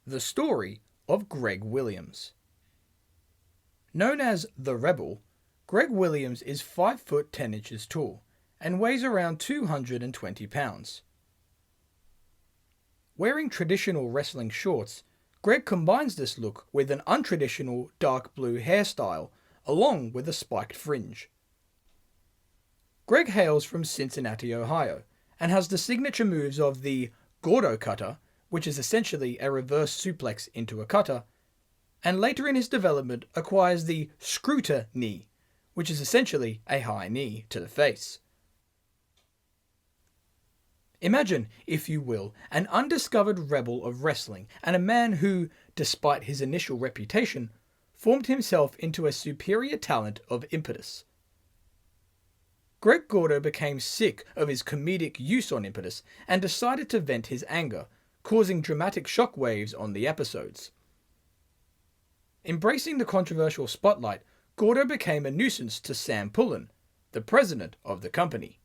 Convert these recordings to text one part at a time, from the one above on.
The story of Greg Williams. Known as the Rebel, Greg Williams is 5 foot 10 inches tall and weighs around 220 pounds. Wearing traditional wrestling shorts, Greg combines this look with an untraditional dark blue hairstyle along with a spiked fringe. Greg hails from Cincinnati, Ohio, and has the signature moves of the Gordo Cutter, which is essentially a reverse suplex into a cutter, and later in his development acquires the Scruti-Knee, which is essentially a high knee to the face. Imagine, if you will, an undiscovered rebel of wrestling and a man who, despite his initial reputation, formed himself into a superior talent of Impetus. Greg Gordo became sick of his comedic use on Impetus and decided to vent his anger, causing dramatic shockwaves on the episodes. Embracing the controversial spotlight, Gordo became a nuisance to Sam Pullen, the president of the company.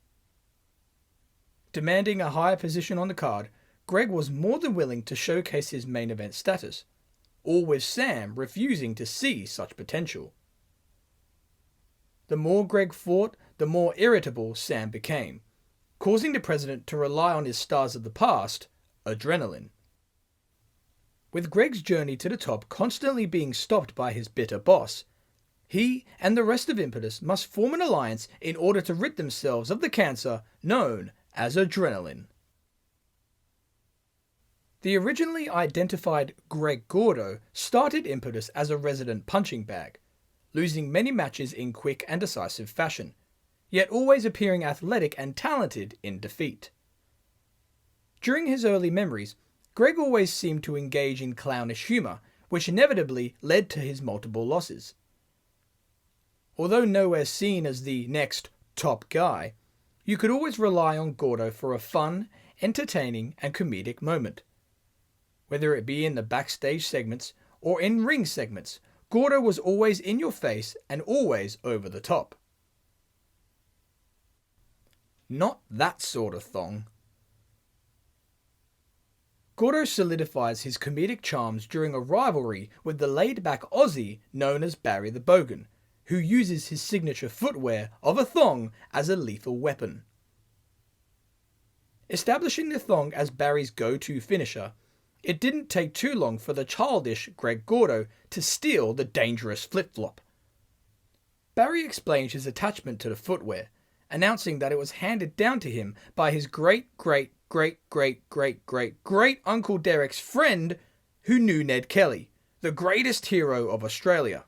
Demanding a higher position on the card, Greg was more than willing to showcase his main event status, all with Sam refusing to see such potential. The more Greg fought, the more irritable Sam became, causing the president to rely on his stars of the past, adrenaline. With Greg's journey to the top constantly being stopped by his bitter boss, he and the rest of Impetus must form an alliance in order to rid themselves of the cancer known as adrenaline. The originally identified Greg Gordo started Impetus as a resident punching bag, losing many matches in quick and decisive fashion, yet always appearing athletic and talented in defeat. During his early memories, Greg always seemed to engage in clownish humour, which inevitably led to his multiple losses. Although nowhere seen as the next top guy, you could always rely on Gordo for a fun, entertaining and comedic moment. Whether it be in the backstage segments or in ring segments, Gordo was always in your face and always over the top. Not that sort of Thong. Gordo solidifies his comedic charms during a rivalry with the laid-back Aussie known as Barry the Bogan, who uses his signature footwear of a thong as a lethal weapon. Establishing the thong as Barry's go-to finisher, it didn't take too long for the childish Greg Gordo to steal the dangerous flip-flop. Barry explains his attachment to the footwear, announcing that it was handed down to him by his great-great-great-great-great-great-uncle Derek's friend who knew Ned Kelly, the greatest hero of Australia.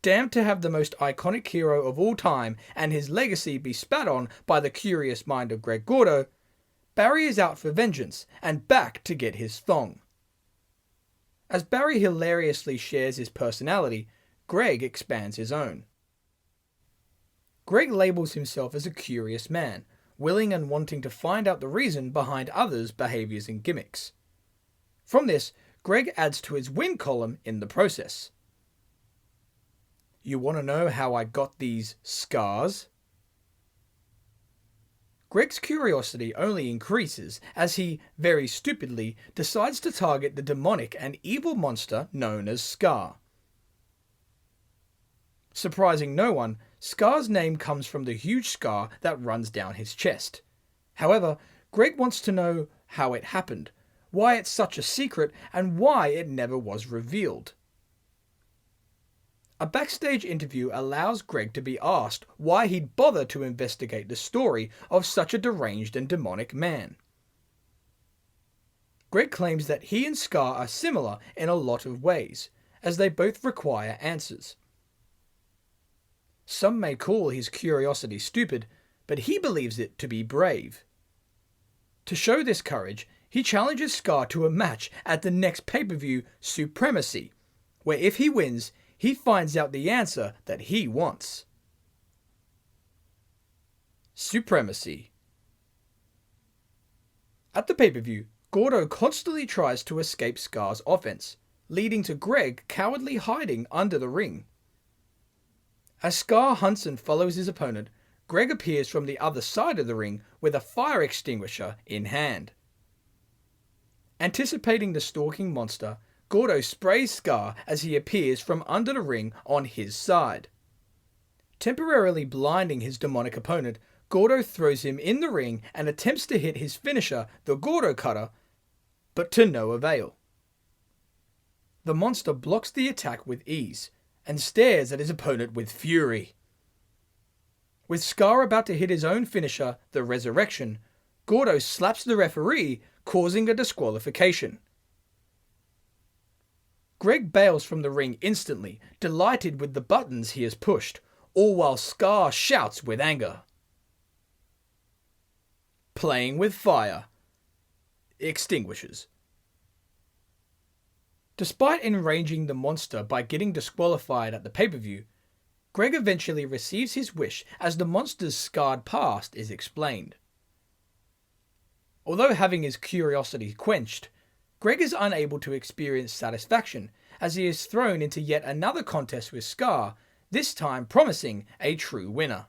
Damned to have the most iconic hero of all time and his legacy be spat on by the curious mind of Greg Gordo, Barry is out for vengeance and back to get his thong. As Barry hilariously shares his personality, Greg expands his own. Greg labels himself as a curious man, willing and wanting to find out the reason behind others' behaviours and gimmicks. From this, Greg adds to his win column in the process. You want to know how I got these scars? Greg's curiosity only increases as he, very stupidly, decides to target the demonic and evil monster known as Scar. Surprising no one, Scar's name comes from the huge scar that runs down his chest. However, Greg wants to know how it happened, why it's such a secret, and why it never was revealed. A backstage interview allows Greg to be asked why he'd bother to investigate the story of such a deranged and demonic man. Greg claims that he and Scar are similar in a lot of ways, as they both require answers. Some may call his curiosity stupid, but he believes it to be brave. To show this courage, he challenges Scar to a match at the next pay-per-view, Supremacy, where if he wins, he finds out the answer that he wants. Supremacy. At the pay-per-view, Gordo constantly tries to escape Scar's offense, leading to Greg cowardly hiding under the ring. As Scar hunts and follows his opponent, Greg appears from the other side of the ring with a fire extinguisher in hand. Anticipating the stalking monster, Gordo sprays Skar as he appears from under the ring on his side. Temporarily blinding his demonic opponent, Gordo throws him in the ring and attempts to hit his finisher, the Gordo Cutter, but to no avail. The monster blocks the attack with ease and stares at his opponent with fury. With Skar about to hit his own finisher, the Resurrection, Gordo slaps the referee, causing a disqualification. Greg bails from the ring instantly, delighted with the buttons he has pushed, all while Skar shouts with anger. Playing with fire. Extinguishers. Despite enraging the monster by getting disqualified at the pay-per-view, Greg eventually receives his wish as the monster's scarred past is explained. Although having his curiosity quenched, Greg is unable to experience satisfaction as he is thrown into yet another contest with Skar, this time promising a true winner.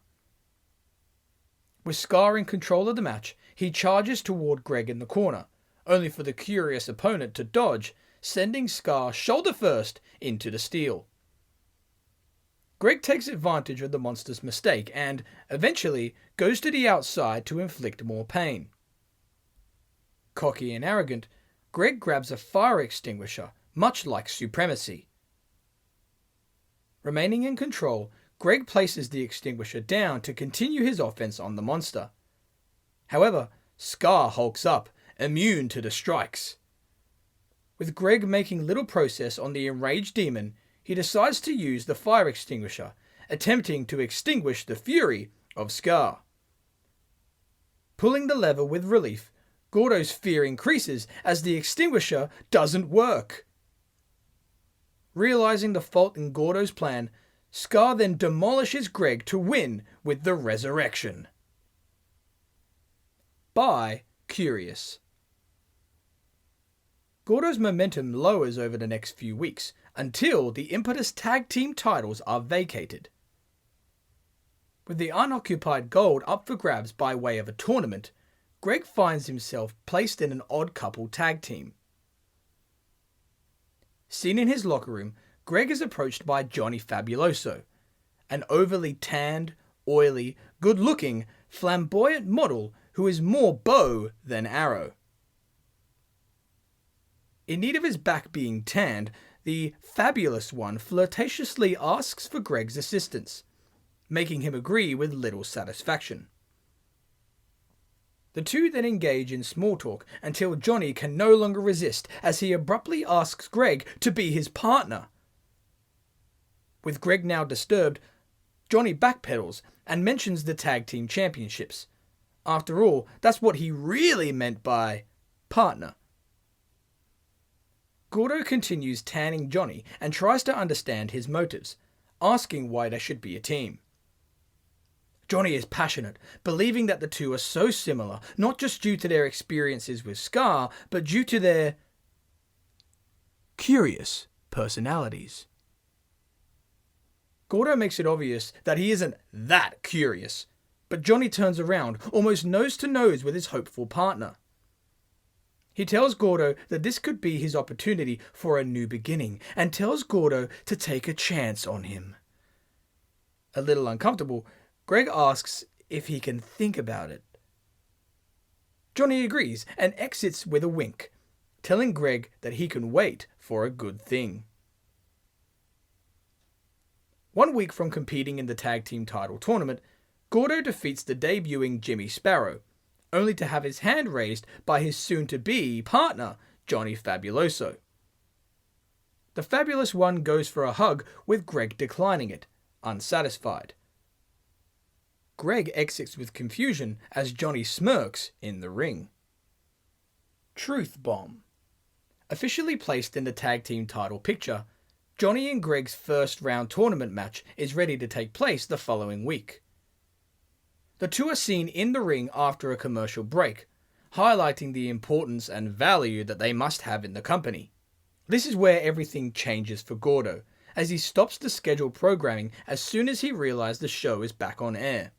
With Skar in control of the match, he charges toward Greg in the corner, only for the curious opponent to dodge, sending Skar shoulder first into the steel. Greg takes advantage of the monster's mistake and, eventually, goes to the outside to inflict more pain. Cocky and arrogant, Greg grabs a fire extinguisher, much like Supremacy. Remaining in control, Greg places the extinguisher down to continue his offense on the monster. However, Skar hulks up, immune to the strikes. With Greg making little progress on the enraged demon, he decides to use the fire extinguisher, attempting to extinguish the fury of Skar. Pulling the lever with relief, Gordo's fear increases as the extinguisher doesn't work. Realizing the fault in Gordo's plan, Skar then demolishes Greg to win with the Resurrection. By Curious. Gordo's momentum lowers over the next few weeks until the Impetus tag team titles are vacated. With the unoccupied gold up for grabs by way of a tournament, Greg finds himself placed in an odd couple tag team. Seen in his locker room, Greg is approached by Johnny Fabuloso, an overly tanned, oily, good-looking, flamboyant model who is more bow than arrow. In need of his back being tanned, the fabulous one flirtatiously asks for Greg's assistance, making him agree with little satisfaction. The two then engage in small talk until Johnny can no longer resist as he abruptly asks Greg to be his partner. With Greg now disturbed, Johnny backpedals and mentions the tag team championships. After all, that's what he really meant by partner. Gordo continues tanning Johnny and tries to understand his motives, asking why they should be a team. Johnny is passionate, believing that the two are so similar, not just due to their experiences with Skar, but due to their curious personalities. Gordo makes it obvious that he isn't that curious, but Johnny turns around, almost nose to nose with his hopeful partner. He tells Gordo that this could be his opportunity for a new beginning, and tells Gordo to take a chance on him. A little uncomfortable, Greg asks if he can think about it. Johnny agrees and exits with a wink, telling Greg that he can wait for a good thing. 1 week from competing in the tag team title tournament, Gordo defeats the debuting Jimmy Sparrow, only to have his hand raised by his soon-to-be partner, Johnny Fabuloso. The Fabulous One goes for a hug, with Greg declining it, unsatisfied. Greg exits with confusion as Johnny smirks in the ring. Truth Bomb. Officially placed in the tag team title picture, Johnny and Greg's first round tournament match is ready to take place the following week. The two are seen in the ring after a commercial break, highlighting the importance and value that they must have in the company. This is where everything changes for Gordo, as he stops the scheduled programming as soon as he realizes the show is back on air.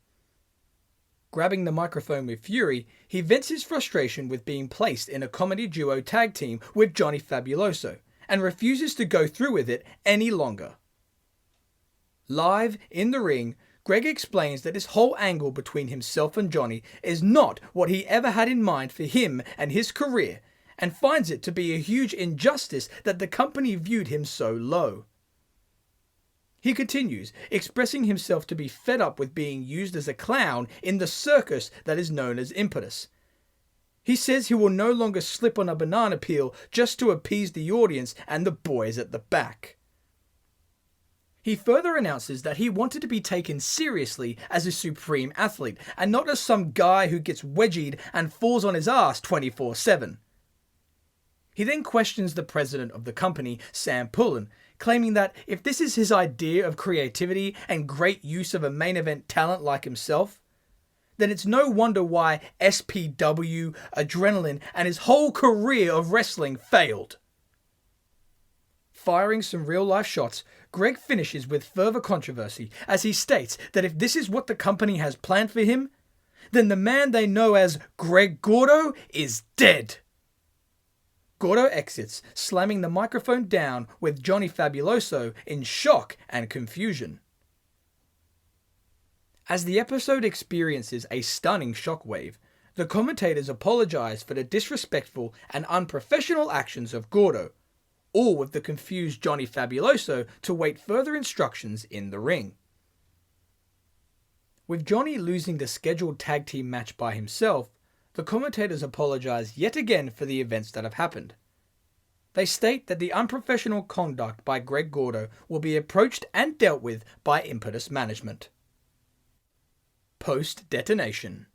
Grabbing the microphone with fury, he vents his frustration with being placed in a comedy duo tag team with Johnny Fabuloso, and refuses to go through with it any longer. Live, in the ring, Greg explains that this whole angle between himself and Johnny is not what he ever had in mind for him and his career, and finds it to be a huge injustice that the company viewed him so low. He continues, expressing himself to be fed up with being used as a clown in the circus that is known as Impetus. He says he will no longer slip on a banana peel just to appease the audience and the boys at the back. He further announces that he wanted to be taken seriously as a supreme athlete, and not as some guy who gets wedgied and falls on his ass 24/7. He then questions the president of the company, Sam Pullen, claiming that if this is his idea of creativity and great use of a main event talent like himself, then it's no wonder why SPW, Adrenaline, and his whole career of wrestling failed. Firing some real-life shots, Greg finishes with further controversy as he states that if this is what the company has planned for him, then the man they know as Greg Gordo is dead. Gordo exits, slamming the microphone down with Johnny Fabuloso in shock and confusion. As the episode experiences a stunning shockwave, the commentators apologize for the disrespectful and unprofessional actions of Gordo, all with the confused Johnny Fabuloso to wait further instructions in the ring. With Johnny losing the scheduled tag team match by himself, the commentators apologize yet again for the events that have happened. They state that the unprofessional conduct by Greg Gordo will be approached and dealt with by Impetus management. Post-Detonation.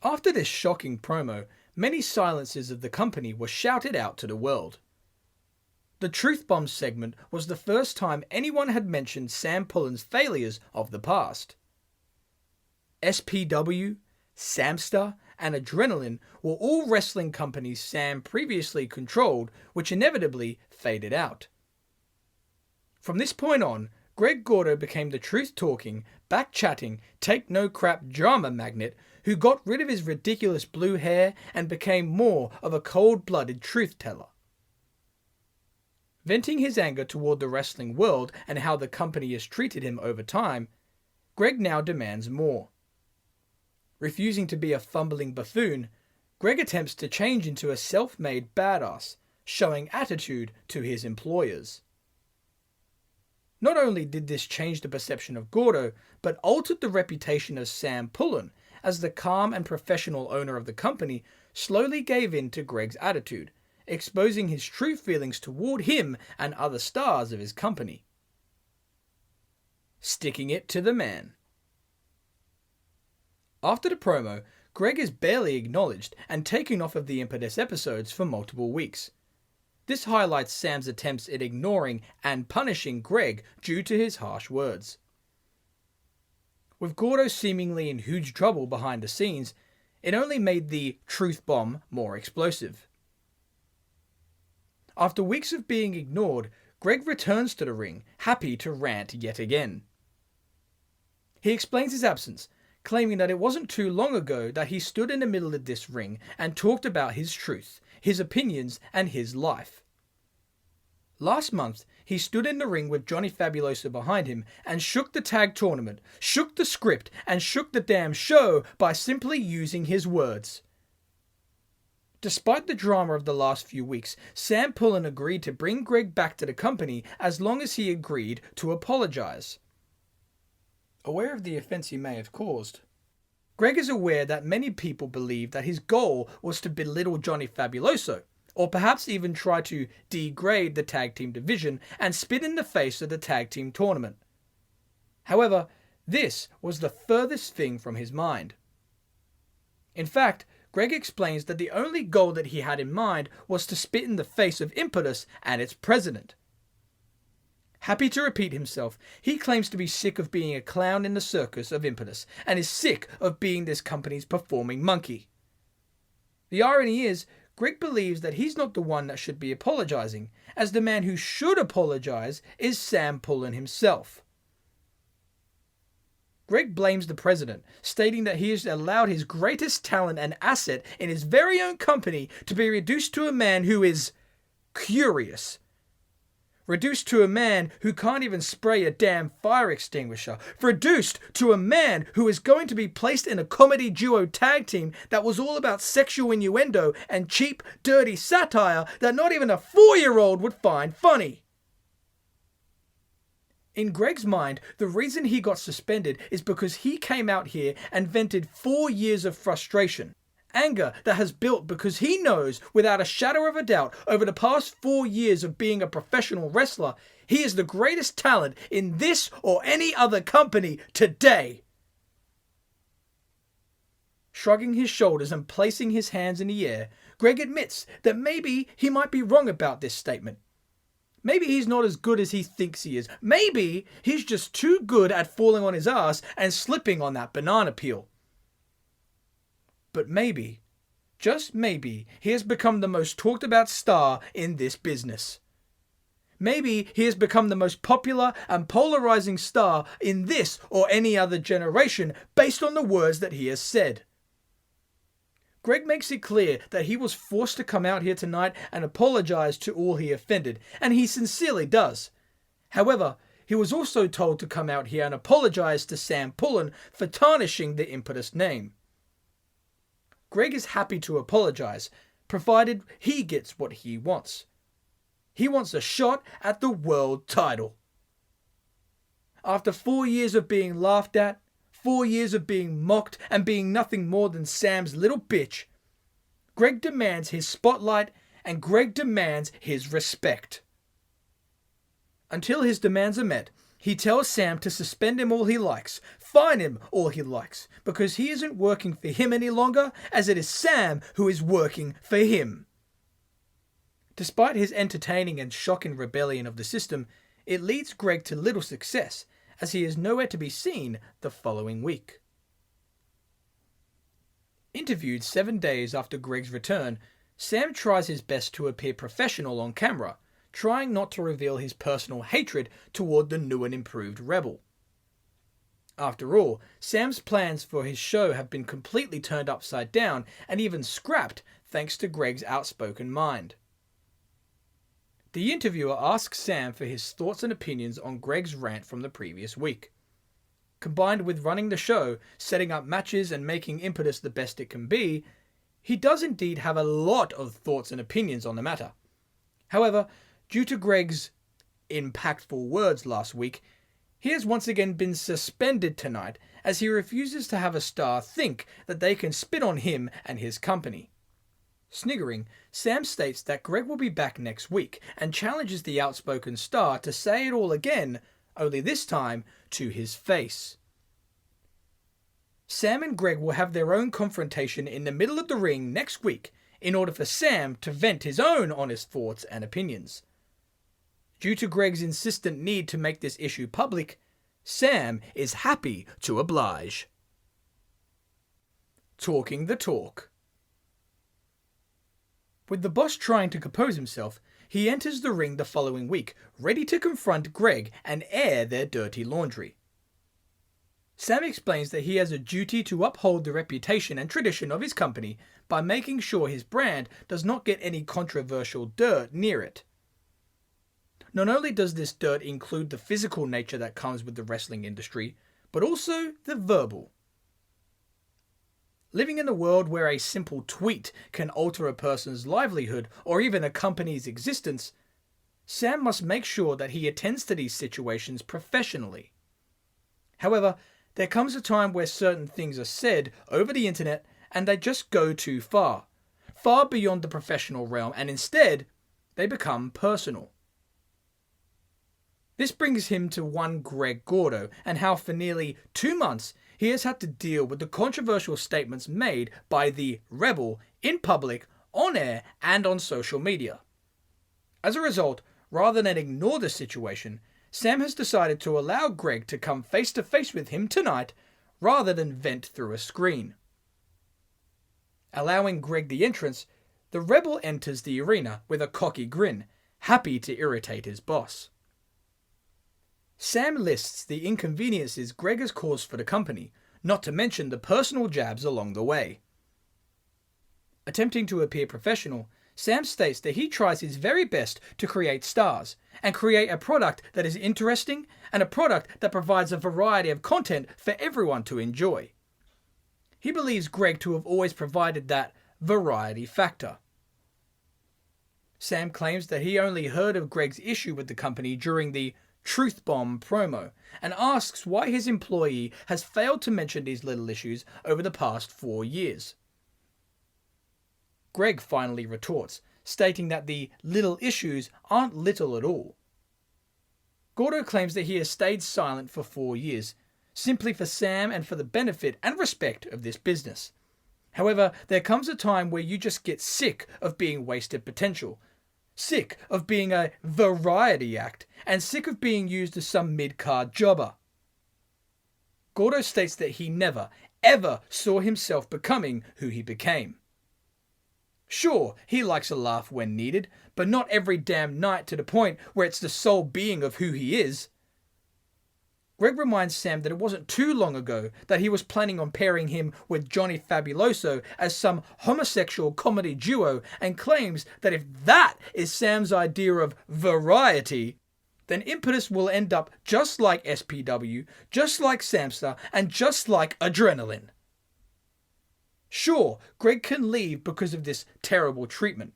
After this shocking promo, many silences of the company were shouted out to the world. The Truth Bomb segment was the first time anyone had mentioned Sam Pullen's failures of the past. SPW, Samstar, and Adrenaline were all wrestling companies Sam previously controlled, which inevitably faded out. From this point on, Greg Gordo became the truth-talking, back-chatting, take-no-crap drama magnet who got rid of his ridiculous blue hair and became more of a cold-blooded truth-teller. Venting his anger toward the wrestling world and how the company has treated him over time, Greg now demands more. Refusing to be a fumbling buffoon, Greg attempts to change into a self-made badass, showing attitude to his employers. Not only did this change the perception of Gordo, but altered the reputation of Sam Pullen, as the calm and professional owner of the company slowly gave in to Greg's attitude, exposing his true feelings toward him and other stars of his company. Sticking it to the man. After the promo, Greg is barely acknowledged and taken off of the Impetus episodes for multiple weeks. This highlights Sam's attempts at ignoring and punishing Greg due to his harsh words. With Gordo seemingly in huge trouble behind the scenes, it only made the truth bomb more explosive. After weeks of being ignored, Greg returns to the ring, happy to rant yet again. He explains his absence, claiming that it wasn't too long ago that he stood in the middle of this ring and talked about his truth, his opinions, and his life. Last month, he stood in the ring with Johnny Fabuloso behind him and shook the tag tournament, shook the script, and shook the damn show by simply using his words. Despite the drama of the last few weeks, Sam Pullen agreed to bring Greg back to the company as long as he agreed to apologize. Aware of the offense he may have caused, Greg is aware that many people believe that his goal was to belittle Johnny Fabuloso, or perhaps even try to degrade the tag team division and spit in the face of the tag team tournament. However, this was the furthest thing from his mind. In fact, Greg explains that the only goal that he had in mind was to spit in the face of Impetus and its president. Happy to repeat himself, he claims to be sick of being a clown in the circus of Impetus and is sick of being this company's performing monkey. The irony is, Greg believes that he's not the one that should be apologizing, as the man who should apologize is Sam Pullen himself. Greg blames the president, stating that he has allowed his greatest talent and asset in his very own company to be reduced to a man who is curious. Reduced to a man who can't even spray a damn fire extinguisher. Reduced to a man who is going to be placed in a comedy duo tag team that was all about sexual innuendo and cheap, dirty satire that not even a 4-year-old would find funny. In Greg's mind, the reason he got suspended is because he came out here and vented 4 years of frustration. Anger that has built because he knows, without a shadow of a doubt, over the past 4 years of being a professional wrestler, he is the greatest talent in this or any other company today. Shrugging his shoulders and placing his hands in the air, Greg admits that maybe he might be wrong about this statement. Maybe he's not as good as he thinks he is. Maybe he's just too good at falling on his ass and slipping on that banana peel. But maybe, just maybe, he has become the most talked about star in this business. Maybe he has become the most popular and polarizing star in this or any other generation based on the words that he has said. Greg makes it clear that he was forced to come out here tonight and apologize to all he offended, and he sincerely does. However, he was also told to come out here and apologize to Sam Pullen for tarnishing the Impetus name. Greg is happy to apologize, provided he gets what he wants. He wants a shot at the world title. After 4 years of being laughed at, 4 years of being mocked and being nothing more than Sam's little bitch, Greg demands his spotlight and Greg demands his respect. Until his demands are met, he tells Sam to suspend him all he likes, fine him all he likes, because he isn't working for him any longer, as it is Sam who is working for him. Despite his entertaining and shocking rebellion of the system, it leads Greg to little success, as he is nowhere to be seen the following week. Interviewed 7 days after Greg's return, Sam tries his best to appear professional on camera, trying not to reveal his personal hatred toward the new and improved Rebel. After all, Sam's plans for his show have been completely turned upside down and even scrapped thanks to Greg's outspoken mind. The interviewer asks Sam for his thoughts and opinions on Greg's rant from the previous week. Combined with running the show, setting up matches and making Impetus the best it can be, he does indeed have a lot of thoughts and opinions on the matter. However, due to Greg's impactful words last week, he has once again been suspended tonight as he refuses to have a star think that they can spit on him and his company. Sniggering, Sam states that Greg will be back next week and challenges the outspoken star to say it all again, only this time to his face. Sam and Greg will have their own confrontation in the middle of the ring next week in order for Sam to vent his own honest thoughts and opinions. Due to Greg's insistent need to make this issue public, Sam is happy to oblige. Talking the talk. With the boss trying to compose himself, he enters the ring the following week, ready to confront Greg and air their dirty laundry. Sam explains that he has a duty to uphold the reputation and tradition of his company by making sure his brand does not get any controversial dirt near it. Not only does this dirt include the physical nature that comes with the wrestling industry, but also the verbal. Living in a world where a simple tweet can alter a person's livelihood or even a company's existence, Sam must make sure that he attends to these situations professionally. However, there comes a time where certain things are said over the internet and they just go too far, far beyond the professional realm, and instead, they become personal. This brings him to one Greg Gordo and how for nearly 2 months he has had to deal with the controversial statements made by the Rebel in public, on air, and on social media. As a result, rather than ignore the situation, Sam has decided to allow Greg to come face to face with him tonight rather than vent through a screen. Allowing Greg the entrance, the Rebel enters the arena with a cocky grin, happy to irritate his boss. Sam lists the inconveniences Greg has caused for the company, not to mention the personal jabs along the way. Attempting to appear professional, Sam states that he tries his very best to create stars, and create a product that is interesting, and a product that provides a variety of content for everyone to enjoy. He believes Greg to have always provided that variety factor. Sam claims that he only heard of Greg's issue with the company during the Truth Bomb promo, and asks why his employee has failed to mention these little issues over the past 4 years. Greg finally retorts, stating that the little issues aren't little at all. Gordo claims that he has stayed silent for 4 years, simply for Sam and for the benefit and respect of this business. However, there comes a time where you just get sick of being wasted potential, sick of being a variety act, and sick of being used as some mid-card jobber. Gordo states that he never, ever saw himself becoming who he became. Sure, he likes a laugh when needed, but not every damn night to the point where it's the sole being of who he is. Greg reminds Sam that it wasn't too long ago that he was planning on pairing him with Johnny Fabuloso as some homosexual comedy duo, and claims that if that is Sam's idea of variety, then Impetus will end up just like SPW, just like Samster, and just like Adrenaline. Sure, Greg can leave because of this terrible treatment,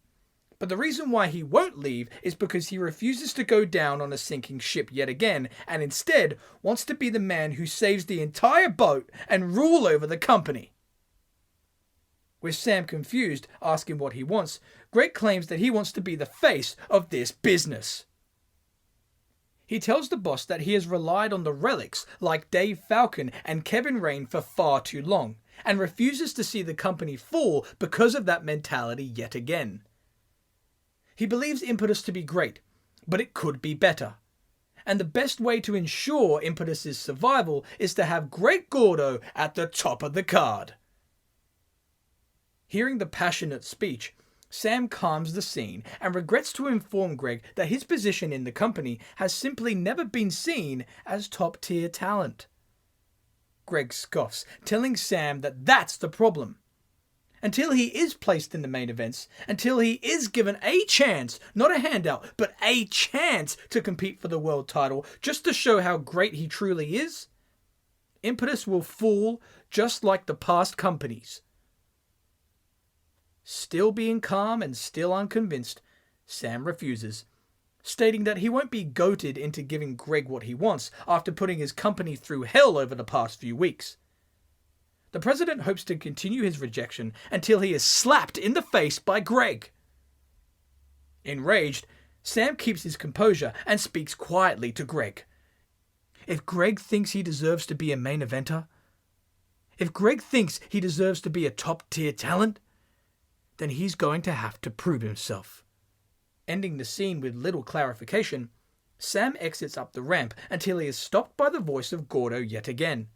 but the reason why he won't leave is because he refuses to go down on a sinking ship yet again, and instead wants to be the man who saves the entire boat and rule over the company. With Sam confused, asking what he wants, Greg claims that he wants to be the face of this business. He tells the boss that he has relied on the relics like Dave Falcon and Kevin Rain for far too long, and refuses to see the company fall because of that mentality yet again. He believes Impetus to be great, but it could be better. And the best way to ensure Impetus' survival is to have Greg Gordo at the top of the card. Hearing the passionate speech, Sam calms the scene and regrets to inform Greg that his position in the company has simply never been seen as top-tier talent. Greg scoffs, telling Sam that that's the problem. Until he is placed in the main events, until he is given a chance, not a handout, but a chance to compete for the world title, just to show how great he truly is, Impetus will fall just like the past companies. Still being calm and still unconvinced, Sam refuses, stating that he won't be goated into giving Greg what he wants after putting his company through hell over the past few weeks. The president hopes to continue his rejection until he is slapped in the face by Greg. Enraged, Sam keeps his composure and speaks quietly to Greg. If Greg thinks he deserves to be a main eventer, if Greg thinks he deserves to be a top-tier talent, then he's going to have to prove himself. Ending the scene with little clarification, Sam exits up the ramp until he is stopped by the voice of Gordo yet again.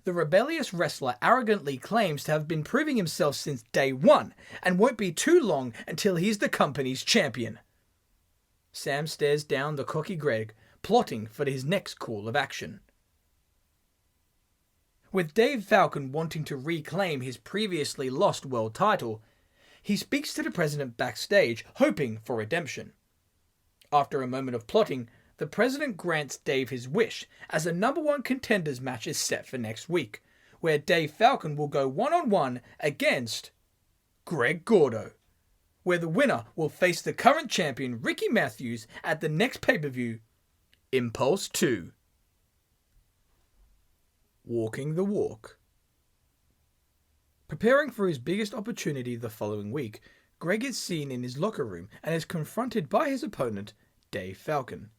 The rebellious wrestler arrogantly claims to have been proving himself since day one, and won't be too long until he's the company's champion. Sam stares down the cocky Greg, plotting for his next call of action. With Dave Falcon wanting to reclaim his previously lost world title, he speaks to the president backstage, hoping for redemption. After a moment of plotting, the president grants Dave his wish, as a number 1 contenders match is set for next week, where Dave Falcon will go one-on-one against Greg Gordo, where the winner will face the current champion Greki Mathiams at the next pay-per-view, Impulse 2. Walking the walk. Preparing for his biggest opportunity the following week, Greg is seen in his locker room and is confronted by his opponent, Dave Falcon.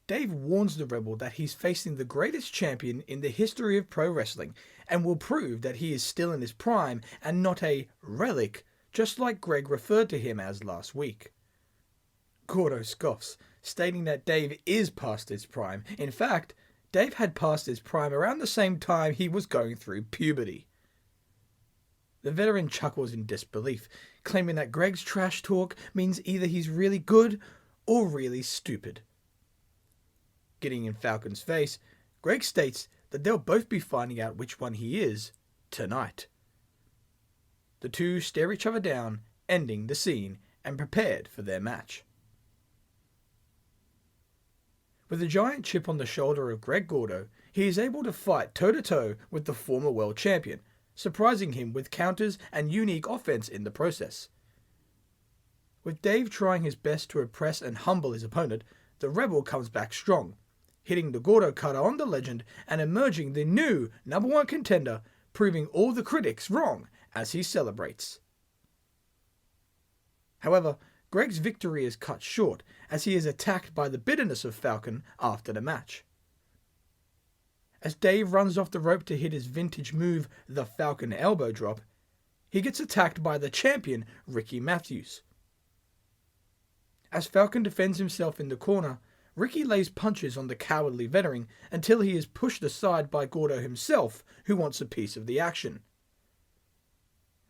Dave warns the Rebel that he's facing the greatest champion in the history of pro wrestling, and will prove that he is still in his prime and not a relic, just like Greg referred to him as last week. Gordo scoffs, stating that Dave is past his prime. In fact, Dave had passed his prime around the same time he was going through puberty. The veteran chuckles in disbelief, claiming that Greg's trash talk means either he's really good or really stupid. getting in Falcon's face, Greg states that they'll both be finding out which one he is tonight. The two stare each other down, ending the scene, and prepared for their match. With a giant chip on the shoulder of Greg Gordo, he is able to fight toe-to-toe with the former world champion, surprising him with counters and unique offense in the process. With Dave trying his best to oppress and humble his opponent, the Rebel comes back strong, hitting the Gordo cutter on the legend and emerging the new #1 contender, proving all the critics wrong as he celebrates. However, Greg's victory is cut short as he is attacked by the bitterness of Falcon after the match. As Dave runs off the rope to hit his vintage move, the Falcon elbow drop, he gets attacked by the champion, Greki Mathiams. As Falcon defends himself in the corner, Ricky lays punches on the cowardly veteran until he is pushed aside by Gordo himself, who wants a piece of the action.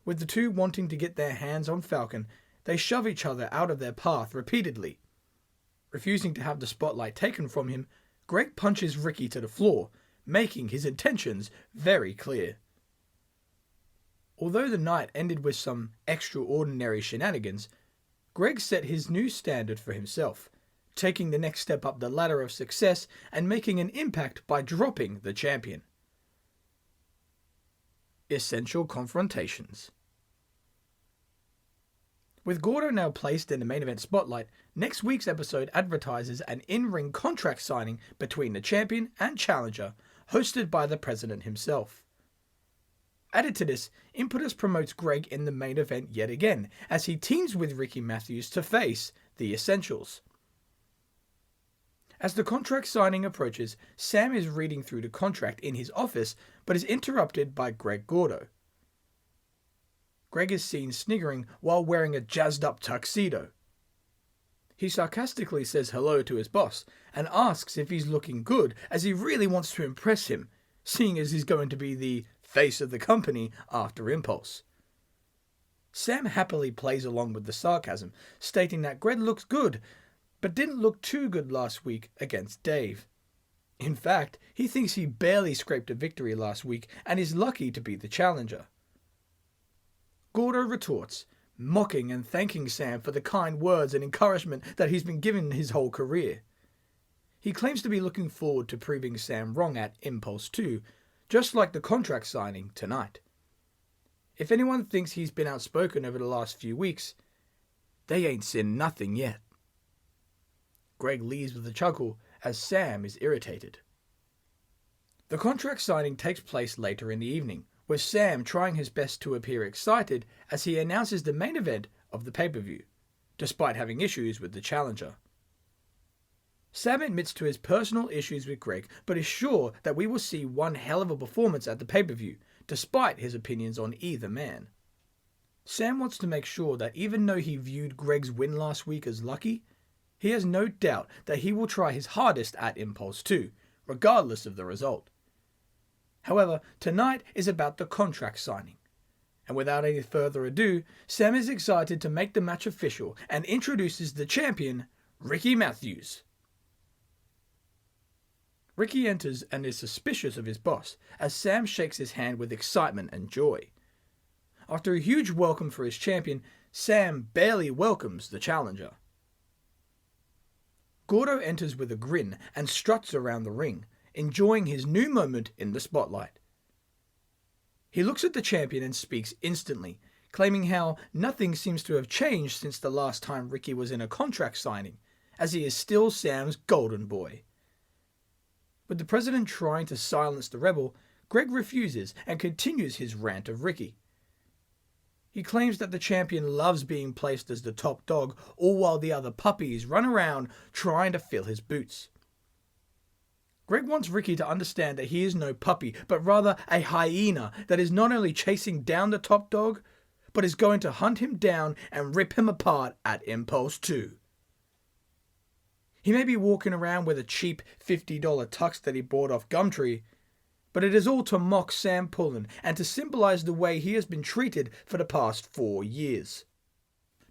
With the two wanting to get their hands on Falcon, they shove each other out of their path repeatedly. Refusing to have the spotlight taken from him, Greg punches Ricky to the floor, making his intentions very clear. Although the night ended with some extraordinary shenanigans, Greg set his new standard for himself, taking the next step up the ladder of success and making an impact by dropping the champion. Essential Confrontations. With Gordo now placed in the main event spotlight, next week's episode advertises an in-ring contract signing between the champion and challenger, hosted by the president himself. Added to this, Impetus promotes Greg in the main event yet again, as he teams with Greki Mathiams to face the Essentials. As the contract signing approaches, Sam is reading through the contract in his office, but is interrupted by Greg Gordo. Greg is seen sniggering while wearing a jazzed-up tuxedo. He sarcastically says hello to his boss, and asks if he's looking good, as he really wants to impress him, seeing as he's going to be the face of the company after Impulse. Sam happily plays along with the sarcasm, stating that Greg looks good, but didn't look too good last week against Dave. In fact, he thinks he barely scraped a victory last week and is lucky to be the challenger. Gordo retorts, mocking and thanking Sam for the kind words and encouragement that he's been given his whole career. He claims to be looking forward to proving Sam wrong at Impulse 2, just like the contract signing tonight. If anyone thinks he's been outspoken over the last few weeks, they ain't seen nothing yet. Greg leaves with a chuckle as Sam is irritated. The contract signing takes place later in the evening, with Sam trying his best to appear excited as he announces the main event of the pay-per-view, despite having issues with the challenger. Sam admits to his personal issues with Greg, but is sure that we will see one hell of a performance at the pay-per-view, despite his opinions on either man. Sam wants to make sure that even though he viewed Greg's win last week as lucky, he has no doubt that he will try his hardest at Impulse 2, regardless of the result. However, tonight is about the contract signing. And without any further ado, Sam is excited to make the match official and introduces the champion, Greki Mathiams. Ricky enters and is suspicious of his boss, as Sam shakes his hand with excitement and joy. After a huge welcome for his champion, Sam barely welcomes the challenger. Gordo enters with a grin and struts around the ring, enjoying his new moment in the spotlight. He looks at the champion and speaks instantly, claiming how nothing seems to have changed since the last time Ricky was in a contract signing, as he is still Sam's golden boy. With the president trying to silence the rebel, Greg refuses and continues his rant of Ricky. He claims that the champion loves being placed as the top dog, all while the other puppies run around trying to fill his boots. Greg wants Ricky to understand that he is no puppy, but rather a hyena that is not only chasing down the top dog, but is going to hunt him down and rip him apart at Impulse 2. He may be walking around with a cheap $50 tux that he bought off Gumtree, but it is all to mock Sam Pullen and to symbolize the way he has been treated for the past 4 years.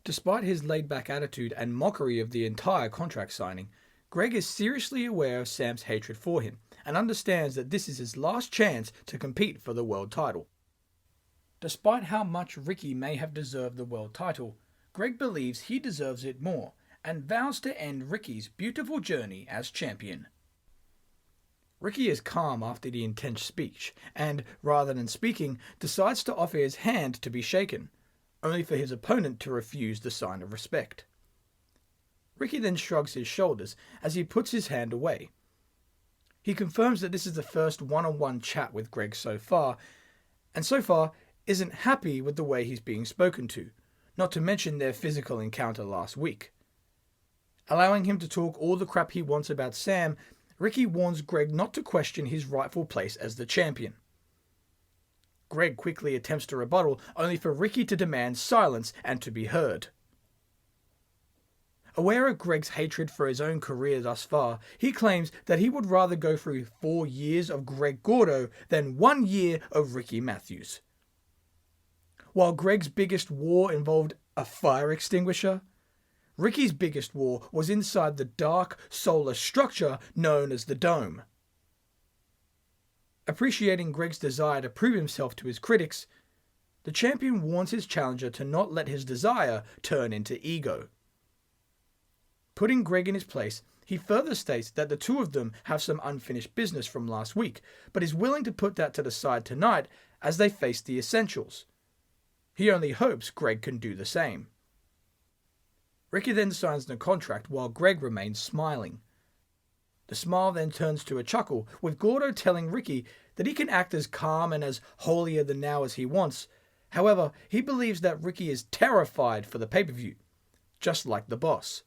Despite his laid-back attitude and mockery of the entire contract signing, Greg is seriously aware of Sam's hatred for him and understands that this is his last chance to compete for the world title. Despite how much Ricky may have deserved the world title, Greg believes he deserves it more and vows to end Ricky's beautiful journey as champion. Ricky is calm after the intense speech and, rather than speaking, decides to offer his hand to be shaken, only for his opponent to refuse the sign of respect. Ricky then shrugs his shoulders as he puts his hand away. He confirms that this is the first one-on-one chat with Greg so far, and so far isn't happy with the way he's being spoken to, not to mention their physical encounter last week. Allowing him to talk all the crap he wants about Sam, Ricky warns Greg not to question his rightful place as the champion. Greg quickly attempts to rebuttal, only for Ricky to demand silence and to be heard. Aware of Greg's hatred for his own career thus far, he claims that he would rather go through 4 years of Greg Gordo than 1 year of Ricky Mathiams. While Greg's biggest war involved a fire extinguisher, Ricky's biggest war was inside the dark, soulless structure known as the Dome. Appreciating Greg's desire to prove himself to his critics, the champion warns his challenger to not let his desire turn into ego. Putting Greg in his place, he further states that the two of them have some unfinished business from last week, but is willing to put that to the side tonight as they face the Essentials. He only hopes Greg can do the same. Ricky then signs the contract while Greg remains smiling. The smile then turns to a chuckle, with Gordo telling Ricky that he can act as calm and as holier-than-thou as he wants. However, he believes that Ricky is terrified for the pay-per-view, just like the boss.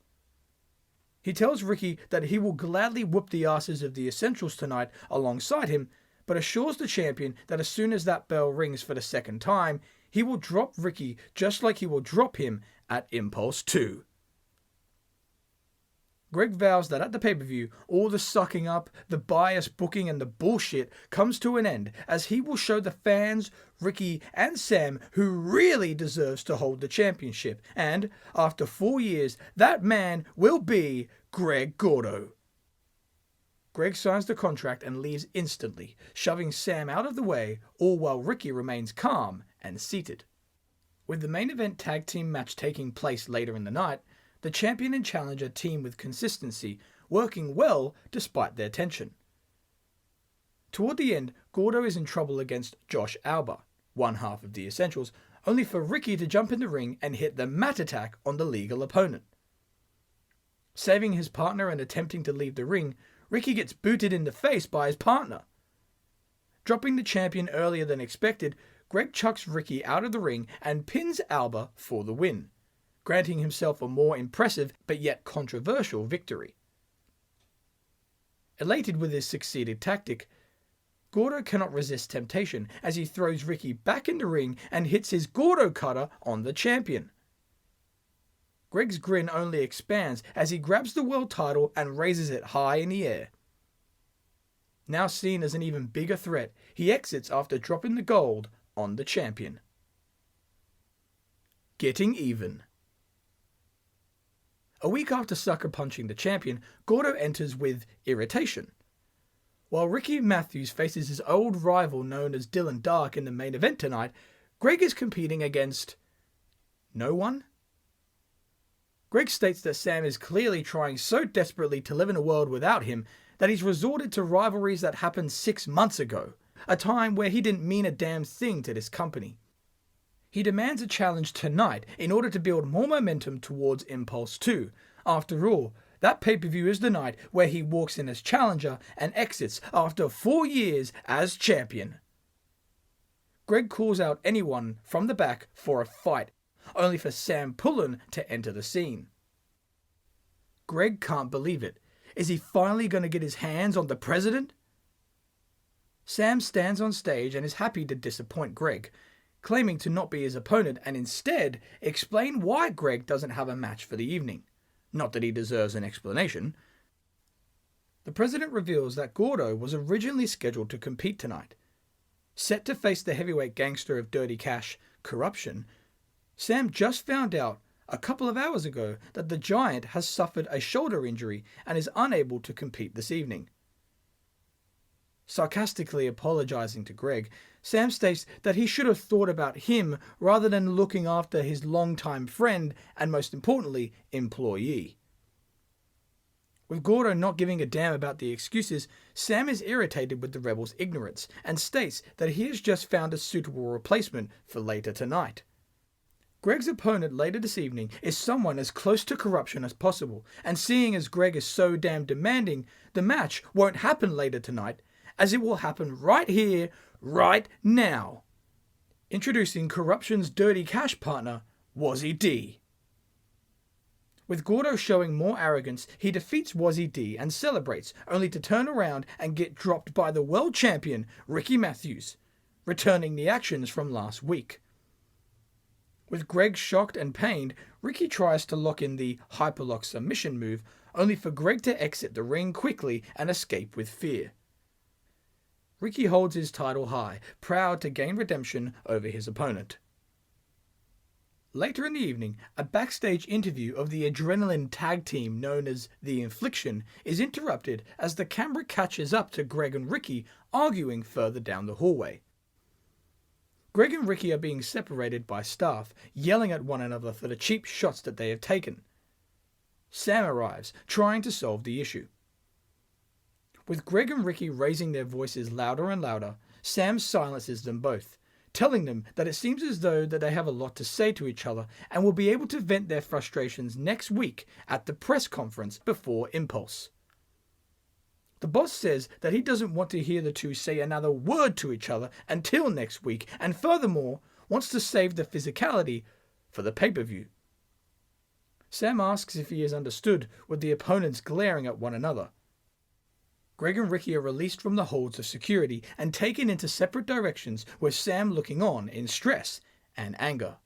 He tells Ricky that he will gladly whoop the asses of the Essentials tonight alongside him, but assures the champion that as soon as that bell rings for the second time, he will drop Ricky just like he will drop him at Impulse 2. Greg vows that at the pay-per-view, all the sucking up, the biased booking and the bullshit comes to an end, as he will show the fans, Ricky and Sam who really deserves to hold the championship, and, after 4 years, that man will be Greg Gordo. Greg signs the contract and leaves instantly, shoving Sam out of the way, all while Ricky remains calm and seated. With the main event tag team match taking place later in the night, the champion and challenger team with consistency, working well despite their tension. Toward the end, Gordo is in trouble against Josh Alba, one half of the Essentials, only for Ricky to jump in the ring and hit the mat attack on the legal opponent. Saving his partner and attempting to leave the ring, Ricky gets booted in the face by his partner. Dropping the champion earlier than expected, Greg chucks Ricky out of the ring and pins Alba for the win, granting himself a more impressive but yet controversial victory. Elated with his succeeded tactic, Gordo cannot resist temptation as he throws Ricky back in the ring and hits his Gordo cutter on the champion. Greg's grin only expands as he grabs the world title and raises it high in the air. Now seen as an even bigger threat, he exits after dropping the gold on the champion. Getting even. A week after sucker punching the champion, Gordo enters with irritation. While Ricky Mathiams faces his old rival known as Dylan Dark in the main event tonight, Greg is competing against no one? Greg states that Sam is clearly trying so desperately to live in a world without him that he's resorted to rivalries that happened 6 months ago, a time where he didn't mean a damn thing to this company. He demands a challenge tonight in order to build more momentum towards Impulse 2. After all, that pay-per-view is the night where he walks in as challenger and exits after 4 years as champion. Greg calls out anyone from the back for a fight, only for Sam Pullen to enter the scene. Greg can't believe it. Is he finally going to get his hands on the president? Sam stands on stage and is happy to disappoint Greg, claiming to not be his opponent and instead explain why Greg doesn't have a match for the evening. Not that he deserves an explanation. The president reveals that Gordo was originally scheduled to compete tonight. Set to face the heavyweight gangster of dirty cash, corruption, Sam just found out a couple of hours ago that the giant has suffered a shoulder injury and is unable to compete this evening. Sarcastically apologizing to Greg, Sam states that he should have thought about him rather than looking after his longtime friend and, most importantly, employee. With Gordo not giving a damn about the excuses, Sam is irritated with the rebels' ignorance and states that he has just found a suitable replacement for later tonight. Greg's opponent later this evening is someone as close to corruption as possible, and seeing as Greg is so damn demanding, the match won't happen later tonight, as it will happen right here, right now. Introducing corruption's dirty cash partner, Wazzy D. With Gordo showing more arrogance, he defeats Wazzy D and celebrates, only to turn around and get dropped by the world champion, Greki Mathiams, returning the actions from last week. With Greg shocked and pained, Ricky tries to lock in the hyperlock submission move, only for Greg to exit the ring quickly and escape with fear. Ricky holds his title high, proud to gain redemption over his opponent. Later in the evening, a backstage interview of the adrenaline tag team known as The Infliction is interrupted as the camera catches up to Greg and Ricky arguing further down the hallway. Greg and Ricky are being separated by staff, yelling at one another for the cheap shots that they have taken. Sam arrives, trying to solve the issue. With Greg and Ricky raising their voices louder and louder, Sam silences them both, telling them that it seems as though that they have a lot to say to each other and will be able to vent their frustrations next week at the press conference before Impulse. The boss says that he doesn't want to hear the two say another word to each other until next week, and furthermore, wants to save the physicality for the pay-per-view. Sam asks if he is understood, with the opponents glaring at one another. Greg and Ricky are released from the holds of security and taken into separate directions, with Sam looking on in stress and anger.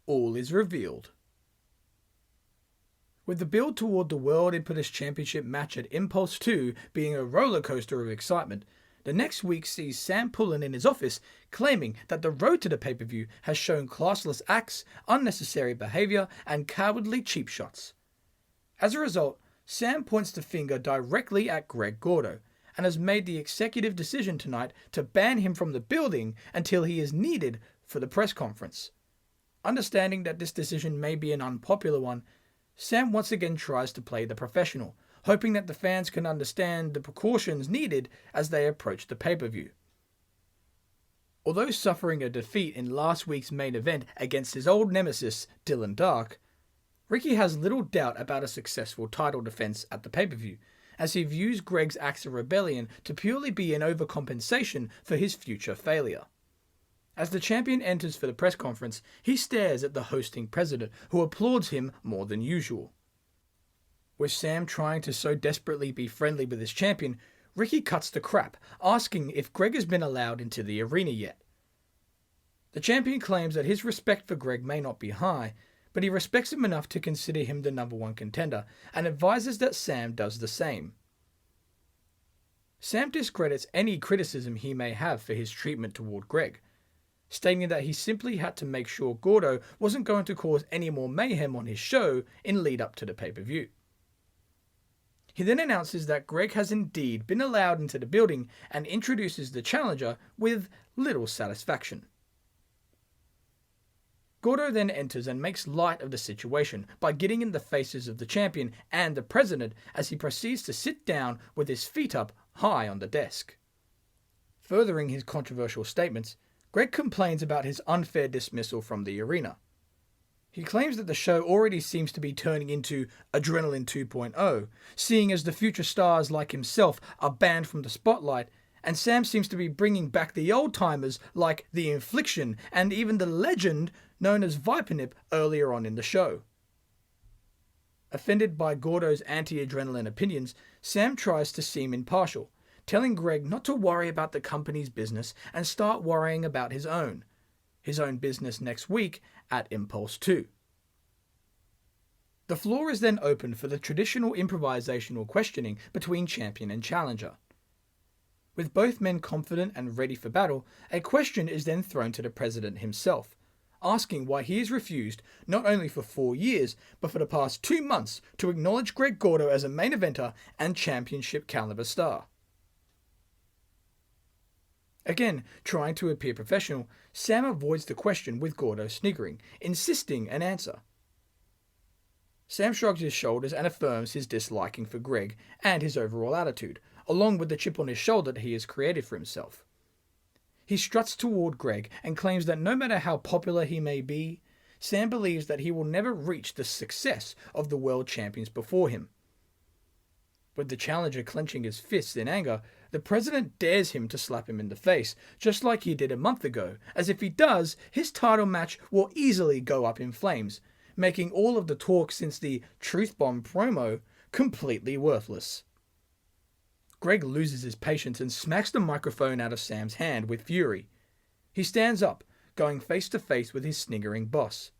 All is revealed. With the build toward the World Impetus Championship match at Impulse 2 being a roller coaster of excitement, the next week sees Sam Pullen in his office claiming that the road to the pay-per-view has shown classless acts, unnecessary behaviour and cowardly cheap shots. As a result, Sam points the finger directly at Greg Gordo and has made the executive decision tonight to ban him from the building until he is needed for the press conference. Understanding that this decision may be an unpopular one, Sam once again tries to play the professional, hoping that the fans can understand the precautions needed as they approach the pay-per-view. Although suffering a defeat in last week's main event against his old nemesis, Dylan Dark, Ricky has little doubt about a successful title defense at the pay-per-view, as he views Greg's acts of rebellion to purely be an overcompensation for his future failure. As the champion enters for the press conference, he stares at the hosting president, who applauds him more than usual. With Sam trying to so desperately be friendly with his champion, Ricky cuts the crap, asking if Greg has been allowed into the arena yet. The champion claims that his respect for Greg may not be high, but he respects him enough to consider him the number one contender, and advises that Sam does the same. Sam discredits any criticism he may have for his treatment toward Greg, stating that he simply had to make sure Gordo wasn't going to cause any more mayhem on his show in lead up to the pay-per-view. He then announces that Greg has indeed been allowed into the building and introduces the challenger with little satisfaction. Gordo then enters and makes light of the situation by getting in the faces of the champion and the president as he proceeds to sit down with his feet up high on the desk. Furthering his controversial statements, Greg complains about his unfair dismissal from the arena. He claims that the show already seems to be turning into Adrenaline 2.0, seeing as the future stars like himself are banned from the spotlight, and Sam seems to be bringing back the old-timers like The Infliction and even the legend known as Vipernip earlier on in the show. Offended by Gordo's anti-adrenaline opinions, Sam tries to seem impartial, telling Greg not to worry about the company's business and start worrying about his own business next week at Impulse 2. The floor is then opened for the traditional improvisational questioning between champion and challenger. With both men confident and ready for battle, a question is then thrown to the president himself, asking why he is refused not only for 4 years, but for the past 2 months to acknowledge Greg Gordo as a main eventer and championship caliber star. Again, trying to appear professional, Sam avoids the question with Gordo sniggering, insisting an answer. Sam shrugs his shoulders and affirms his disliking for Greg and his overall attitude, along with the chip on his shoulder that he has created for himself. He struts toward Greg and claims that no matter how popular he may be, Sam believes that he will never reach the success of the world champions before him. With the challenger clenching his fists in anger, the president dares him to slap him in the face, just like he did a month ago, as if he does, his title match will easily go up in flames, making all of the talk since the Truth Bomb promo completely worthless. Greg loses his patience and smacks the microphone out of Sam's hand with fury. He stands up, going face to face with his sniggering boss.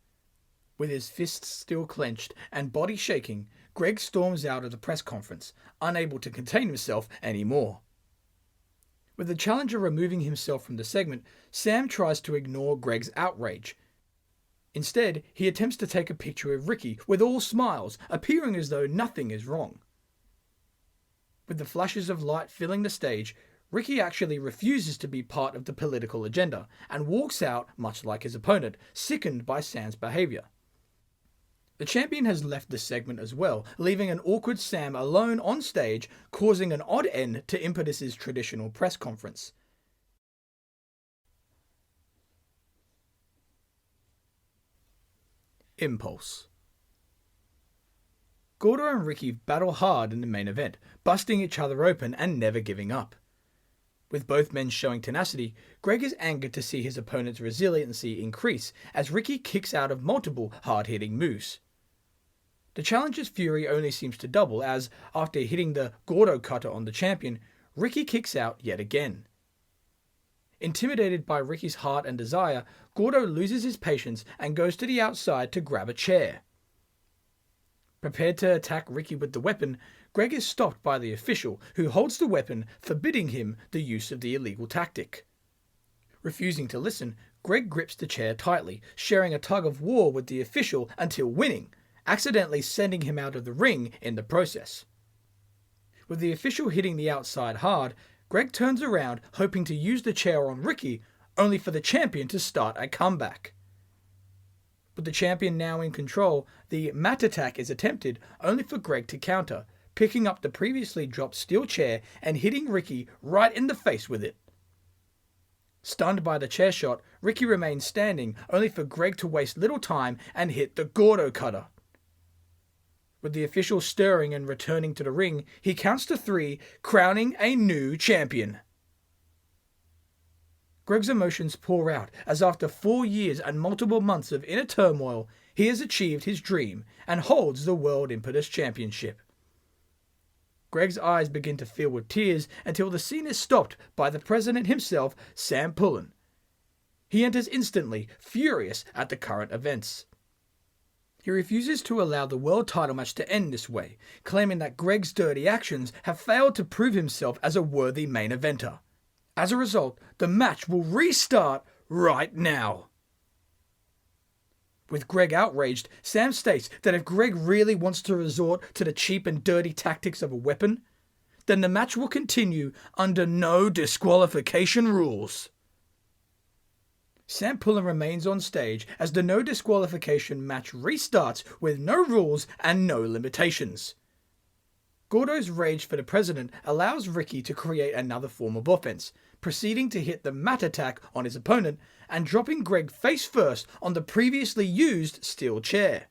With his fists still clenched and body shaking, Greg storms out of the press conference, unable to contain himself anymore. With the challenger removing himself from the segment, Sam tries to ignore Greg's outrage. Instead, he attempts to take a picture of Ricky with all smiles, appearing as though nothing is wrong. With the flashes of light filling the stage, Ricky actually refuses to be part of the political agenda and walks out much like his opponent, sickened by Sam's behaviour. The champion has left the segment as well, leaving an awkward Sam alone on stage, causing an odd end to Impetus's traditional press conference. Impulse. Gordo and Ricky battle hard in the main event, busting each other open and never giving up. With both men showing tenacity, Greg is angered to see his opponent's resiliency increase as Ricky kicks out of multiple hard-hitting moves. The challenger's fury only seems to double as, after hitting the Gordo cutter on the champion, Ricky kicks out yet again. Intimidated by Ricky's heart and desire, Gordo loses his patience and goes to the outside to grab a chair. Prepared to attack Ricky with the weapon, Greg is stopped by the official, who holds the weapon, forbidding him the use of the illegal tactic. Refusing to listen, Greg grips the chair tightly, sharing a tug of war with the official until winning, accidentally sending him out of the ring in the process. With the official hitting the outside hard, Greg turns around hoping to use the chair on Ricky, only for the champion to start a comeback. With the champion now in control, the mat attack is attempted, only for Greg to counter, picking up the previously dropped steel chair and hitting Ricky right in the face with it. Stunned by the chair shot, Ricky remains standing, only for Greg to waste little time and hit the Gordo cutter. With the official stirring and returning to the ring, he counts to 3, crowning a new champion. Greg's emotions pour out as after 4 years and multiple months of inner turmoil, he has achieved his dream and holds the World Impetus Championship. Greg's eyes begin to fill with tears until the scene is stopped by the president himself, Sam Pullen. He enters instantly, furious at the current events. He refuses to allow the world title match to end this way, claiming that Greg's dirty actions have failed to prove himself as a worthy main eventer. As a result, the match will restart right now. With Greg outraged, Sam states that if Greg really wants to resort to the cheap and dirty tactics of a weapon, then the match will continue under no disqualification rules. Sam Pullen remains on stage as the no disqualification match restarts with no rules and no limitations. Gordo's rage for the president allows Ricky to create another form of offense, proceeding to hit the mat attack on his opponent and dropping Greg face first on the previously used steel chair.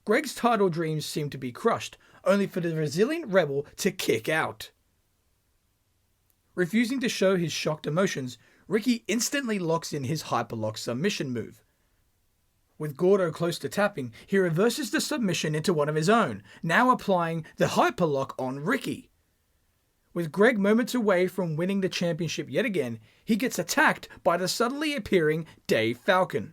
Greg's title dreams seem to be crushed, only for the resilient rebel to kick out. Refusing to show his shocked emotions, Ricky instantly locks in his hyperlock submission move. With Gordo close to tapping, he reverses the submission into one of his own, now applying the hyperlock on Ricky. With Greg moments away from winning the championship yet again, he gets attacked by the suddenly appearing Dave Falcon.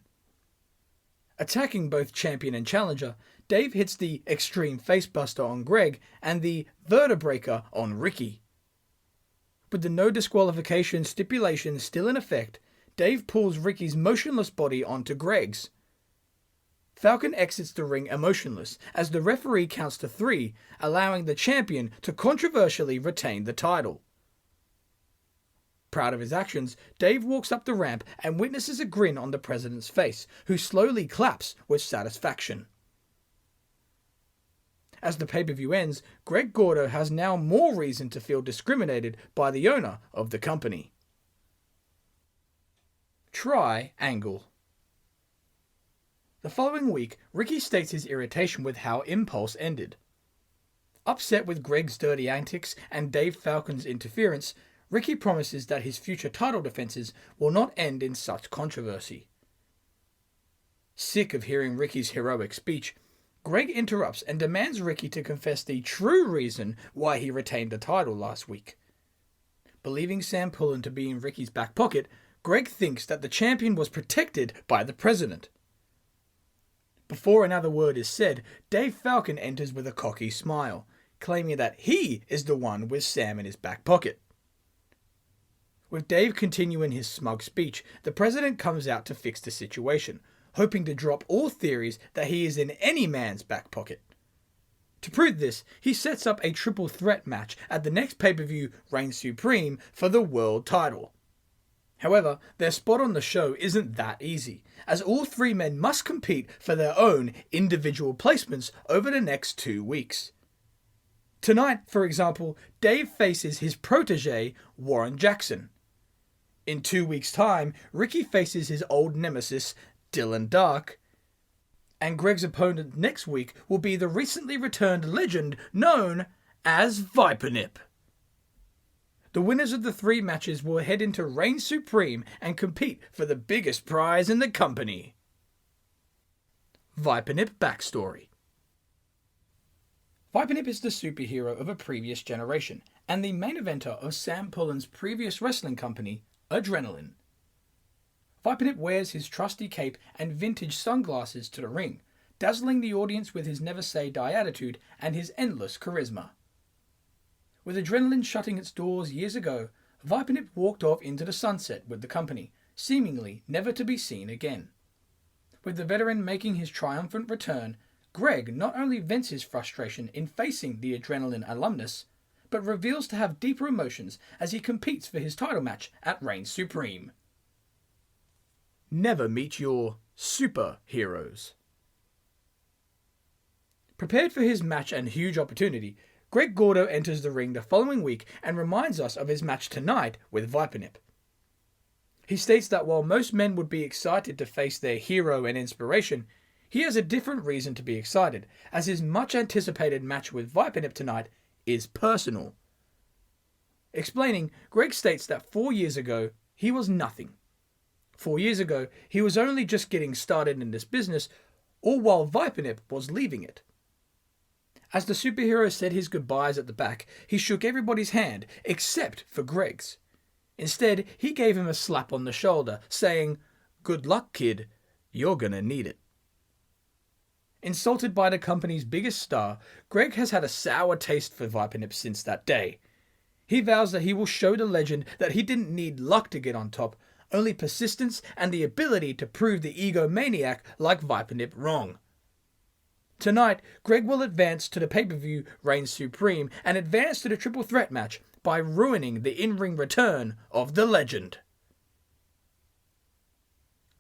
Attacking both champion and challenger, Dave hits the extreme facebuster on Greg and the vertebreaker on Ricky. With the no disqualification stipulation still in effect, Dave pulls Ricky's motionless body onto Greg's. Falcon exits the ring emotionless as the referee counts to 3, allowing the champion to controversially retain the title. Proud of his actions, Dave walks up the ramp and witnesses a grin on the president's face, who slowly claps with satisfaction. As the pay-per-view ends, Greg Gordo has now more reason to feel discriminated by the owner of the company. Triangle. The following week, Ricky states his irritation with how Impulse ended. Upset with Greg's dirty antics and Dave Falcon's interference, Ricky promises that his future title defenses will not end in such controversy. Sick of hearing Ricky's heroic speech, Greg interrupts and demands Ricky to confess the true reason why he retained the title last week. Believing Sam Pullen to be in Ricky's back pocket, Greg thinks that the champion was protected by the president. Before another word is said, Dave Falcon enters with a cocky smile, claiming that he is the one with Sam in his back pocket. With Dave continuing his smug speech, the president comes out to fix the situation, hoping to drop all theories that he is in any man's back pocket. To prove this, he sets up a triple threat match at the next pay-per-view Reign Supreme for the world title. However, their spot on the show isn't that easy, as all 3 men must compete for their own individual placements over the next 2 weeks. Tonight, for example, Dave faces his protege, Warren Jackson. In 2 weeks' time, Ricky faces his old nemesis, Dylan Dark. And Greg's opponent next week will be the recently returned legend known as Vipernip. The winners of the 3 matches will head into Reign Supreme and compete for the biggest prize in the company. Vipernip Back-Story. Vipernip is the superhero of a previous generation, and the main eventer of Sam Pullen's previous wrestling company, Adrenaline. Vipernip wears his trusty cape and vintage sunglasses to the ring, dazzling the audience with his never-say-die attitude and his endless charisma. With Adrenaline shutting its doors years ago, Vipernip walked off into the sunset with the company, seemingly never to be seen again. With the veteran making his triumphant return, Greg not only vents his frustration in facing the Adrenaline alumnus, but reveals to have deeper emotions as he competes for his title match at Reign Supreme. Never meet your superheroes. Prepared for his match and huge opportunity, Greg Gordo enters the ring the following week and reminds us of his match tonight with Vipernip. He states that while most men would be excited to face their hero and inspiration, he has a different reason to be excited, as his much-anticipated match with Vipernip tonight is personal. Explaining, Greg states that 4 years ago, he was nothing. 4 years ago, he was only just getting started in this business, all while Vipernip was leaving it. As the superhero said his goodbyes at the back, he shook everybody's hand, except for Greg's. Instead, he gave him a slap on the shoulder, saying, "Good luck, kid. You're gonna need it." Insulted by the company's biggest star, Greg has had a sour taste for Vipernip since that day. He vows that he will show the legend that he didn't need luck to get on top, only persistence and the ability to prove the egomaniac like Vipernip wrong. Tonight, Greg will advance to the pay-per-view Reign Supreme and advance to the triple threat match by ruining the in-ring return of the legend.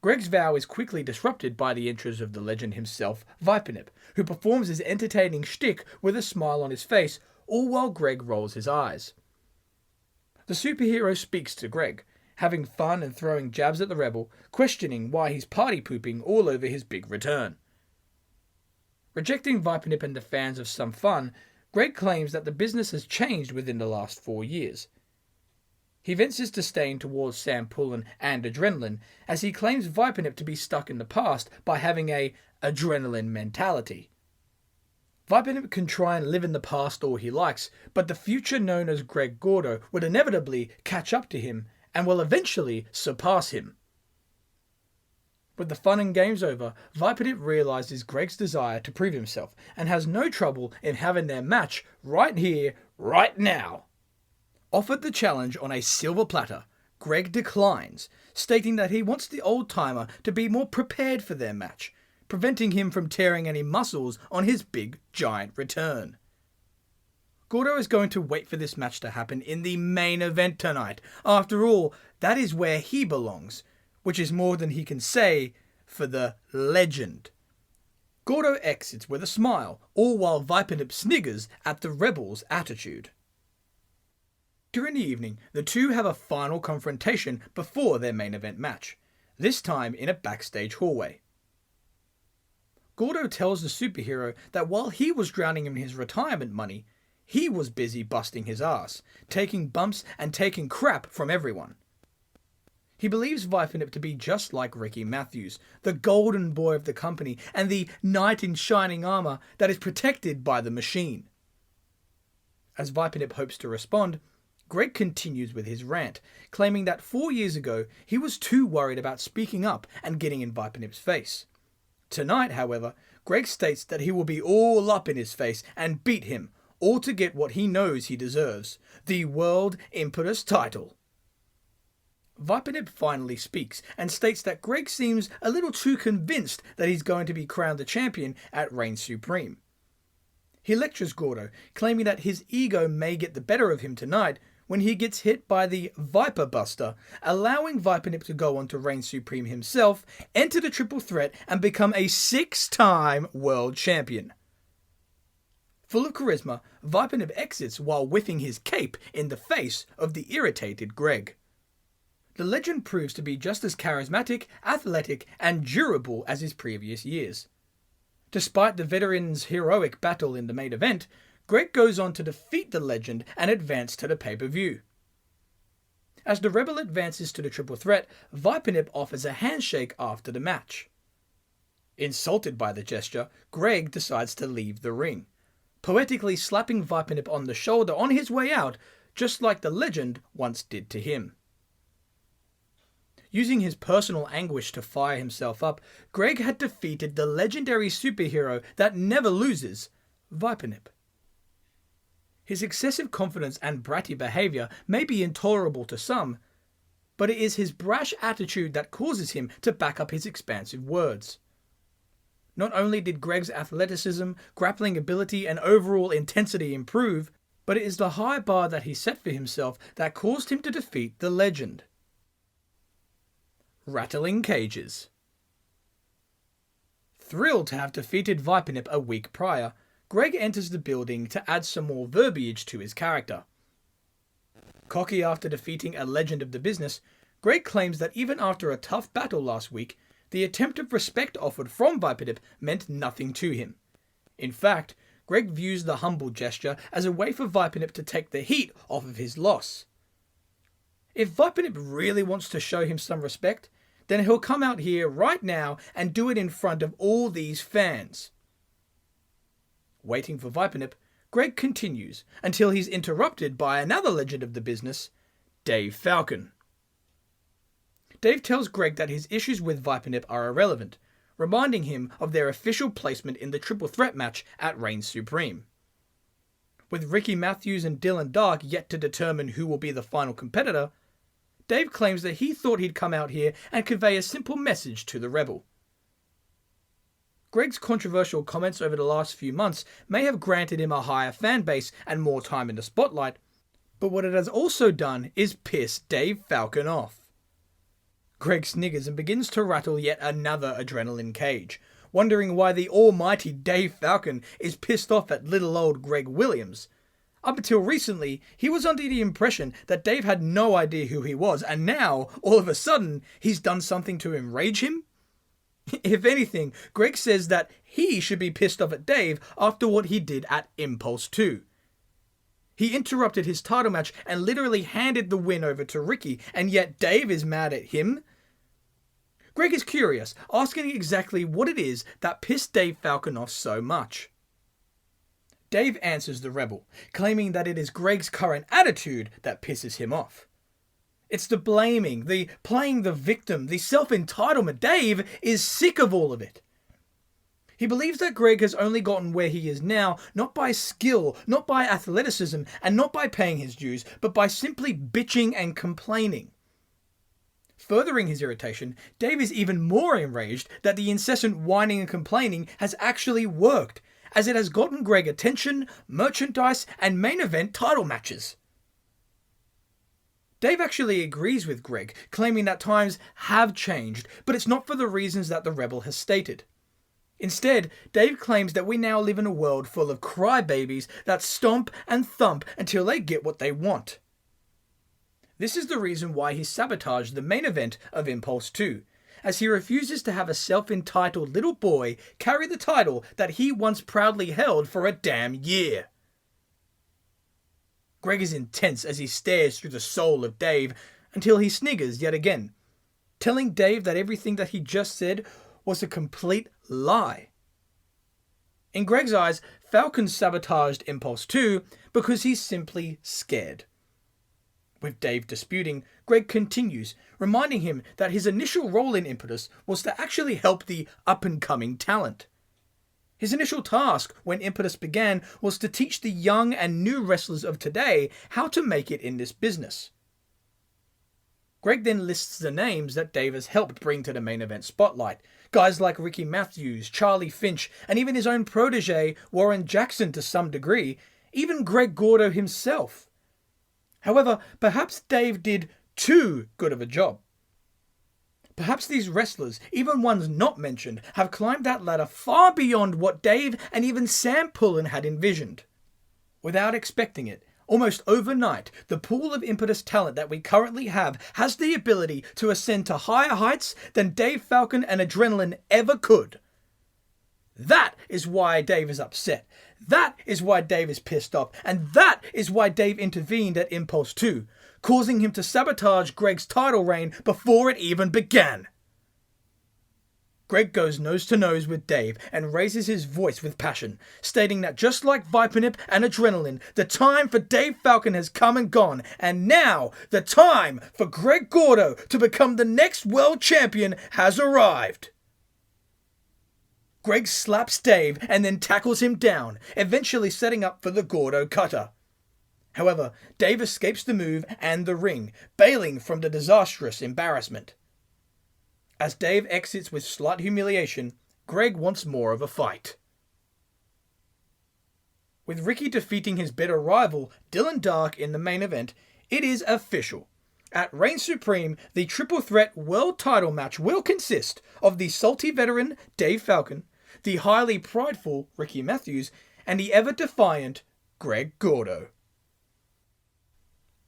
Greg's vow is quickly disrupted by the entrance of the legend himself, Vipernip, who performs his entertaining shtick with a smile on his face, all while Greg rolls his eyes. The superhero speaks to Greg, having fun and throwing jabs at the rebel, questioning why he's party pooping all over his big return. Rejecting Vipernip and the fans of some fun, Greg claims that the business has changed within the last 4 years. He vents his disdain towards Sam Pullen and Adrenaline, as he claims Vipernip to be stuck in the past by having a adrenaline mentality. Vipernip can try and live in the past all he likes, but the future known as Greg Gordo would inevitably catch up to him and will eventually surpass him. With the fun and games over, Vipernip realizes Greg's desire to prove himself and has no trouble in having their match right here, right now. Offered the challenge on a silver platter, Greg declines, stating that he wants the old-timer to be more prepared for their match, preventing him from tearing any muscles on his big, giant return. Gordo is going to wait for this match to happen in the main event tonight. After all, that is where he belongs, which is more than he can say for the legend. Gordo exits with a smile, all while Vipernip sniggers at the rebel's attitude. During the evening, the two have a final confrontation before their main event match, this time in a backstage hallway. Gordo tells the superhero that while he was drowning in his retirement money, he was busy busting his ass, taking bumps and taking crap from everyone. He believes Vipernip to be just like Greki Mathiams, the golden boy of the company and the knight in shining armour that is protected by the machine. As Vipernip hopes to respond, Greg continues with his rant, claiming that 4 years ago he was too worried about speaking up and getting in Vipernip's face. Tonight, however, Greg states that he will be all up in his face and beat him, all to get what he knows he deserves, the World Impetus title. Vipernip finally speaks and states that Greg seems a little too convinced that he's going to be crowned the champion at Reign Supreme. He lectures Gordo, claiming that his ego may get the better of him tonight when he gets hit by the Viper Buster, allowing Vipernip to go on to reign supreme himself, enter the triple threat, and become a 6-time world champion. Full of charisma, Vipernip exits while whiffing his cape in the face of the irritated Greg. The legend proves to be just as charismatic, athletic, and durable as his previous years. Despite the veteran's heroic battle in the main event, Greg goes on to defeat the legend and advance to the pay-per-view. As the rebel advances to the triple threat, Vipernip offers a handshake after the match. Insulted by the gesture, Greg decides to leave the ring, poetically slapping Vipernip on the shoulder on his way out, just like the legend once did to him. Using his personal anguish to fire himself up, Greg had defeated the legendary superhero that never loses, Vipernip. His excessive confidence and bratty behaviour may be intolerable to some, but it is his brash attitude that causes him to back up his expansive words. Not only did Greg's athleticism, grappling ability, and overall intensity improve, but it is the high bar that he set for himself that caused him to defeat the legend. Rattling Cages. Thrilled to have defeated Vipernip a week prior, Greg enters the building to add some more verbiage to his character. Cocky after defeating a legend of the business, Greg claims that even after a tough battle last week, the attempt of respect offered from Vipernip meant nothing to him. In fact, Greg views the humble gesture as a way for Vipernip to take the heat off of his loss. If Vipernip really wants to show him some respect, then he'll come out here right now and do it in front of all these fans. Waiting for Vipernip, Greg continues until he's interrupted by another legend of the business, Dave Falcon. Dave tells Greg that his issues with Vipernip are irrelevant, reminding him of their official placement in the triple threat match at Reign Supreme. With Greki Mathiams and Dylan Dark yet to determine who will be the final competitor, Dave claims that he thought he'd come out here and convey a simple message to the rebel. Greg's controversial comments over the last few months may have granted him a higher fan base and more time in the spotlight, but what it has also done is piss Dave Falcon off. Greg sniggers and begins to rattle yet another adrenaline cage, wondering why the almighty Dave Falcon is pissed off at little old Greg Williams. Up until recently, he was under the impression that Dave had no idea who he was, and now, all of a sudden, he's done something to enrage him? If anything, Greg says that he should be pissed off at Dave after what he did at Impulse 2. He interrupted his title match and literally handed the win over to Ricky, and yet Dave is mad at him? Greg is curious, asking exactly what it is that pissed Dave Falcon off so much. Dave answers the rebel, claiming that it is Greg's current attitude that pisses him off. It's the blaming, the playing the victim, the self-entitlement. Dave is sick of all of it. He believes that Greg has only gotten where he is now, not by skill, not by athleticism, and not by paying his dues, but by simply bitching and complaining. Furthering his irritation, Dave is even more enraged that the incessant whining and complaining has actually worked, as it has gotten Greg attention, merchandise, and main event title matches. Dave actually agrees with Greg, claiming that times have changed, but it's not for the reasons that the Rebel has stated. Instead, Dave claims that we now live in a world full of crybabies that stomp and thump until they get what they want. This is the reason why he sabotaged the main event of Impulse 2, as he refuses to have a self-entitled little boy carry the title that he once proudly held for a damn year. Greg is intense as he stares through the soul of Dave until he sniggers yet again, telling Dave that everything that he just said was a complete lie. In Greg's eyes, Falcon sabotaged Impulse 2 because he's simply scared. With Dave disputing, Greg continues, reminding him that his initial role in Impetus was to actually help the up-and-coming talent. His initial task when Impetus began was to teach the young and new wrestlers of today how to make it in this business. Greg then lists the names that Dave has helped bring to the main event spotlight, guys like Greki Mathiams, Charlie Finch, and even his own protege, Warren Jackson to some degree, even Greg Gordo himself. However, perhaps Dave did too good of a job. Perhaps these wrestlers, even ones not mentioned, have climbed that ladder far beyond what Dave and even Sam Pullen had envisioned. Without expecting it, almost overnight, the pool of Impetus talent that we currently have has the ability to ascend to higher heights than Dave Falcon and Adrenaline ever could. That is why Dave is upset. That is why Dave is pissed off. And that is why Dave intervened at Impulse 2, causing him to sabotage Greg's title reign before it even began. Greg goes nose to nose with Dave and raises his voice with passion, stating that just like Vipernip and Adrenaline, the time for Dave Falcon has come and gone, and now the time for Greg Gordo to become the next world champion has arrived. Greg slaps Dave and then tackles him down, eventually setting up for the Gordo cutter. However, Dave escapes the move and the ring, bailing from the disastrous embarrassment. As Dave exits with slight humiliation, Greg wants more of a fight. With Ricky defeating his bitter rival, Dylan Dark, in the main event, it is official. At Reign Supreme, the triple threat world title match will consist of the salty veteran Dave Falcon, the highly prideful Greki Mathiams, and the ever-defiant Greg Gordo.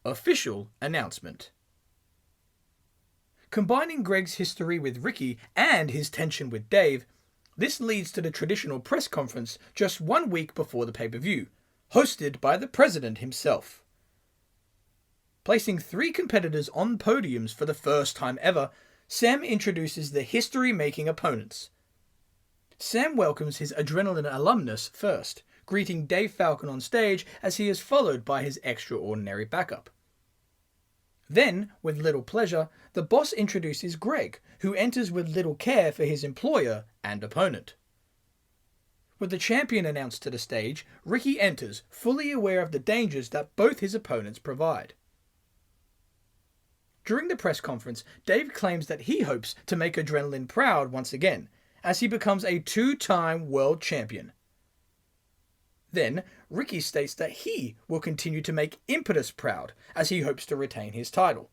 Official announcement. Combining Greg's history with Ricky and his tension with Dave, this leads to the traditional press conference just 1 week before the pay-per-view, hosted by the president himself. Placing 3 competitors on podiums for the first time ever, Sam introduces the history-making opponents. Sam welcomes his Adrenaline alumnus first, greeting Dave Falcon on stage as he is followed by his extraordinary backup. Then, with little pleasure, the boss introduces Greg, who enters with little care for his employer and opponent. With the champion announced to the stage, Ricky enters, fully aware of the dangers that both his opponents provide. During the press conference, Dave claims that he hopes to make Adrenaline proud once again, as he becomes a 2-time world champion. Then, Ricky states that he will continue to make Impetus proud, as he hopes to retain his title.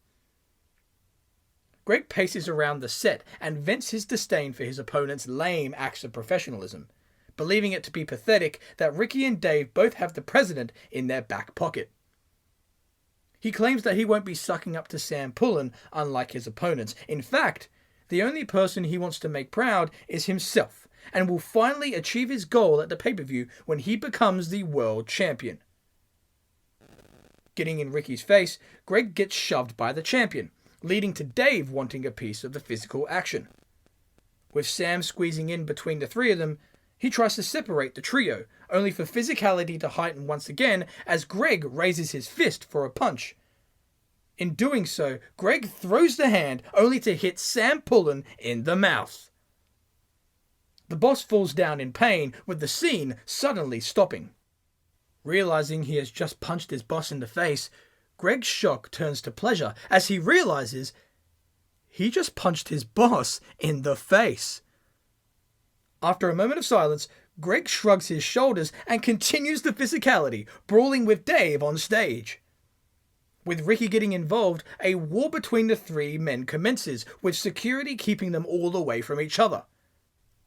Greg paces around the set and vents his disdain for his opponent's lame acts of professionalism, believing it to be pathetic that Ricky and Dave both have the president in their back pocket. He claims that he won't be sucking up to Sam Pullen, unlike his opponents. In fact, the only person he wants to make proud is himself, and will finally achieve his goal at the pay-per-view when he becomes the world champion. Getting in Ricky's face, Greg gets shoved by the champion, leading to Dave wanting a piece of the physical action. With Sam squeezing in between the 3 of them, he tries to separate the trio, only for physicality to heighten once again as Greg raises his fist for a punch. In doing so, Greg throws the hand only to hit Sam Pullen in the mouth. The boss falls down in pain, with the scene suddenly stopping. Realizing he has just punched his boss in the face, Greg's shock turns to pleasure as he realizes he just punched his boss in the face. After a moment of silence, Greg shrugs his shoulders and continues the physicality, brawling with Dave on stage. With Ricky getting involved, a war between the three men commences, with security keeping them all away from each other.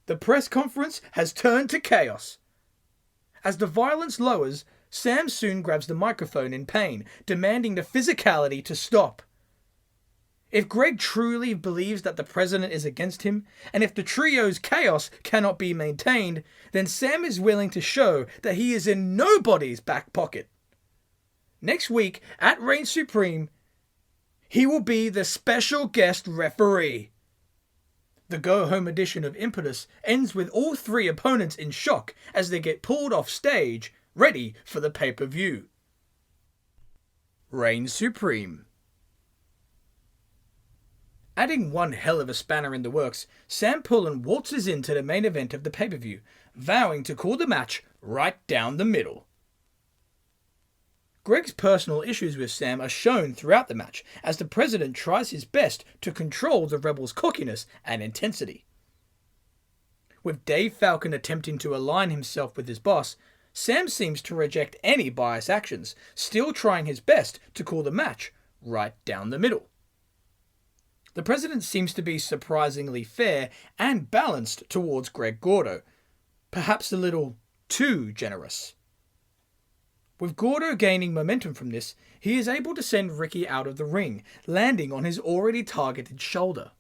The press conference has turned to chaos. As the violence lowers, Sam soon grabs the microphone in pain, demanding the physicality to stop. If Greg truly believes that the president is against him, and if the trio's chaos cannot be maintained, then Sam is willing to show that he is in nobody's back pocket. Next week, at Reign Supreme, he will be the special guest referee. The go-home edition of Impetus ends with all three opponents in shock as they get pulled off stage, ready for the pay-per-view. Reign Supreme. Adding one hell of a spanner in the works, Sam Pullen waltzes into the main event of the pay-per-view, vowing to call the match right down the middle. Greg's personal issues with Sam are shown throughout the match, as the president tries his best to control the rebels' cockiness and intensity. With Dave Falcon attempting to align himself with his boss, Sam seems to reject any biased actions, still trying his best to call the match right down the middle. The president seems to be surprisingly fair and balanced towards Greg Gordo, perhaps a little too generous. With Gordo gaining momentum from this, he is able to send Ricky out of the ring, landing on his already targeted shoulder.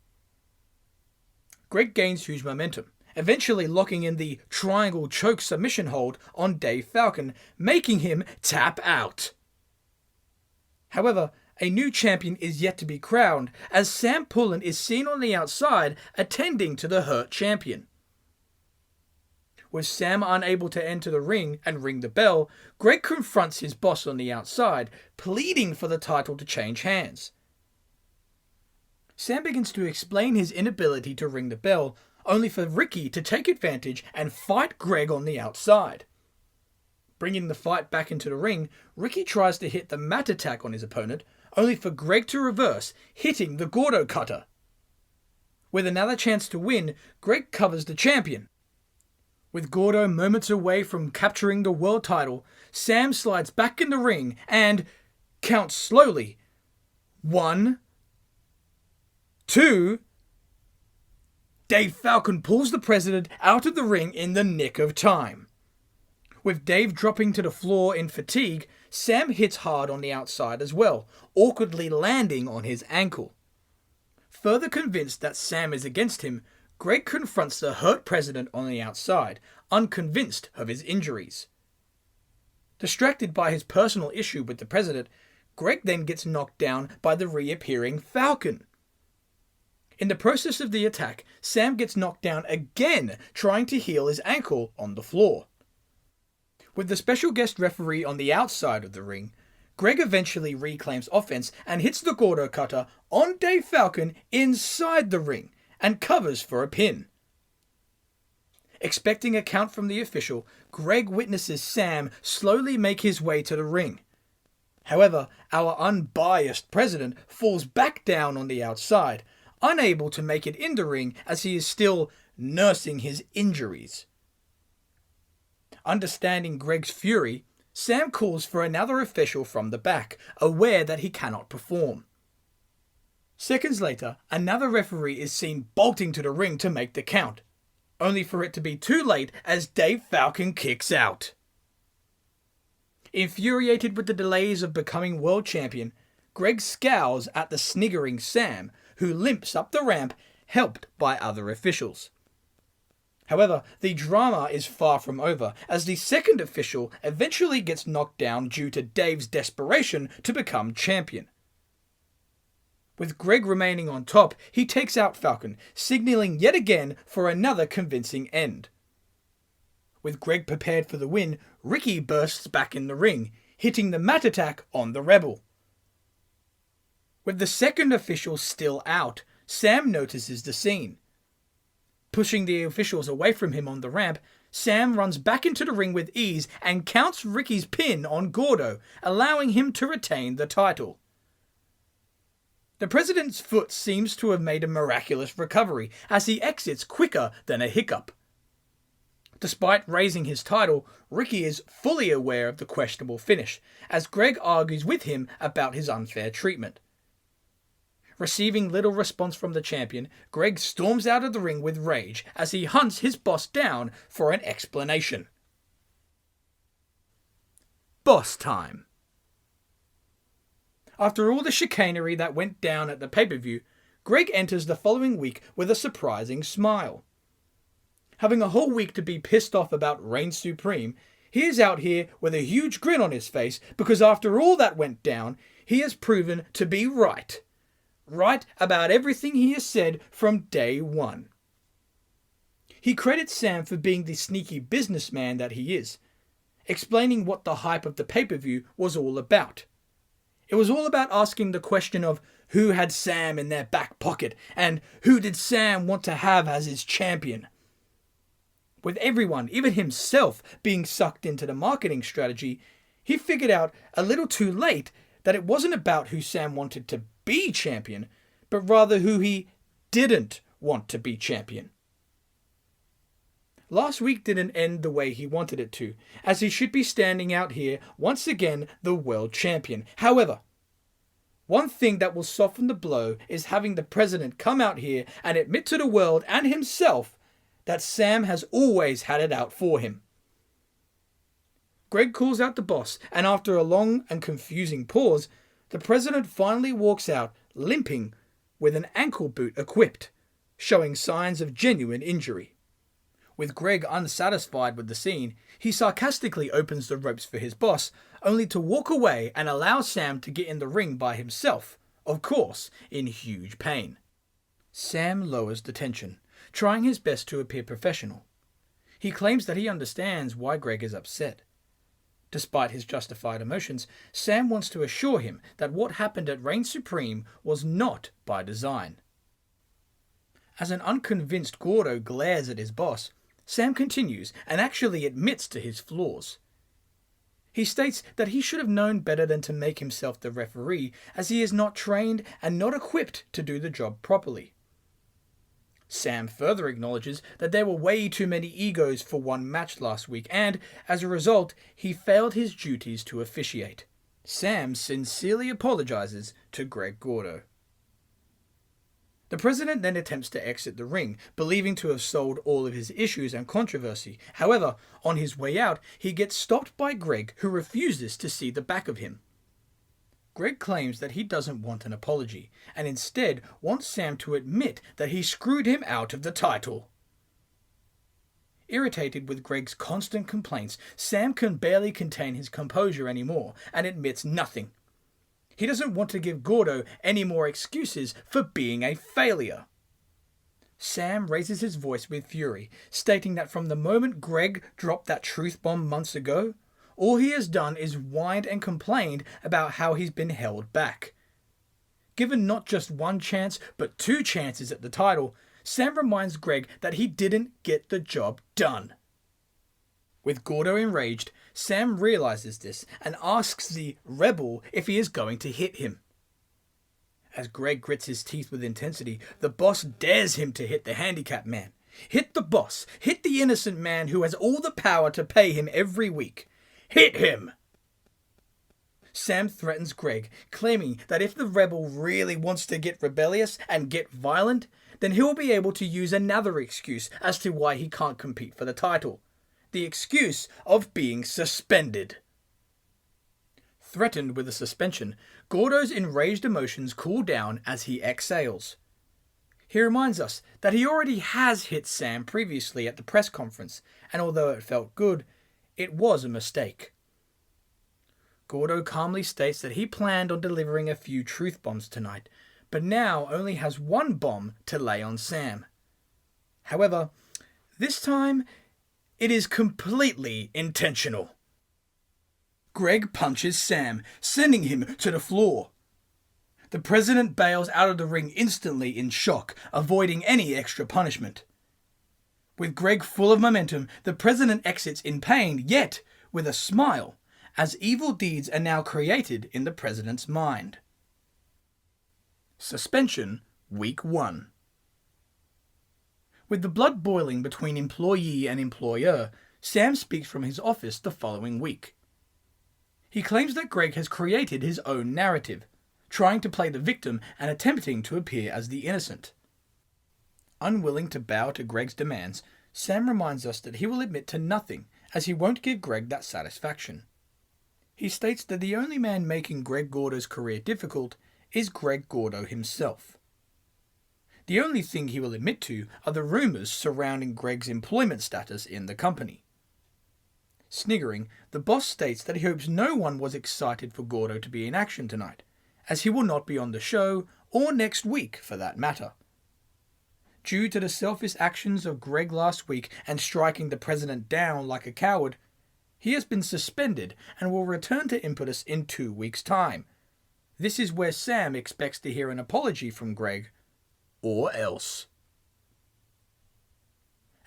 Greg gains huge momentum, eventually locking in the triangle choke submission hold on Dave Falcon, making him tap out. However, a new champion is yet to be crowned, as Sam Pullen is seen on the outside attending to the hurt champion. With Sam unable to enter the ring and ring the bell, Greg confronts his boss on the outside, pleading for the title to change hands. Sam begins to explain his inability to ring the bell, only for Ricky to take advantage and fight Greg on the outside. Bringing the fight back into the ring, Ricky tries to hit the mat attack on his opponent, only for Greg to reverse, hitting the Gordo cutter. With another chance to win, Greg covers the champion. With Gordo moments away from capturing the world title, Sam slides back in the ring and counts slowly. 1, 2... Dave Falcon pulls the president out of the ring in the nick of time. With Dave dropping to the floor in fatigue, Sam hits hard on the outside as well, awkwardly landing on his ankle. Further convinced that Sam is against him, Greg confronts the hurt president on the outside, unconvinced of his injuries. Distracted by his personal issue with the president, Greg then gets knocked down by the reappearing Falcon. In the process of the attack, Sam gets knocked down again, trying to heal his ankle on the floor. With the special guest referee on the outside of the ring, Greg eventually reclaims offense and hits the Gordo cutter on Dave Falcon inside the ring, and covers for a pin. Expecting a count from the official, Greg witnesses Sam slowly make his way to the ring. However, our unbiased president falls back down on the outside, unable to make it in the ring as he is still nursing his injuries. Understanding Greg's fury, Sam calls for another official from the back, aware that he cannot perform. Seconds later, another referee is seen bolting to the ring to make the count, only for it to be too late as Dave Falcon kicks out. Infuriated with the delays of becoming world champion, Greg scowls at the sniggering Sam, who limps up the ramp, helped by other officials. However, the drama is far from over, as the second official eventually gets knocked down due to Dave's desperation to become champion. With Greg remaining on top, he takes out Falcon, signaling yet again for another convincing end. With Greg prepared for the win, Ricky bursts back in the ring, hitting the mat attack on the Rebel. With the second official still out, Sam notices the scene. Pushing the officials away from him on the ramp, Sam runs back into the ring with ease and counts Ricky's pin on Gordo, allowing him to retain the title. The president's foot seems to have made a miraculous recovery as he exits quicker than a hiccup. Despite raising his title, Ricky is fully aware of the questionable finish, as Greg argues with him about his unfair treatment. Receiving little response from the champion, Greg storms out of the ring with rage as he hunts his boss down for an explanation. Boss time. After all the chicanery that went down at the pay-per-view, Greg enters the following week with a surprising smile. Having a whole week to be pissed off about Reign Supreme, he is out here with a huge grin on his face because after all that went down, he has proven to be right. Right about everything he has said from day one. He credits Sam for being the sneaky businessman that he is, explaining what the hype of the pay-per-view was all about. It was all about asking the question of who had Sam in their back pocket and who did Sam want to have as his champion. With everyone, even himself, being sucked into the marketing strategy, he figured out a little too late that it wasn't about who Sam wanted to be champion, but rather who he didn't want to be champion. Last week didn't end the way he wanted it to, as he should be standing out here once again the world champion. However, one thing that will soften the blow is having the president come out here and admit to the world and himself that Sam has always had it out for him. Greg calls out the boss, and after a long and confusing pause, the president finally walks out limping with an ankle boot equipped, showing signs of genuine injury. With Greg unsatisfied with the scene, he sarcastically opens the ropes for his boss, only to walk away and allow Sam to get in the ring by himself, of course, in huge pain. Sam lowers the tension, trying his best to appear professional. He claims that he understands why Greg is upset. Despite his justified emotions, Sam wants to assure him that what happened at Reign Supreme was not by design. As an unconvinced Gordo glares at his boss, Sam continues and actually admits to his flaws. He states that he should have known better than to make himself the referee, as he is not trained and not equipped to do the job properly. Sam further acknowledges that there were way too many egos for one match last week, and, as a result, he failed his duties to officiate. Sam sincerely apologizes to Greg Gordo. The president then attempts to exit the ring, believing to have solved all of his issues and controversy. However, on his way out, he gets stopped by Greg, who refuses to see the back of him. Greg claims that he doesn't want an apology, and instead wants Sam to admit that he screwed him out of the title. Irritated with Greg's constant complaints, Sam can barely contain his composure anymore, and admits nothing. He doesn't want to give Gordo any more excuses for being a failure. Sam raises his voice with fury, stating that from the moment Greg dropped that truth bomb months ago, all he has done is whined and complained about how he's been held back. Given not just one chance, but 2 chances at the title, Sam reminds Greg that he didn't get the job done. With Gordo enraged, Sam realizes this and asks the rebel if he is going to hit him. As Greg grits his teeth with intensity, the boss dares him to hit the handicapped man. Hit the boss. Hit the innocent man who has all the power to pay him every week. Hit him! Sam threatens Greg, claiming that if the rebel really wants to get rebellious and get violent, then he'll be able to use another excuse as to why he can't compete for the title. The excuse of being suspended. Threatened with a suspension, Gordo's enraged emotions cool down as he exhales. He reminds us that he already has hit Sam previously at the press conference, and although it felt good, it was a mistake. Gordo calmly states that he planned on delivering a few truth bombs tonight, but now only has 1 bomb to lay on Sam. However, this time, it is completely intentional. Greg punches Sam, sending him to the floor. The president bails out of the ring instantly in shock, avoiding any extra punishment. With Greg full of momentum, the president exits in pain, yet with a smile, as evil deeds are now created in the president's mind. Suspension, Week 1. With the blood boiling between employee and employer, Sam speaks from his office the following week. He claims that Greg has created his own narrative, trying to play the victim and attempting to appear as the innocent. Unwilling to bow to Greg's demands, Sam reminds us that he will admit to nothing, as he won't give Greg that satisfaction. He states that the only man making Greg Gordo's career difficult is Greg Gordo himself. The only thing he will admit to are the rumours surrounding Greg's employment status in the company. Sniggering, the boss states that he hopes no one was excited for Gordo to be in action tonight, as he will not be on the show, or next week for that matter. Due to the selfish actions of Greg last week and striking the president down like a coward, he has been suspended and will return to Impetus in 2 weeks' time. This is where Sam expects to hear an apology from Greg, or else.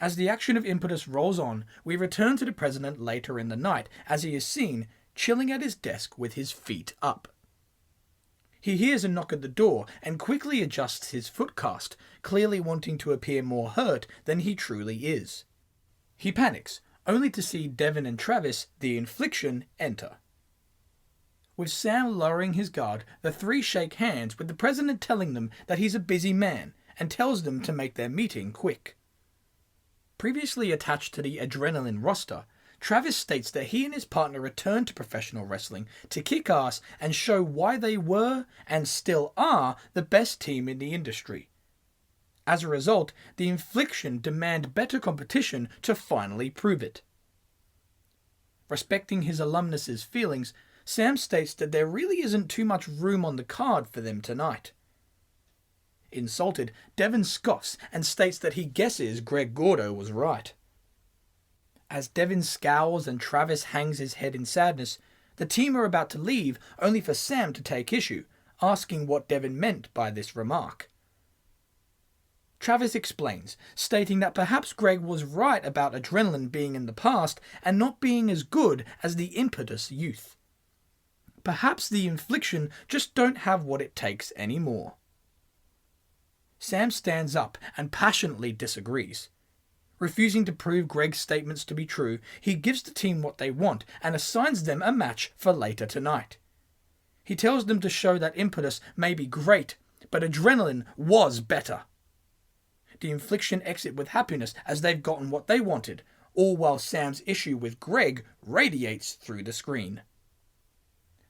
As the action of Impetus rolls on, we return to the president later in the night, as he is seen chilling at his desk with his feet up. He hears a knock at the door and quickly adjusts his footcast, clearly wanting to appear more hurt than he truly is. He panics, only to see Devon and Travis, the Infliction, enter. With Sam lowering his guard, the three shake hands, with the president telling them that he's a busy man and tells them to make their meeting quick. Previously attached to the Adrenaline roster, Travis states that he and his partner returned to professional wrestling to kick ass and show why they were, and still are, the best team in the industry. As a result, the Infliction demand better competition to finally prove it. Respecting his alumnus' feelings, Sam states that there really isn't too much room on the card for them tonight. Insulted, Devon scoffs and states that he guesses Greg Gordo was right. As Devon scowls and Travis hangs his head in sadness, the team are about to leave, only for Sam to take issue, asking what Devon meant by this remark. Travis explains, stating that perhaps Greg was right about Adrenaline being in the past and not being as good as the Impetus youth. Perhaps the Infliction just don't have what it takes anymore. Sam stands up and passionately disagrees. Refusing to prove Greg's statements to be true, he gives the team what they want and assigns them a match for later tonight. He tells them to show that Impetus may be great, but Adrenaline was better. The Infliction exit with happiness as they've gotten what they wanted, all while Sam's issue with Greg radiates through the screen.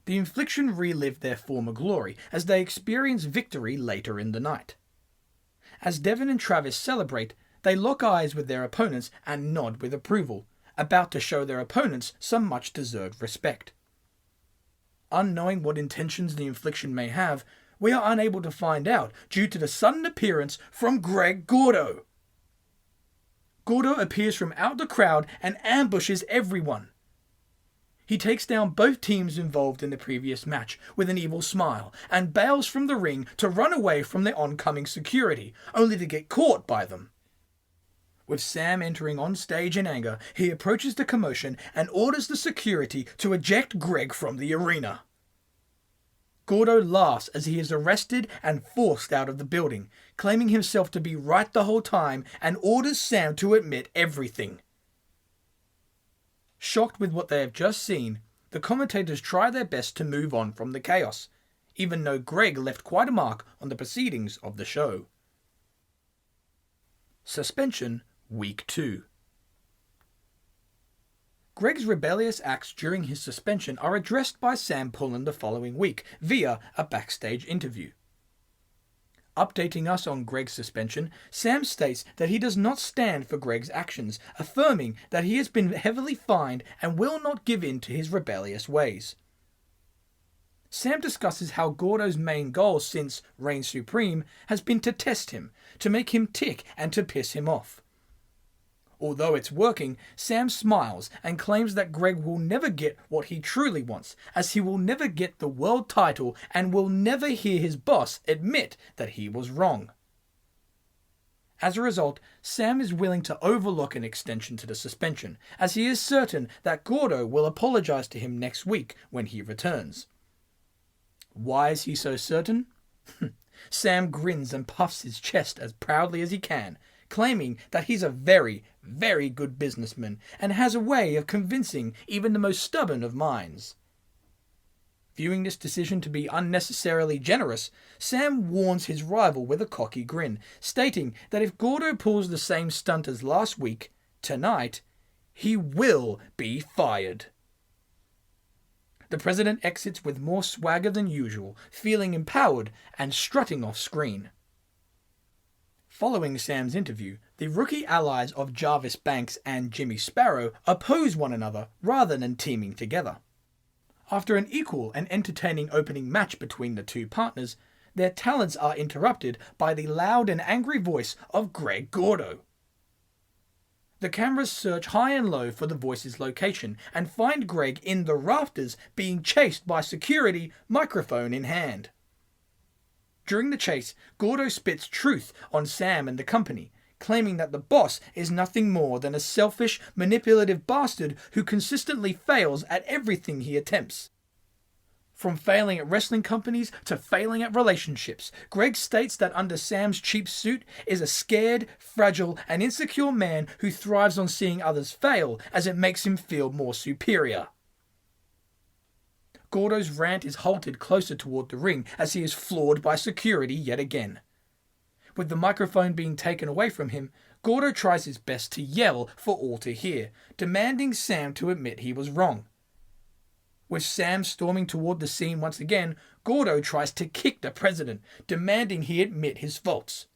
The Infliction relive their former glory as they experience victory later in the night. As Devon and Travis celebrate, they lock eyes with their opponents and nod with approval, about to show their opponents some much-deserved respect. Unknowing what intentions the Infliction may have, we are unable to find out due to the sudden appearance from Greg Gordo. Gordo appears from out the crowd and ambushes everyone. He takes down both teams involved in the previous match with an evil smile and bails from the ring to run away from the oncoming security, only to get caught by them. With Sam entering on stage in anger, he approaches the commotion and orders the security to eject Greg from the arena. Gordo laughs as he is arrested and forced out of the building, claiming himself to be right the whole time, and orders Sam to admit everything. Shocked with what they have just seen, the commentators try their best to move on from the chaos, even though Greg left quite a mark on the proceedings of the show. Suspension, Week 2. Greg's rebellious acts during his suspension are addressed by Sam Pullen the following week via a backstage interview. Updating us on Greg's suspension, Sam states that he does not stand for Greg's actions, affirming that he has been heavily fined and will not give in to his rebellious ways. Sam discusses how Gordo's main goal since Reign Supreme has been to test him, to make him tick and to piss him off. Although it's working, Sam smiles and claims that Greg will never get what he truly wants, as he will never get the world title and will never hear his boss admit that he was wrong. As a result, Sam is willing to overlook an extension to the suspension, as he is certain that Gordo will apologize to him next week when he returns. Why is he so certain? Sam grins and puffs his chest as proudly as he can, claiming that he's a very, very good businessman and has a way of convincing even the most stubborn of minds. Viewing this decision to be unnecessarily generous, Sam warns his rival with a cocky grin, stating that if Gordo pulls the same stunt as last week, tonight, he will be fired. The president exits with more swagger than usual, feeling empowered and strutting off screen. Following Sam's interview, the rookie allies of Jarvis Banks and Jimmy Sparrow oppose one another rather than teaming together. After an equal and entertaining opening match between the two partners, their talents are interrupted by the loud and angry voice of Greg Gordo. The cameras search high and low for the voice's location and find Greg in the rafters being chased by security, microphone in hand. During the chase, Gordo spits truth on Sam and the company, claiming that the boss is nothing more than a selfish, manipulative bastard who consistently fails at everything he attempts. From failing at wrestling companies to failing at relationships, Greg states that under Sam's cheap suit is a scared, fragile, and insecure man who thrives on seeing others fail as it makes him feel more superior. Gordo's rant is halted closer toward the ring as he is floored by security yet again. With the microphone being taken away from him, Gordo tries his best to yell for all to hear, demanding Sam to admit he was wrong. With Sam storming toward the scene once again, Gordo tries to kick the president, demanding he admit his faults.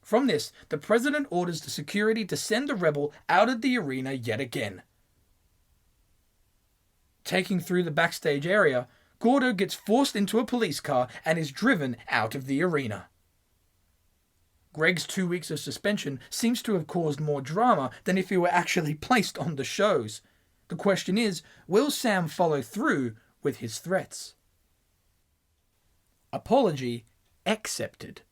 From this, the president orders the security to send the rebel out of the arena yet again. Taking through the backstage area, Gordo gets forced into a police car and is driven out of the arena. Greg's 2 weeks of suspension seems to have caused more drama than if he were actually placed on the shows. The question is, will Sam follow through with his threats? Apology accepted.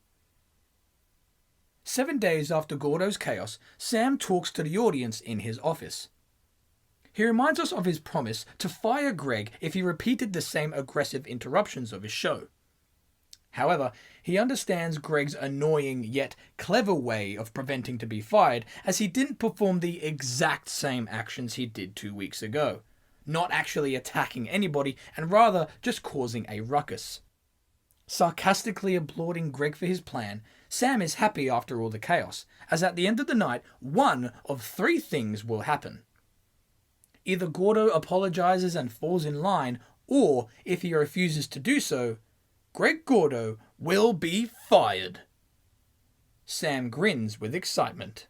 7 days after Gordo's chaos, Sam talks to the audience in his office. He reminds us of his promise to fire Greg if he repeated the same aggressive interruptions of his show. However, he understands Greg's annoying yet clever way of preventing to be fired, as he didn't perform the exact same actions he did 2 weeks ago, not actually attacking anybody and rather just causing a ruckus. Sarcastically applauding Greg for his plan, Sam is happy after all the chaos, as at the end of the night, one of 3 things will happen. Either Gordo apologizes and falls in line, or if he refuses to do so, Greg Gordo will be fired. Sam grins with excitement.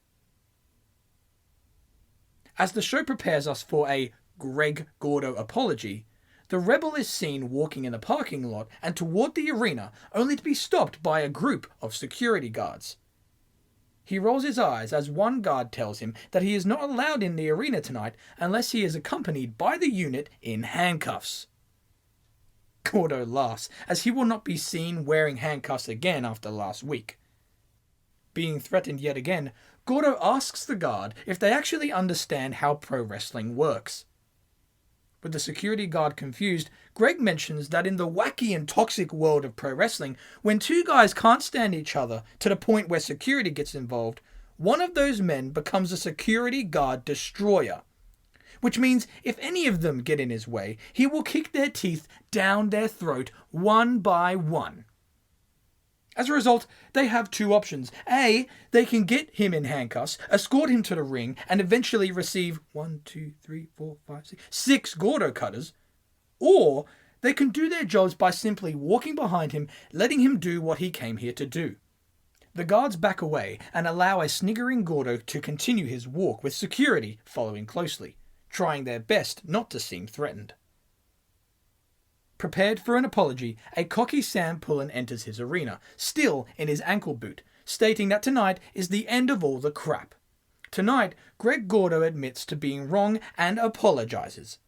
As the show prepares us for a Greg Gordo apology, the rebel is seen walking in the parking lot and toward the arena, only to be stopped by a group of security guards. He rolls his eyes as one guard tells him that he is not allowed in the arena tonight unless he is accompanied by the unit in handcuffs. Gordo laughs, as he will not be seen wearing handcuffs again after last week. Being threatened yet again, Gordo asks the guard if they actually understand how pro wrestling works. With the security guard confused, Greg mentions that in the wacky and toxic world of pro wrestling, when 2 guys can't stand each other to the point where security gets involved, one of those men becomes a security guard destroyer. Which means if any of them get in his way, he will kick their teeth down their throat one by one. As a result, they have 2 options. A, they can get him in handcuffs, escort him to the ring, and eventually receive 6 Gordo cutters. Or they can do their jobs by simply walking behind him, letting him do what he came here to do. The guards back away and allow a sniggering Gordo to continue his walk with security following closely, trying their best not to seem threatened. Prepared for an apology, a cocky Sam Pullen enters his arena, still in his ankle boot, stating that tonight is the end of all the crap. Tonight, Greg Gordo admits to being wrong and apologizes.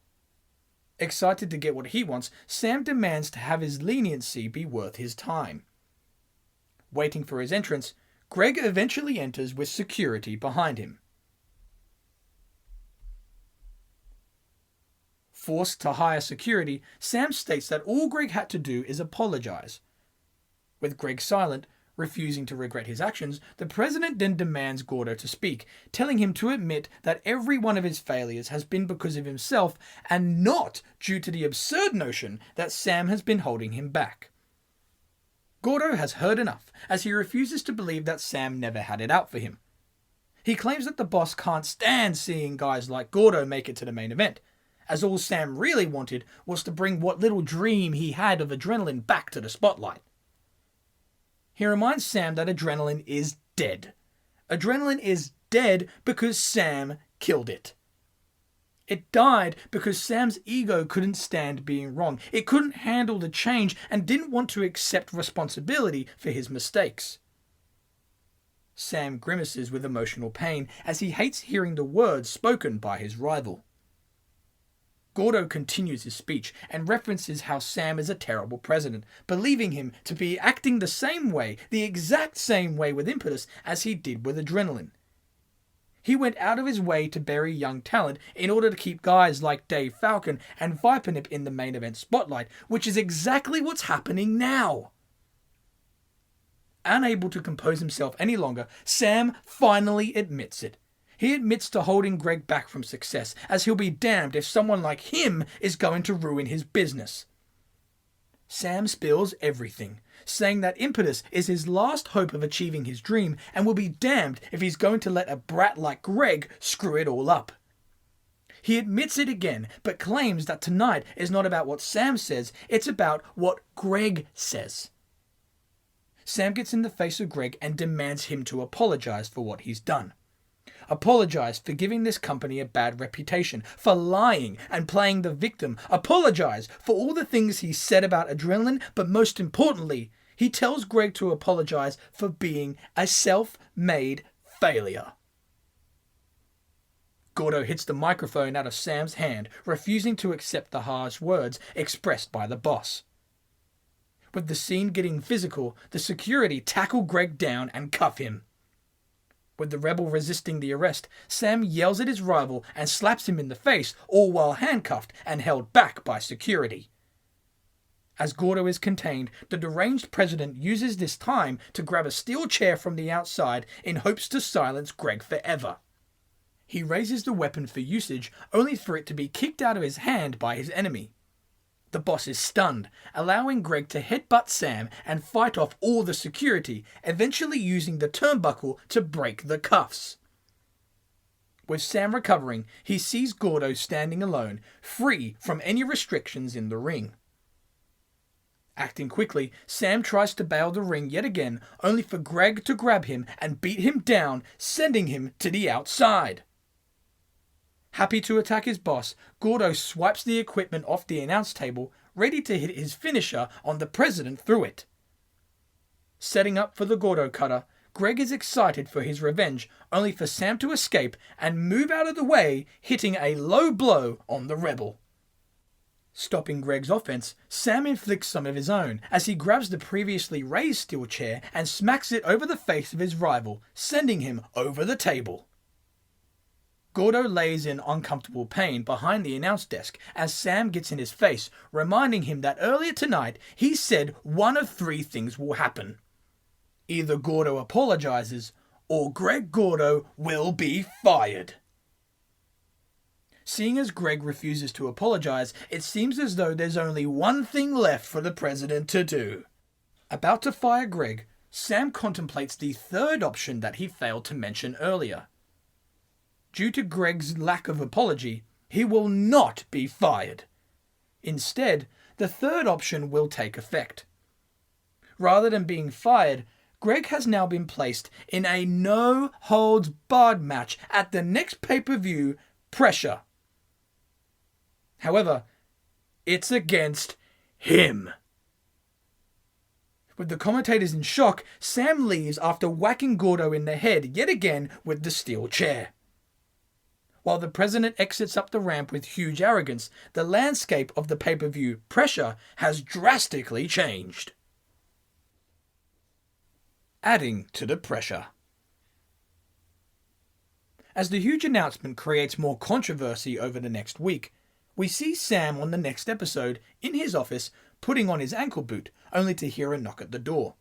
Excited to get what he wants, Sam demands to have his leniency be worth his time. Waiting for his entrance, Greg eventually enters with security behind him. Forced to hire security, Sam states that all Greg had to do is apologize. With Greg silent, refusing to regret his actions, the president then demands Gordo to speak, telling him to admit that every one of his failures has been because of himself and not due to the absurd notion that Sam has been holding him back. Gordo has heard enough, as he refuses to believe that Sam never had it out for him. He claims that the boss can't stand seeing guys like Gordo make it to the main event, as all Sam really wanted was to bring what little dream he had of adrenaline back to the spotlight. He reminds Sam that adrenaline is dead. Adrenaline is dead because Sam killed it. It died because Sam's ego couldn't stand being wrong. It couldn't handle the change and didn't want to accept responsibility for his mistakes. Sam grimaces with emotional pain as he hates hearing the words spoken by his rival. Gordo continues his speech and references how Sam is a terrible president, believing him to be acting the same way, the exact same way with Impetus as he did with Adrenaline. He went out of his way to bury young talent in order to keep guys like Dave Falcon and Vipernip in the main event spotlight, which is exactly what's happening now. Unable to compose himself any longer, Sam finally admits it. He admits to holding Greg back from success, as he'll be damned if someone like him is going to ruin his business. Sam spills everything, saying that Impetus is his last hope of achieving his dream and will be damned if he's going to let a brat like Greg screw it all up. He admits it again, but claims that tonight is not about what Sam says, it's about what Greg says. Sam gets in the face of Greg and demands him to apologize for what he's done. Apologize for giving this company a bad reputation, for lying and playing the victim. Apologize for all the things he said about Adrenaline, but most importantly, he tells Greg to apologize for being a self-made failure. Gordo hits the microphone out of Sam's hand, refusing to accept the harsh words expressed by the boss. With the scene getting physical, the security tackle Greg down and cuff him. With the rebel resisting the arrest, Sam yells at his rival and slaps him in the face, all while handcuffed and held back by security. As Gordo is contained, the deranged president uses this time to grab a steel chair from the outside in hopes to silence Greg forever. He raises the weapon for usage, only for it to be kicked out of his hand by his enemy. The boss is stunned, allowing Greg to headbutt Sam and fight off all the security, eventually using the turnbuckle to break the cuffs. With Sam recovering, he sees Gordo standing alone, free from any restrictions in the ring. Acting quickly, Sam tries to bail the ring yet again, only for Greg to grab him and beat him down, sending him to the outside. Happy to attack his boss, Gordo swipes the equipment off the announce table, ready to hit his finisher on the president through it. Setting up for the Gordo cutter, Greg is excited for his revenge, only for Sam to escape and move out of the way, hitting a low blow on the rebel. Stopping Greg's offense, Sam inflicts some of his own, as he grabs the previously raised steel chair and smacks it over the face of his rival, sending him over the table. Gordo lays in uncomfortable pain behind the announce desk as Sam gets in his face, reminding him that earlier tonight he said one of three things will happen. Either Gordo apologizes, or Greg Gordo will be fired. Seeing as Greg refuses to apologize, it seems as though there's only one thing left for the president to do. About to fire Greg, Sam contemplates the third option that he failed to mention earlier. Due to Greg's lack of apology, he will not be fired. Instead, the third option will take effect. Rather than being fired, Greg has now been placed in a no-holds-barred match at the next pay-per-view, Pressure. However, it's against him. With the commentators in shock, Sam leaves after whacking Gordo in the head yet again with the steel chair. While the president exits up the ramp with huge arrogance, the landscape of the pay-per-view Pressure has drastically changed. Adding to the pressure. As the huge announcement creates more controversy over the next week, we see Sam on the next episode in his office putting on his ankle boot, only to hear a knock at the door.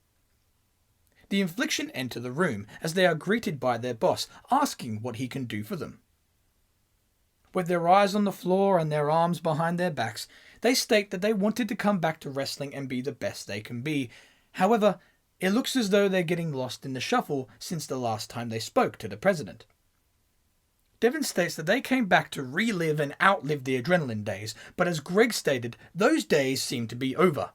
the Infliction enter the room as they are greeted by their boss, asking what he can do for them. With their eyes on the floor and their arms behind their backs, they state that they wanted to come back to wrestling and be the best they can be. However, it looks as though they're getting lost in the shuffle since the last time they spoke to the president. Devon states that they came back to relive and outlive the adrenaline days, but as Greg stated, those days seem to be over.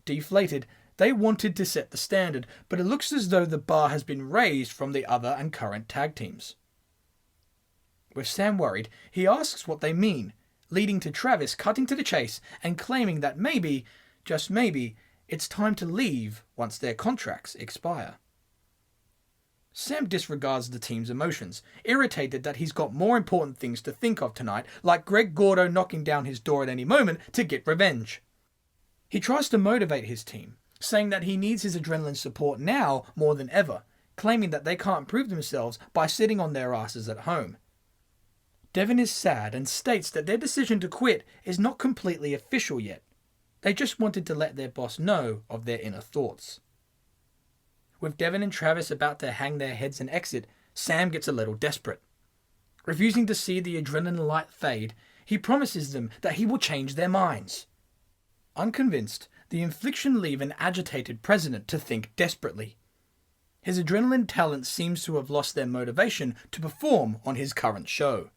Deflated, they wanted to set the standard, but it looks as though the bar has been raised from the other and current tag teams. With Sam worried, he asks what they mean, leading to Travis cutting to the chase and claiming that maybe, just maybe, it's time to leave once their contracts expire. Sam disregards the team's emotions, irritated that he's got more important things to think of tonight, like Greg Gordo knocking down his door at any moment to get revenge. He tries to motivate his team, saying that he needs his adrenaline support now more than ever, claiming that they can't prove themselves by sitting on their asses at home. Devon is sad and states that their decision to quit is not completely official yet. They just wanted to let their boss know of their inner thoughts. With Devon and Travis about to hang their heads and exit, Sam gets a little desperate. Refusing to see the adrenaline light fade, he promises them that he will change their minds. Unconvinced, the Infliction leave an agitated president to think desperately. His adrenaline talent seems to have lost their motivation to perform on his current show.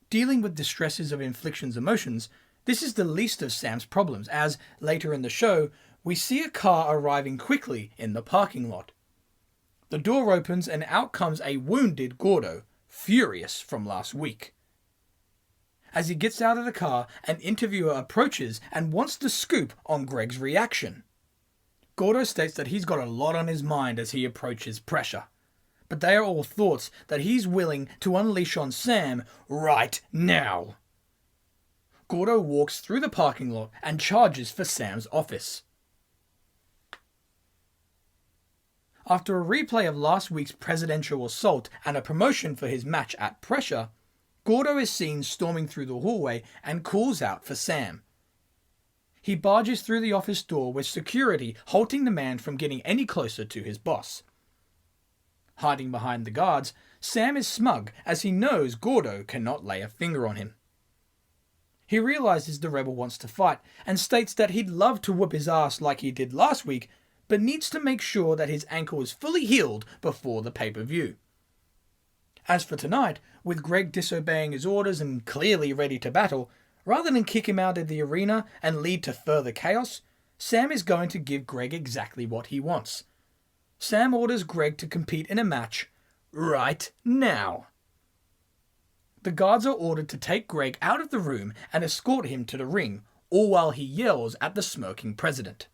Dealing with the stresses of Infliction's emotions, this is the least of Sam's problems, as, later in the show, we see a car arriving quickly in the parking lot. The door opens and out comes a wounded Gordo, furious from last week. As he gets out of the car, an interviewer approaches and wants the scoop on Greg's reaction. Gordo states that he's got a lot on his mind as he approaches pressure, but they are all thoughts that he's willing to unleash on Sam right now. Gordo walks through the parking lot and charges for Sam's office. After a replay of last week's presidential assault and a promotion for his match at Pressure, Gordo is seen storming through the hallway and calls out for Sam. He barges through the office door with security halting the man from getting any closer to his boss. Hiding behind the guards, Sam is smug as he knows Gordo cannot lay a finger on him. He realizes the rebel wants to fight and states that he'd love to whoop his ass like he did last week, but needs to make sure that his ankle is fully healed before the pay-per-view. As for tonight, with Greg disobeying his orders and clearly ready to battle, rather than kick him out of the arena and lead to further chaos, Sam is going to give Greg exactly what he wants. Sam orders Greg to compete in a match right now. The guards are ordered to take Greg out of the room and escort him to the ring, all while he yells at the smirking president.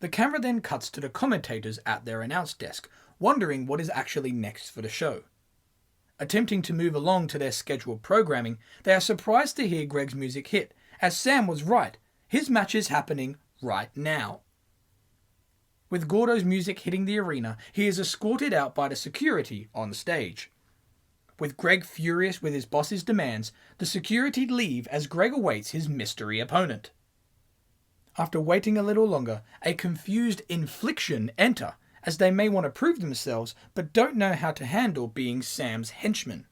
The camera then cuts to the commentators at their announce desk, wondering what is actually next for the show. Attempting to move along to their scheduled programming, they are surprised to hear Greg's music hit, as Sam was right, his match is happening right now. With Gordo's music hitting the arena, he is escorted out by the security on stage. With Greg furious with his boss's demands, the security leave as Greg awaits his mystery opponent. After waiting a little longer, a confused Infliction enter, as they may want to prove themselves but don't know how to handle being Sam's henchmen.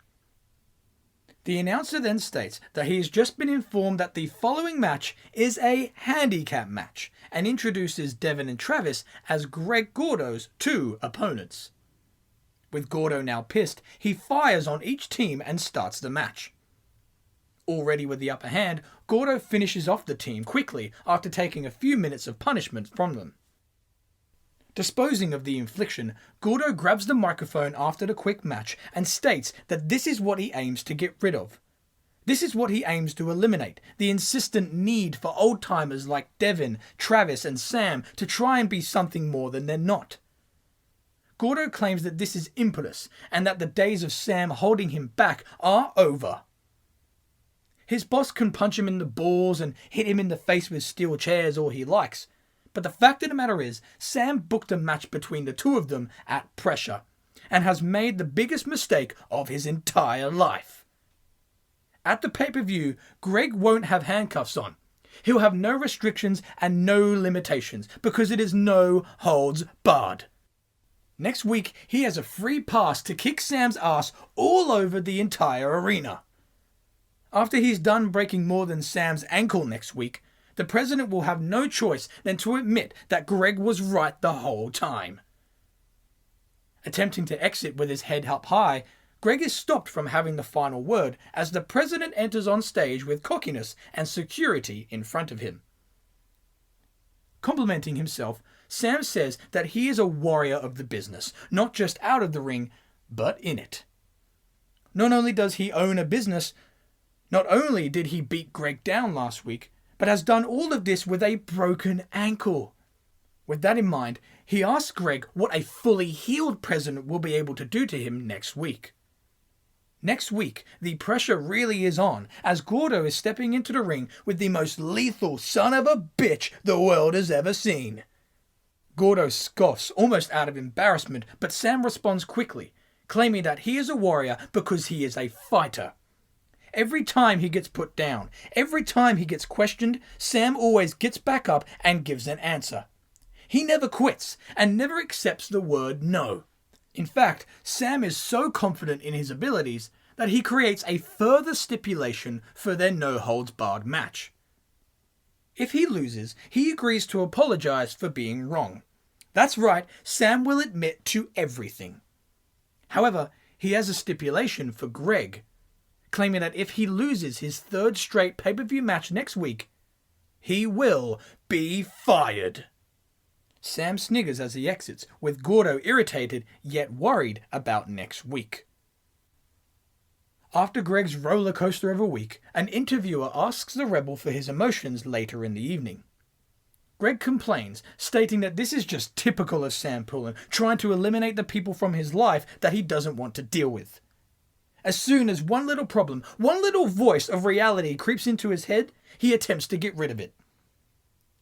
The announcer then states that he has just been informed that the following match is a handicap match and introduces Devon and Travis as Greg Gordo's two opponents. With Gordo now pissed, he fires on each team and starts the match. Already with the upper hand, Gordo finishes off the team quickly after taking a few minutes of punishment from them. Disposing of the Infliction, Gordo grabs the microphone after the quick match and states that this is what he aims to get rid of. This is what he aims to eliminate, the insistent need for old-timers like Devon, Travis and Sam to try and be something more than they're not. Gordo claims that this is Impetus and that the days of Sam holding him back are over. His boss can punch him in the balls and hit him in the face with steel chairs all he likes. But the fact of the matter is, Sam booked a match between the two of them at Pressure, and has made the biggest mistake of his entire life. At the pay-per-view, Greg won't have handcuffs on. He'll have no restrictions and no limitations because it is no holds barred. Next week, he has a free pass to kick Sam's ass all over the entire arena. After he's done breaking more than Sam's ankle next week, the president will have no choice than to admit that Greg was right the whole time. Attempting to exit with his head up high, Greg is stopped from having the final word as the president enters on stage with cockiness and security in front of him. Complimenting himself, Sam says that he is a warrior of the business, not just out of the ring, but in it. Not only does he own a business, not only did he beat Greg down last week, but has done all of this with a broken ankle. With that in mind, he asks Greg what a fully healed president will be able to do to him next week. Next week, the pressure really is on, as Gordo is stepping into the ring with the most lethal son of a bitch the world has ever seen. Gordo scoffs, almost out of embarrassment, but Sam responds quickly, claiming that he is a warrior because he is a fighter. Every time he gets put down, every time he gets questioned, Sam always gets back up and gives an answer. He never quits and never accepts the word no. In fact, Sam is so confident in his abilities that he creates a further stipulation for their no-holds-barred match. If he loses, he agrees to apologize for being wrong. That's right, Sam will admit to everything. However, he has a stipulation for Greg, claiming that if he loses his third straight pay-per-view match next week, he will be fired. Sam sniggers as he exits, with Gordo irritated yet worried about next week. After Greg's roller coaster of a week, an interviewer asks the Rebel for his emotions later in the evening. Greg complains, stating that this is just typical of Sam Pullen, trying to eliminate the people from his life that he doesn't want to deal with. As soon as one little problem, one little voice of reality creeps into his head, he attempts to get rid of it.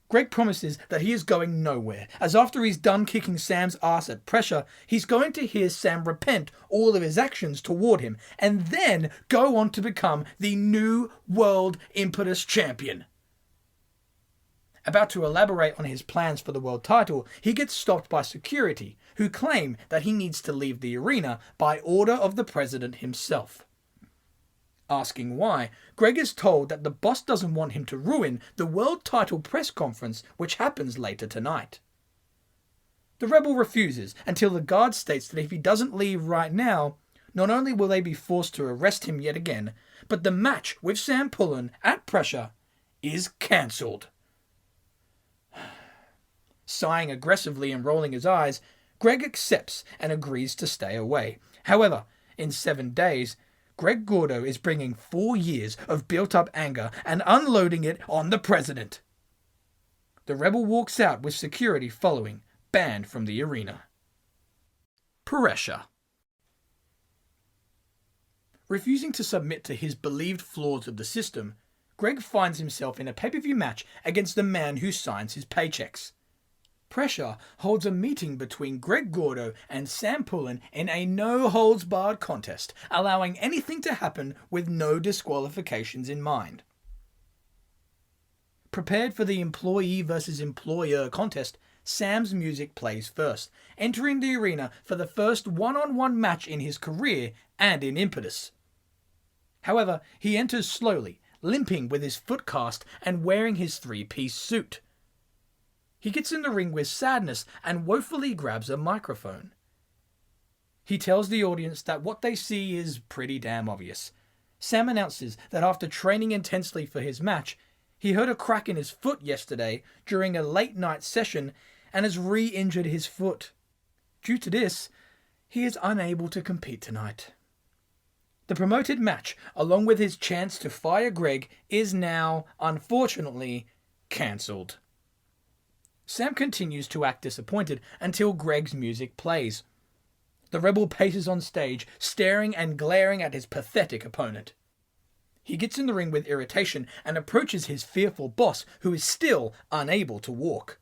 Greg promises that he is going nowhere, as after he's done kicking Sam's ass at pressure, he's going to hear Sam repent all of his actions toward him, and then go on to become the new World Impetus Champion. About to elaborate on his plans for the world title, he gets stopped by security, who claim that he needs to leave the arena by order of the president himself. Asking why, Greg is told that the boss doesn't want him to ruin the world title press conference which happens later tonight. The Rebel refuses until the guard states that if he doesn't leave right now, not only will they be forced to arrest him yet again, but the match with Sam Pullen at pressure is cancelled. Sighing aggressively and rolling his eyes, Greg accepts and agrees to stay away. However, in 7 days, Greg Gordo is bringing 4 years of built-up anger and unloading it on the president. The Rebel walks out with security following, banned from the arena. Pressure. Refusing to submit to his believed flaws of the system, Greg finds himself in a pay-per-view match against the man who signs his paychecks. Pressure holds a meeting between Greg Gordo and Sam Pullen in a no-holds-barred contest, allowing anything to happen with no disqualifications in mind. Prepared for the employee versus employer contest, Sam's music plays first, entering the arena for the first one-on-one match in his career and in Impetus. However, he enters slowly, limping with his foot cast and wearing his 3-piece suit. He gets in the ring with sadness and woefully grabs a microphone. He tells the audience that what they see is pretty damn obvious. Sam announces that after training intensely for his match, he heard a crack in his foot yesterday during a late-night session and has re-injured his foot. Due to this, he is unable to compete tonight. The promoted match, along with his chance to fire Greg, is now, unfortunately, cancelled. Sam continues to act disappointed until Greg's music plays. The Rebel paces on stage, staring and glaring at his pathetic opponent. He gets in the ring with irritation and approaches his fearful boss, who is still unable to walk.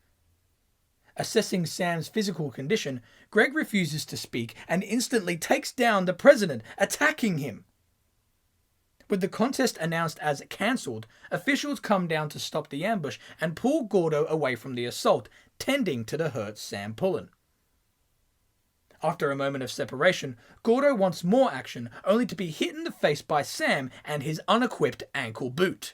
Assessing Sam's physical condition, Greg refuses to speak and instantly takes down the president, attacking him. With the contest announced as cancelled, officials come down to stop the ambush and pull Gordo away from the assault, tending to the hurt Sam Pullen. After a moment of separation, Gordo wants more action, only to be hit in the face by Sam and his unequipped ankle boot.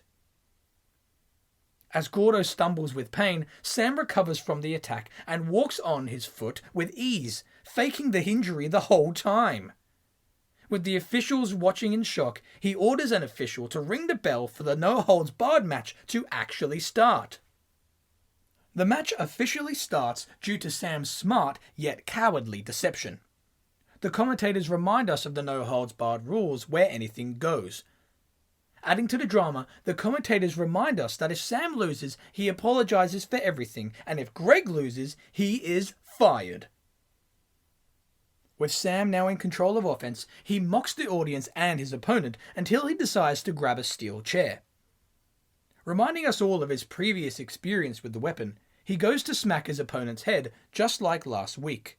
As Gordo stumbles with pain, Sam recovers from the attack and walks on his foot with ease, faking the injury the whole time. With the officials watching in shock, he orders an official to ring the bell for the no-holds-barred match to actually start. The match officially starts due to Sam's smart yet cowardly deception. The commentators remind us of the no-holds-barred rules where anything goes. Adding to the drama, the commentators remind us that if Sam loses, he apologizes for everything, and if Greg loses, he is fired. With Sam now in control of offense, he mocks the audience and his opponent until he decides to grab a steel chair. Reminding us all of his previous experience with the weapon, he goes to smack his opponent's head just like last week.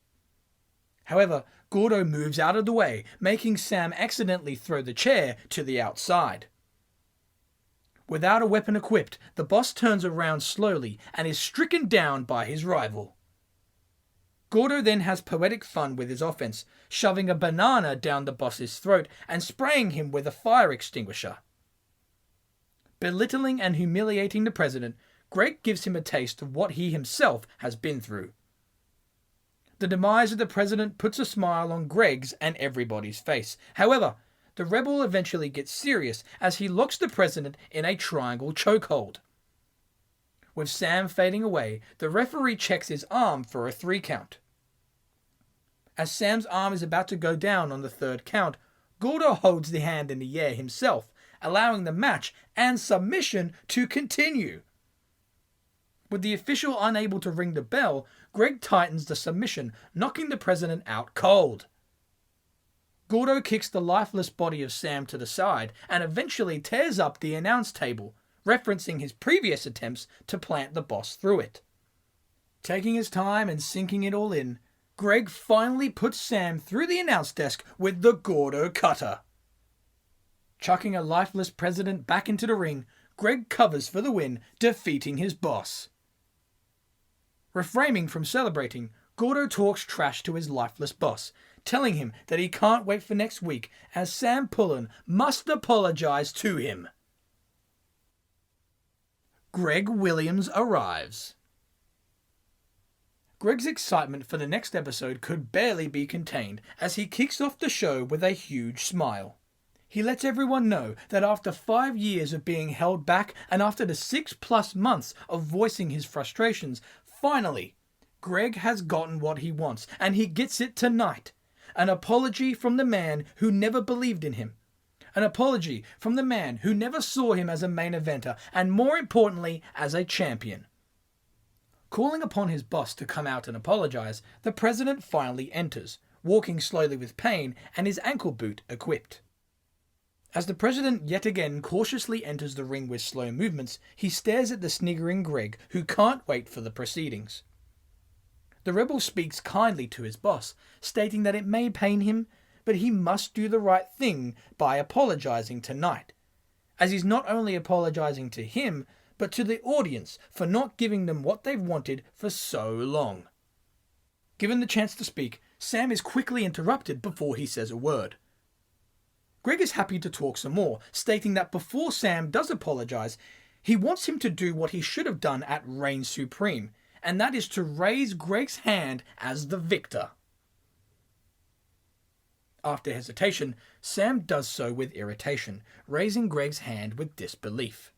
However, Gordo moves out of the way, making Sam accidentally throw the chair to the outside. Without a weapon equipped, the boss turns around slowly and is stricken down by his rival. Gordo then has poetic fun with his offense, shoving a banana down the boss's throat and spraying him with a fire extinguisher. Belittling and humiliating the president, Greg gives him a taste of what he himself has been through. The demise of the president puts a smile on Greg's and everybody's face. However, the rebel eventually gets serious as he locks the president in a triangle chokehold. With Sam fading away, the referee checks his arm for a 3 count. As Sam's arm is about to go down on the 3rd count, Gordo holds the hand in the air himself, allowing the match and submission to continue. With the official unable to ring the bell, Greg tightens the submission, knocking the president out cold. Gordo kicks the lifeless body of Sam to the side and eventually tears up the announce table, referencing his previous attempts to plant the boss through it. Taking his time and sinking it all in, Greg finally puts Sam through the announce desk with the Gordo Cutter. Chucking a lifeless president back into the ring, Greg covers for the win, defeating his boss. Refraining from celebrating, Gordo talks trash to his lifeless boss, telling him that he can't wait for next week as Sam Pullen must apologize to him. Greg Williams arrives. Greg's excitement for the next episode could barely be contained as he kicks off the show with a huge smile. He lets everyone know that after 5 years of being held back and after the 6+ months of voicing his frustrations, finally, Greg has gotten what he wants, and he gets it tonight. An apology from the man who never believed in him. An apology from the man who never saw him as a main eventer, and more importantly, as a champion. Calling upon his boss to come out and apologize, the president finally enters, walking slowly with pain and his ankle boot equipped. As the president yet again cautiously enters the ring with slow movements, he stares at the sniggering Greg, who can't wait for the proceedings. The rebel speaks kindly to his boss, stating that it may pain him, but he must do the right thing by apologizing tonight, as he's not only apologizing to him, but to the audience for not giving them what they've wanted for so long. Given the chance to speak, Sam is quickly interrupted before he says a word. Greg is happy to talk some more, stating that before Sam does apologize, he wants him to do what he should have done at Reign Supreme, and that is to raise Greg's hand as the victor. After hesitation, Sam does so with irritation, raising Greg's hand with disbelief.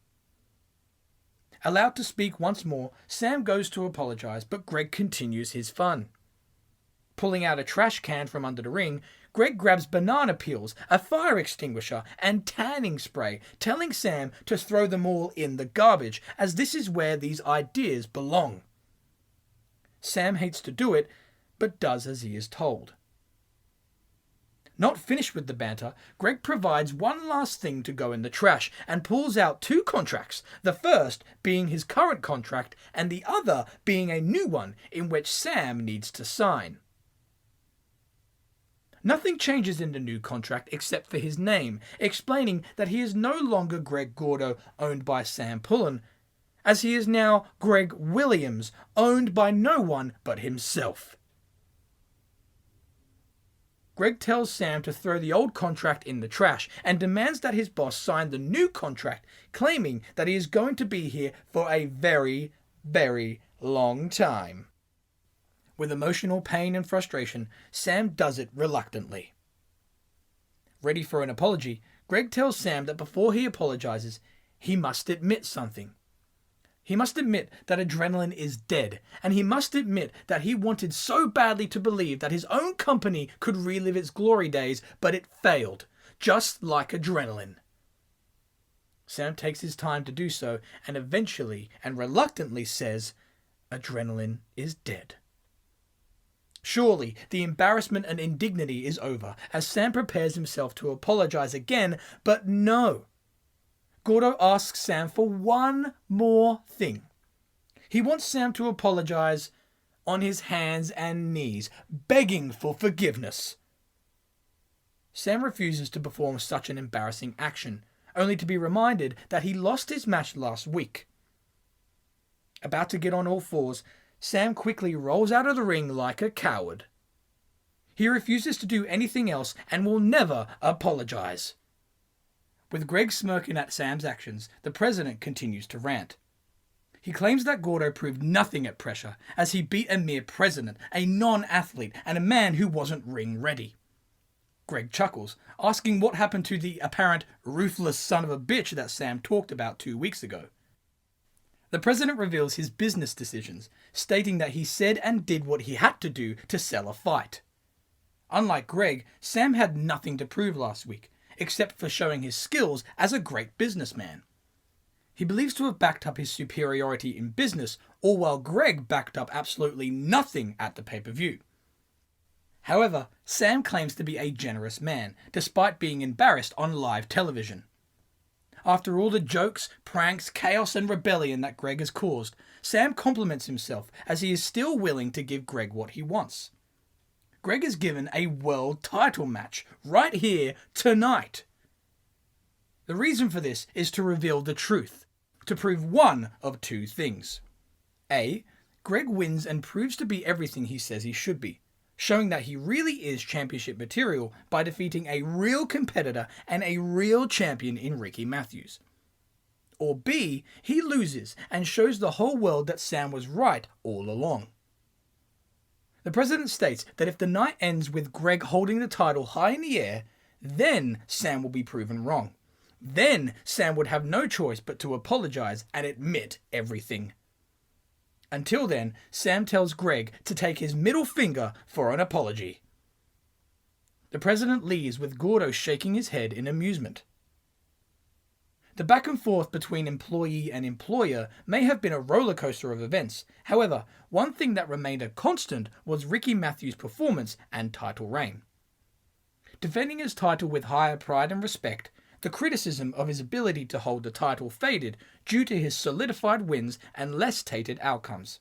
Allowed to speak once more, Sam goes to apologize, but Greg continues his fun. Pulling out a trash can from under the ring, Greg grabs banana peels, a fire extinguisher, and tanning spray, telling Sam to throw them all in the garbage, as this is where these ideas belong. Sam hates to do it, but does as he is told. Not finished with the banter, Greg provides one last thing to go in the trash and pulls out 2 contracts, the first being his current contract and the other being a new one in which Sam needs to sign. Nothing changes in the new contract except for his name, explaining that he is no longer Greg Gordo, owned by Sam Pullen, as he is now Greg Williams, owned by no one but himself. Greg tells Sam to throw the old contract in the trash and demands that his boss sign the new contract, claiming that he is going to be here for a very, very long time. With emotional pain and frustration, Sam does it reluctantly. Ready for an apology, Greg tells Sam that before he apologizes, he must admit something. He must admit that adrenaline is dead, and he must admit that he wanted so badly to believe that his own company could relive its glory days, but it failed, just like adrenaline. Sam takes his time to do so, and eventually and reluctantly says, "Adrenaline is dead." Surely, the embarrassment and indignity is over, as Sam prepares himself to apologize again, but no. Gordo asks Sam for one more thing. He wants Sam to apologize on his hands and knees, begging for forgiveness. Sam refuses to perform such an embarrassing action, only to be reminded that he lost his match last week. About to get on all fours, Sam quickly rolls out of the ring like a coward. He refuses to do anything else and will never apologize. With Greg smirking at Sam's actions, the president continues to rant. He claims that Gordo proved nothing at pressure, as he beat a mere president, a non-athlete, and a man who wasn't ring ready. Greg chuckles, asking what happened to the apparent ruthless son of a bitch that Sam talked about 2 weeks ago. The president reveals his business decisions, stating that he said and did what he had to do to sell a fight. Unlike Greg, Sam had nothing to prove last week, except for showing his skills as a great businessman. He believes to have backed up his superiority in business, all while Greg backed up absolutely nothing at the pay-per-view. However, Sam claims to be a generous man, despite being embarrassed on live television. After all the jokes, pranks, chaos and rebellion that Greg has caused, Sam compliments himself as he is still willing to give Greg what he wants. Greg is given a world title match right here tonight. The reason for this is to reveal the truth, to prove one of two things. A. Greg wins and proves to be everything he says he should be, showing that he really is championship material by defeating a real competitor and a real champion in Greki Mathiams. Or B, he loses and shows the whole world that Sam was right all along. The president states that if the night ends with Greg holding the title high in the air, then Sam will be proven wrong. Then Sam would have no choice but to apologize and admit everything. Until then, Sam tells Greg to take his middle finger for an apology. The president leaves with Gordo shaking his head in amusement. The back and forth between employee and employer may have been a roller coaster of events. However, one thing that remained a constant was Greki Mathiams' performance and title reign. Defending his title with higher pride and respect, the criticism of his ability to hold the title faded due to his solidified wins and less tainted outcomes.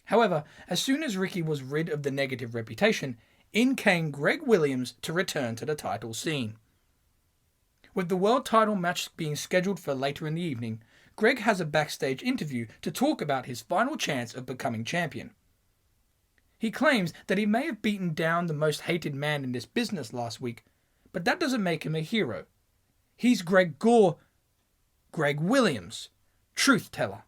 However, as soon as Greki was rid of the negative reputation, in came Greg Williams to return to the title scene. With the world title match being scheduled for later in the evening, Greg has a backstage interview to talk about his final chance of becoming champion. He claims that he may have beaten down the most hated man in this business last week, but that doesn't make him a hero. He's Greg Williams, truth teller.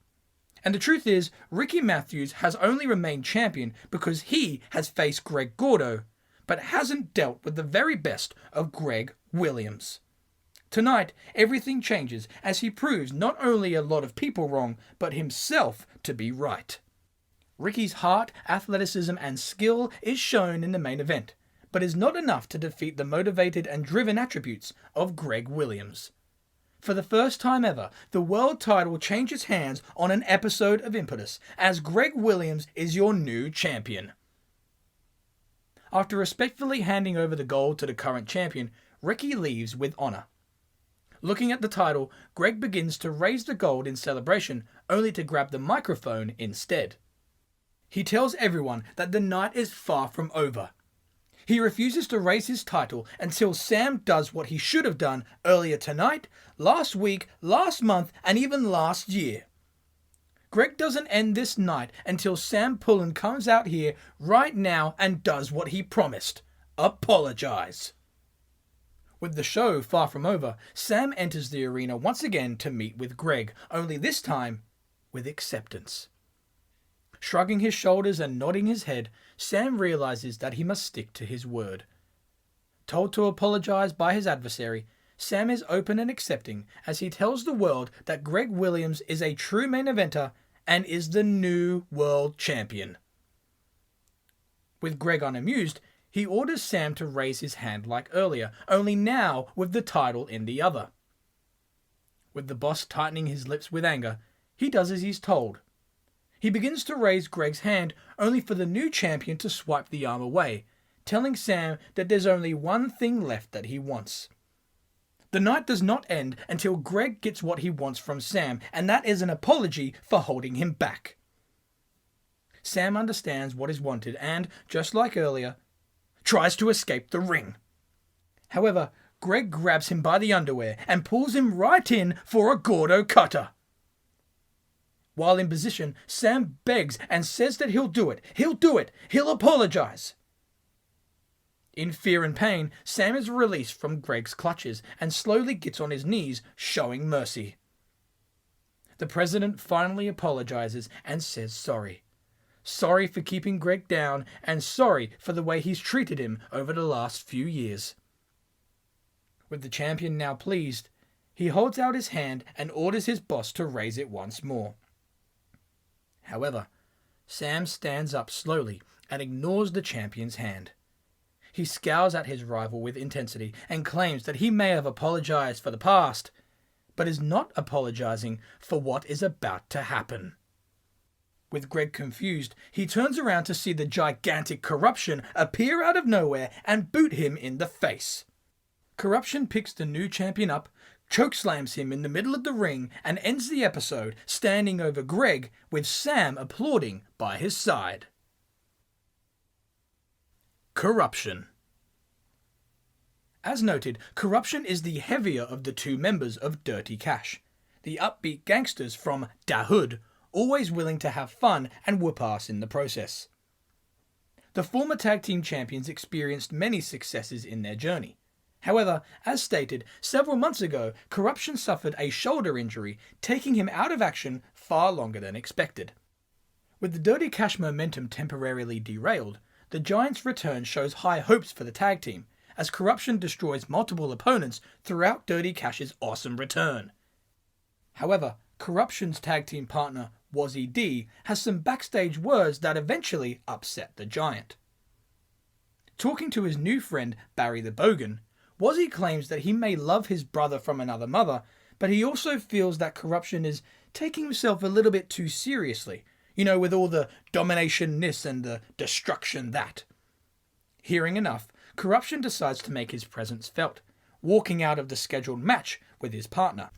And the truth is, Greki Mathiams has only remained champion because he has faced Greg Gordo, but hasn't dealt with the very best of Greg Williams. Tonight, everything changes as he proves not only a lot of people wrong, but himself to be right. Reki's heart, athleticism and skill is shown in the main event, but is not enough to defeat the motivated and driven attributes of Greg Williams. For the first time ever, the world title changes hands on an episode of Impetus, as Greg Williams is your new champion. After respectfully handing over the gold to the current champion, Greki leaves with honor. Looking at the title, Greg begins to raise the gold in celebration, only to grab the microphone instead. He tells everyone that the night is far from over. He refuses to raise his title until Sam does what he should have done earlier tonight, last week, last month, and even last year. Greg doesn't end this night until Sam Pullen comes out here right now and does what he promised. Apologize. With the show far from over, Sam enters the arena once again to meet with Greg, only this time with acceptance. Shrugging his shoulders and nodding his head, Sam realizes that he must stick to his word. Told to apologize by his adversary, Sam is open and accepting as he tells the world that Greg Williams is a true main eventer and is the new world champion. With Greg unamused, he orders Sam to raise his hand like earlier, only now with the title in the other. With the boss tightening his lips with anger, he does as he's told. He begins to raise Greg's hand, only for the new champion to swipe the arm away, telling Sam that there's only one thing left that he wants. The night does not end until Greg gets what he wants from Sam, and that is an apology for holding him back. Sam understands what is wanted and, just like earlier, tries to escape the ring. However, Greg grabs him by the underwear and pulls him right in for a Gordo cutter. While in position, Sam begs and says that he'll do it. He'll do it. He'll apologize. In fear and pain, Sam is released from Greg's clutches and slowly gets on his knees, showing mercy. The president finally apologizes and says sorry. Sorry for keeping Greg down and sorry for the way he's treated him over the last few years. With the champion now pleased, he holds out his hand and orders his boss to raise it once more. However, Sam stands up slowly and ignores the champion's hand. He scowls at his rival with intensity and claims that he may have apologized for the past, but is not apologizing for what is about to happen. With Greg confused, he turns around to see the gigantic Corruption appear out of nowhere and boot him in the face. Corruption picks the new champion up, chokeslams him in the middle of the ring, and ends the episode standing over Greg with Sam applauding by his side. Corruption. As noted, Corruption is the heavier of the two members of Dirty Cash, the upbeat gangsters from Da Hood, always willing to have fun and whoop ass in the process. The former tag team champions experienced many successes in their journey. However, as stated, several months ago, Corruption suffered a shoulder injury, taking him out of action far longer than expected. With the Dirty Cash momentum temporarily derailed, the Giants' return shows high hopes for the tag team, as Corruption destroys multiple opponents throughout Dirty Cash's awesome return. However, Corruption's tag team partner, Wazzy D, has some backstage words that eventually upset the Giant. Talking to his new friend, Barry the Bogan, Wazzy claims that he may love his brother from another mother, but he also feels that Corruption is taking himself a little bit too seriously, with all the domination this and the destruction that. Hearing enough, Corruption decides to make his presence felt, walking out of the scheduled match with his partner.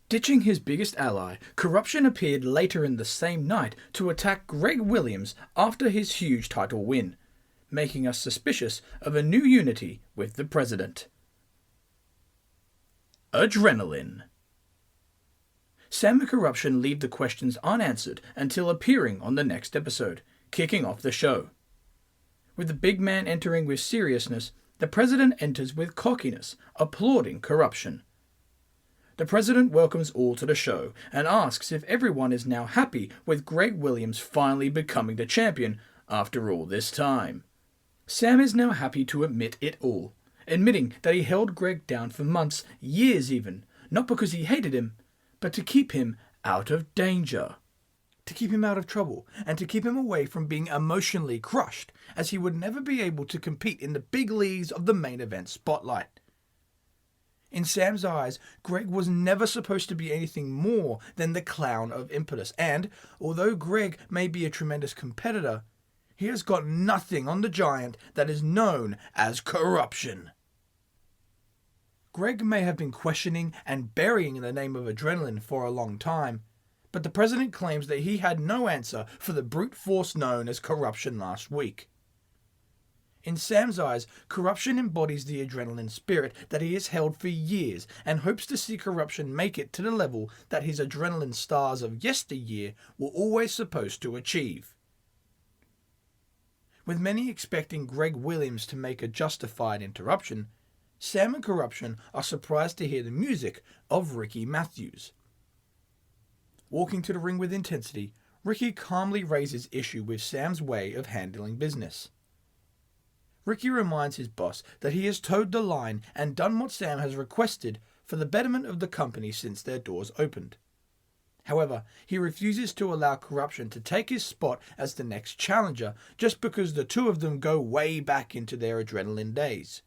Ditching his biggest ally, Corruption appeared later in the same night to attack Greg Williams after his huge title win, making us suspicious of a new unity with the president. Adrenaline. Sam and Corruption leave the questions unanswered until appearing on the next episode, kicking off the show. With the big man entering with seriousness, the president enters with cockiness, applauding Corruption. The president welcomes all to the show and asks if everyone is now happy with Greg Williams finally becoming the champion after all this time. Sam is now happy to admit it all, admitting that he held Greg down for months, years even, not because he hated him, but to keep him out of danger. To keep him out of trouble, and to keep him away from being emotionally crushed, as he would never be able to compete in the big leagues of the main event spotlight. In Sam's eyes, Greg was never supposed to be anything more than the clown of Impetus, and, although Greg may be a tremendous competitor, he has got nothing on the Giant that is known as Corruption. Greg may have been questioning and burying the name of Adrenaline for a long time, but the president claims that he had no answer for the brute force known as Corruption last week. In Sam's eyes, Corruption embodies the adrenaline spirit that he has held for years and hopes to see Corruption make it to the level that his adrenaline stars of yesteryear were always supposed to achieve. With many expecting Greg Williams to make a justified interruption, Sam and Corruption are surprised to hear the music of Greki Mathiams. Walking to the ring with intensity, Ricky calmly raises issue with Sam's way of handling business. Ricky reminds his boss that he has toed the line and done what Sam has requested for the betterment of the company since their doors opened. However, he refuses to allow Corruption to take his spot as the next challenger just because the two of them go way back into their adrenaline days.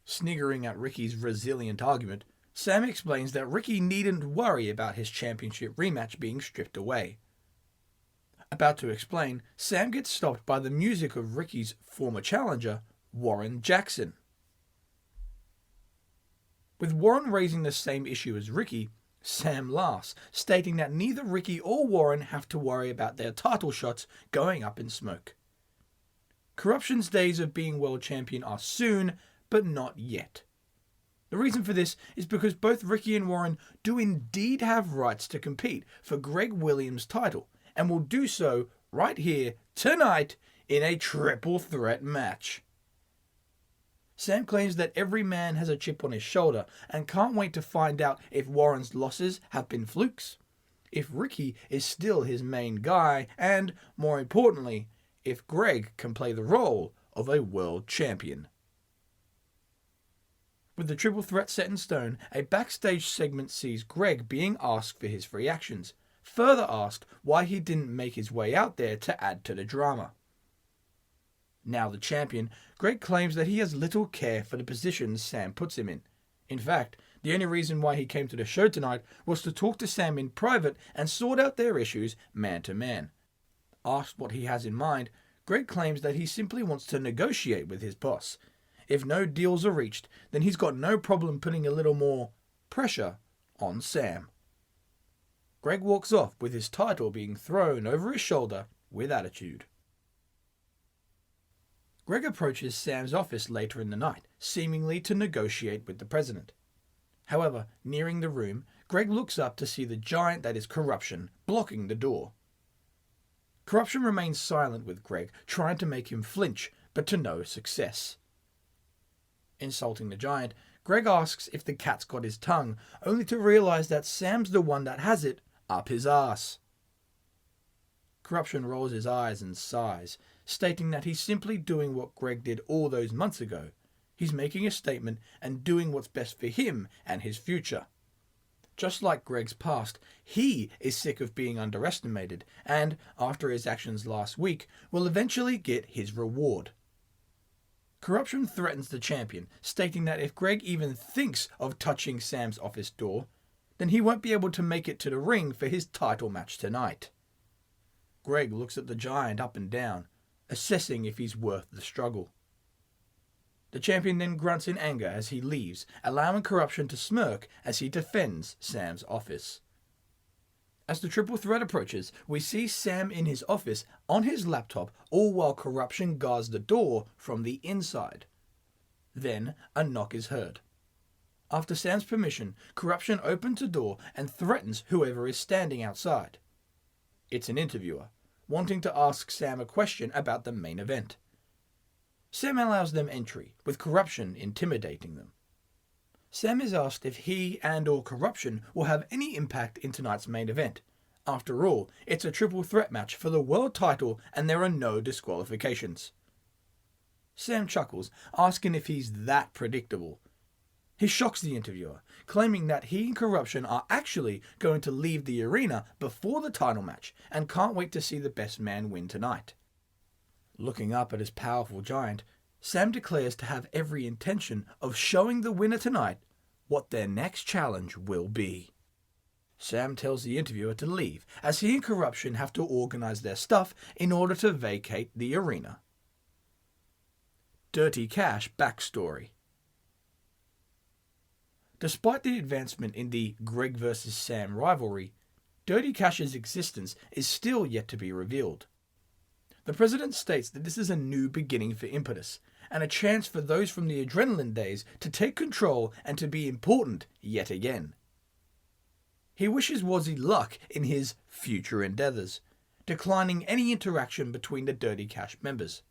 Sniggering at Ricky's resilient argument, Sam explains that Ricky needn't worry about his championship rematch being stripped away. About to explain, Sam gets stopped by the music of Ricky's former challenger, Warren Jackson. With Warren raising the same issue as Ricky, Sam laughs, stating that neither Ricky or Warren have to worry about their title shots going up in smoke. Corruption's days of being world champion are soon, but not yet. The reason for this is because both Ricky and Warren do indeed have rights to compete for Greg Williams' title, and will do so right here, tonight, in a triple threat match. Sam claims that every man has a chip on his shoulder and can't wait to find out if Warren's losses have been flukes, if Ricky is still his main guy, and, more importantly, if Greg can play the role of a world champion. With the triple threat set in stone, a backstage segment sees Greg being asked for his reactions, further asked why he didn't make his way out there to add to the drama. Now the champion, Greg claims that he has little care for the positions Sam puts him in. In fact, the only reason why he came to the show tonight was to talk to Sam in private and sort out their issues man to man. Asked what he has in mind, Greg claims that he simply wants to negotiate with his boss. If no deals are reached, then he's got no problem putting a little more pressure on Sam. Greg walks off with his title being thrown over his shoulder with attitude. Greg approaches Sam's office later in the night, seemingly to negotiate with the president. However, nearing the room, Greg looks up to see the giant that is Corruption blocking the door. Corruption remains silent with Greg, trying to make him flinch, but to no success. Insulting the giant, Greg asks if the cat's got his tongue, only to realize that Sam's the one that has it up his ass. Corruption rolls his eyes and sighs, stating that he's simply doing what Greg did all those months ago. He's making a statement and doing what's best for him and his future. Just like Greg's past, he is sick of being underestimated and, after his actions last week, will eventually get his reward. Corruption threatens the champion, stating that if Greg even thinks of touching Sam's office door, then he won't be able to make it to the ring for his title match tonight. Greg looks at the giant up and down, assessing if he's worth the struggle. The champion then grunts in anger as he leaves, allowing Corruption to smirk as he defends Sam's office. As the triple threat approaches, we see Sam in his office on his laptop, all while Corruption guards the door from the inside. Then a knock is heard. After Sam's permission, Corruption opens the door and threatens whoever is standing outside. It's an interviewer, wanting to ask Sam a question about the main event. Sam allows them entry, with Corruption intimidating them. Sam is asked if he and/or Corruption will have any impact in tonight's main event. After all, it's a triple threat match for the world title and there are no disqualifications. Sam chuckles, asking if he's that predictable. He shocks the interviewer, claiming that he and Corruption are actually going to leave the arena before the title match and can't wait to see the best man win tonight. Looking up at his powerful giant, Sam declares to have every intention of showing the winner tonight what their next challenge will be. Sam tells the interviewer to leave, as he and Corruption have to organize their stuff in order to vacate the arena. Dirty Cash Back-Story. Despite the advancement in the Greg vs. Sam rivalry, Dirty Cash's existence is still yet to be revealed. The president states that this is a new beginning for Impetus, and a chance for those from the adrenaline days to take control and to be important yet again. He wishes Wozzy luck in his future endeavours, declining any interaction between the Dirty Cash members.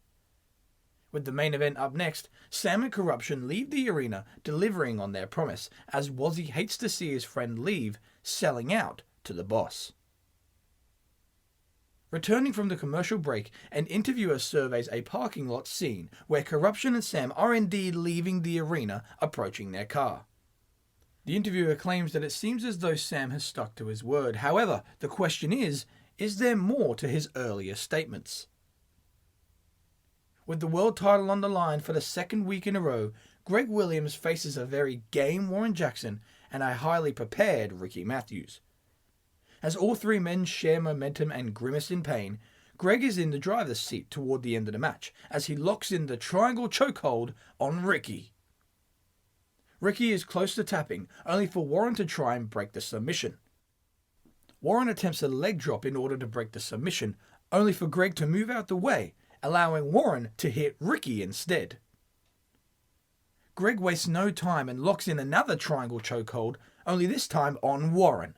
With the main event up next, Sam and Corruption leave the arena delivering on their promise, as Wozzy hates to see his friend leave, selling out to the boss. Returning from the commercial break, an interviewer surveys a parking lot scene where Corruption and Sam are indeed leaving the arena, approaching their car. The interviewer claims that it seems as though Sam has stuck to his word. However, the question is there more to his earlier statements? With the world title on the line for the second week in a row, Greg Williams faces a very game Warren Jackson and a highly prepared Greki Mathiams. As all three men share momentum and grimace in pain, Greg is in the driver's seat toward the end of the match as he locks in the triangle chokehold on Greki. Greki is close to tapping, only for Warren to try and break the submission. Warren attempts a leg drop in order to break the submission, only for Greg to move out the way, allowing Warren to hit Greki instead. Greg wastes no time and locks in another triangle chokehold, only this time on Warren.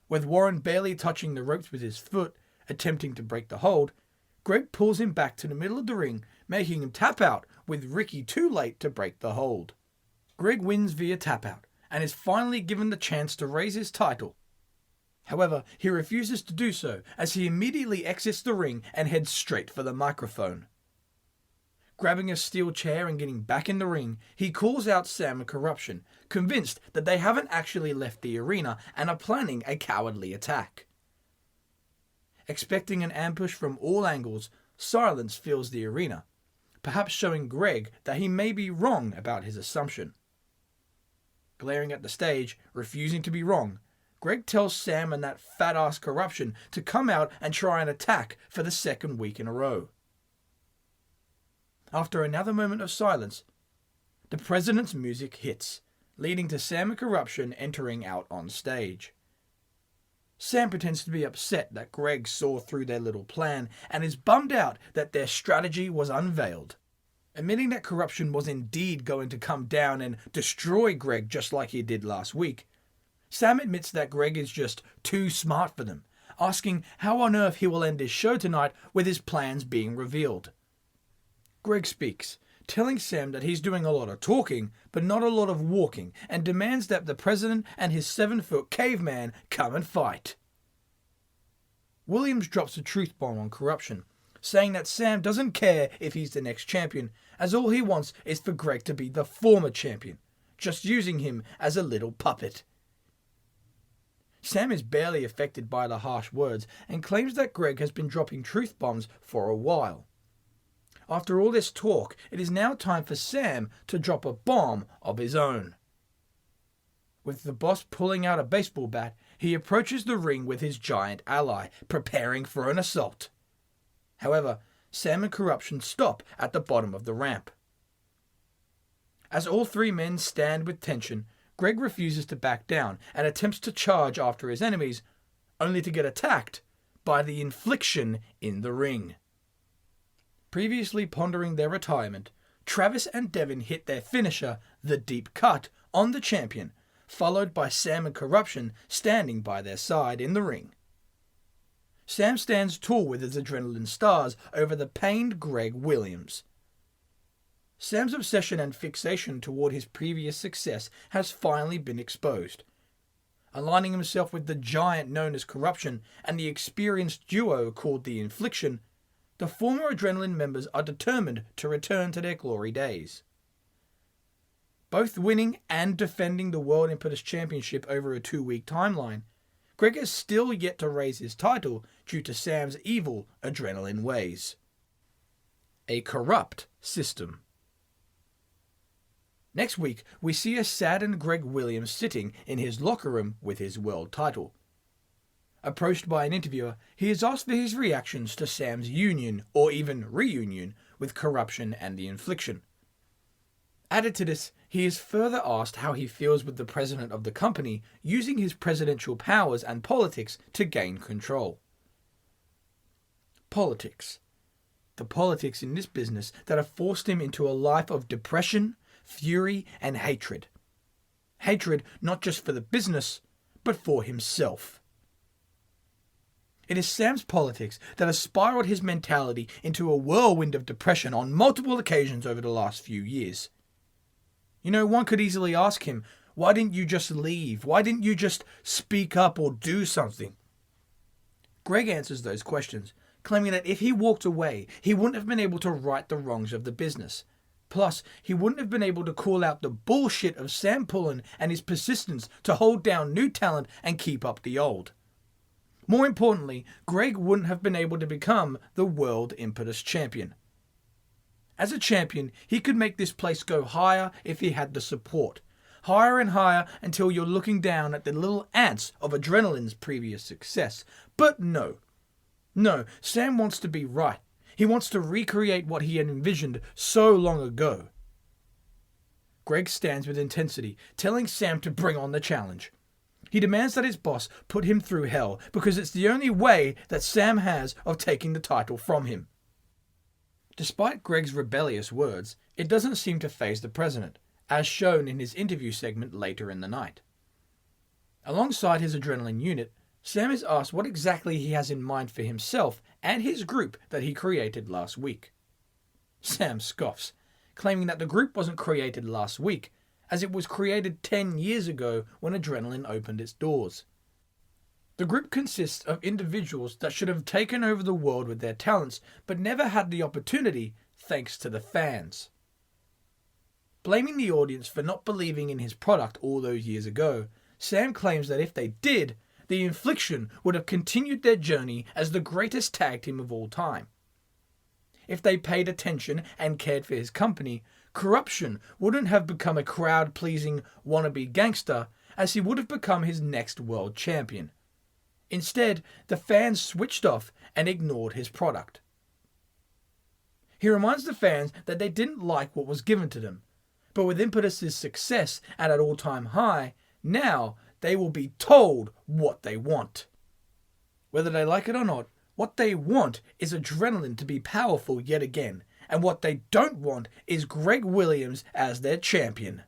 With Warren barely touching the ropes with his foot, attempting to break the hold, Greg pulls him back to the middle of the ring, making him tap out, with Greki too late to break the hold. Greg wins via tap out, and is finally given the chance to raise his title. However, he refuses to do so, as he immediately exits the ring and heads straight for the microphone. Grabbing a steel chair and getting back in the ring, he calls out Sam and Corruption, convinced that they haven't actually left the arena and are planning a cowardly attack. Expecting an ambush from all angles, silence fills the arena, perhaps showing Greg that he may be wrong about his assumption. Glaring at the stage, refusing to be wrong, Greg tells Sam and that fat-ass Corruption to come out and try an attack for the second week in a row. After another moment of silence, the president's music hits, leading to Sam and Corruption entering out on stage. Sam pretends to be upset that Greg saw through their little plan and is bummed out that their strategy was unveiled. Admitting that Corruption was indeed going to come down and destroy Greg just like he did last week, Sam admits that Greg is just too smart for them, asking how on earth he will end his show tonight with his plans being revealed. Greg speaks, telling Sam that he's doing a lot of talking, but not a lot of walking, and demands that the president and his 7-foot caveman come and fight. Williams drops a truth bomb on Corruption, saying that Sam doesn't care if he's the next champion, as all he wants is for Greg to be the former champion, just using him as a little puppet. Sam is barely affected by the harsh words and claims that Greg has been dropping truth bombs for a while. After all this talk, it is now time for Sam to drop a bomb of his own. With the boss pulling out a baseball bat, he approaches the ring with his giant ally, preparing for an assault. However, Sam and Corruption stop at the bottom of the ramp. As all three men stand with tension, Greg refuses to back down and attempts to charge after his enemies, only to get attacked by the Infliction in the ring. Previously pondering their retirement, Travis and Devin hit their finisher, the Deep Cut, on the champion, followed by Sam and Corruption standing by their side in the ring. Sam stands tall with his adrenaline stars over the pained Greg Williams. Sam's obsession and fixation toward his previous success has finally been exposed. Aligning himself with the giant known as Corruption and the experienced duo called the Infliction, the former Adrenaline members are determined to return to their glory days. Both winning and defending the World Impetus Championship over a 2-week timeline, Greg has still yet to raise his title due to Sam's evil Adrenaline ways. A corrupt system. Next week, we see a saddened Greg Williams sitting in his locker room with his world title. Approached by an interviewer, he is asked for his reactions to Sam's union, or even reunion, with Corruption and the Infliction. Added to this, he is further asked how he feels with the president of the company using his presidential powers and politics to gain control. Politics. the politics in this business that have forced him into a life of depression, fury, and hatred. Hatred not just for the business, but for himself. It is Sam's politics that has spiraled his mentality into a whirlwind of depression on multiple occasions over the last few years. You know, one could easily ask him, why didn't you just leave? Why didn't you just speak up or do something? Greg answers those questions, claiming that if he walked away, he wouldn't have been able to right the wrongs of the business. Plus, he wouldn't have been able to call out the bullshit of Sam Pullen and his persistence to hold down new talent and keep up the old. More importantly, Greg wouldn't have been able to become the World Impetus Champion. As a champion, he could make this place go higher if he had the support. Higher and higher until you're looking down at the little ants of Adrenaline's previous success. But no. No, Sam wants to be right. He wants to recreate what he had envisioned so long ago. Greg stands with intensity, telling Sam to bring on the challenge. He demands that his boss put him through hell because it's the only way that Sam has of taking the title from him. Despite Greg's rebellious words, it doesn't seem to faze the president, as shown in his interview segment later in the night. Alongside his adrenaline unit, Sam is asked what exactly he has in mind for himself and his group that he created last week. Sam scoffs, claiming that the group wasn't created last week, as it was created 10 years ago when Adrenaline opened its doors. The group consists of individuals that should have taken over the world with their talents, but never had the opportunity thanks to the fans. Blaming the audience for not believing in his product all those years ago, Sam claims that if they did, the Infliction would have continued their journey as the greatest tag team of all time. If they paid attention and cared for his company, Corruption wouldn't have become a crowd-pleasing wannabe gangster, as he would have become his next world champion. Instead, the fans switched off and ignored his product. He reminds the fans that they didn't like what was given to them, but with Impetus' success at an all-time high, now they will be told what they want. Whether they like it or not, what they want is Adrenaline to be powerful yet again, and what they don't want is Greg Williams as their champion.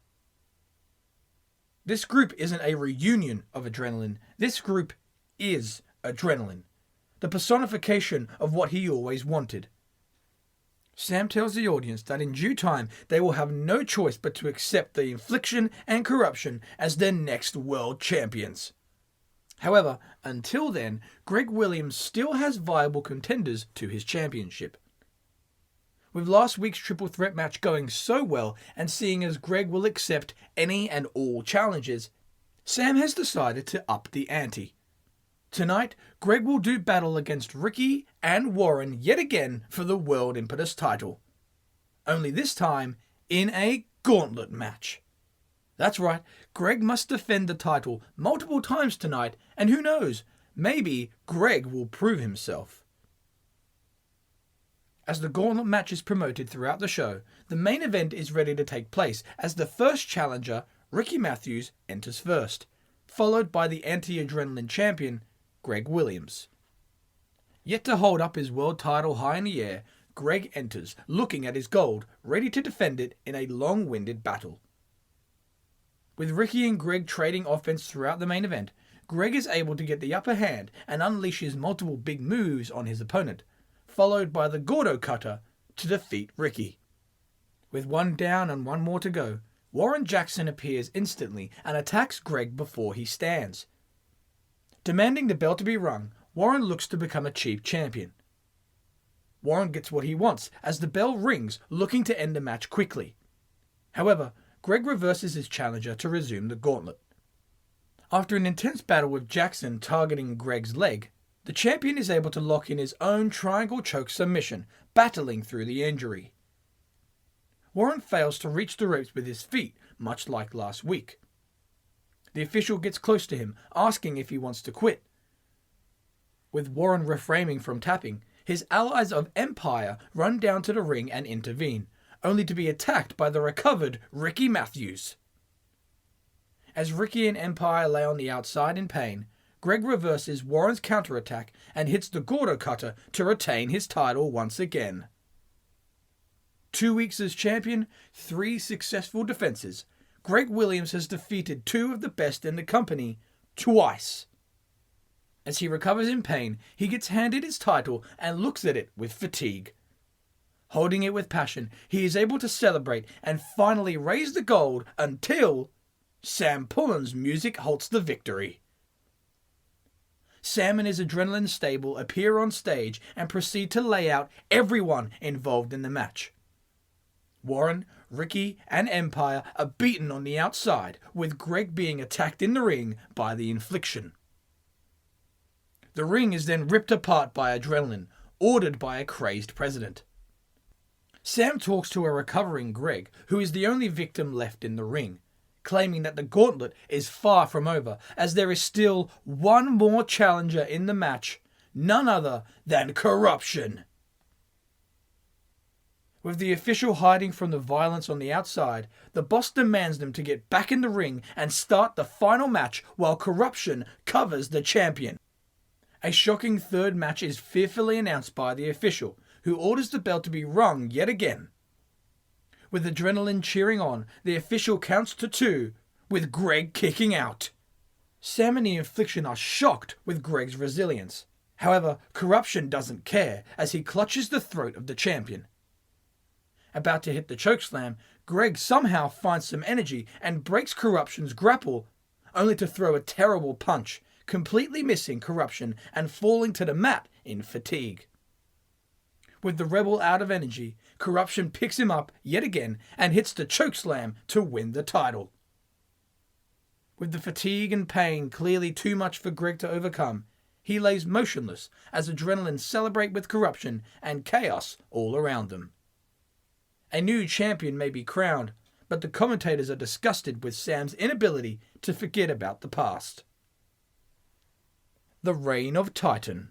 This group isn't a reunion of Adrenaline, this group is Adrenaline, the personification of what he always wanted. Sam tells the audience that in due time they will have no choice but to accept the Infliction and Corruption as their next world champions. However, until then, Greg Williams still has viable contenders to his championship. With last week's triple threat match going so well, and seeing as Greg will accept any and all challenges, Sam has decided to up the ante. Tonight, Greg will do battle against Ricky and Warren yet again for the World Impetus title. Only this time, in a Gauntlet match. That's right, Greg must defend the title multiple times tonight, and who knows, maybe Greg will prove himself. As the Gauntlet match is promoted throughout the show, the main event is ready to take place as the first challenger, Greki Mathiams, enters first, followed by the anti-Adrenaline champion, Greg Williams. Yet to hold up his world title high in the air, Greg enters, looking at his gold, ready to defend it in a long-winded battle. With Ricky and Greg trading offense throughout the main event, Greg is able to get the upper hand and unleashes multiple big moves on his opponent, followed by the Gordo Cutter to defeat Ricky. With one down and one more to go, Warren Jackson appears instantly and attacks Greg before he stands. Demanding the bell to be rung, Warren looks to become a cheap champion. Warren gets what he wants as the bell rings, looking to end the match quickly. However, Greg reverses his challenger to resume the gauntlet. After an intense battle with Jackson targeting Greg's leg, the champion is able to lock in his own triangle choke submission, battling through the injury. Warren fails to reach the ropes with his feet, much like last week. The official gets close to him, asking if he wants to quit. With Warren refraining from tapping, his allies of Empire run down to the ring and intervene, only to be attacked by the recovered Greki Mathiams. As Ricky and Empire lay on the outside in pain, Greg reverses Warren's counterattack and hits the Gordo Cutter to retain his title once again. 2 weeks as champion, 3 successful defenses. Greg Williams has defeated 2 of the best in the company twice. As he recovers in pain, he gets handed his title and looks at it with fatigue. Holding it with passion, he is able to celebrate and finally raise the gold until Sam Pullen's music halts the victory. Sam and his adrenaline stable appear on stage and proceed to lay out everyone involved in the match. Warren, Ricky, and Empire are beaten on the outside, with Greg being attacked in the ring by the Infliction. The ring is then ripped apart by Adrenaline, ordered by a crazed president. Sam talks to a recovering Greg, who is the only victim left in the ring, claiming that the Gauntlet is far from over, as there is still one more challenger in the match, none other than Corruption. With the official hiding from the violence on the outside, the boss demands them to get back in the ring and start the final match while Corruption covers the champion. A shocking third match is fearfully announced by the official, who orders the bell to be rung yet again. With Adrenaline cheering on, the official counts to 2, with Greg kicking out. Sam and the Infliction are shocked with Greg's resilience. However, Corruption doesn't care, as he clutches the throat of the champion. About to hit the chokeslam, Greg somehow finds some energy and breaks Corruption's grapple, only to throw a terrible punch, completely missing Corruption and falling to the mat in fatigue. With the rebel out of energy, Corruption picks him up yet again and hits the chokeslam to win the title. With the fatigue and pain clearly too much for Greg to overcome, he lays motionless as Adrenaline celebrate with Corruption and chaos all around them. A new champion may be crowned, but the commentators are disgusted with Sam's inability to forget about the past. The Reign of Titan.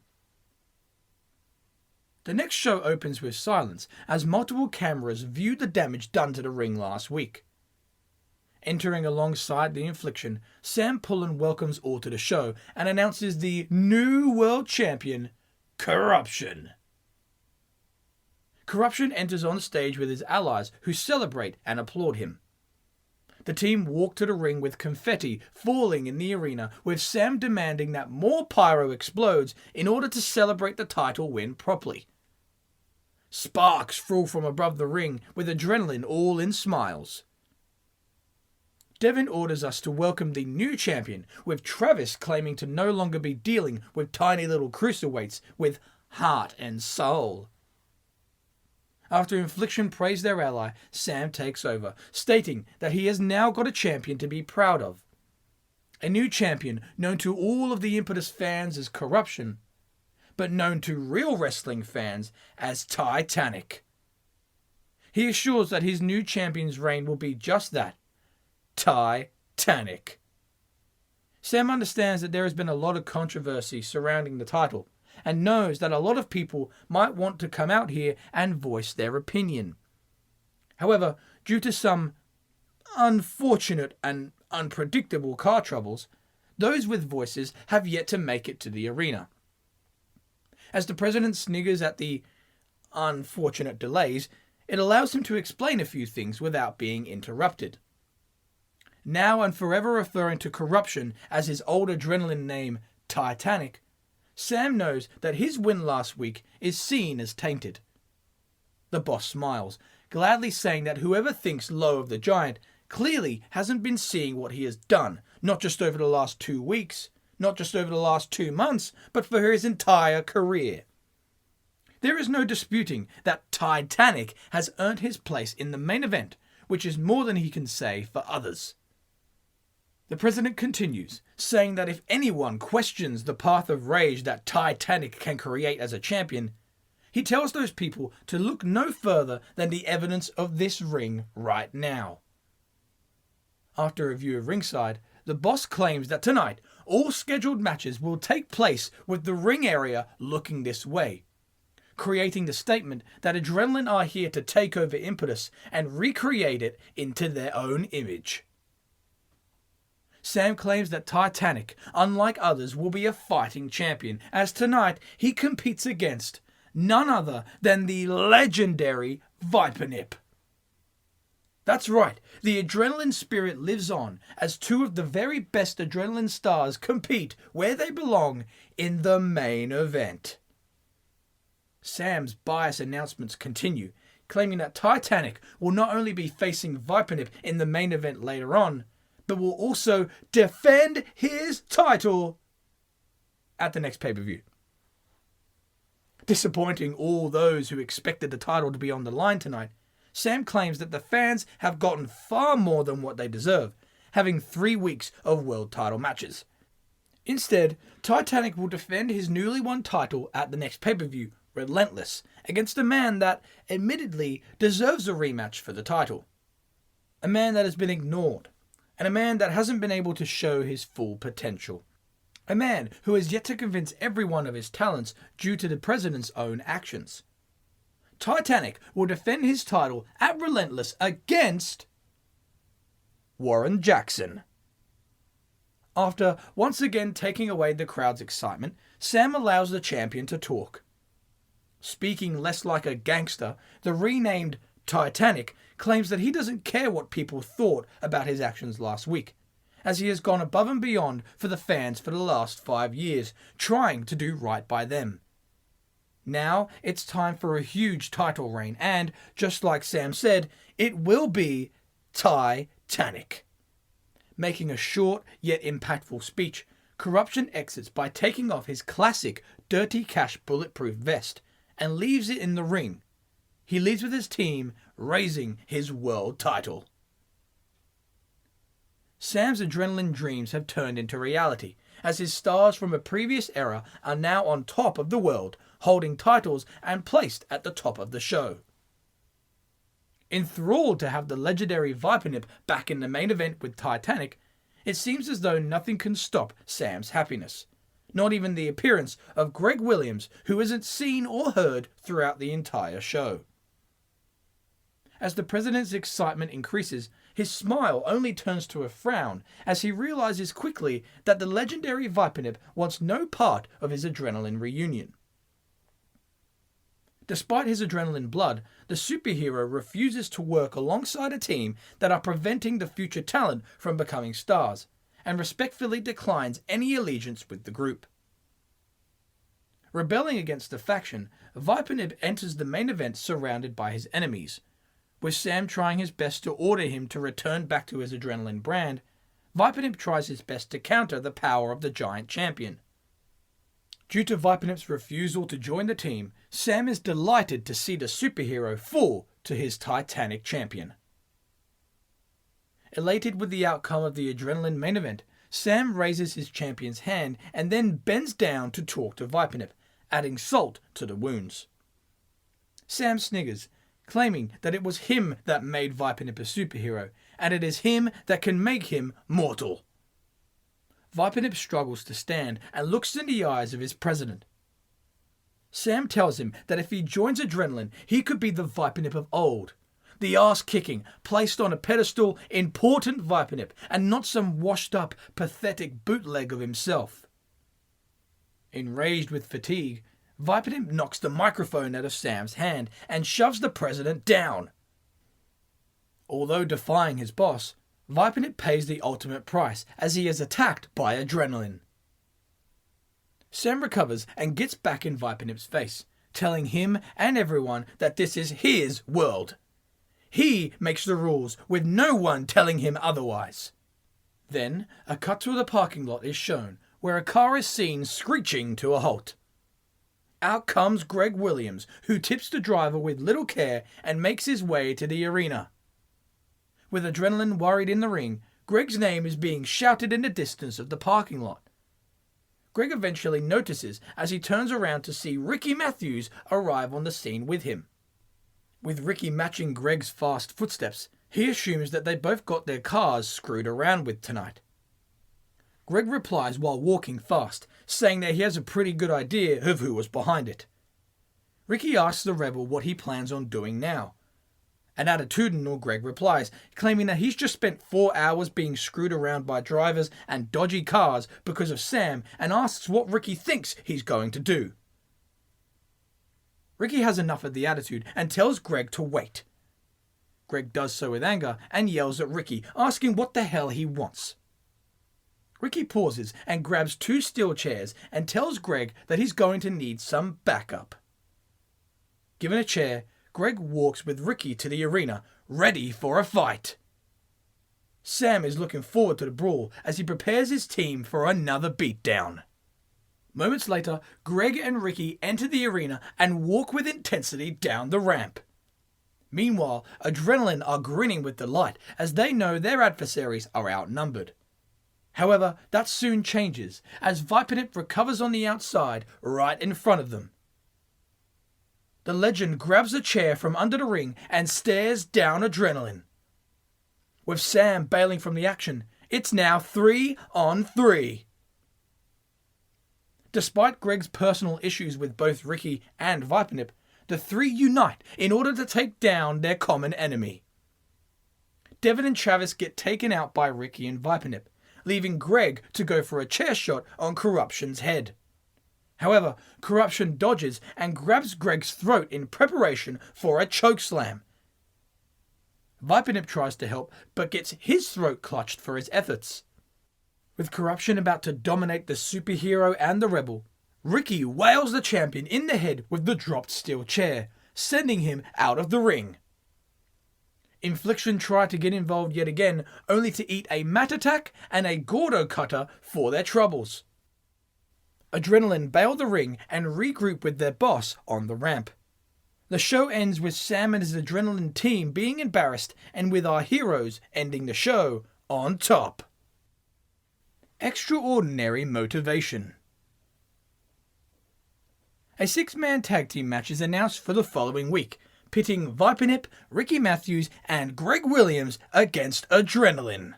The next show opens with silence as multiple cameras view the damage done to the ring last week. Entering alongside the Infliction, Sam Pullen welcomes all to the show and announces the new world champion, Corruption. Corruption enters on stage with his allies, who celebrate and applaud him. The team walk to the ring with confetti falling in the arena, with Sam demanding that more pyro explodes in order to celebrate the title win properly. Sparks fall from above the ring, with Adrenaline all in smiles. Devin orders us to welcome the new champion, with Travis claiming to no longer be dealing with tiny little cruiserweights with heart and soul. After Infliction praise their ally, Sam takes over, stating that he has now got a champion to be proud of. A new champion known to all of the Impetus fans as Corruption, but known to real wrestling fans as Titanic. He assures that his new champion's reign will be just that, Titanic. Sam understands that there has been a lot of controversy surrounding the title, and knows that a lot of people might want to come out here and voice their opinion. However, due to some unfortunate and unpredictable car troubles, those with voices have yet to make it to the arena. As the president sniggers at the unfortunate delays, it allows him to explain a few things without being interrupted. Now and forever referring to Corruption as his old Adrenaline name, Titanic, Sam knows that his win last week is seen as tainted. The boss smiles, gladly saying that whoever thinks low of the giant clearly hasn't been seeing what he has done, not just over the last 2 weeks, not just over the last 2 months, but for his entire career. There is no disputing that Titanic has earned his place in the main event, which is more than he can say for others. The president continues, saying that if anyone questions the path of rage that Titanic can create as a champion, he tells those people to look no further than the evidence of this ring right now. After a review of ringside, the boss claims that tonight all scheduled matches will take place with the ring area looking this way, creating the statement that Adrenaline are here to take over Impetus and recreate it into their own image. Sam claims that Titanic, unlike others, will be a fighting champion, as tonight he competes against none other than the legendary Vipernip. That's right, the adrenaline spirit lives on as two of the very best adrenaline stars compete where they belong in the main event. Sam's bias announcements continue, claiming that Titanic will not only be facing Vipernip in the main event later on, but will also defend his title at the next pay-per-view. Disappointing all those who expected the title to be on the line tonight, Sam claims that the fans have gotten far more than what they deserve, having 3 weeks of world title matches. Instead, Titanic will defend his newly won title at the next pay-per-view, Relentless, against a man that, admittedly, deserves a rematch for the title. A man that has been ignored, and a man that hasn't been able to show his full potential. A man who has yet to convince everyone of his talents due to the president's own actions. Titanic will defend his title at Relentless against Warren Jackson. After once again taking away the crowd's excitement, Sam allows the champion to talk. Speaking less like a gangster, the renamed Titanic claims that he doesn't care what people thought about his actions last week, as he has gone above and beyond for the fans for the last 5 years, trying to do right by them. Now it's time for a huge title reign, and, just like Sam said, it will be Titanic. Making a short yet impactful speech, Corruption exits by taking off his classic Dirty Cash bulletproof vest and leaves it in the ring. He leads with his team, raising his world title. Sam's adrenaline dreams have turned into reality, as his stars from a previous era are now on top of the world, holding titles and placed at the top of the show. Enthralled to have the legendary Vipernip back in the main event with Titanic, it seems as though nothing can stop Sam's happiness. Not even the appearance of Greg Williams, who isn't seen or heard throughout the entire show. As the president's excitement increases, his smile only turns to a frown as he realizes quickly that the legendary Vipernip wants no part of his adrenaline reunion. Despite his adrenaline blood, the superhero refuses to work alongside a team that are preventing the future talent from becoming stars, and respectfully declines any allegiance with the group. Rebelling against the faction, Vipernip enters the main event surrounded by his enemies. With Sam trying his best to order him to return back to his adrenaline brand, Vipernip tries his best to counter the power of the giant champion. Due to Vipernip's refusal to join the team, Sam is delighted to see the superhero fall to his Titanic champion. Elated with the outcome of the adrenaline main event, Sam raises his champion's hand and then bends down to talk to Vipernip, adding salt to the wounds. Sam sniggers, claiming that it was him that made Vipernip a superhero, and it is him that can make him mortal. Vipernip struggles to stand and looks in the eyes of his president. Sam tells him that if he joins Adrenaline, he could be the Vipernip of old. The ass-kicking, placed on a pedestal, important Vipernip, and not some washed-up, pathetic bootleg of himself. Enraged with fatigue, Vipernip knocks the microphone out of Sam's hand and shoves the president down. Although defying his boss, Vipernip pays the ultimate price as he is attacked by Adrenaline. Sam recovers and gets back in Vipernip's face, telling him and everyone that this is his world. He makes the rules with no one telling him otherwise. Then, a cut to the parking lot is shown, where a car is seen screeching to a halt. Out comes Greg Williams, who tips the driver with little care and makes his way to the arena. With Adrenaline worried in the ring, Greg's name is being shouted in the distance of the parking lot. Greg eventually notices as he turns around to see Greki Mathiams arrive on the scene with him. With Ricky matching Greg's fast footsteps, he assumes that they both got their cars screwed around with tonight. Greg replies while walking fast, saying that he has a pretty good idea of who was behind it. Ricky asks the rebel what he plans on doing now. An attitudinal Greg replies, claiming that he's just spent 4 hours being screwed around by drivers and dodgy cars because of Sam, and asks what Ricky thinks he's going to do. Ricky has enough of the attitude and tells Greg to wait. Greg does so with anger and yells at Ricky, asking what the hell he wants. Ricky pauses and grabs 2 steel chairs and tells Greg that he's going to need some backup. Given a chair, Greg walks with Ricky to the arena, ready for a fight. Sam is looking forward to the brawl as he prepares his team for another beatdown. Moments later, Greg and Ricky enter the arena and walk with intensity down the ramp. Meanwhile, Adrenaline are grinning with delight as they know their adversaries are outnumbered. However, that soon changes as Vipernip recovers on the outside right in front of them. The legend grabs a chair from under the ring and stares down Adrenaline. With Sam bailing from the action, it's now 3-on-3. Despite Greg's personal issues with both Ricky and Vipernip, the 3 unite in order to take down their common enemy. Devin and Travis get taken out by Ricky and Vipernip, leaving Greg to go for a chair shot on Corruption's head. However, Corruption dodges and grabs Greg's throat in preparation for a chokeslam. Vipernip tries to help, but gets his throat clutched for his efforts. With Corruption about to dominate the superhero and the rebel, Ricky wails the champion in the head with the dropped steel chair, sending him out of the ring. Infliction try to get involved yet again, only to eat a mat attack and a Gordo cutter for their troubles. Adrenaline bail the ring and regroup with their boss on the ramp. The show ends with Sam and his Adrenaline team being embarrassed and with our heroes ending the show on top. Extraordinary motivation. A 6-man tag team match is announced for the following week, pitting Vipernip, Greki Mathiams, and Greg Williams against Adrenaline.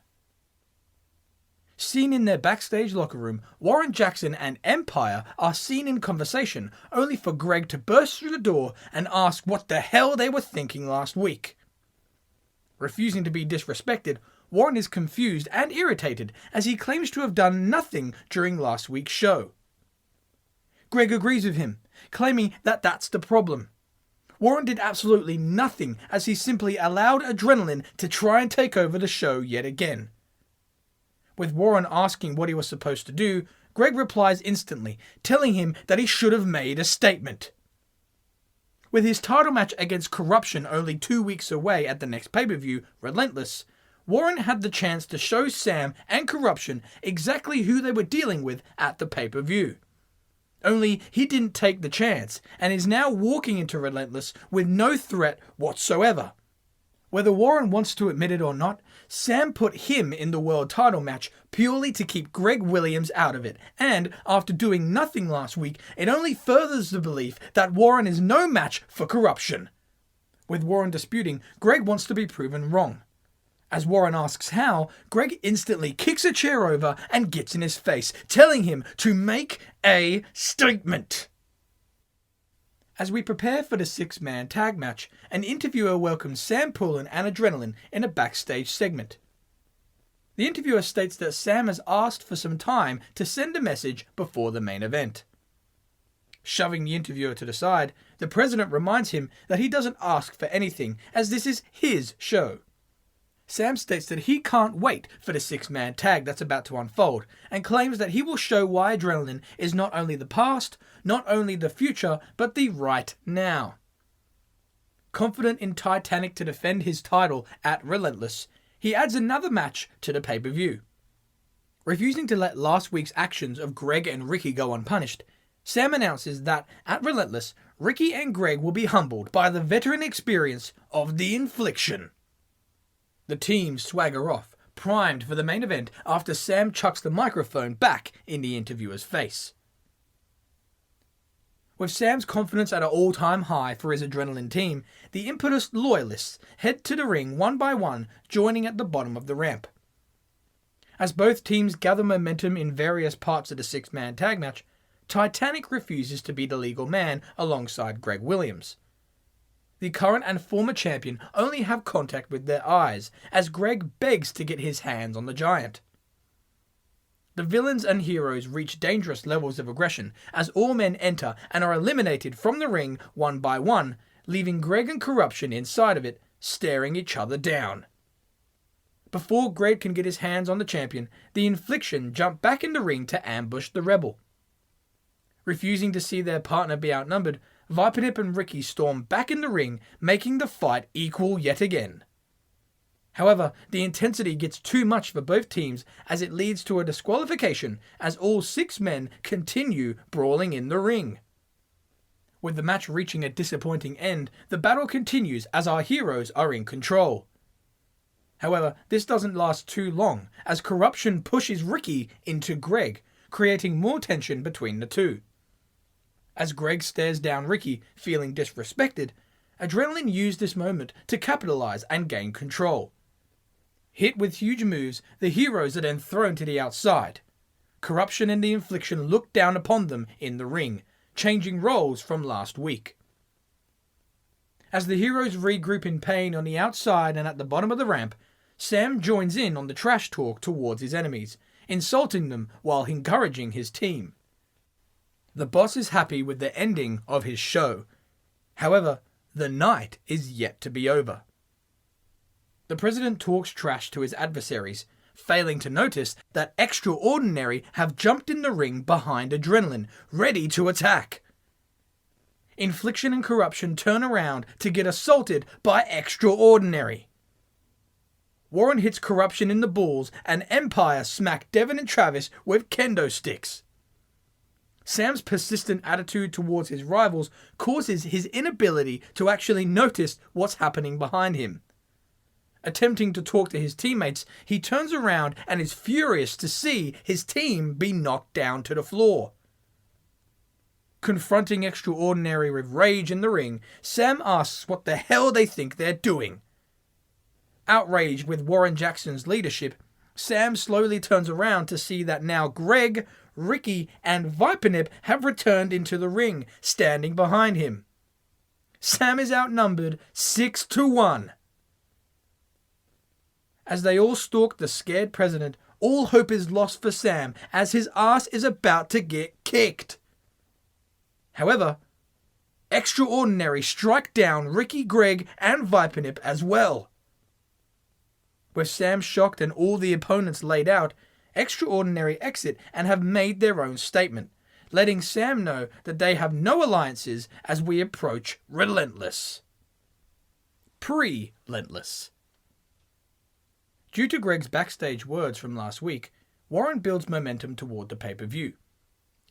Seen in their backstage locker room, Warren Jackson and Empire are seen in conversation, only for Greg to burst through the door and ask what the hell they were thinking last week. Refusing to be disrespected, Warren is confused and irritated as he claims to have done nothing during last week's show. Greg agrees with him, claiming that that's the problem. Warren did absolutely nothing as he simply allowed Adrenaline to try and take over the show yet again. With Warren asking what he was supposed to do, Greg replies instantly, telling him that he should have made a statement. With his title match against Corruption only 2 weeks away at the next pay-per-view, Relentless, Warren had the chance to show Sam and Corruption exactly who they were dealing with at the pay-per-view. Only he didn't take the chance and is now walking into Relentless with no threat whatsoever. Whether Warren wants to admit it or not, Sam put him in the world title match purely to keep Greg Williams out of it, and after doing nothing last week, it only furthers the belief that Warren is no match for Corruption. With Warren disputing, Greg wants to be proven wrong. As Warren asks how, Greg instantly kicks a chair over and gets in his face, telling him to make a statement. As we prepare for the 6-man tag match, an interviewer welcomes Sam Poulin and Adrenaline in a backstage segment. The interviewer states that Sam has asked for some time to send a message before the main event. Shoving the interviewer to the side, the president reminds him that he doesn't ask for anything, as this is his show. Sam states that he can't wait for the 6-man tag that's about to unfold, and claims that he will show why Adrenaline is not only the past, not only the future, but the right now. Confident in Titanic to defend his title at Relentless, he adds another match to the pay-per-view. Refusing to let last week's actions of Greg and Ricky go unpunished, Sam announces that at Relentless, Ricky and Greg will be humbled by the veteran experience of the infliction. The team swagger off, primed for the main event after Sam chucks the microphone back in the interviewer's face. With Sam's confidence at an all-time high for his Adrenaline team, the Impetus loyalists head to the ring one by one, joining at the bottom of the ramp. As both teams gather momentum in various parts of the 6-man tag match, Titanic refuses to be the legal man alongside Greg Williams. The current and former champion only have contact with their eyes, as Greg begs to get his hands on the giant. The villains and heroes reach dangerous levels of aggression as all men enter and are eliminated from the ring one by one, leaving Greg and Corruption inside of it, staring each other down. Before Greg can get his hands on the champion, the Infliction jump back in the ring to ambush the Rebel. Refusing to see their partner be outnumbered, Vipernip and Ricky storm back in the ring, making the fight equal yet again. However, the intensity gets too much for both teams as it leads to a disqualification as all 6 men continue brawling in the ring. With the match reaching a disappointing end, the battle continues as our heroes are in control. However, this doesn't last too long as Corruption pushes Ricky into Greg, creating more tension between the two. As Greg stares down Ricky, feeling disrespected, Adrenaline used this moment to capitalize and gain control. Hit with huge moves, the heroes are then thrown to the outside. Corruption and the Infliction look down upon them in the ring, changing roles from last week. As the heroes regroup in pain on the outside and at the bottom of the ramp, Sam joins in on the trash talk towards his enemies, insulting them while encouraging his team. The boss is happy with the ending of his show. However, the night is yet to be over. The president talks trash to his adversaries, failing to notice that Extraordinary have jumped in the ring behind Adrenaline, ready to attack. Infliction and Corruption turn around to get assaulted by Extraordinary. Warren hits Corruption in the balls and Empire smack Devin and Travis with kendo sticks. Sam's persistent attitude towards his rivals causes his inability to actually notice what's happening behind him. Attempting to talk to his teammates, he turns around and is furious to see his team be knocked down to the floor. Confronting Extraordinary with rage in the ring, Sam asks what the hell they think they're doing. Outraged with Warren Jackson's leadership, Sam slowly turns around to see that now Greg, Ricky, and Vipernip have returned into the ring, standing behind him. Sam is outnumbered 6-1. As they all stalk the scared president, all hope is lost for Sam as his ass is about to get kicked. However, Extraordinary strike down Ricky, Greg, and Vipernip as well. With Sam shocked and all the opponents laid out, Extraordinary exit and have made their own statement, letting Sam know that they have no alliances as we approach Relentless. Pre-lentless. Due to Greg's backstage words from last week, Warren builds momentum toward the pay-per-view.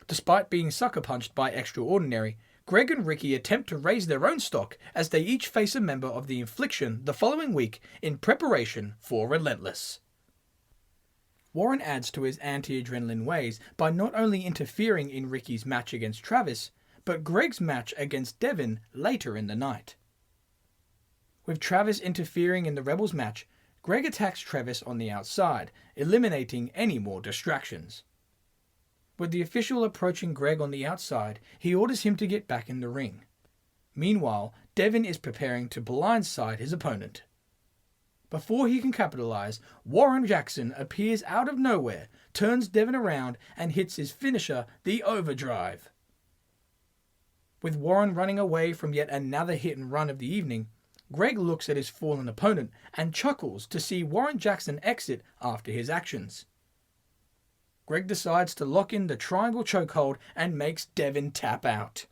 Despite being sucker punched by Extraordinary, Greg and Ricky attempt to raise their own stock as they each face a member of the Infliction the following week in preparation for Relentless. Warren adds to his anti-adrenaline ways by not only interfering in Ricky's match against Travis, but Greg's match against Devin later in the night. With Travis interfering in the Rebels match, Greg attacks Travis on the outside, eliminating any more distractions. With the official approaching Greg on the outside, he orders him to get back in the ring. Meanwhile, Devin is preparing to blindside his opponent. Before he can capitalize, Warren Jackson appears out of nowhere, turns Devin around, and hits his finisher, the Overdrive. With Warren running away from yet another hit and run of the evening, Greg looks at his fallen opponent and chuckles to see Warren Jackson exit after his actions. Greg decides to lock in the triangle chokehold and makes Devin tap out.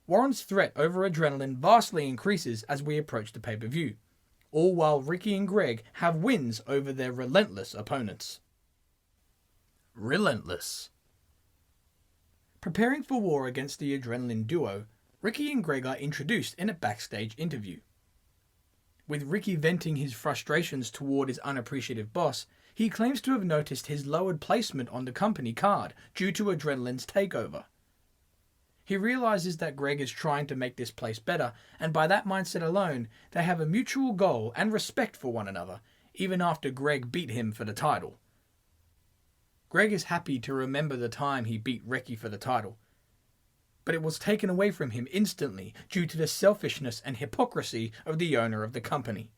Warren's threat over Adrenaline vastly increases as we approach the pay-per-view, all while Ricky and Greg have wins over their Relentless opponents. Relentless. Preparing for war against the Adrenaline duo, Ricky and Greg are introduced in a backstage interview. With Ricky venting his frustrations toward his unappreciative boss, he claims to have noticed his lowered placement on the company card due to Adrenaline's takeover. He realizes that Greg is trying to make this place better, and by that mindset alone, they have a mutual goal and respect for one another, even after Greg beat him for the title. Greg is happy to remember the time he beat Ricky for the title, but it was taken away from him instantly due to the selfishness and hypocrisy of the owner of the company.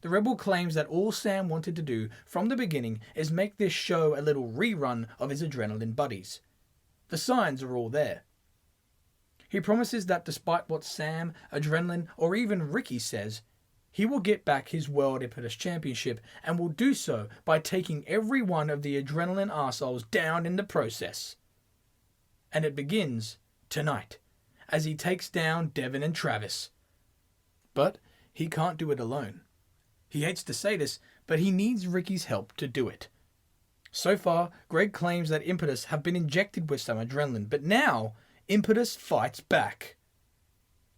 The rebel claims that all Sam wanted to do from the beginning is make this show a little rerun of his adrenaline buddies. The signs are all there. He promises that despite what Sam, Adrenaline, or even Ricky says, he will get back his World Impetus Championship and will do so by taking every one of the Adrenaline arseholes down in the process. And it begins tonight, as he takes down Devin and Travis. But he can't do it alone. He hates to say this, but he needs Ricky's help to do it. So far, Greg claims that Impetus have been injected with some adrenaline, but now Impetus fights back.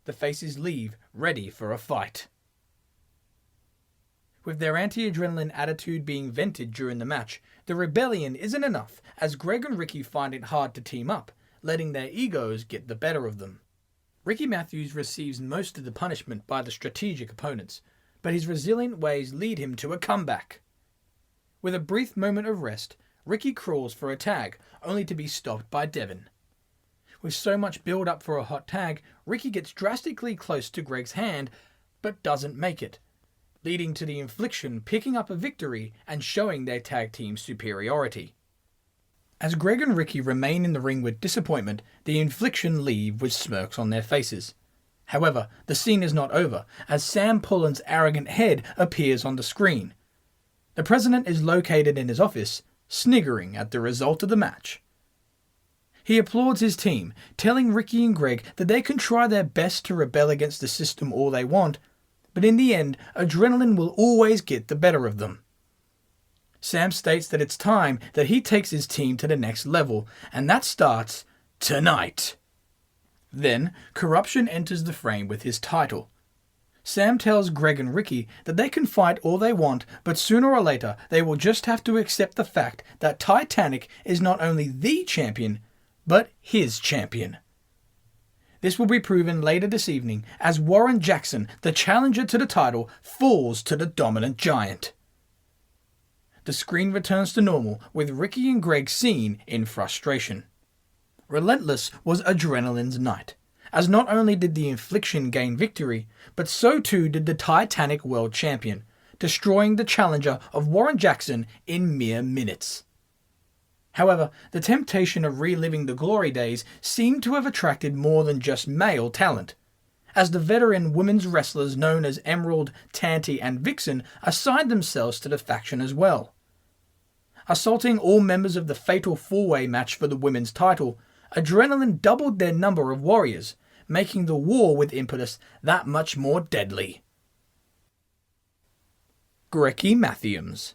The faces leave, ready for a fight. With their anti-adrenaline attitude being vented during the match, the rebellion isn't enough, as Greg and Ricky find it hard to team up, letting their egos get the better of them. Greki Mathiams receives most of the punishment by the strategic opponents, but his resilient ways lead him to a comeback. With a brief moment of rest, Ricky crawls for a tag, only to be stopped by Devin. With so much build up for a hot tag, Ricky gets drastically close to Greg's hand, but doesn't make it, leading to the Infliction picking up a victory and showing their tag team superiority. As Greg and Ricky remain in the ring with disappointment, the Infliction leave with smirks on their faces. However, the scene is not over, as Sam Pullen's arrogant head appears on the screen. The president is located in his office, sniggering at the result of the match. He applauds his team, telling Ricky and Greg that they can try their best to rebel against the system all they want, but in the end, adrenaline will always get the better of them. Sam states that it's time that he takes his team to the next level, and that starts tonight. Then, Corruption enters the frame with his title. Sam tells Greg and Ricky that they can fight all they want, but sooner or later they will just have to accept the fact that Titanic is not only the champion, but his champion. This will be proven later this evening as Warren Jackson, the challenger to the title, falls to the dominant giant. The screen returns to normal, with Ricky and Greg seen in frustration. Relentless was Adrenaline's night, as not only did the Infliction gain victory, but so too did the Titanic World Champion, destroying the challenger of Warren Jackson in mere minutes. However, the temptation of reliving the glory days seemed to have attracted more than just male talent, as the veteran women's wrestlers known as Emerald, Tanti and Vixen assigned themselves to the faction as well. Assaulting all members of the fatal four-way match for the women's title, Adrenaline doubled their number of warriors, making the war with Impetus that much more deadly. Greki Mathiams.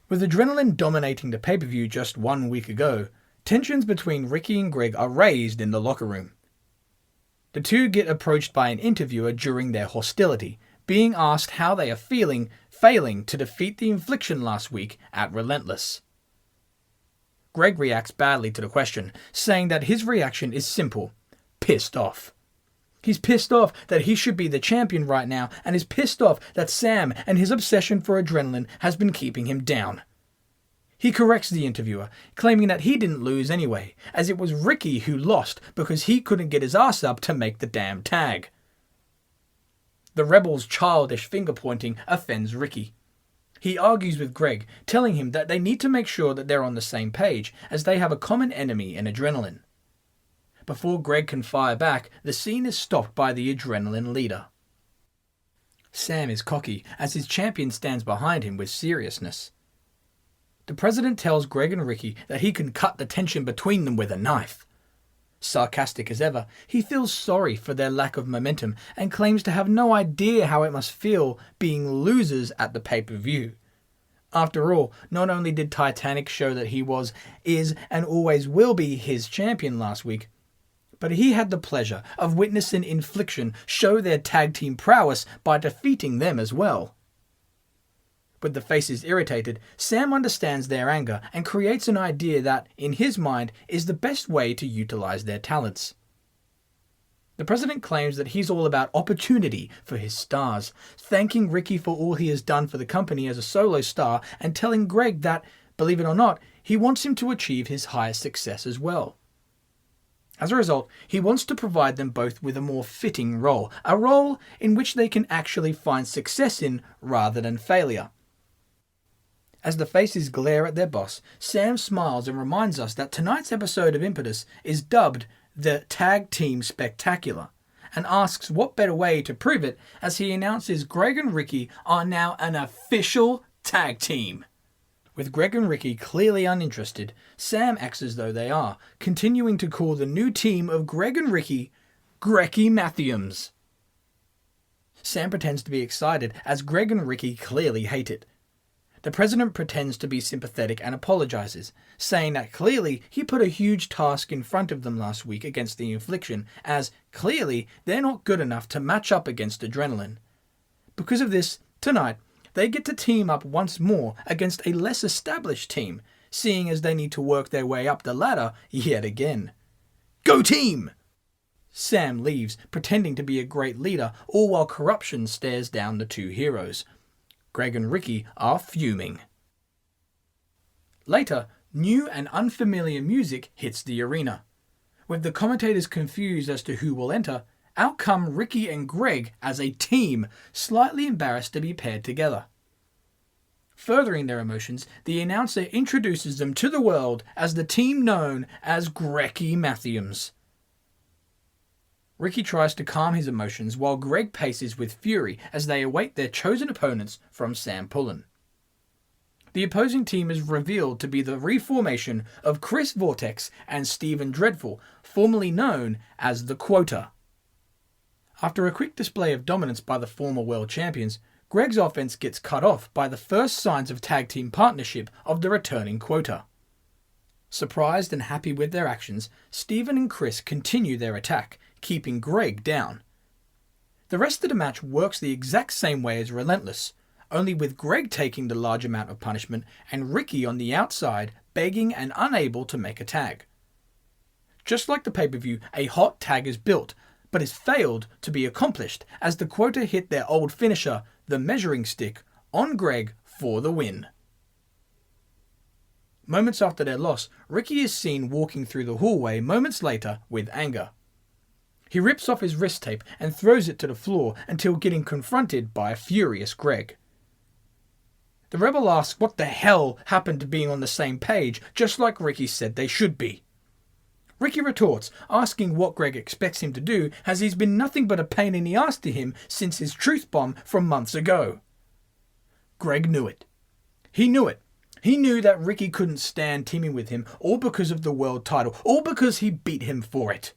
With Adrenaline dominating the pay-per-view just 1 week ago, tensions between Ricky and Greg are raised in the locker room. The two get approached by an interviewer during their hostility, being asked how they are feeling, failing to defeat the Infliction last week at Relentless. Greg reacts badly to the question, saying that his reaction is simple: pissed off. He's pissed off that he should be the champion right now, and is pissed off that Sam and his obsession for Adrenaline has been keeping him down. He corrects the interviewer, claiming that he didn't lose anyway, as it was Ricky who lost because he couldn't get his ass up to make the damn tag. The rebel's childish finger-pointing offends Ricky. He argues with Greg, telling him that they need to make sure that they're on the same page, as they have a common enemy in Adrenaline. Before Greg can fire back, the scene is stopped by the Adrenaline leader. Sam is cocky, as his champion stands behind him with seriousness. The president tells Greg and Ricky that he can cut the tension between them with a knife. Sarcastic as ever, he feels sorry for their lack of momentum and claims to have no idea how it must feel being losers at the pay-per-view. After all, not only did Titanic show that he was, is, and always will be his champion last week, but he had the pleasure of witnessing Infliction show their tag team prowess by defeating them as well. With the faces irritated, Sam understands their anger and creates an idea that, in his mind, is the best way to utilize their talents. The president claims that he's all about opportunity for his stars, thanking Ricky for all he has done for the company as a solo star and telling Greg that, believe it or not, he wants him to achieve his highest success as well. As a result, he wants to provide them both with a more fitting role, a role in which they can actually find success in rather than failure. As the faces glare at their boss, Sam smiles and reminds us that tonight's episode of Impetus is dubbed the Tag Team Spectacular, and asks what better way to prove it as he announces Greg and Ricky are now an official tag team. With Greg and Ricky clearly uninterested, Sam acts as though they are, continuing to call the new team of Greg and Ricky Greki Mathiams. Sam pretends to be excited as Greg and Ricky clearly hate it. The president pretends to be sympathetic and apologizes, saying that clearly he put a huge task in front of them last week against the Infliction, as clearly they're not good enough to match up against Adrenaline. Because of this, tonight, they get to team up once more against a less established team, seeing as they need to work their way up the ladder yet again. Go team! Sam leaves, pretending to be a great leader, all while corruption stares down the two heroes. Greg and Ricky are fuming. Later, new and unfamiliar music hits the arena. With the commentators confused as to who will enter, out come Ricky and Greg as a team, slightly embarrassed to be paired together. Furthering their emotions, the announcer introduces them to the world as the team known as Greki Mathiams. Ricky tries to calm his emotions while Greg paces with fury as they await their chosen opponents from Sam Pullen. The opposing team is revealed to be the reformation of Chris Vortex and Stephen Dreadful, formerly known as the Quota. After a quick display of dominance by the former world champions, Greg's offense gets cut off by the first signs of tag team partnership of the returning Quota. Surprised and happy with their actions, Stephen and Chris continue their attack, keeping Greg down. The rest of the match works the exact same way as Relentless, only with Greg taking the large amount of punishment and Ricky on the outside begging and unable to make a tag. Just like the pay-per-view, a hot tag is built, but has failed to be accomplished as the Quota hit their old finisher, the measuring stick, on Greg for the win. Moments after their loss, Ricky is seen walking through the hallway moments later with anger. He rips off his wrist tape and throws it to the floor until getting confronted by a furious Greg. The rebel asks what the hell happened to being on the same page, just like Ricky said they should be. Ricky retorts, asking what Greg expects him to do, as he's been nothing but a pain in the ass to him since his truth bomb from months ago. Greg knew it. He knew it. He knew that Ricky couldn't stand teaming with him, all because of the world title, all because he beat him for it.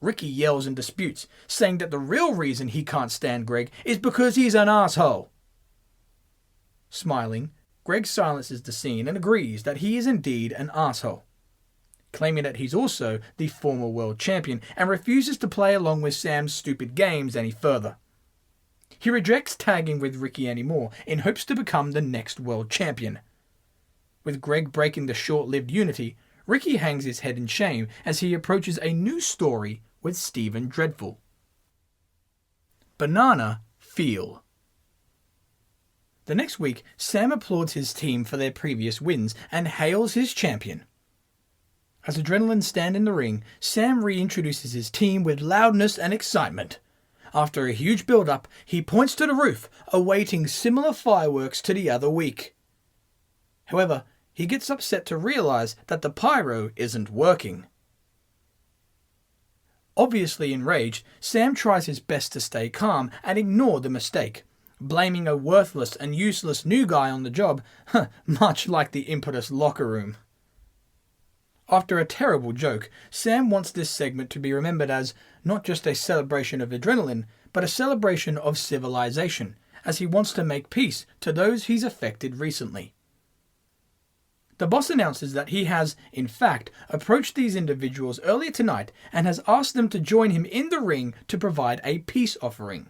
Ricky yells and disputes, saying that the real reason he can't stand Greg is because he's an asshole. Smiling, Greg silences the scene and agrees that he is indeed an asshole, claiming that he's also the former world champion and refuses to play along with Sam's stupid games any further. He rejects tagging with Ricky anymore in hopes to become the next world champion. With Greg breaking the short-lived unity, Ricky hangs his head in shame as he approaches a new story with Stephen Dreadful. Banana Feel. The next week, Sam applauds his team for their previous wins and hails his champion. As Adrenaline stand in the ring, Sam reintroduces his team with loudness and excitement. After a huge build-up, he points to the roof, awaiting similar fireworks to the other week. However, he gets upset to realize that the pyro isn't working. Obviously enraged, Sam tries his best to stay calm and ignore the mistake, blaming a worthless and useless new guy on the job, much like the Impetus locker room. After a terrible joke, Sam wants this segment to be remembered as not just a celebration of Adrenaline, but a celebration of civilization, as he wants to make peace to those he's affected recently. The boss announces that he has, in fact, approached these individuals earlier tonight and has asked them to join him in the ring to provide a peace offering.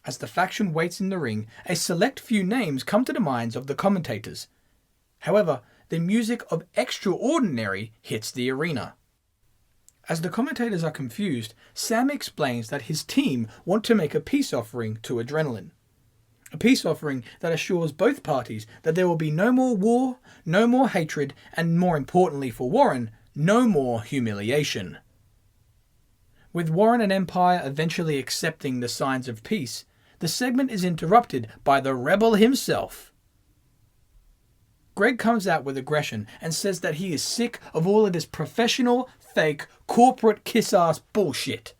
As the faction waits in the ring, a select few names come to the minds of the commentators. However, the music of Extraordinary hits the arena. As the commentators are confused, Sam explains that his team want to make a peace offering to Adrenaline. A peace offering that assures both parties that there will be no more war, no more hatred, and more importantly for Warren, no more humiliation. With Warren and Empire eventually accepting the signs of peace, the segment is interrupted by the rebel himself. Greg comes out with aggression and says that he is sick of all of this professional, fake, corporate kiss-ass bullshit.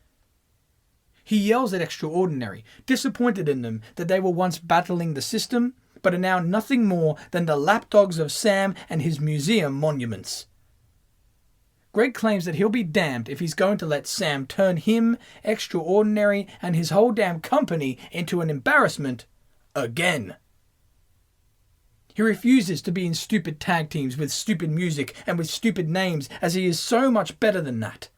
He yells at Extraordinary, disappointed in them that they were once battling the system, but are now nothing more than the lapdogs of Sam and his museum monuments. Greg claims that he'll be damned if he's going to let Sam turn him, Extraordinary, and his whole damn company into an embarrassment again. He refuses to be in stupid tag teams with stupid music and with stupid names, as he is so much better than that.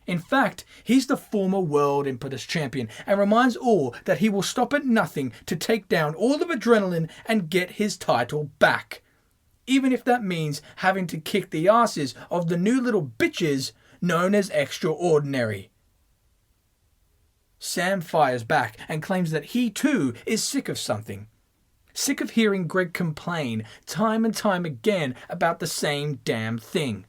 In fact, he's the former world Impetus champion and reminds all that he will stop at nothing to take down all of Adrenaline and get his title back. Even if that means having to kick the asses of the new little bitches known as Extraordinary. Sam fires back and claims that he too is sick of something. Sick of hearing Greg complain time and time again about the same damn thing.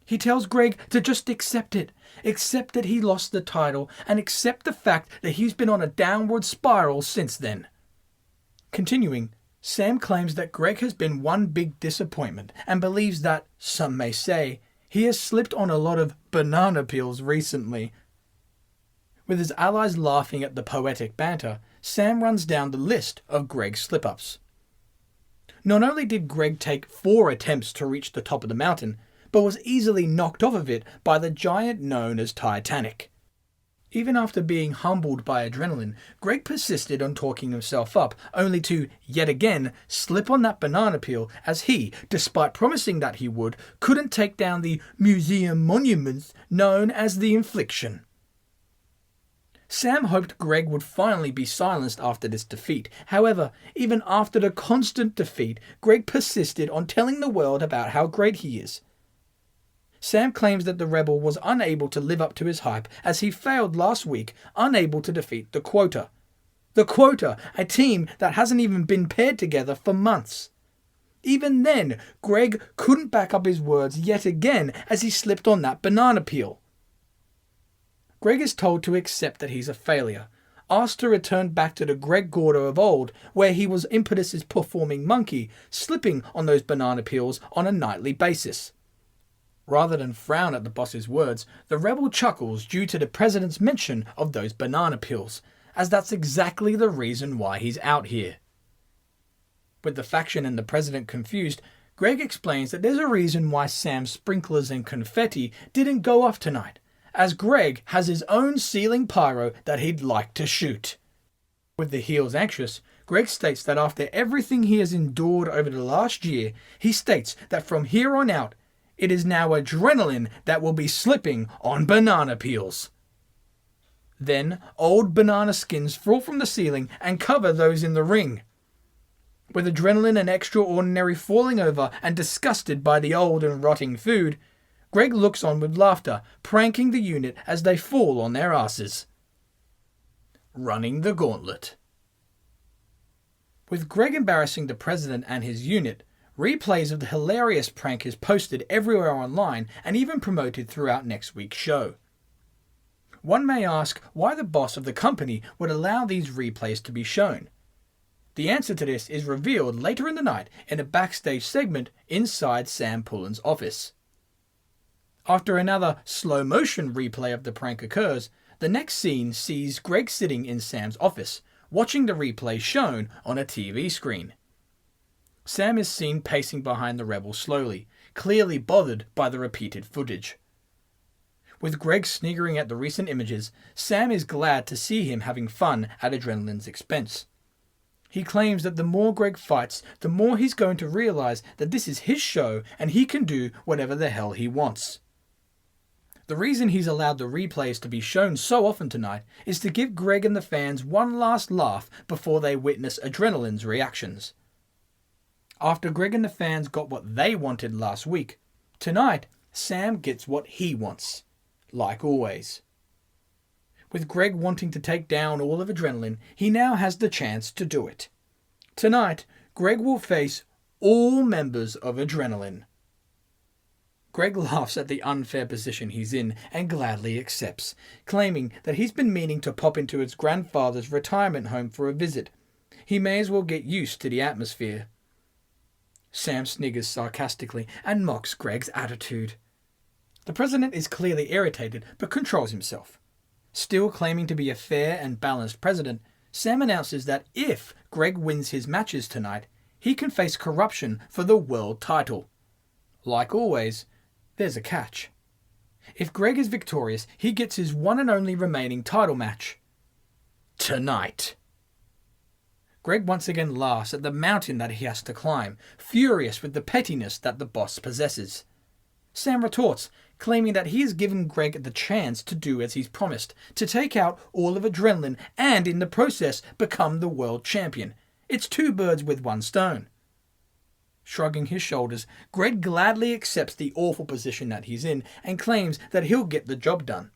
He tells Greg to just accept it. Accept that he lost the title and accept the fact that he's been on a downward spiral since then. Continuing, Sam claims that Greg has been one big disappointment and believes that, some may say, he has slipped on a lot of banana peels recently. With his allies laughing at the poetic banter, Sam runs down the list of Greg's slip-ups. Not only did Greg take 4 attempts to reach the top of the mountain, but was easily knocked off of it by the giant known as Titanic. Even after being humbled by Adrenaline, Greg persisted on talking himself up, only to, yet again, slip on that banana peel as he, despite promising that he would, couldn't take down the museum monuments known as the Infliction. Sam hoped Greg would finally be silenced after this defeat. However, even after the constant defeat, Greg persisted on telling the world about how great he is. Sam claims that the rebel was unable to live up to his hype as he failed last week, unable to defeat the Quota. The Quota, a team that hasn't even been paired together for months. Even then, Greg couldn't back up his words yet again as he slipped on that banana peel. Greg is told to accept that he's a failure, asked to return back to the Greg Gordo of old, where he was Impetus's performing monkey, slipping on those banana peels on a nightly basis. Rather than frown at the boss's words, the rebel chuckles due to the president's mention of those banana peels, as that's exactly the reason why he's out here. With the faction and the president confused, Greg explains that there's a reason why Sam's sprinklers and confetti didn't go off tonight, as Greg has his own ceiling pyro that he'd like to shoot. With the heels anxious, Greg states that after everything he has endured over the last year, he states that from here on out, it is now Adrenaline that will be slipping on banana peels. Then, old banana skins fall from the ceiling and cover those in the ring. With Adrenaline and Extraordinary falling over and disgusted by the old and rotting food, Greg looks on with laughter, pranking the unit as they fall on their asses. Running the Gauntlet. With Greg embarrassing the president and his unit, replays of the hilarious prank is posted everywhere online and even promoted throughout next week's show. One may ask why the boss of the company would allow these replays to be shown. The answer to this is revealed later in the night in a backstage segment inside Sam Pullen's office. After another slow-motion replay of the prank occurs, the next scene sees Greg sitting in Sam's office, watching the replay shown on a TV screen. Sam is seen pacing behind the rebel slowly, clearly bothered by the repeated footage. With Greg sniggering at the recent images, Sam is glad to see him having fun at Adrenaline's expense. He claims that the more Greg fights, the more he's going to realize that this is his show and he can do whatever the hell he wants. The reason he's allowed the replays to be shown so often tonight is to give Greg and the fans one last laugh before they witness Adrenaline's reactions. After Greg and the fans got what they wanted last week, tonight Sam gets what he wants, like always. With Greg wanting to take down all of Adrenaline, he now has the chance to do it. Tonight, Greg will face all members of Adrenaline. Greg laughs at the unfair position he's in and gladly accepts, claiming that he's been meaning to pop into his grandfather's retirement home for a visit. He may as well get used to the atmosphere. Sam sniggers sarcastically and mocks Greg's attitude. The president is clearly irritated but controls himself. Still claiming to be a fair and balanced president, Sam announces that if Greg wins his matches tonight, he can face corruption for the world title. Like always, there's a catch. If Greg is victorious, he gets his one and only remaining title match. Tonight. Greg once again laughs at the mountain that he has to climb, furious with the pettiness that the boss possesses. Sam retorts, claiming that he has given Greg the chance to do as he's promised, to take out all of Adrenaline and in the process become the world champion. It's 2 birds with 1 stone. Shrugging his shoulders, Greg gladly accepts the awful position that he's in and claims that he'll get the job done.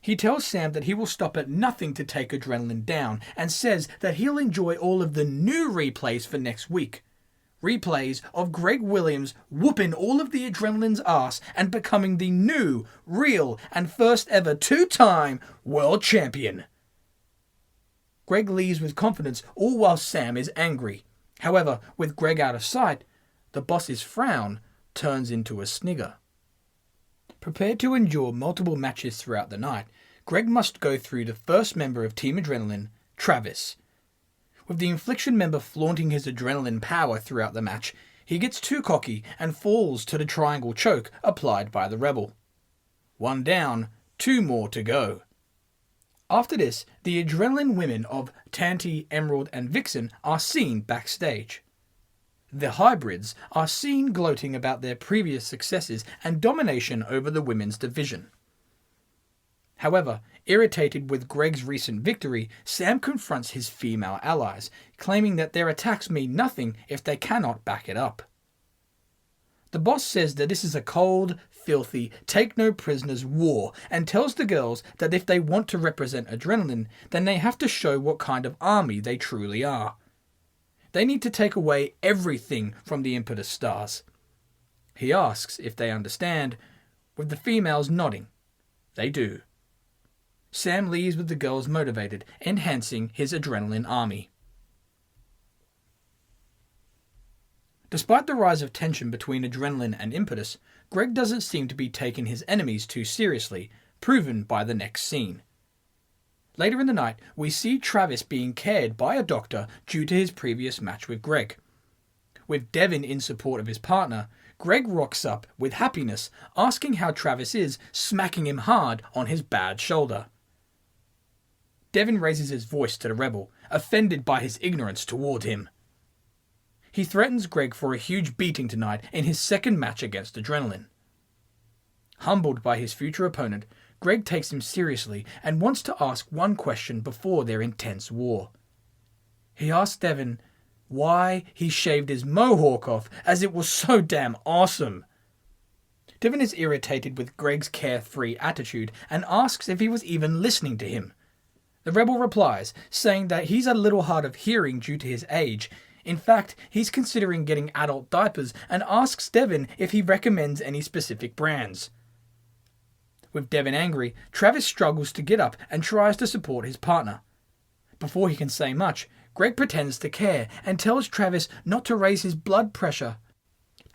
He tells Sam that he will stop at nothing to take Adrenaline down and says that he'll enjoy all of the new replays for next week. Replays of Greg Williams whooping all of the Adrenaline's ass and becoming the new, real, and first ever 2-time world champion. Greg leaves with confidence, all while Sam is angry. However, with Greg out of sight, the boss's frown turns into a snigger. Prepared to endure multiple matches throughout the night, Greg must go through the first member of Team Adrenaline, Travis. With the Infliction member flaunting his adrenaline power throughout the match, he gets too cocky and falls to the triangle choke applied by the rebel. 1 down, 2 more to go. After this, the Adrenaline women of Tanti, Emerald and Vixen are seen backstage. The hybrids are seen gloating about their previous successes and domination over the women's division. However, irritated with Greg's recent victory, Sam confronts his female allies, claiming that their attacks mean nothing if they cannot back it up. The boss says that this is a cold, filthy, take-no-prisoners war and tells the girls that if they want to represent Adrenaline, then they have to show what kind of army they truly are. They need to take away everything from the Impetus stars. He asks if they understand, with the females nodding. They do. Sam leaves with the girls motivated, enhancing his Adrenaline army. Despite the rise of tension between Adrenaline and Impetus, Greg doesn't seem to be taking his enemies too seriously, proven by the next scene. Later in the night, we see Travis being cared by a doctor due to his previous match with Greg. With Devin in support of his partner, Greg rocks up with happiness, asking how Travis is, smacking him hard on his bad shoulder. Devin raises his voice to the rebel, offended by his ignorance toward him. He threatens Greg for a huge beating tonight in his second match against Adrenaline. Humbled by his future opponent, Greg takes him seriously and wants to ask one question before their intense war. He asks Devin why he shaved his mohawk off, as it was so damn awesome. Devin is irritated with Greg's carefree attitude and asks if he was even listening to him. The rebel replies, saying that he's a little hard of hearing due to his age. In fact, he's considering getting adult diapers and asks Devin if he recommends any specific brands. With Devin angry, Travis struggles to get up and tries to support his partner. Before he can say much, Greg pretends to care and tells Travis not to raise his blood pressure.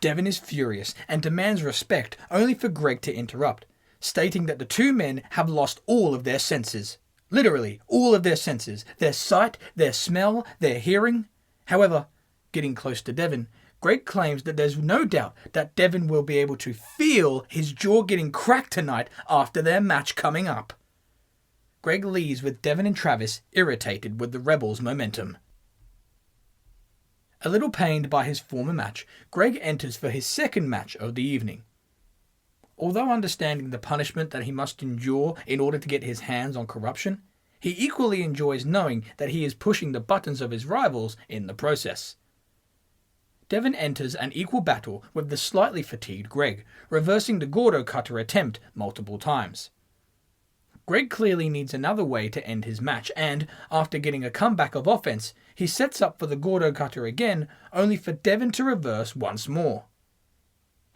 Devin is furious and demands respect, only for Greg to interrupt, stating that the 2 men have lost all of their senses. Literally, all of their senses. Their sight, their smell, their hearing. However, getting close to Devin, Greg claims that there's no doubt that Devin will be able to feel his jaw getting cracked tonight after their match coming up. Greg leaves with Devin and Travis irritated with the rebels' momentum. A little pained by his former match, Greg enters for his second match of the evening. Although understanding the punishment that he must endure in order to get his hands on corruption, he equally enjoys knowing that he is pushing the buttons of his rivals in the process. Devin enters an equal battle with the slightly fatigued Greg, reversing the Gordo Cutter attempt multiple times. Greg clearly needs another way to end his match and, after getting a comeback of offense, he sets up for the Gordo Cutter again, only for Devin to reverse once more.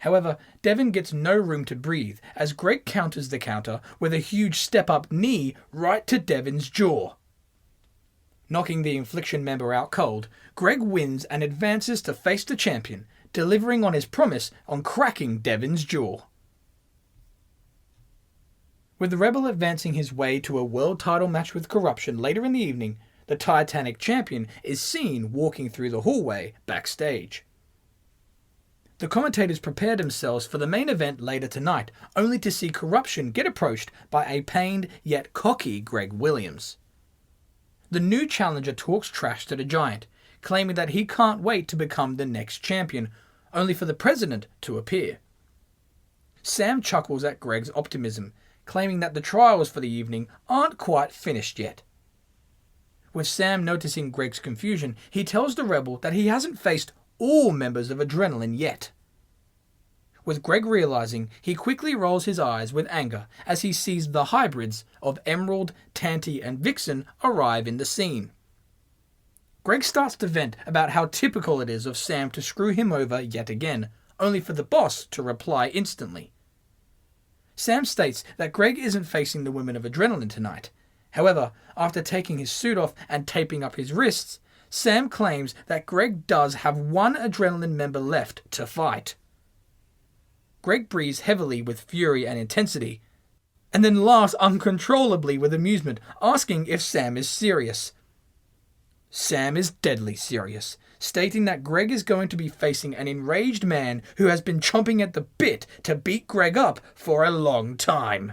However, Devon gets no room to breathe as Greg counters the counter with a huge step-up knee right to Devon's jaw. Knocking the Infliction member out cold, Greg wins and advances to face the champion, delivering on his promise on cracking Devon's jaw. With the Rebel advancing his way to a world title match with Corruption later in the evening, the Titanic champion is seen walking through the hallway backstage. The commentators prepare themselves for the main event later tonight, only to see Corruption get approached by a pained yet cocky Greg Williams. The new challenger talks trash to the Giant, claiming that he can't wait to become the next champion, only for the president to appear. Sam chuckles at Greg's optimism, claiming that the trials for the evening aren't quite finished yet. With Sam noticing Greg's confusion, he tells the Rebel that he hasn't faced all members of Adrenaline yet. With Greg realizing, he quickly rolls his eyes with anger as he sees the hybrids of Emerald, Tanty and Vixen arrive in the scene. Greg starts to vent about how typical it is of Sam to screw him over yet again, only for the boss to reply instantly. Sam states that Greg isn't facing the women of Adrenaline tonight. However, after taking his suit off and taping up his wrists, Sam claims that Greg does have one Adrenaline member left to fight. Greg breathes heavily with fury and intensity, and then laughs uncontrollably with amusement, asking if Sam is serious. Sam is deadly serious, stating that Greg is going to be facing an enraged man who has been chomping at the bit to beat Greg up for a long time.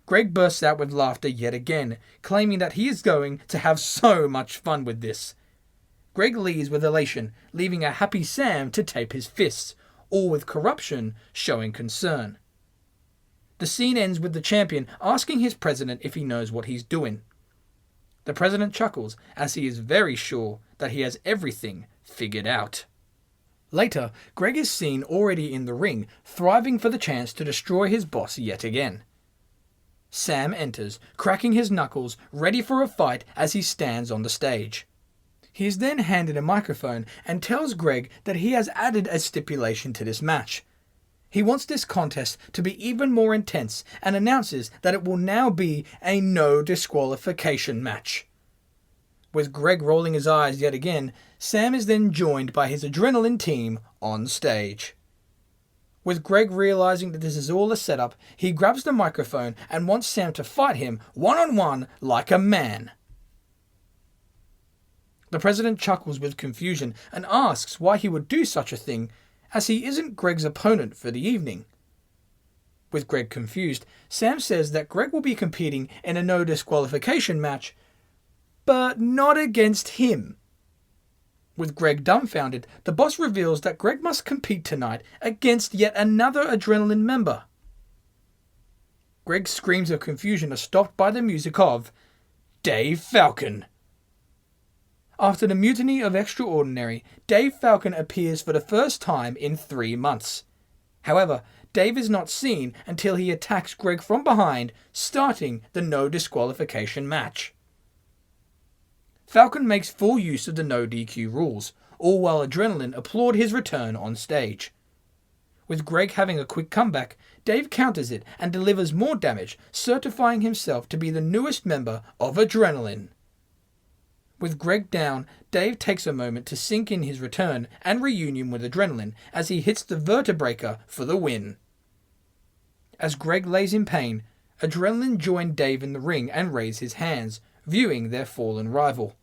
Greg bursts out with laughter yet again, claiming that he is going to have so much fun with this. Greg leaves with elation, leaving a happy Sam to tape his fists, all with Corruption showing concern. The scene ends with the champion asking his president if he knows what he's doing. The president chuckles as he is very sure that he has everything figured out. Later, Greg is seen already in the ring, thriving for the chance to destroy his boss yet again. Sam enters, cracking his knuckles, ready for a fight as he stands on the stage. He is then handed a microphone and tells Greg that he has added a stipulation to this match. He wants this contest to be even more intense and announces that it will now be a no disqualification match. With Greg rolling his eyes yet again, Sam is then joined by his Adrenaline team on stage. With Greg realizing that this is all a setup, he grabs the microphone and wants Sam to fight him one-on-one like a man. The president chuckles with confusion and asks why he would do such a thing, as he isn't Greg's opponent for the evening. With Greg confused, Sam says that Greg will be competing in a no disqualification match, but not against him. With Greg dumbfounded, the boss reveals that Greg must compete tonight against yet another Adrenaline member. Greg's screams of confusion are stopped by the music of Dave Falcon. After the mutiny of Extraordinary, Dave Falcon appears for the first time in 3 months. However, Dave is not seen until he attacks Greg from behind, starting the no disqualification match. Falcon makes full use of the no DQ rules, all while Adrenaline applaud his return on stage. With Greg having a quick comeback, Dave counters it and delivers more damage, certifying himself to be the newest member of Adrenaline. With Greg down, Dave takes a moment to sink in his return and reunion with Adrenaline as he hits the Vertebreaker for the win. As Greg lays in pain, Adrenaline join Dave in the ring and raise his hands, viewing their fallen rival.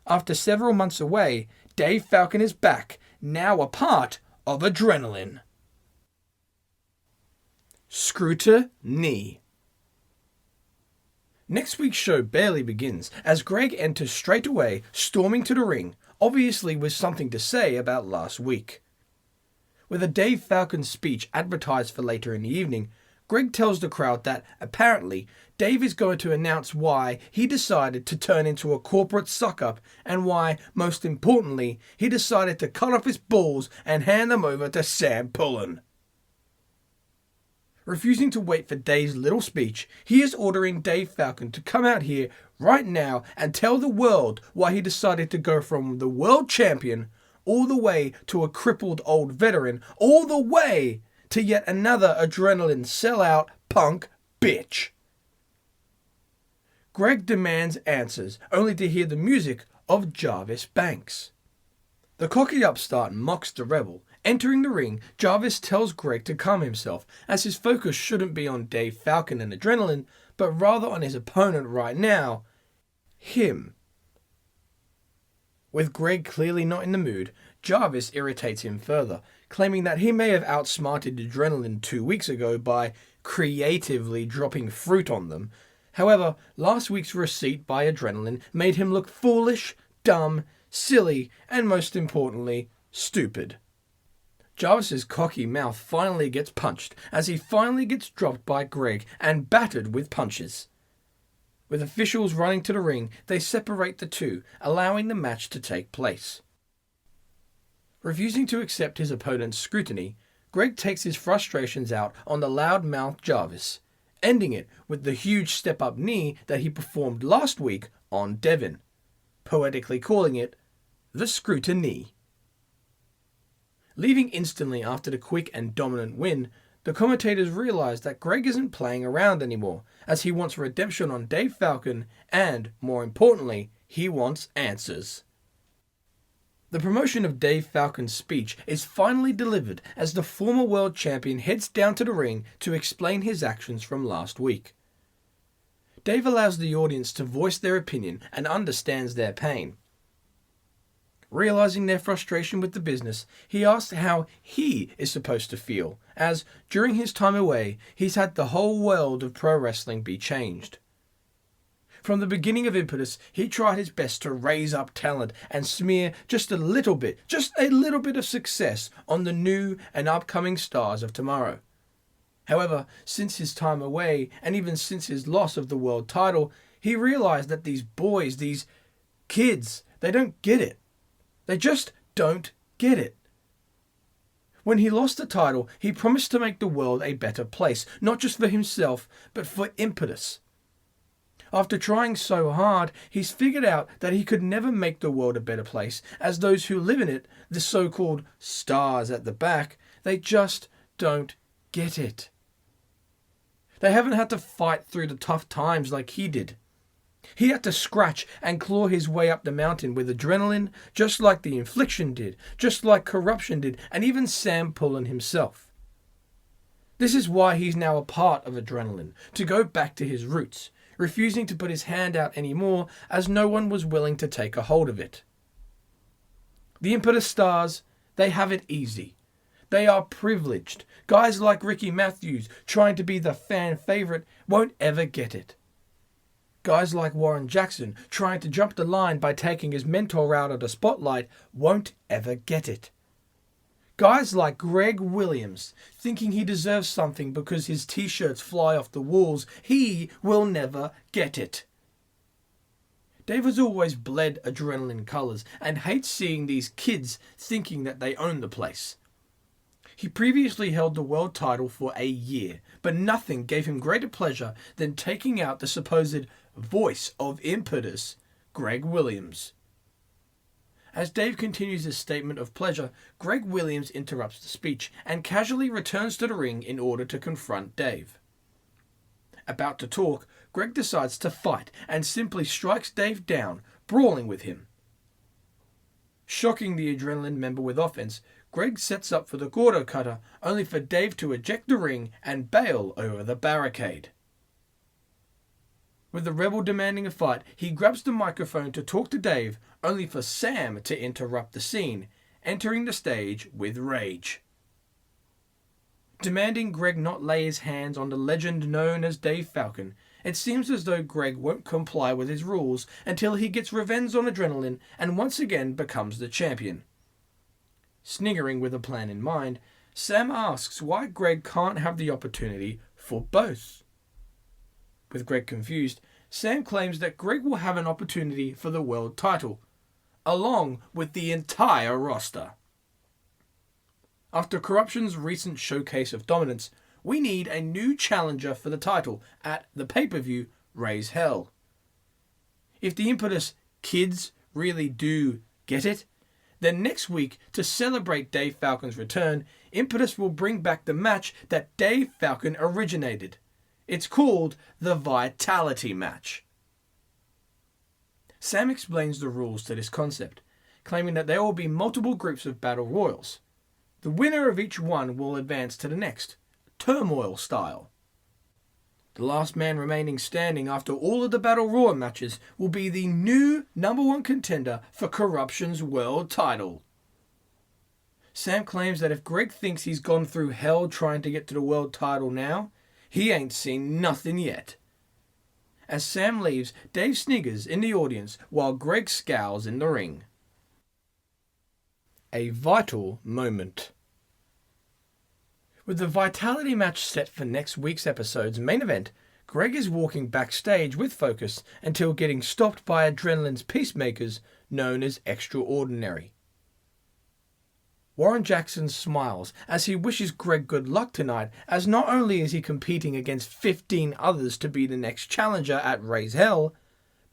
After several months away, Dave Falcon is back, now a part of Adrenaline. Scruti-Knee. Next week's show barely begins as Greg enters straight away, storming to the ring, obviously with something to say about last week. With a Dave Falcon speech advertised for later in the evening, Greg tells the crowd that, apparently, Dave is going to announce why he decided to turn into a corporate suck-up and why, most importantly, he decided to cut off his balls and hand them over to Sam Pullen. Refusing to wait for Dave's little speech, he is ordering Dave Falcon to come out here right now and tell the world why he decided to go from the world champion all the way to a crippled old veteran, all the way to yet another adrenaline sellout punk bitch. Greg demands answers, only to hear the music of Jarvis Banks. The cocky upstart mocks the rebel. Entering the ring, Jarvis tells Greg to calm himself, as his focus shouldn't be on Dave Falcon and adrenaline, but rather on his opponent right now, him. With Greg clearly not in the mood, Jarvis irritates him further, claiming that he may have outsmarted adrenaline 2 weeks ago by creatively dropping fruit on them. However, last week's receipt by adrenaline made him look foolish, dumb, silly, and most importantly, stupid. Jarvis's cocky mouth finally gets punched as he finally gets dropped by Greg and battered with punches. With officials running to the ring, they separate the two, allowing the match to take place. Refusing to accept his opponent's scrutiny, Greg takes his frustrations out on the loudmouth Jarvis, ending it with the huge step-up knee that he performed last week on Devin, poetically calling it the Scruti-Knee. Leaving instantly after the quick and dominant win, the commentators realize that Greg isn't playing around anymore, as he wants redemption on Dave Falcon and, more importantly, he wants answers. The promotion of Dave Falcon's speech is finally delivered as the former world champion heads down to the ring to explain his actions from last week. Dave allows the audience to voice their opinion and understands their pain. Realizing their frustration with the business, he asks how he is supposed to feel, as, during his time away, he's had the whole world of pro wrestling be changed. From the beginning of Impetus, he tried his best to raise up talent and smear just a little bit of success on the new and upcoming stars of tomorrow. However, since his time away, and even since his loss of the world title, he realized that these boys, these kids, they don't get it. They just don't get it. When he lost the title, he promised to make the world a better place, not just for himself, but for Impetus. After trying so hard, he's figured out that he could never make the world a better place, as those who live in it, the so-called stars at the back, they just don't get it. They haven't had to fight through the tough times like he did. He had to scratch and claw his way up the mountain with adrenaline, just like the Infliction did, just like Corruption did, and even Sam Pullen himself. This is why he's now a part of adrenaline, to go back to his roots, refusing to put his hand out anymore as no one was willing to take a hold of it. The Impetus stars, they have it easy. They are privileged. Guys like Greki Mathiams, trying to be the fan favourite, won't ever get it. Guys like Warren Jackson, trying to jump the line by taking his mentor out of the spotlight, won't ever get it. Guys like Greg Williams, thinking he deserves something because his t-shirts fly off the walls, he will never get it. Dave has always bled adrenaline colours and hates seeing these kids thinking that they own the place. He previously held the world title for a year, but nothing gave him greater pleasure than taking out the supposed voice of Impetus, Greg Williams. As Dave continues his statement of pleasure, Greg Williams interrupts the speech and casually returns to the ring in order to confront Dave. About to talk, Greg decides to fight and simply strikes Dave down, brawling with him. Shocking the adrenaline member with offense, Greg sets up for the Gordo Cutter, only for Dave to eject the ring and bail over the barricade. With the rebel demanding a fight, he grabs the microphone to talk to Dave, only for Sam to interrupt the scene, entering the stage with rage. Demanding Greg not lay his hands on the legend known as Dave Falcon, it seems as though Greg won't comply with his rules until he gets revenge on adrenaline and once again becomes the champion. Sniggering with a plan in mind, Sam asks why Greg can't have the opportunity for both. With Greg confused, Sam claims that Greg will have an opportunity for the world title, along with the entire roster. After Corruption's recent showcase of dominance, we need a new challenger for the title at the pay-per-view Graze Hell. If the Impetus kids really do get it, Then next week, to celebrate Dave Falcon's return, Impetus will bring back the match that Dave Falcon originated. It's called the Vitality Match. Sam explains the rules to this concept, claiming that there will be multiple groups of battle royals. The winner of each one will advance to the next, turmoil style. The last man remaining standing after all of the battle royal matches will be the new #1 contender for Corruption's world title. Sam claims that if Greg thinks he's gone through hell trying to get to the world title now, he ain't seen nothing yet. As Sam leaves, Dave sniggers in the audience while Greg scowls in the ring. A vital moment. With the Vitality match set for next week's episode's main event, Greg is walking backstage with focus until getting stopped by Adrenaline's peacemakers known as Extraordinary. Warren Jackson smiles as he wishes Greg good luck tonight, as not only is he competing against 15 others to be the next challenger at Graze Hell,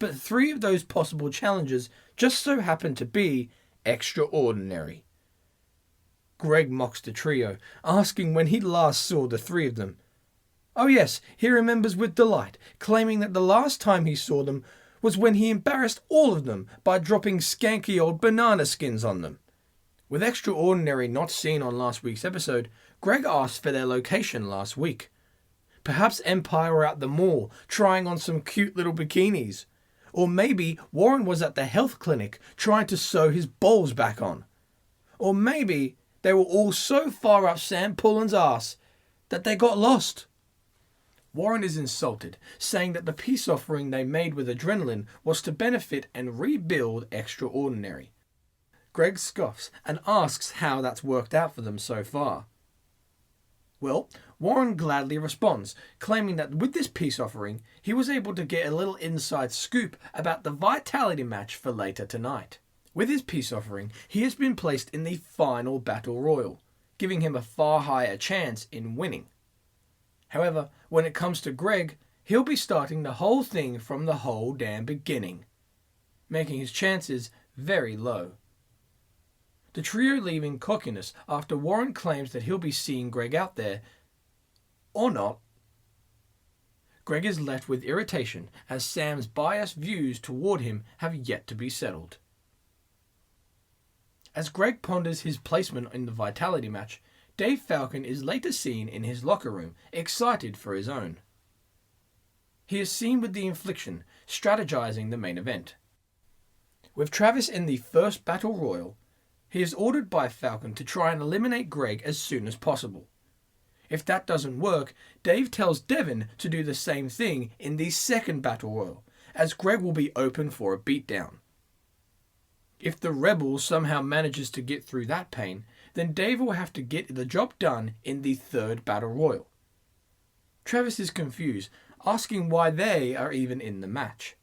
but 3 of those possible challengers just so happen to be Extraordinary. Greg mocks the trio, asking when he last saw the 3 of them. Oh yes, he remembers with delight, claiming that the last time he saw them was when he embarrassed all of them by dropping skanky old banana skins on them. With Extraordinary not seen on last week's episode, Greg asked for their location last week. Perhaps Empire were at the mall, trying on some cute little bikinis. Or maybe Warren was at the health clinic, trying to sew his balls back on. Or maybe they were all so far up Sam Pullen's ass that they got lost. Warren is insulted, saying that the peace offering they made with Adrenaline was to benefit and rebuild Extraordinary. Greg scoffs and asks how that's worked out for them so far. Well, Warren gladly responds, claiming that with this peace offering, he was able to get a little inside scoop about the Vitality match for later tonight. With his peace offering, he has been placed in the final battle royal, giving him a far higher chance in winning. However, when it comes to Greg, he'll be starting the whole thing from the whole damn beginning, making his chances very low. The trio leave in cockiness after Warren claims that he'll be seeing Greg out there. Or not. Greg is left with irritation as Sam's biased views toward him have yet to be settled. As Greg ponders his placement in the Vitality match, Dave Falcon is later seen in his locker room, excited for his own. He is seen with the Infliction, strategizing the main event. With Travis in the first Battle Royal, he is ordered by Falcon to try and eliminate Greg as soon as possible. If that doesn't work, Dave tells Devin to do the same thing in the second Battle Royal, as Greg will be open for a beatdown. If the Rebel somehow manages to get through that pain, then Dave will have to get the job done in the third Battle Royal. Travis is confused, asking why they are even in the match.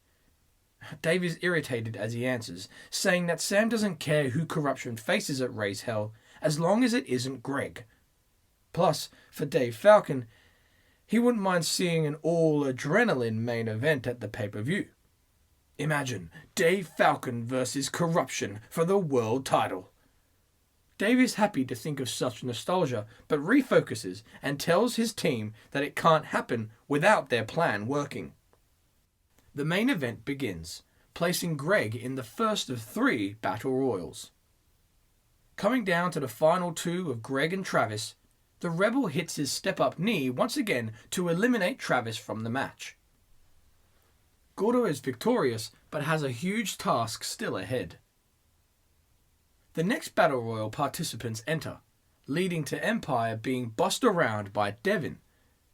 Dave is irritated as he answers, saying that Sam doesn't care who Corruption faces at Graze Hell as long as it isn't Greg. Plus, for Dave Falcon, he wouldn't mind seeing an all-adrenaline main event at the pay-per-view. Imagine Dave Falcon versus Corruption for the world title. Dave is happy to think of such nostalgia, but refocuses and tells his team that it can't happen without their plan working. The main event begins, placing Greg in the first of 3 Battle Royals. Coming down to the final 2 of Greg and Travis, the Rebel hits his step-up knee once again to eliminate Travis from the match. Gordo is victorious, but has a huge task still ahead. The next Battle Royal participants enter, leading to Empire being bossed around by Devin,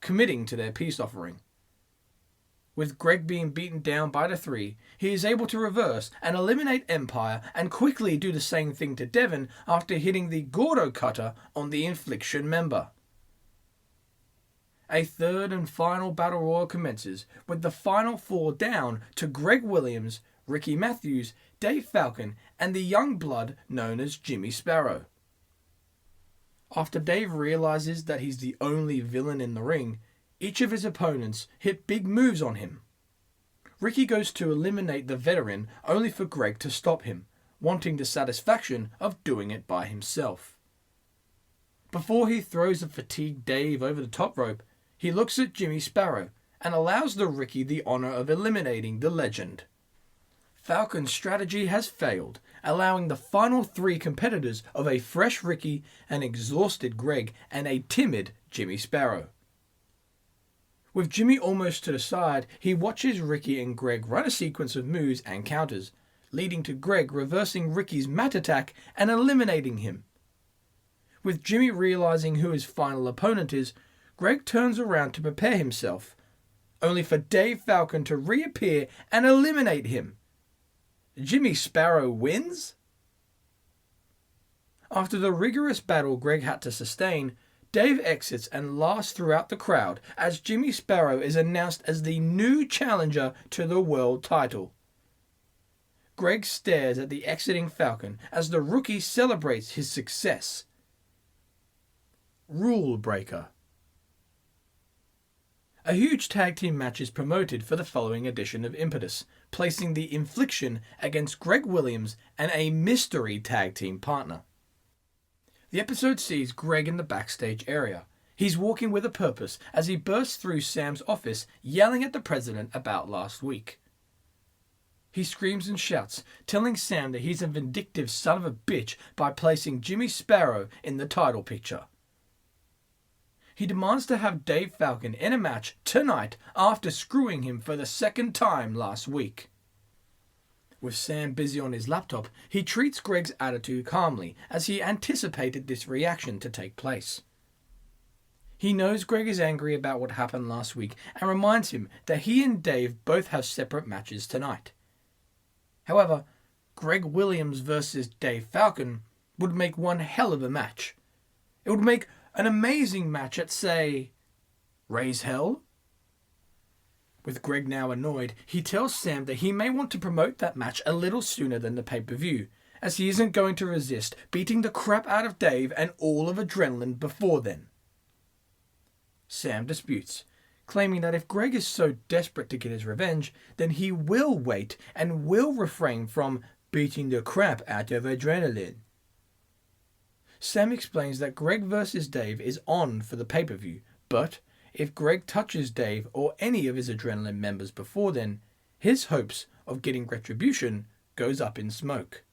committing to their peace offering. With Greg being beaten down by the 3, he is able to reverse and eliminate Empire and quickly do the same thing to Devin after hitting the Gordo Cutter on the Infliction member. A third and final Battle Royal commences, with the final 4 down to Greg Williams, Greki Mathiams, Dave Falcon, and the young blood known as Jimmy Sparrow. After Dave realizes that he's the only villain in the ring, each of his opponents hit big moves on him. Ricky goes to eliminate the veteran only for Greg to stop him, wanting the satisfaction of doing it by himself. Before he throws a fatigued Dave over the top rope, he looks at Jimmy Sparrow and allows the Rookie the honour of eliminating the legend. Falcon's strategy has failed, allowing the final 3 competitors of a fresh Ricky, an exhausted Greg, and a timid Jimmy Sparrow. With Jimmy almost to the side, he watches Ricky and Greg run a sequence of moves and counters, leading to Greg reversing Ricky's mat attack and eliminating him. With Jimmy realizing who his final opponent is, Greg turns around to prepare himself, only for Dave Falcon to reappear and eliminate him. Jimmy Sparrow wins? After the rigorous battle Greg had to sustain, Dave exits and laughs throughout the crowd as Jimmy Sparrow is announced as the new challenger to the world title. Greg stares at the exiting Falcon as the Rookie celebrates his success. Rule Breaker. A huge tag team match is promoted for the following edition of Impetus, placing the Infliction against Greg Williams and a mystery tag team partner. The episode sees Greg in the backstage area. He's walking with a purpose as he bursts through Sam's office, yelling at the president about last week. He screams and shouts, telling Sam that he's a vindictive son of a bitch by placing Jimmy Sparrow in the title picture. He demands to have Dave Falcon in a match tonight after screwing him for the 2nd time last week. With Sam busy on his laptop, he treats Greg's attitude calmly as he anticipated this reaction to take place. He knows Greg is angry about what happened last week and reminds him that he and Dave both have separate matches tonight. However, Greg Williams versus Dave Falcon would make one hell of a match. It would make an amazing match at, say, Graze Hell? With Greg now annoyed, he tells Sam that he may want to promote that match a little sooner than the pay-per-view, as he isn't going to resist beating the crap out of Dave and all of Adrenaline before then. Sam disputes, claiming that if Greg is so desperate to get his revenge, then he will wait and will refrain from beating the crap out of Adrenaline. Sam explains that Greg vs. Dave is on for the pay-per-view, but if Greg touches Dave or any of his Adrenaline members before then, his hopes of getting retribution goes up in smoke.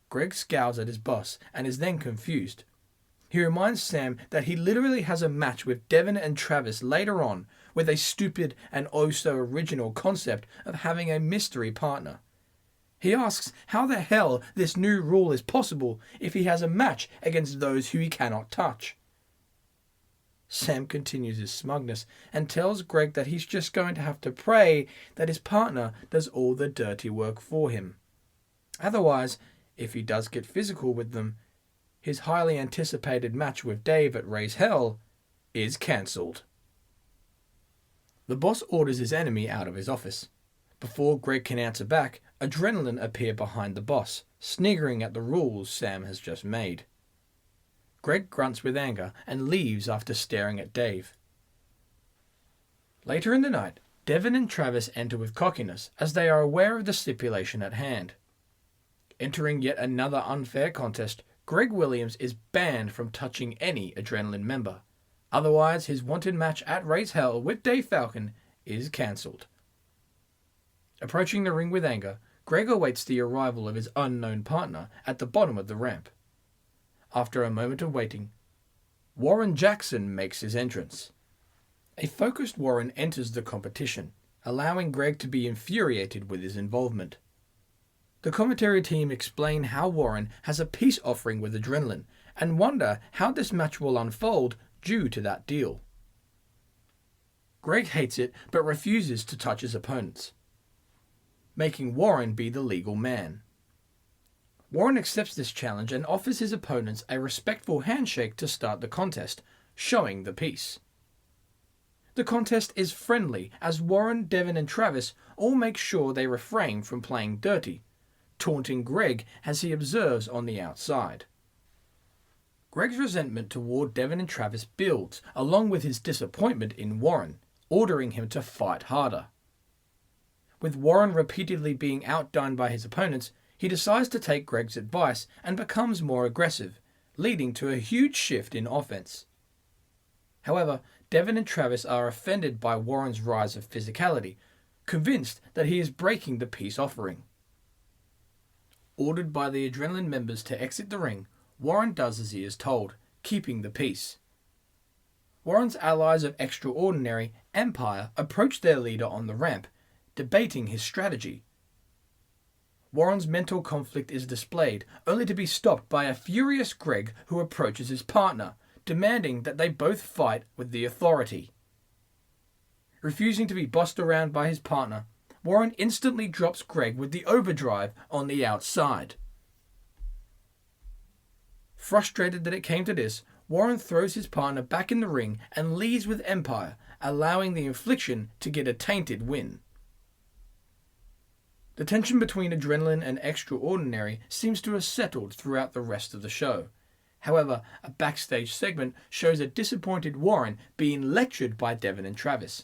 Greg scowls at his boss and is then confused. He reminds Sam that he literally has a match with Devin and Travis later on with a stupid and oh so original concept of having a mystery partner. He asks how the hell this new rule is possible if he has a match against those who he cannot touch. Sam continues his smugness and tells Greg that he's just going to have to pray that his partner does all the dirty work for him. Otherwise, if he does get physical with them, his highly anticipated match with Dave at Graze Hell is cancelled. The boss orders his enemy out of his office. Before Greg can answer back, Adrenaline appear behind the boss, sniggering at the rules Sam has just made. Greg grunts with anger and leaves after staring at Dave. Later in the night, Devin and Travis enter with cockiness as they are aware of the stipulation at hand. Entering yet another unfair contest, Greg Williams is banned from touching any Adrenaline member. Otherwise, his wanted match at Graze Hell with Dave Falcon is cancelled. Approaching the ring with anger, Greg awaits the arrival of his unknown partner at the bottom of the ramp. After a moment of waiting, Warren Jackson makes his entrance. A focused Warren enters the competition, allowing Greg to be infuriated with his involvement. The commentary team explain how Warren has a peace offering with Adrenaline and wonder how this match will unfold due to that deal. Greg hates it but refuses to touch his opponents, making Warren be the legal man. Warren accepts this challenge and offers his opponents a respectful handshake to start the contest, showing the peace. The contest is friendly as Warren, Devin and Travis all make sure they refrain from playing dirty, taunting Greg as he observes on the outside. Greg's resentment toward Devin and Travis builds, along with his disappointment in Warren, ordering him to fight harder. With Warren repeatedly being outdone by his opponents, he decides to take Greg's advice and becomes more aggressive, leading to a huge shift in offense. However, Devon and Travis are offended by Warren's rise of physicality, convinced that he is breaking the peace offering. Ordered by the Adrenaline members to exit the ring, Warren does as he is told, keeping the peace. Warren's allies of Extraordinary, Empire, approach their leader on the ramp, debating his strategy. Warren's mental conflict is displayed, only to be stopped by a furious Greg who approaches his partner, demanding that they both fight with the authority. Refusing to be bossed around by his partner, Warren instantly drops Greg with the overdrive on the outside. Frustrated that it came to this, Warren throws his partner back in the ring and leads with Empire, allowing the infliction to get a tainted win. The tension between Adrenaline and Extraordinary seems to have settled throughout the rest of the show. However, a backstage segment shows a disappointed Warren being lectured by Devon and Travis.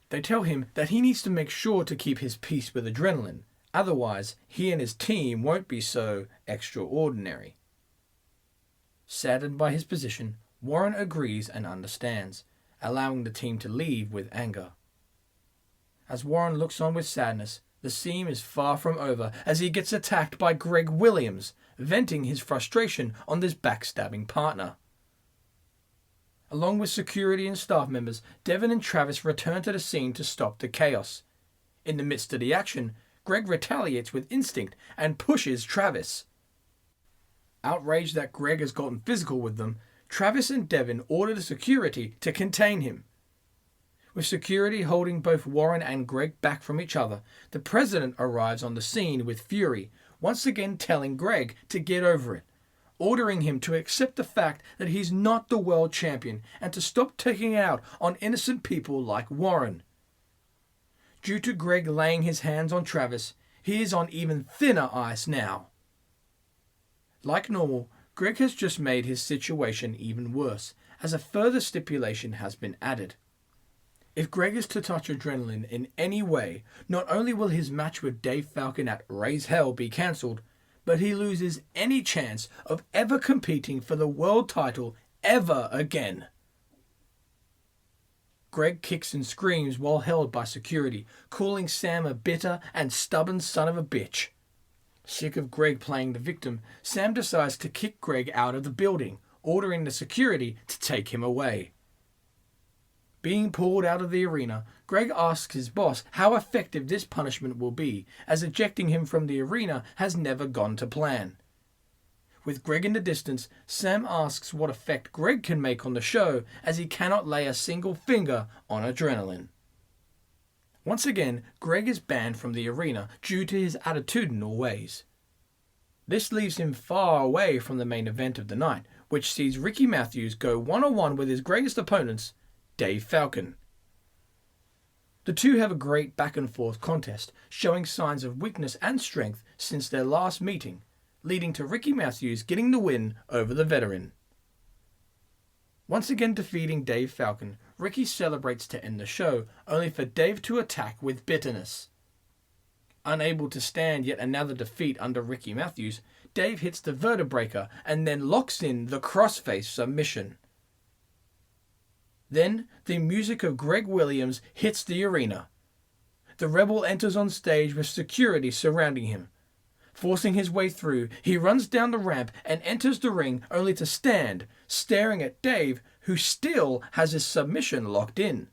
They tell him that he needs to make sure to keep his peace with Adrenaline, otherwise he and his team won't be so extraordinary. Saddened by his position, Warren agrees and understands, allowing the team to leave with anger. As Warren looks on with sadness, the scene is far from over as he gets attacked by Greg Williams, venting his frustration on this backstabbing partner. Along with security and staff members, Devon and Travis return to the scene to stop the chaos. In the midst of the action, Greg retaliates with instinct and pushes Travis. Outraged that Greg has gotten physical with them, Travis and Devon order the security to contain him. With security holding both Warren and Greg back from each other, the president arrives on the scene with fury, once again telling Greg to get over it, ordering him to accept the fact that he's not the world champion and to stop taking it out on innocent people like Warren. Due to Greg laying his hands on Travis, he is on even thinner ice now. Like normal, Greg has just made his situation even worse, as a further stipulation has been added. If Greg is to touch Adrenaline in any way, not only will his match with Dave Falcon at Graze Hell be cancelled, but he loses any chance of ever competing for the world title ever again. Greg kicks and screams while held by security, calling Sam a bitter and stubborn son of a bitch. Sick of Greg playing the victim, Sam decides to kick Greg out of the building, ordering the security to take him away. Being pulled out of the arena, Greg asks his boss how effective this punishment will be, as ejecting him from the arena has never gone to plan. With Greg in the distance, Sam asks what effect Greg can make on the show, as he cannot lay a single finger on Adrenaline. Once again, Greg is banned from the arena due to his attitudinal ways. This leaves him far away from the main event of the night, which sees Greki Mathiams go one-on-one with his greatest opponents, Dave Falcon. The two have a great back-and-forth contest, showing signs of weakness and strength since their last meeting, leading to Greki Mathiams getting the win over the veteran. Once again defeating Dave Falcon, Greki celebrates to end the show, only for Dave to attack with bitterness. Unable to stand yet another defeat under Greki Mathiams, Dave hits the vertebraker and then locks in the crossface submission. Then, the music of Greg Williams hits the arena. The rebel enters on stage with security surrounding him. Forcing his way through, he runs down the ramp and enters the ring only to stand, staring at Dave, who still has his submission locked in.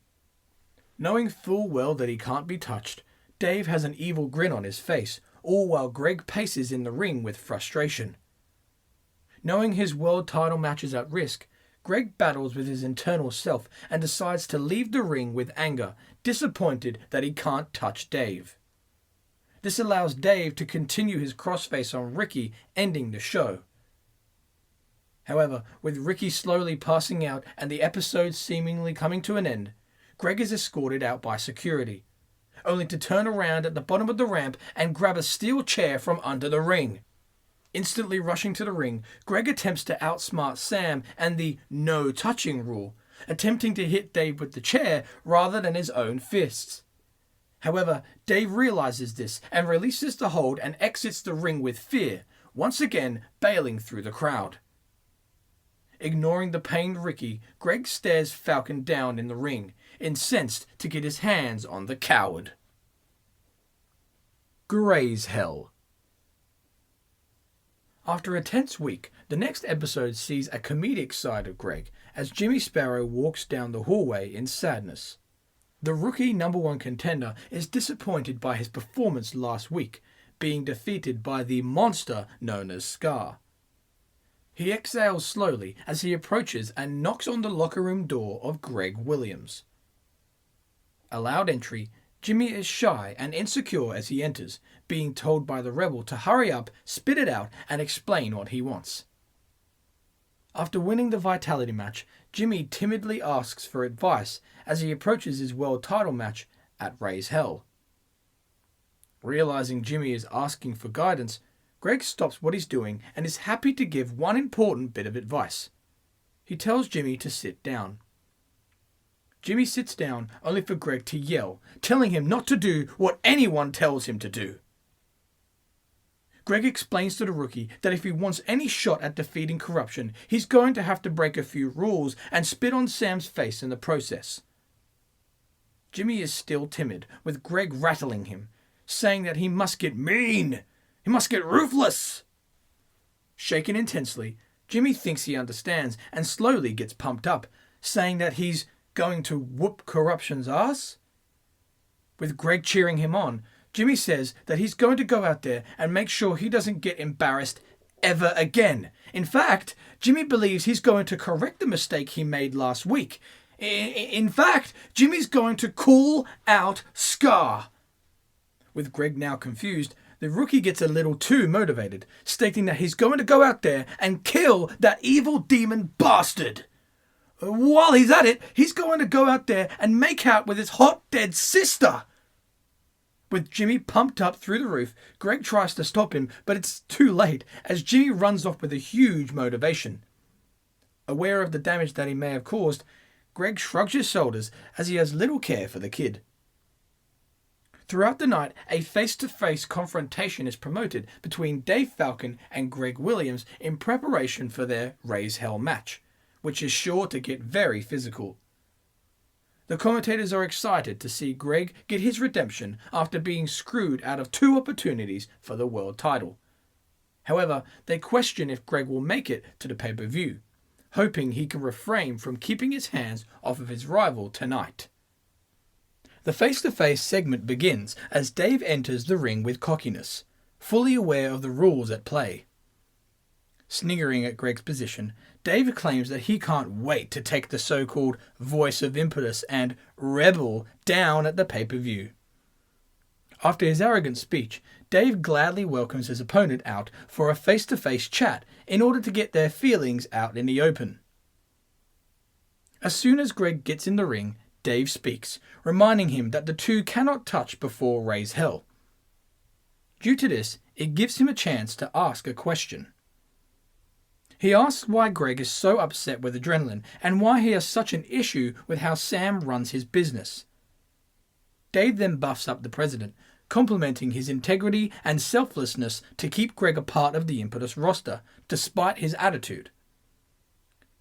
Knowing full well that he can't be touched, Dave has an evil grin on his face, all while Greg paces in the ring with frustration. Knowing his world title match is at risk, Greg battles with his internal self and decides to leave the ring with anger, disappointed that he can't touch Dave. This allows Dave to continue his crossface on Greki, ending the show. However, with Greki slowly passing out and the episode seemingly coming to an end, Greg is escorted out by security, only to turn around at the bottom of the ramp and grab a steel chair from under the ring. Instantly rushing to the ring, Greg attempts to outsmart Sam and the no touching rule, attempting to hit Dave with the chair rather than his own fists. However, Dave realizes this and releases the hold and exits the ring with fear, once again bailing through the crowd. Ignoring the pained Ricky, Greg stares Falcon down in the ring, incensed to get his hands on the coward. Graze Hell. After a tense week, the next episode sees a comedic side of Greg as Jimmy Sparrow walks down the hallway in sadness. The rookie #1 contender is disappointed by his performance last week, being defeated by the monster known as Skars. He exhales slowly as he approaches and knocks on the locker room door of Greg Williams. Allowed entry, Jimmy is shy and insecure as he enters, being told by the rebel to hurry up, spit it out, and explain what he wants. After winning the Vitality match, Jimmy timidly asks for advice as he approaches his world title match at Graze Hell. Realizing Jimmy is asking for guidance, Greg stops what he's doing and is happy to give one important bit of advice. He tells Jimmy to sit down. Jimmy sits down only for Greg to yell, telling him not to do what anyone tells him to do. Greg explains to the rookie that if he wants any shot at defeating corruption, he's going to have to break a few rules and spit on Sam's face in the process. Jimmy is still timid, with Greg rattling him, saying that he must get mean, he must get ruthless. Shaken intensely, Jimmy thinks he understands and slowly gets pumped up, saying that he's going to whoop corruption's ass. With Greg cheering him on, Jimmy says that he's going to go out there and make sure he doesn't get embarrassed ever again. In fact, Jimmy believes he's going to correct the mistake he made last week. In fact, Jimmy's going to call out Skars. With Greg now confused, the rookie gets a little too motivated, stating that he's going to go out there and kill that evil demon bastard. While he's at it, he's going to go out there and make out with his hot dead sister. With Jimmy pumped up through the roof, Greg tries to stop him, but it's too late as Jimmy runs off with a huge motivation. Aware of the damage that he may have caused, Greg shrugs his shoulders as he has little care for the kid. Throughout the night, a face-to-face confrontation is promoted between Dave Falcon and Greg Williams in preparation for their Graze Hell match, which is sure to get very physical. The commentators are excited to see Greg get his redemption after being screwed out of 2 opportunities for the world title. However, they question if Greg will make it to the pay-per-view, hoping he can refrain from keeping his hands off of his rival tonight. The face-to-face segment begins as Dave enters the ring with cockiness, fully aware of the rules at play. Sniggering at Greg's position, Dave claims that he can't wait to take the so-called voice of Impetus and Rebel down at the pay-per-view. After his arrogant speech, Dave gladly welcomes his opponent out for a face-to-face chat in order to get their feelings out in the open. As soon as Greg gets in the ring, Dave speaks, reminding him that the two cannot touch before Graze Hell. Due to this, it gives him a chance to ask a question. He asks why Greg is so upset with Adrenaline and why he has such an issue with how Sam runs his business. Dave then buffs up the president, complimenting his integrity and selflessness to keep Greg a part of the Impetus roster, despite his attitude.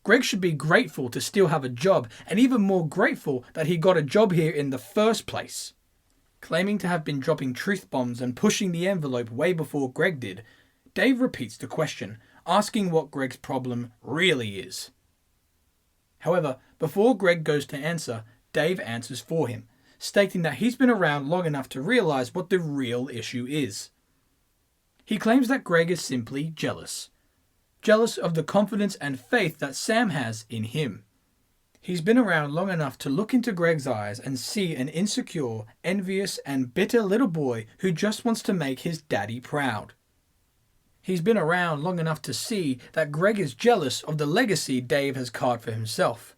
Greg should be grateful to still have a job, and even more grateful that he got a job here in the first place. Claiming to have been dropping truth bombs and pushing the envelope way before Greg did, Dave repeats the question, asking what Greg's problem really is. However, before Greg goes to answer, Dave answers for him, stating that he's been around long enough to realize what the real issue is. He claims that Greg is simply jealous. Jealous of the confidence and faith that Sam has in him. He's been around long enough to look into Greg's eyes and see an insecure, envious, and bitter little boy who just wants to make his daddy proud. He's been around long enough to see that Greg is jealous of the legacy Dave has carved for himself.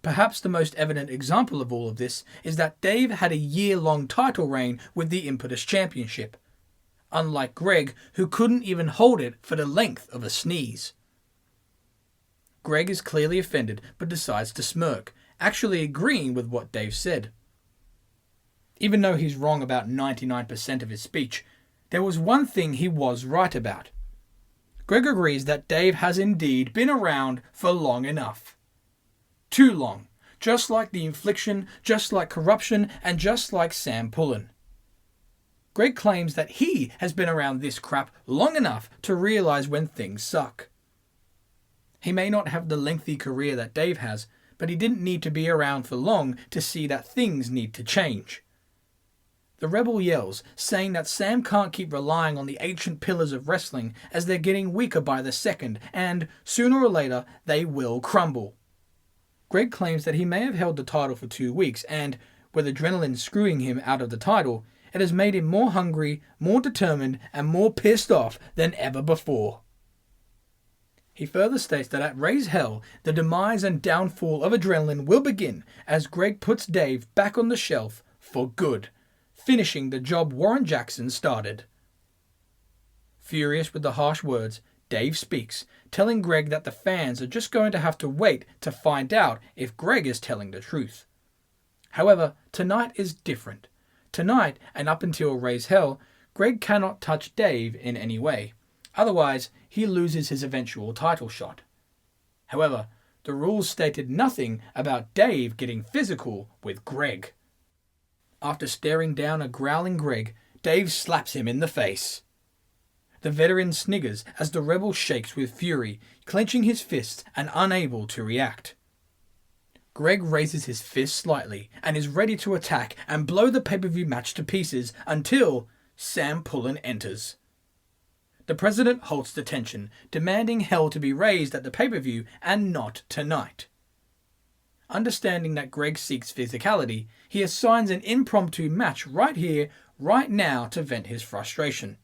Perhaps the most evident example of all of this is that Dave had a year-long title reign with the Impetus Championship, unlike Greg, who couldn't even hold it for the length of a sneeze. Greg is clearly offended but decides to smirk, actually agreeing with what Dave said. Even though he's wrong about 99% of his speech, there was one thing he was right about. Greg agrees that Dave has indeed been around for long enough. Too long, just like the infliction, just like corruption, and just like Sam Pullen. Greg claims that he has been around this crap long enough to realise when things suck. He may not have the lengthy career that Dave has, but he didn't need to be around for long to see that things need to change. The rebel yells, saying that Sam can't keep relying on the ancient pillars of wrestling as they're getting weaker by the second, and sooner or later they will crumble. Greg claims that he may have held the title for 2 weeks, and, with adrenaline screwing him out of the title, it has made him more hungry, more determined, and more pissed off than ever before. He further states that at Graze Hell, the demise and downfall of adrenaline will begin as Greg puts Dave back on the shelf for good, finishing the job Warren Jackson started. Furious with the harsh words, Dave speaks, telling Greg that the fans are just going to have to wait to find out if Greg is telling the truth. However, tonight is different. Tonight, and up until Graze Hell, Greg cannot touch Dave in any way. Otherwise, he loses his eventual title shot. However, the rules stated nothing about Dave getting physical with Greg. After staring down a growling Greg, Dave slaps him in the face. The veteran sniggers as the rebel shakes with fury, clenching his fists and unable to react. Greg raises his fist slightly and is ready to attack and blow the pay-per-view match to pieces until Sam Pullen enters. The president halts the tension, demanding hell to be raised at the pay-per-view and not tonight. Understanding that Greg seeks physicality, he assigns an impromptu match right here, right now to vent his frustration.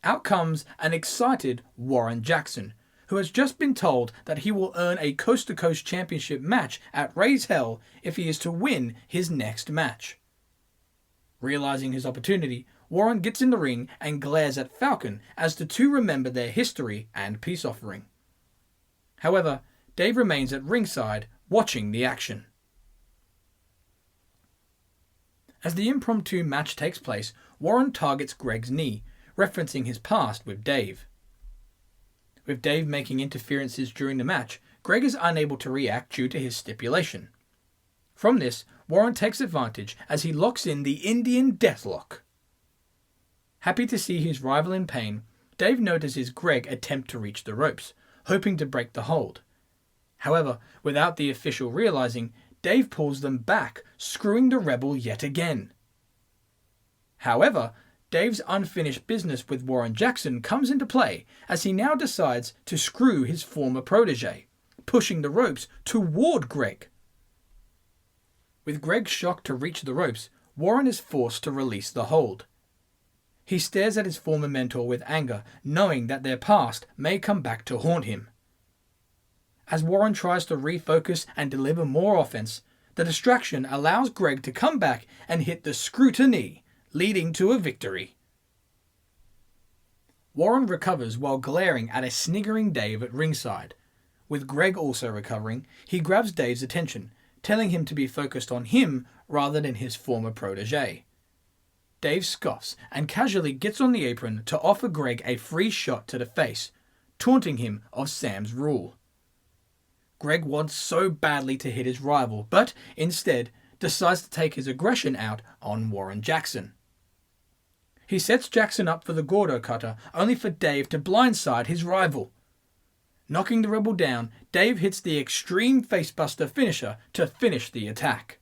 Out comes an excited Warren Jackson, who has just been told that he will earn a coast-to-coast championship match at Graze Hell if he is to win his next match. Realizing his opportunity, Warren gets in the ring and glares at Falcon as the two remember their history and peace offering. However, Dave remains at ringside, watching the action. As the impromptu match takes place, Warren targets Greg's knee, referencing his past with Dave. With Dave making interferences during the match, Greg is unable to react due to his stipulation. From this, Warren takes advantage as he locks in the Indian Deathlock. Happy to see his rival in pain, Dave notices Greg attempt to reach the ropes, hoping to break the hold. However, without the official realizing, Dave pulls them back, screwing the rebel yet again. However, Dave's unfinished business with Warren Jackson comes into play as he now decides to screw his former protege, pushing the ropes toward Greg. With Greg shocked to reach the ropes, Warren is forced to release the hold. He stares at his former mentor with anger, knowing that their past may come back to haunt him. As Warren tries to refocus and deliver more offense, the distraction allows Greg to come back and hit the Scruti-Knee, leading to a victory. Warren recovers while glaring at a sniggering Dave at ringside. With Greg also recovering, he grabs Dave's attention, telling him to be focused on him rather than his former protege. Dave scoffs and casually gets on the apron to offer Greg a free shot to the face, taunting him of Sam's rule. Greg wants so badly to hit his rival, but instead decides to take his aggression out on Warren Jackson. He sets Jackson up for the Gordo Cutter, only for Dave to blindside his rival. Knocking the rebel down, Dave hits the Extreme Facebuster finisher to finish the attack.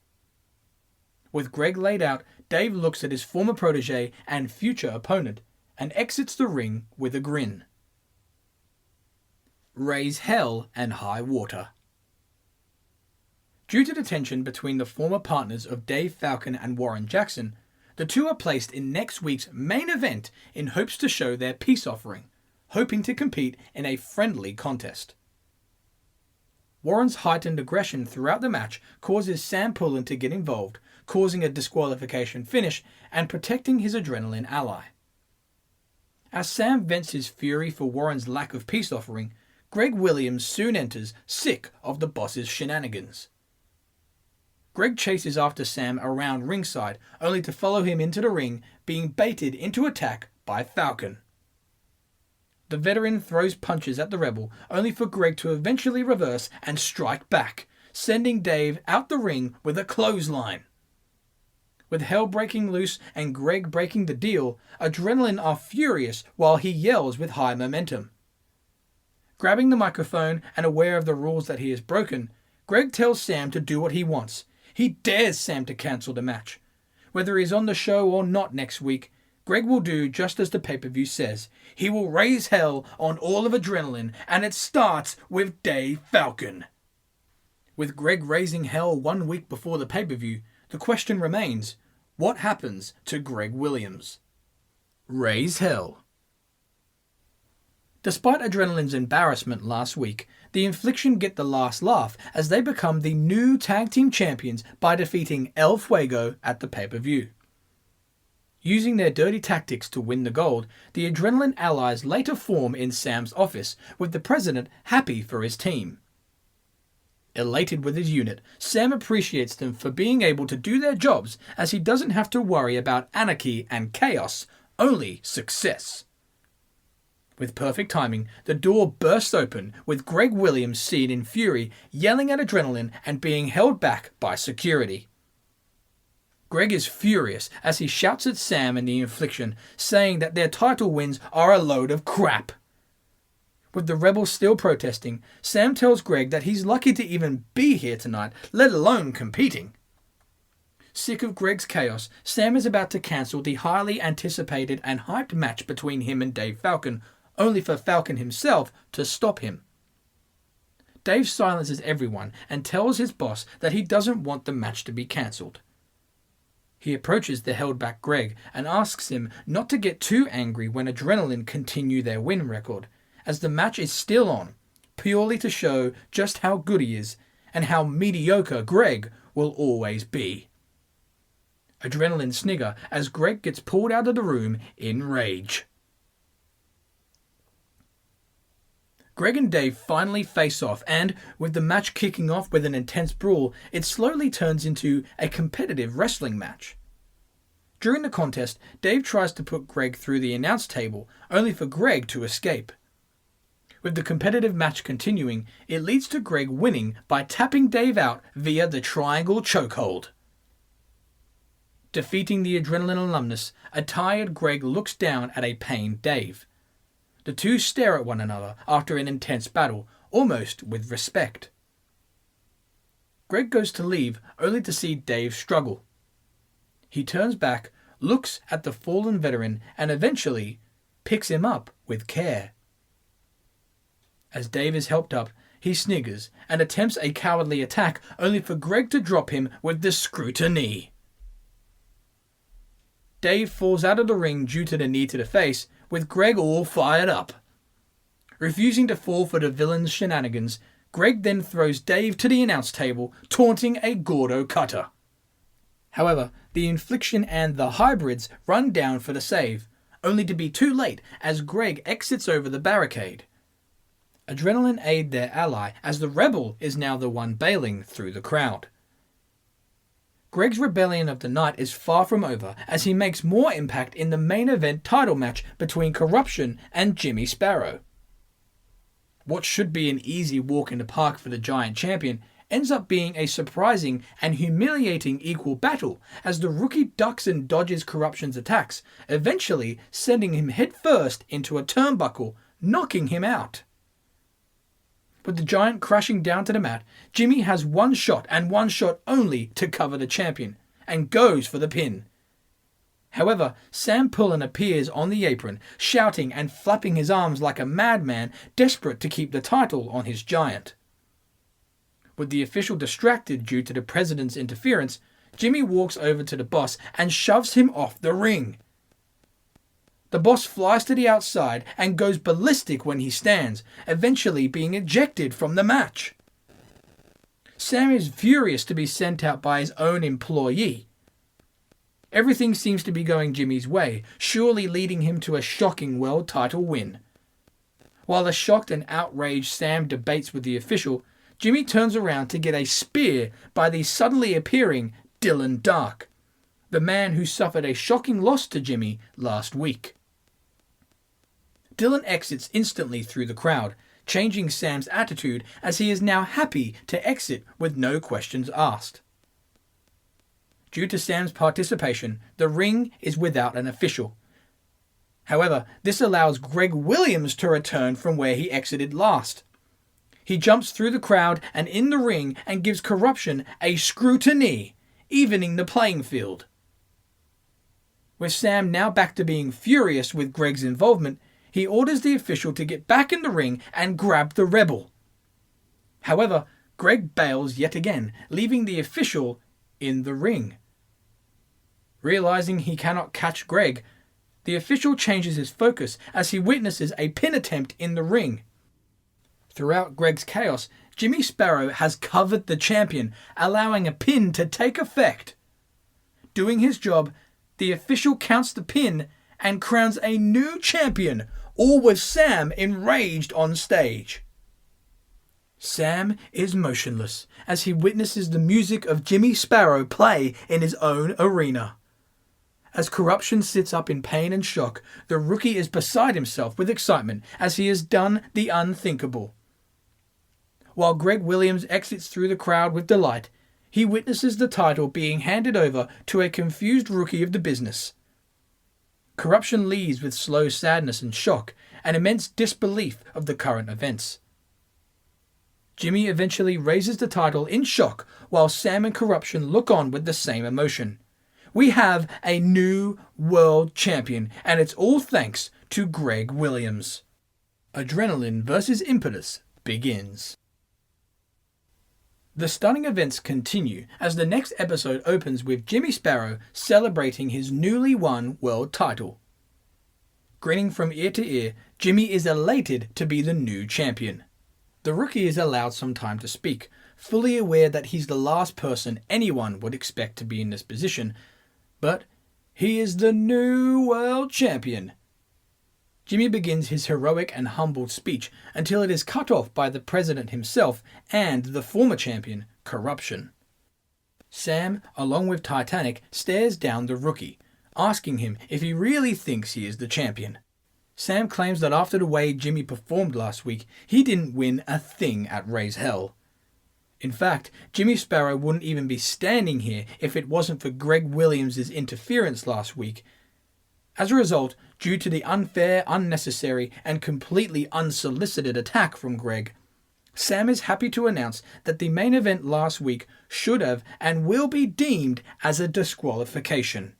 With Greg laid out, Dave looks at his former protege and future opponent, and exits the ring with a grin. Graze Hell and High Water. Due to the tension between the former partners of Dave Falcon and Warren Jackson, the two are placed in next week's main event in hopes to show their peace offering, hoping to compete in a friendly contest. Warren's heightened aggression throughout the match causes Sam Pullen to get involved, causing a disqualification finish and protecting his adrenaline ally. As Sam vents his fury for Warren's lack of peace offering, Greg Williams soon enters, sick of the boss's shenanigans. Greg chases after Sam around ringside, only to follow him into the ring, being baited into attack by Falcon. The veteran throws punches at the Rebel, only for Greg to eventually reverse and strike back, sending Dave out the ring with a clothesline. With Hell breaking loose and Greg breaking the deal, Adrenaline are furious while he yells with high momentum. Grabbing the microphone and aware of the rules that he has broken, Greg tells Sam to do what he wants. He dares Sam to cancel the match. Whether he's on the show or not next week, Greg will do just as the pay-per-view says. He will raise hell on all of Adrenaline, and it starts with Dave Falcon. With Greg raising hell 1 week before the pay-per-view, the question remains, what happens to Greg Williams? Raise hell. Despite Adrenaline's embarrassment last week, the Infliction get the last laugh as they become the new tag team champions by defeating El Fuego at the pay-per-view. Using their dirty tactics to win the gold, the Adrenaline allies later form in Sam's office, with the president happy for his team. Elated with his unit, Sam appreciates them for being able to do their jobs as he doesn't have to worry about anarchy and chaos, only success. With perfect timing, the door bursts open with Greg Williams seen in fury, yelling at Adrenaline and being held back by security. Greg is furious as he shouts at Sam and the Infliction, saying that their title wins are a load of crap. With the rebels still protesting, Sam tells Greg that he's lucky to even be here tonight, let alone competing. Sick of Greg's chaos, Sam is about to cancel the highly anticipated and hyped match between him and Dave Falcon, only for Falcon himself to stop him. Dave silences everyone and tells his boss that he doesn't want the match to be cancelled. He approaches the held-back Greg and asks him not to get too angry when Adrenaline continue their win record, as the match is still on, purely to show just how good he is and how mediocre Greg will always be. Adrenaline snigger as Greg gets pulled out of the room in rage. Greg and Dave finally face off and, with the match kicking off with an intense brawl, it slowly turns into a competitive wrestling match. During the contest, Dave tries to put Greg through the announce table, only for Greg to escape. With the competitive match continuing, it leads to Greg winning by tapping Dave out via the triangle chokehold. Defeating the Adrenaline alumnus, a tired Greg looks down at a pained Dave. The two stare at one another after an intense battle, almost with respect. Greg goes to leave, only to see Dave struggle. He turns back, looks at the fallen veteran, and eventually picks him up with care. As Dave is helped up, he sniggers and attempts a cowardly attack, only for Greg to drop him with the Scruti-Knee. Dave falls out of the ring due to the knee to the face, with Greg all fired up. Refusing to fall for the villain's shenanigans, Greg then throws Dave to the announce table, taunting a Gordo cutter. However, the Infliction and the Hybrids run down for the save, only to be too late as Greg exits over the barricade. Adrenaline aid their ally as the Rebel is now the one bailing through the crowd. Greg's rebellion of the night is far from over as he makes more impact in the main event title match between Corruption and Jimmy Sparrow. What should be an easy walk in the park for the Giant Champion ends up being a surprising and humiliating equal battle as the rookie ducks and dodges Corruption's attacks, eventually sending him headfirst into a turnbuckle, knocking him out. With the Giant crashing down to the mat, Jimmy has one shot and one shot only to cover the champion, and goes for the pin. However, Sam Pullen appears on the apron, shouting and flapping his arms like a madman, desperate to keep the title on his Giant. With the official distracted due to the president's interference, Jimmy walks over to the boss and shoves him off the ring. The boss flies to the outside and goes ballistic when he stands, eventually being ejected from the match. Sam is furious to be sent out by his own employee. Everything seems to be going Jimmy's way, surely leading him to a shocking world title win. While the shocked and outraged Sam debates with the official, Jimmy turns around to get a spear by the suddenly appearing Dylan Dark, the man who suffered a shocking loss to Jimmy last week. Dylan exits instantly through the crowd, changing Sam's attitude as he is now happy to exit with no questions asked. Due to Sam's participation, the ring is without an official. However, this allows Greg Williams to return from where he exited last. He jumps through the crowd and in the ring and gives Corruption a Scruti-Knee, evening the playing field. With Sam now back to being furious with Greg's involvement, he orders the official to get back in the ring and grab the rebel. However, Greg bails yet again, leaving the official in the ring. Realizing he cannot catch Greg, the official changes his focus as he witnesses a pin attempt in the ring. Throughout Greg's chaos, Jimmy Sparrow has covered the champion, allowing a pin to take effect. Doing his job, the official counts the pin and crowns a new champion, all with Sam enraged on stage. Sam is motionless as he witnesses the music of Jimmy Sparrow play in his own arena. As Corruption sits up in pain and shock, the rookie is beside himself with excitement as he has done the unthinkable. While Greg Williams exits through the crowd with delight, he witnesses the title being handed over to a confused rookie of the business. Corruption leaves with slow sadness and shock, and immense disbelief of the current events. Jimmy eventually raises the title in shock, while Sam and Corruption look on with the same emotion. We have a new world champion, and it's all thanks to Greg Williams. Adrenaline vs. Impetus begins. The stunning events continue as the next episode opens with Jimmy Sparrow celebrating his newly won world title. Grinning from ear to ear, Jimmy is elated to be the new champion. The rookie is allowed some time to speak, fully aware that he's the last person anyone would expect to be in this position, but he is the new world champion. Jimmy begins his heroic and humbled speech until it is cut off by the president himself and the former champion, Corruption. Sam, along with Titanic, stares down the rookie, asking him if he really thinks he is the champion. Sam claims that after the way Jimmy performed last week, he didn't win a thing at Graze Hell. In fact, Jimmy Sparrow wouldn't even be standing here if it wasn't for Greg Williams' interference last week. As a result, due to the unfair, unnecessary, and completely unsolicited attack from Greg, Sam is happy to announce that the main event last week should have and will be deemed as a disqualification.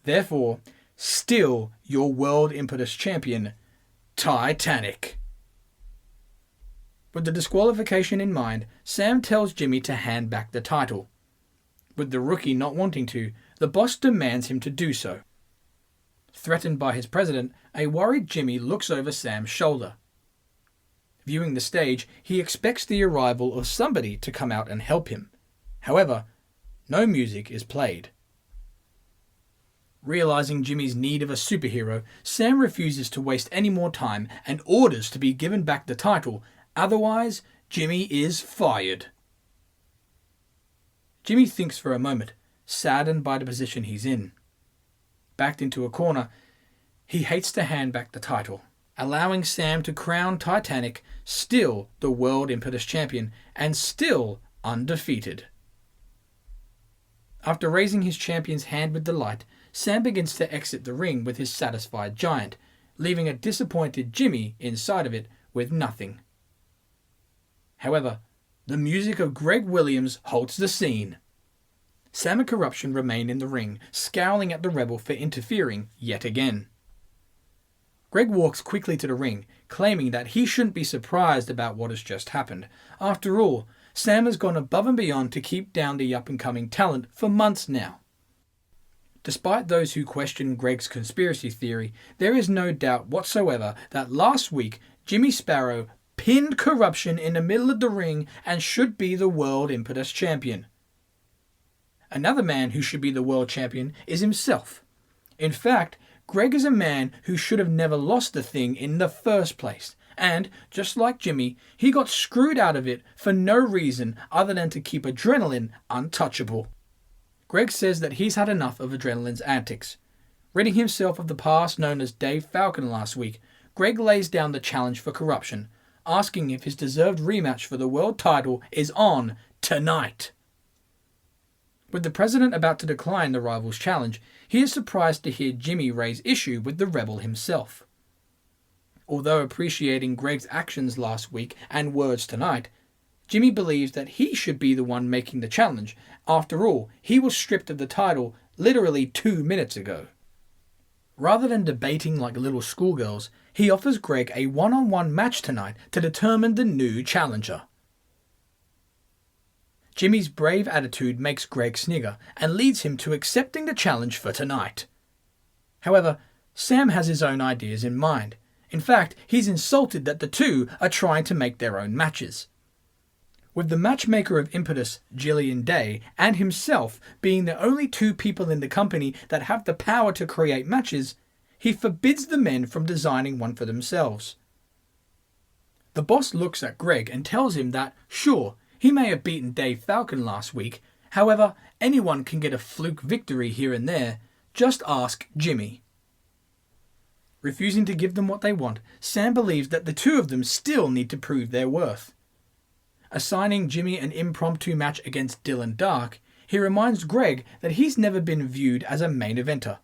Therefore, still your World Impetus Champion, Titanic. With the disqualification in mind, Sam tells Jimmy to hand back the title. With the rookie not wanting to, the boss demands him to do so. Threatened by his president, a worried Jimmy looks over Sam's shoulder. Viewing the stage, he expects the arrival of somebody to come out and help him. However, no music is played. Realizing Jimmy's need of a superhero, Sam refuses to waste any more time and orders to be given back the title, otherwise Jimmy is fired. Jimmy thinks for a moment, saddened by the position he's in. Backed into a corner, he hates to hand back the title, allowing Sam to crown Titanic still the World Impetus Champion and still undefeated. After raising his champion's hand with delight, Sam begins to exit the ring with his satisfied giant, leaving a disappointed Jimmy inside of it with nothing. However, the music of Greg Williams holds the scene. Sam and Corruption remain in the ring, scowling at the rebel for interfering yet again. Greg walks quickly to the ring, claiming that he shouldn't be surprised about what has just happened. After all, Sam has gone above and beyond to keep down the up-and-coming talent for months now. Despite those who question Greg's conspiracy theory, there is no doubt whatsoever that last week Jimmy Sparrow pinned Corruption in the middle of the ring and should be the World Impetus Champion. Another man who should be the world champion is himself. In fact, Greg is a man who should have never lost the thing in the first place, and, just like Jimmy, he got screwed out of it for no reason other than to keep Adrenaline untouchable. Greg says that he's had enough of Adrenaline's antics. Ridding himself of the past known as Dave Falcon last week, Greg lays down the challenge for corruption, asking if his deserved rematch for the world title is on tonight. With the president about to decline the rival's challenge, he is surprised to hear Jimmy raise issue with the rebel himself. Although appreciating Greg's actions last week and words tonight, Jimmy believes that he should be the one making the challenge. After all, he was stripped of the title literally 2 minutes ago. Rather than debating like little schoolgirls, he offers Greg a one-on-one match tonight to determine the new challenger. Jimmy's brave attitude makes Greg snigger and leads him to accepting the challenge for tonight. However, Sam has his own ideas in mind. In fact, he's insulted that the two are trying to make their own matches. With the matchmaker of Impetus, Gillian Day, and himself being the only two people in the company that have the power to create matches, he forbids the men from designing one for themselves. The boss looks at Greg and tells him that, sure, he may have beaten Dave Falcon last week, however, anyone can get a fluke victory here and there, just ask Jimmy. Refusing to give them what they want, Sam believes that the two of them still need to prove their worth. Assigning Jimmy an impromptu match against Dylan Dark, he reminds Greg that he's never been viewed as a main eventer.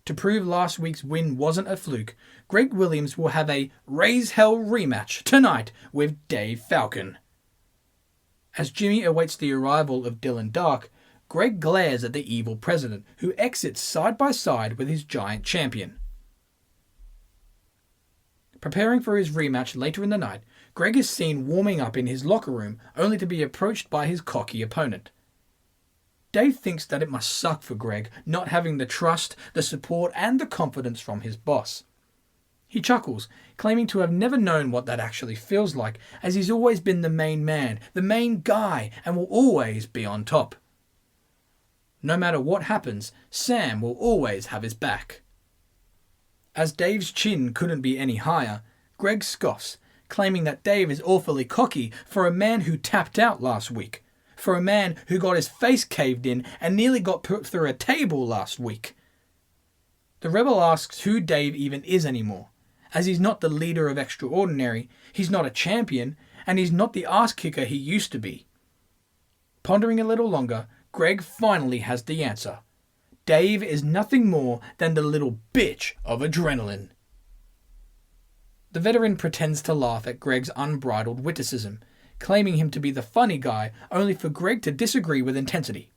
To prove last week's win wasn't a fluke, Greg Williams will have a Graze Hell rematch tonight with Dave Falcon. As Jimmy awaits the arrival of Dylan Dark, Greg glares at the evil president, who exits side by side with his giant champion. Preparing for his rematch later in the night, Greg is seen warming up in his locker room, only to be approached by his cocky opponent. Dave thinks that it must suck for Greg, not having the trust, the support, and the confidence from his boss. He chuckles, claiming to have never known what that actually feels like, as he's always been the main man, the main guy, and will always be on top. No matter what happens, Sam will always have his back. As Dave's chin couldn't be any higher, Greg scoffs, claiming that Dave is awfully cocky for a man who tapped out last week, for a man who got his face caved in and nearly got put through a table last week. The rebel asks who Dave even is anymore, as he's not the leader of Extraordinary, he's not a champion, and he's not the ass-kicker he used to be. Pondering a little longer, Greg finally has the answer. Dave is nothing more than the little bitch of Adrenaline. The veteran pretends to laugh at Greg's unbridled witticism, claiming him to be the funny guy, only for Greg to disagree with intensity.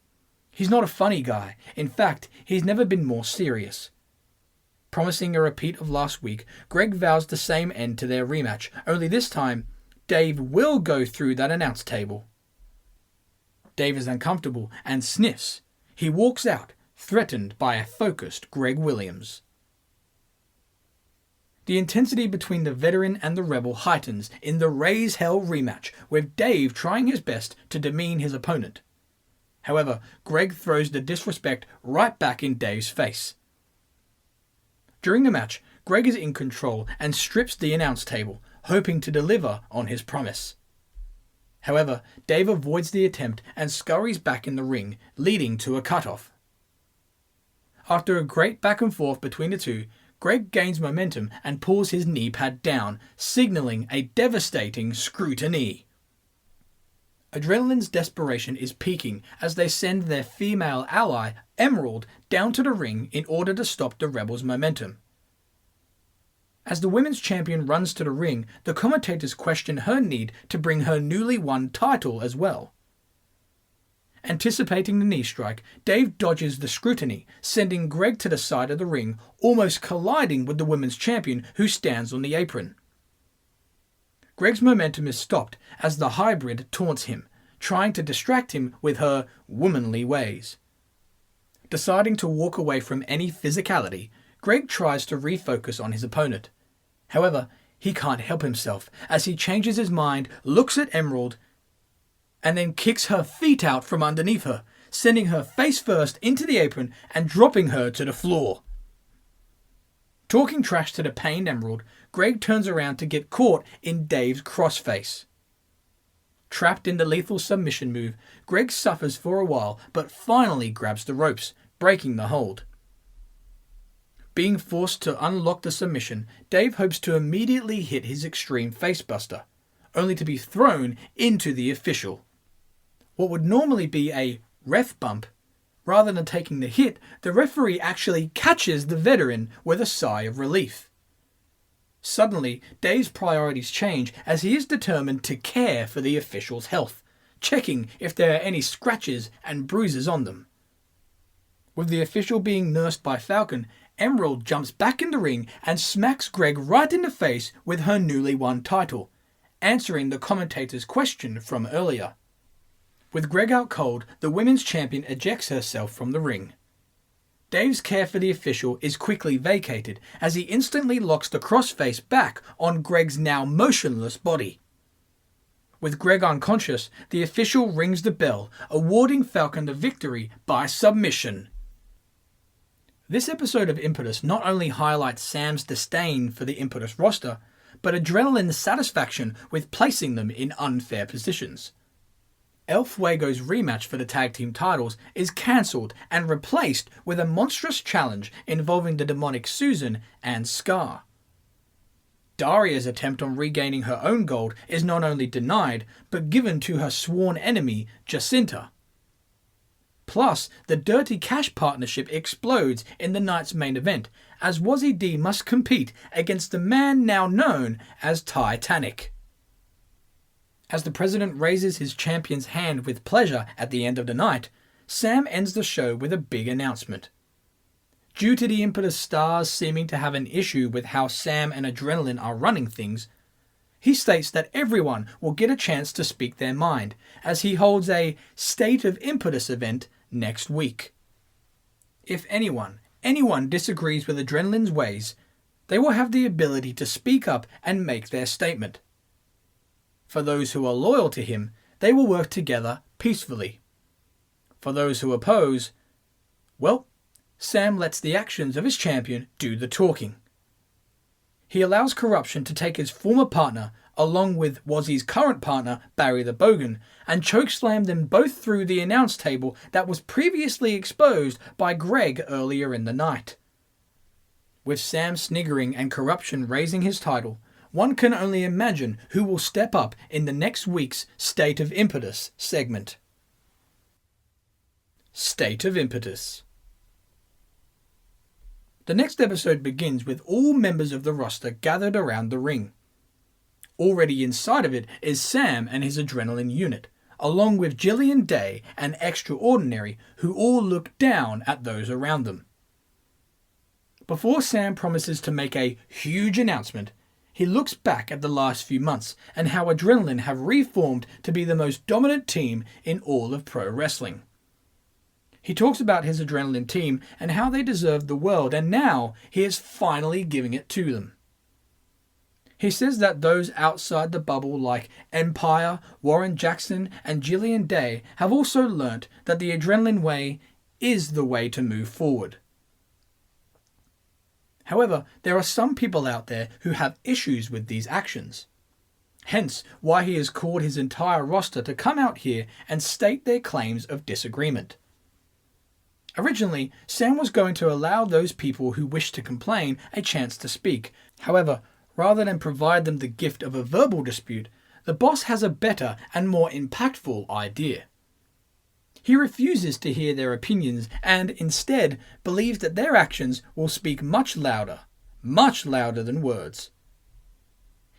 He's not a funny guy. In fact, he's never been more serious. Promising a repeat of last week, Greg vows the same end to their rematch, only this time, Dave will go through that announce table. Dave is uncomfortable and sniffs. He walks out, threatened by a focused Greg Williams. The intensity between the veteran and the rebel heightens in the Graze Hell rematch, with Dave trying his best to demean his opponent. However, Greg throws the disrespect right back in Dave's face. During the match, Greg is in control and strips the announce table, hoping to deliver on his promise. However, Dave avoids the attempt and scurries back in the ring, leading to a cutoff. After a great back and forth between the two, Greg gains momentum and pulls his knee pad down, signaling a devastating Scruti-Knee. Adrenaline's desperation is peaking as they send their female ally, Emerald, down to the ring in order to stop the rebels' momentum. As the women's champion runs to the ring, the commentators question her need to bring her newly won title as well. Anticipating the knee strike, Dave dodges the Scruti-Knee, sending Greg to the side of the ring, almost colliding with the women's champion who stands on the apron. Greg's momentum is stopped as the hybrid taunts him, trying to distract him with her womanly ways. Deciding to walk away from any physicality, Greg tries to refocus on his opponent. However, he can't help himself as he changes his mind, looks at Emerald, and then kicks her feet out from underneath her, sending her face first into the apron and dropping her to the floor. Talking trash to the pained Emerald, Greg turns around to get caught in Dave's crossface. Trapped in the lethal submission move, Greg suffers for a while but finally grabs the ropes, breaking the hold. Being forced to unlock the submission, Dave hopes to immediately hit his extreme facebuster, only to be thrown into the official. What would normally be a ref bump, rather than taking the hit, the referee actually catches the veteran with a sigh of relief. Suddenly, Dave's priorities change as he is determined to care for the official's health, checking if there are any scratches and bruises on them. With the official being nursed by Falcon, Emerald jumps back in the ring and smacks Greg right in the face with her newly won title, answering the commentator's question from earlier. With Greg out cold, the women's champion ejects herself from the ring. Dave's care for the official is quickly vacated as he instantly locks the crossface back on Greg's now motionless body. With Greg unconscious, the official rings the bell, awarding Falcon the victory by submission. This episode of Impetus not only highlights Sam's disdain for the Impetus roster, but Adrenaline's satisfaction with placing them in unfair positions. El Fuego's rematch for the tag team titles is cancelled and replaced with a monstrous challenge involving the demonic Susan and Skar. Daria's attempt on regaining her own gold is not only denied, but given to her sworn enemy, Jacinta. Plus, the Dirty Cash partnership explodes in the night's main event, as Wazzy D must compete against the man now known as Titanic. As the president raises his champion's hand with pleasure at the end of the night, Sam ends the show with a big announcement. Due to the Impetus stars seeming to have an issue with how Sam and Adrenaline are running things, he states that everyone will get a chance to speak their mind, as he holds a State of Impetus event next week. If anyone disagrees with Adrenaline's ways, they will have the ability to speak up and make their statement. For those who are loyal to him, they will work together peacefully. For those who oppose, well, Sam lets the actions of his champion do the talking. He allows Corruption to take his former partner, along with Wazzy's current partner, Barry the Bogan, and chokeslam them both through the announce table that was previously exposed by Greg earlier in the night. With Sam sniggering and Corruption raising his title, one can only imagine who will step up in the next week's State of Impetus segment. State of Impetus. The next episode begins with all members of the roster gathered around the ring. Already inside of it is Sam and his Adrenaline unit, along with Jillian Day and Extraordinary, who all look down at those around them. Before Sam promises to make a huge announcement, he looks back at the last few months and how Adrenaline have reformed to be the most dominant team in all of pro wrestling. He talks about his Adrenaline team and how they deserve the world, and now he is finally giving it to them. He says that those outside the bubble like Empire, Warren Jackson and Jillian Day have also learnt that the Adrenaline way is the way to move forward. However, there are some people out there who have issues with these actions. Hence, why he has called his entire roster to come out here and state their claims of disagreement. Originally, Sam was going to allow those people who wished to complain a chance to speak. However, rather than provide them the gift of a verbal dispute, the boss has a better and more impactful idea. He refuses to hear their opinions and instead believes that their actions will speak much louder than words.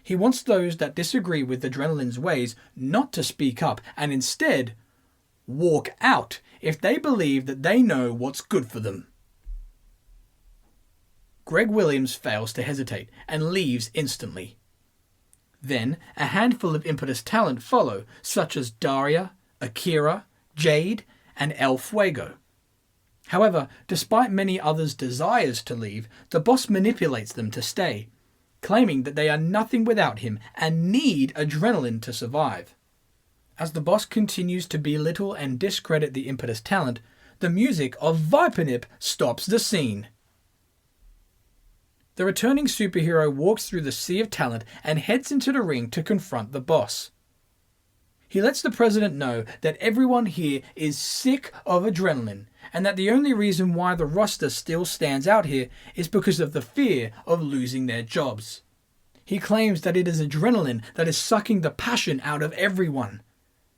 He wants those that disagree with Adrenaline's ways not to speak up and instead walk out if they believe that they know what's good for them. Greg Williams fails to hesitate and leaves instantly. Then a handful of Impetus talent follow, such as Daria, Akira, Jade, and El Fuego. However, despite many others' desires to leave, the boss manipulates them to stay, claiming that they are nothing without him and need Adrenaline to survive. As the boss continues to belittle and discredit the Impetus talent, the music of Vipernip stops the scene. The returning superhero walks through the sea of talent and heads into the ring to confront the boss. He lets the president know that everyone here is sick of adrenaline and that the only reason why the roster still stands out here is because of the fear of losing their jobs. He claims that it is adrenaline that is sucking the passion out of everyone.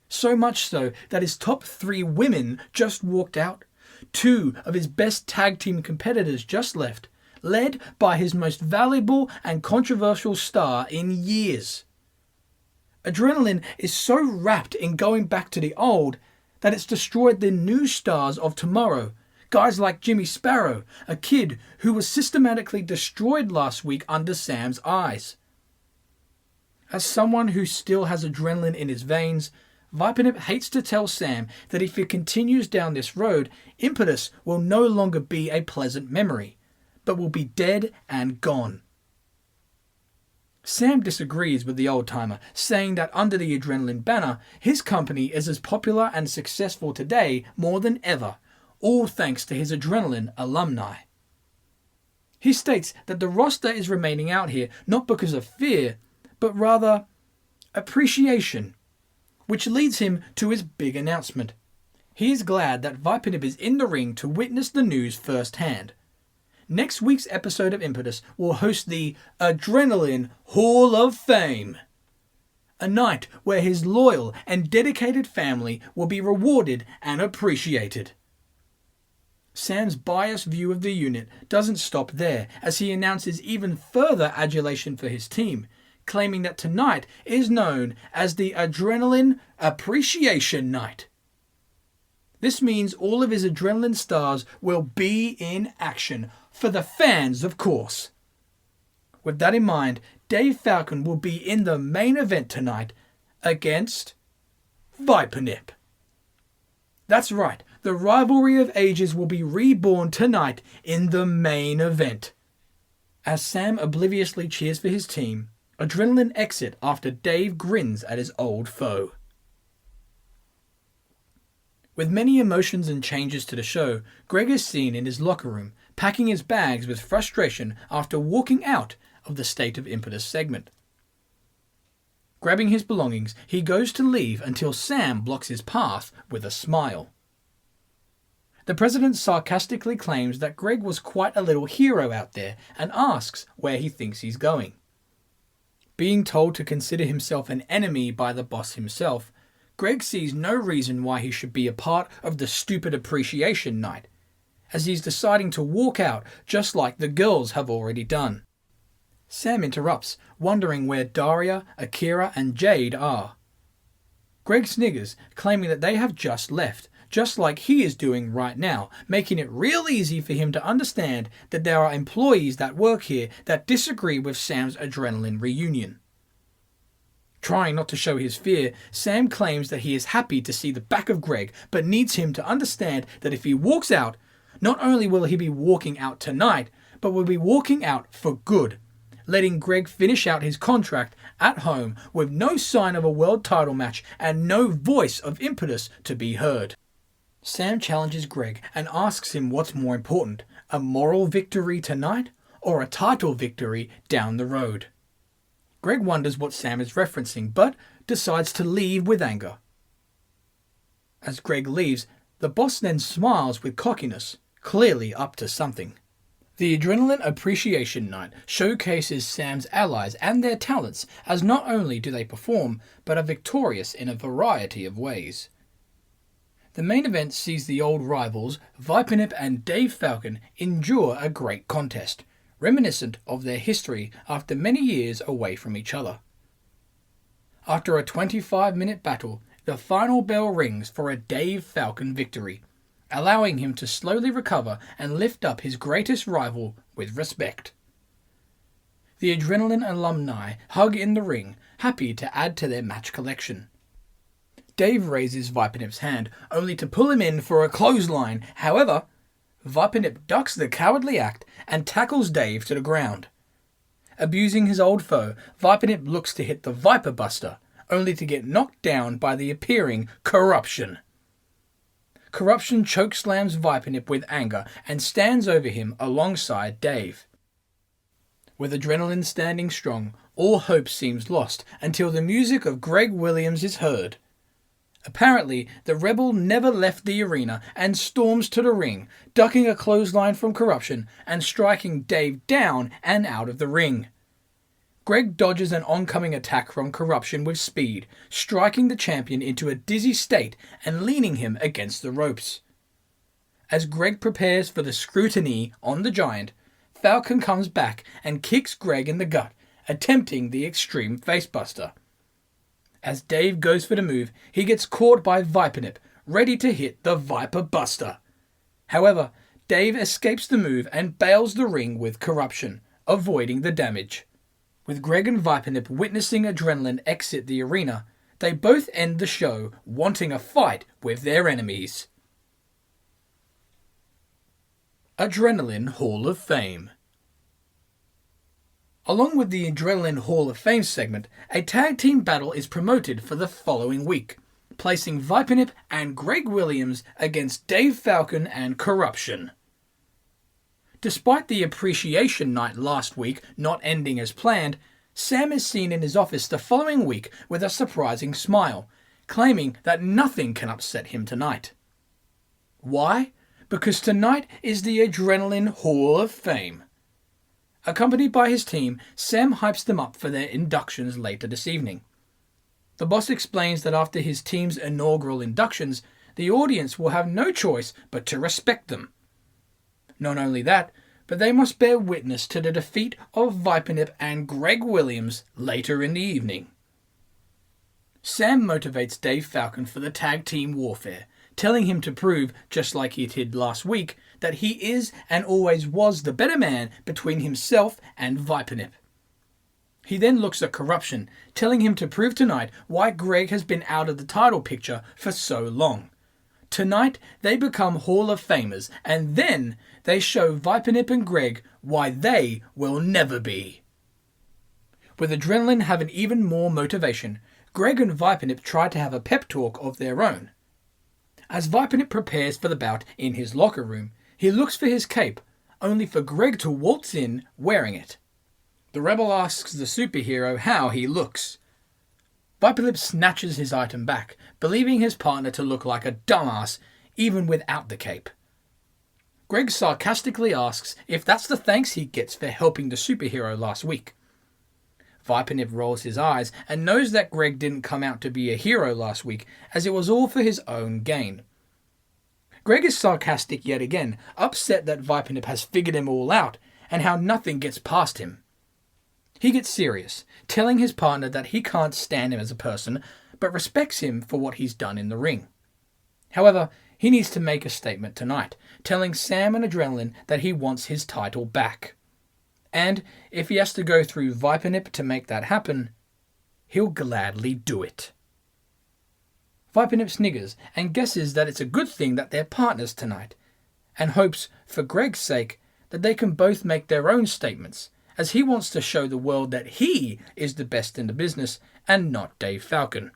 So much so that his top 3 women just walked out. 2 of his best tag team competitors just left, led by his most valuable and controversial star in years. Adrenaline is so wrapped in going back to the old that it's destroyed the new stars of tomorrow. Guys like Jimmy Sparrow, a kid who was systematically destroyed last week under Sam's eyes. As someone who still has adrenaline in his veins, Vipernip hates to tell Sam that if he continues down this road, Impetus will no longer be a pleasant memory, but will be dead and gone. Sam disagrees with the old-timer, saying that under the adrenaline banner, his company is as popular and successful today more than ever, all thanks to his adrenaline alumni. He states that the roster is remaining out here not because of fear, but rather appreciation, which leads him to his big announcement. He is glad that Vipernip is in the ring to witness the news firsthand. Next week's episode of Impetus will host the Adrenaline Hall of Fame, a night where his loyal and dedicated family will be rewarded and appreciated. Sam's biased view of the unit doesn't stop there, as he announces even further adulation for his team, claiming that tonight is known as the Adrenaline Appreciation Night. This means all of his adrenaline stars will be in action, for the fans, of course. With that in mind, Dave Falcon will be in the main event tonight against Vipernip. That's right, the rivalry of ages will be reborn tonight in the main event. As Sam obliviously cheers for his team, adrenaline exit after Dave grins at his old foe. With many emotions and changes to the show, Greg is seen in his locker room, packing his bags with frustration after walking out of the State of Impetus segment. Grabbing his belongings, he goes to leave until Sam blocks his path with a smile. The president sarcastically claims that Greg was quite a little hero out there and asks where he thinks he's going. Being told to consider himself an enemy by the boss himself, Greg sees no reason why he should be a part of the stupid appreciation night, as he's deciding to walk out just like the girls have already done. Sam interrupts, wondering where Daria, Akira and Jade are. Greg sniggers, claiming that they have just left, just like he is doing right now, making it real easy for him to understand that there are employees that work here that disagree with Sam's adrenaline reunion. Trying not to show his fear, Sam claims that he is happy to see the back of Greg, but needs him to understand that if he walks out, not only will he be walking out tonight, but will be walking out for good, letting Greg finish out his contract at home with no sign of a world title match and no voice of Impetus to be heard. Sam challenges Greg and asks him what's more important, a moral victory tonight or a title victory down the road. Greg wonders what Sam is referencing, but decides to leave with anger. As Greg leaves, the boss then smiles with cockiness, clearly up to something. The Adrenaline Appreciation Night showcases Sam's allies and their talents, as not only do they perform, but are victorious in a variety of ways. The main event sees the old rivals, Vipernip and Dave Falcon, endure a great contest, reminiscent of their history after many years away from each other. After a 25-minute battle, the final bell rings for a Dave Falcon victory, allowing him to slowly recover and lift up his greatest rival with respect. The Adrenaline alumni hug in the ring, happy to add to their match collection. Dave raises Vipernip's hand, only to pull him in for a clothesline. However, Vipernip ducks the cowardly act and tackles Dave to the ground. Abusing his old foe, Vipernip looks to hit the Viper Buster, only to get knocked down by the appearing Corruption. Corruption chokeslams Vipernip with anger and stands over him alongside Dave. With adrenaline standing strong, all hope seems lost until the music of Greg Williams is heard. Apparently, the rebel never left the arena and storms to the ring, ducking a clothesline from Corruption and striking Dave down and out of the ring. Greg dodges an oncoming attack from Corruption with speed, striking the champion into a dizzy state and leaning him against the ropes. As Greg prepares for the Scruti-Knee on the Giant, Falcon comes back and kicks Greg in the gut, attempting the extreme facebuster. As Dave goes for the move, he gets caught by Vipernip, ready to hit the Viper Buster. However, Dave escapes the move and bails the ring with Corruption, avoiding the damage. With Greg and Vipernip witnessing Adrenaline exit the arena, they both end the show wanting a fight with their enemies. Adrenaline Hall of Fame. Along with the Adrenaline Hall of Fame segment, a tag team battle is promoted for the following week, placing Vipernip and Greg Williams against Dave Falcon and Corruption. Despite the appreciation night last week not ending as planned, Sam is seen in his office the following week with a surprising smile, claiming that nothing can upset him tonight. Why? Because tonight is the Adrenaline Hall of Fame. Accompanied by his team, Sam hypes them up for their inductions later this evening. The boss explains that after his team's inaugural inductions, the audience will have no choice but to respect them. Not only that, but they must bear witness to the defeat of Vipernip and Greg Williams later in the evening. Sam motivates Dave Falcon for the tag team warfare, telling him to prove, just like he did last week, that he is and always was the better man between himself and Vipernip. He then looks at Corruption, telling him to prove tonight why Greg has been out of the title picture for so long. Tonight, they become Hall of Famers, and then they show Vipernip and Greg why they will never be. With Adrenaline having even more motivation, Greg and Vipernip try to have a pep talk of their own. As Vipernip prepares for the bout in his locker room, he looks for his cape, only for Greg to waltz in wearing it. The rebel asks the superhero how he looks. Vipernip snatches his item back, believing his partner to look like a dumbass even without the cape. Greg sarcastically asks if that's the thanks he gets for helping the superhero last week. Vipernip rolls his eyes and knows that Greg didn't come out to be a hero last week, as it was all for his own gain. Greg is sarcastic yet again, upset that Vipernip has figured him all out, and how nothing gets past him. He gets serious, telling his partner that he can't stand him as a person, but respects him for what he's done in the ring. However, he needs to make a statement tonight, telling Sam and Adrenaline that he wants his title back. And if he has to go through Vipernip to make that happen, he'll gladly do it. Vipernip sniggers and guesses that it's a good thing that they're partners tonight, and hopes, for Greg's sake, that they can both make their own statements, as he wants to show the world that he is the best in the business and not Dave Falcon.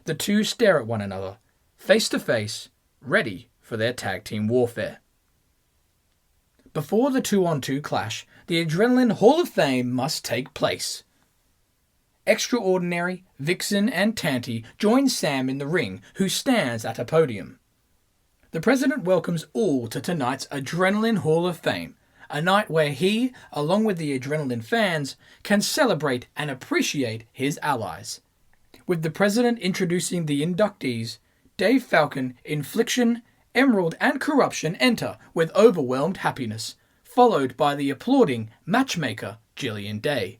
The two stare at one another, face to face, ready for their tag team warfare. Before the 2-on-2 clash, the Adrenaline Hall of Fame must take place. Extraordinary, Vixen and Tanty join Sam in the ring, who stands at a podium. The president welcomes all to tonight's Adrenaline Hall of Fame, a night where he, along with the Adrenaline fans, can celebrate and appreciate his allies. With the president introducing the inductees, Dave Falcon, Infliction, Emerald and Corruption enter with overwhelmed happiness, followed by the applauding matchmaker Jillian Day.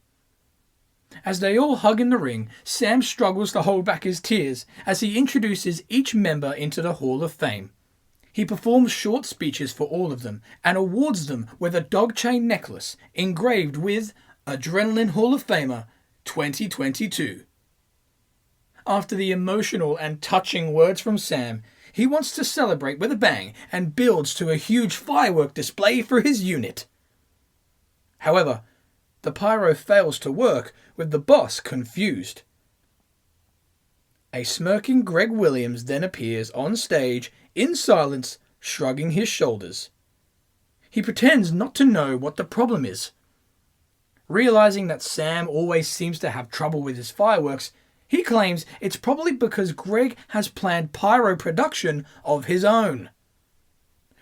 As they all hug in the ring, Sam struggles to hold back his tears as he introduces each member into the Hall of Fame. He performs short speeches for all of them and awards them with a dog chain necklace engraved with Adrenaline Hall of Famer 2022. After the emotional and touching words from Sam, he wants to celebrate with a bang and builds to a huge firework display for his unit. However, the pyro fails to work, with the boss confused. A smirking Greg Williams then appears on stage, in silence, shrugging his shoulders. He pretends not to know what the problem is. Realizing that Sam always seems to have trouble with his fireworks, he claims it's probably because Greg has planned pyro production of his own.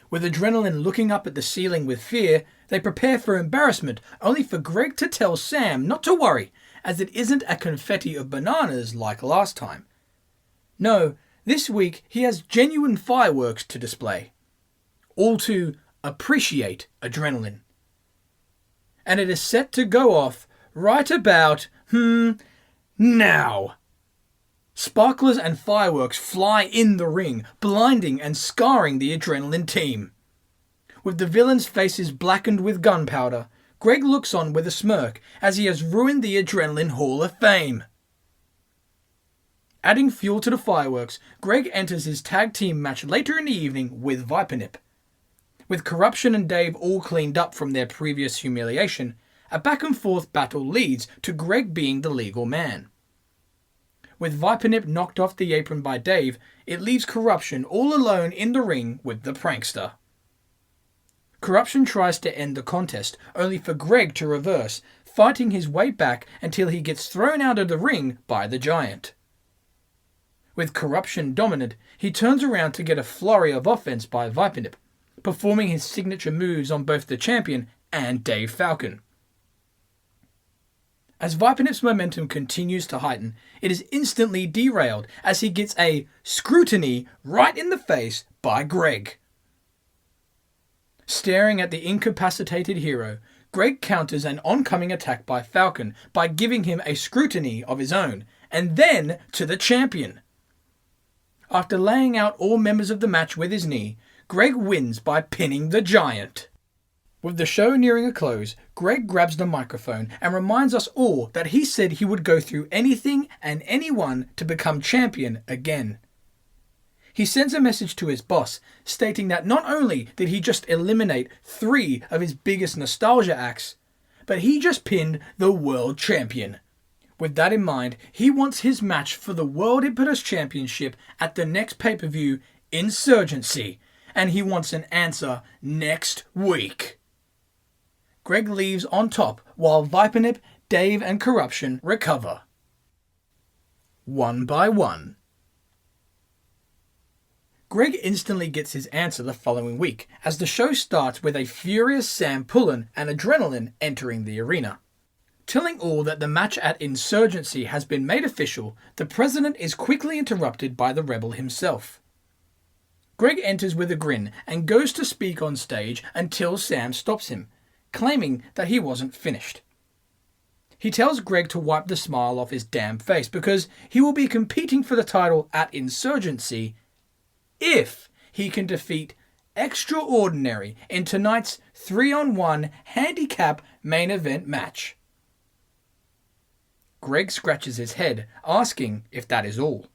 With Adrenaline looking up at the ceiling with fear, they prepare for embarrassment, only for Greg to tell Sam not to worry, as it isn't a confetti of bananas like last time. No, this week he has genuine fireworks to display. All to appreciate Adrenaline. And it is set to go off right about, now. Sparklers and fireworks fly in the ring, blinding and scarring the Adrenaline team. With the villains' faces blackened with gunpowder, Greg looks on with a smirk as he has ruined the Adrenaline Hall of Fame. Adding fuel to the fireworks, Greg enters his tag team match later in the evening with Vipernip. With Corruption and Dave all cleaned up from their previous humiliation, a back-and-forth battle leads to Greg being the legal man. With Vipernip knocked off the apron by Dave, it leaves Corruption all alone in the ring with the prankster. Corruption tries to end the contest, only for Greg to reverse, fighting his way back until he gets thrown out of the ring by the Giant. With Corruption dominant, he turns around to get a flurry of offense by Vipernip, performing his signature moves on both the champion and Dave Falcon. As Vipernip's momentum continues to heighten, it is instantly derailed as he gets a Scruti-Knee right in the face by Greg. Staring at the incapacitated hero, Greg counters an oncoming attack by Falcon by giving him a Scruti-Knee of his own, and then to the champion. After laying out all members of the match with his knee, Greg wins by pinning the Giant. With the show nearing a close, Greg grabs the microphone and reminds us all that he said he would go through anything and anyone to become champion again. He sends a message to his boss, stating that not only did he just eliminate 3 of his biggest nostalgia acts, but he just pinned the world champion. With that in mind, he wants his match for the World Impetus Championship at the next pay-per-view, Insurgency, and he wants an answer next week. Greg leaves on top while Vipernip, Dave and Corruption recover. One by one. Greg instantly gets his answer the following week, as the show starts with a furious Sam Pullen and Adrenaline entering the arena. Telling all that the match at Insurgency has been made official, the president is quickly interrupted by the rebel himself. Greg enters with a grin and goes to speak on stage until Sam stops him, claiming that he wasn't finished. He tells Greg to wipe the smile off his damn face because he will be competing for the title at Insurgency if he can defeat Extraordinary in tonight's 3-on-1 handicap main event match. Greg scratches his head, asking if that is all.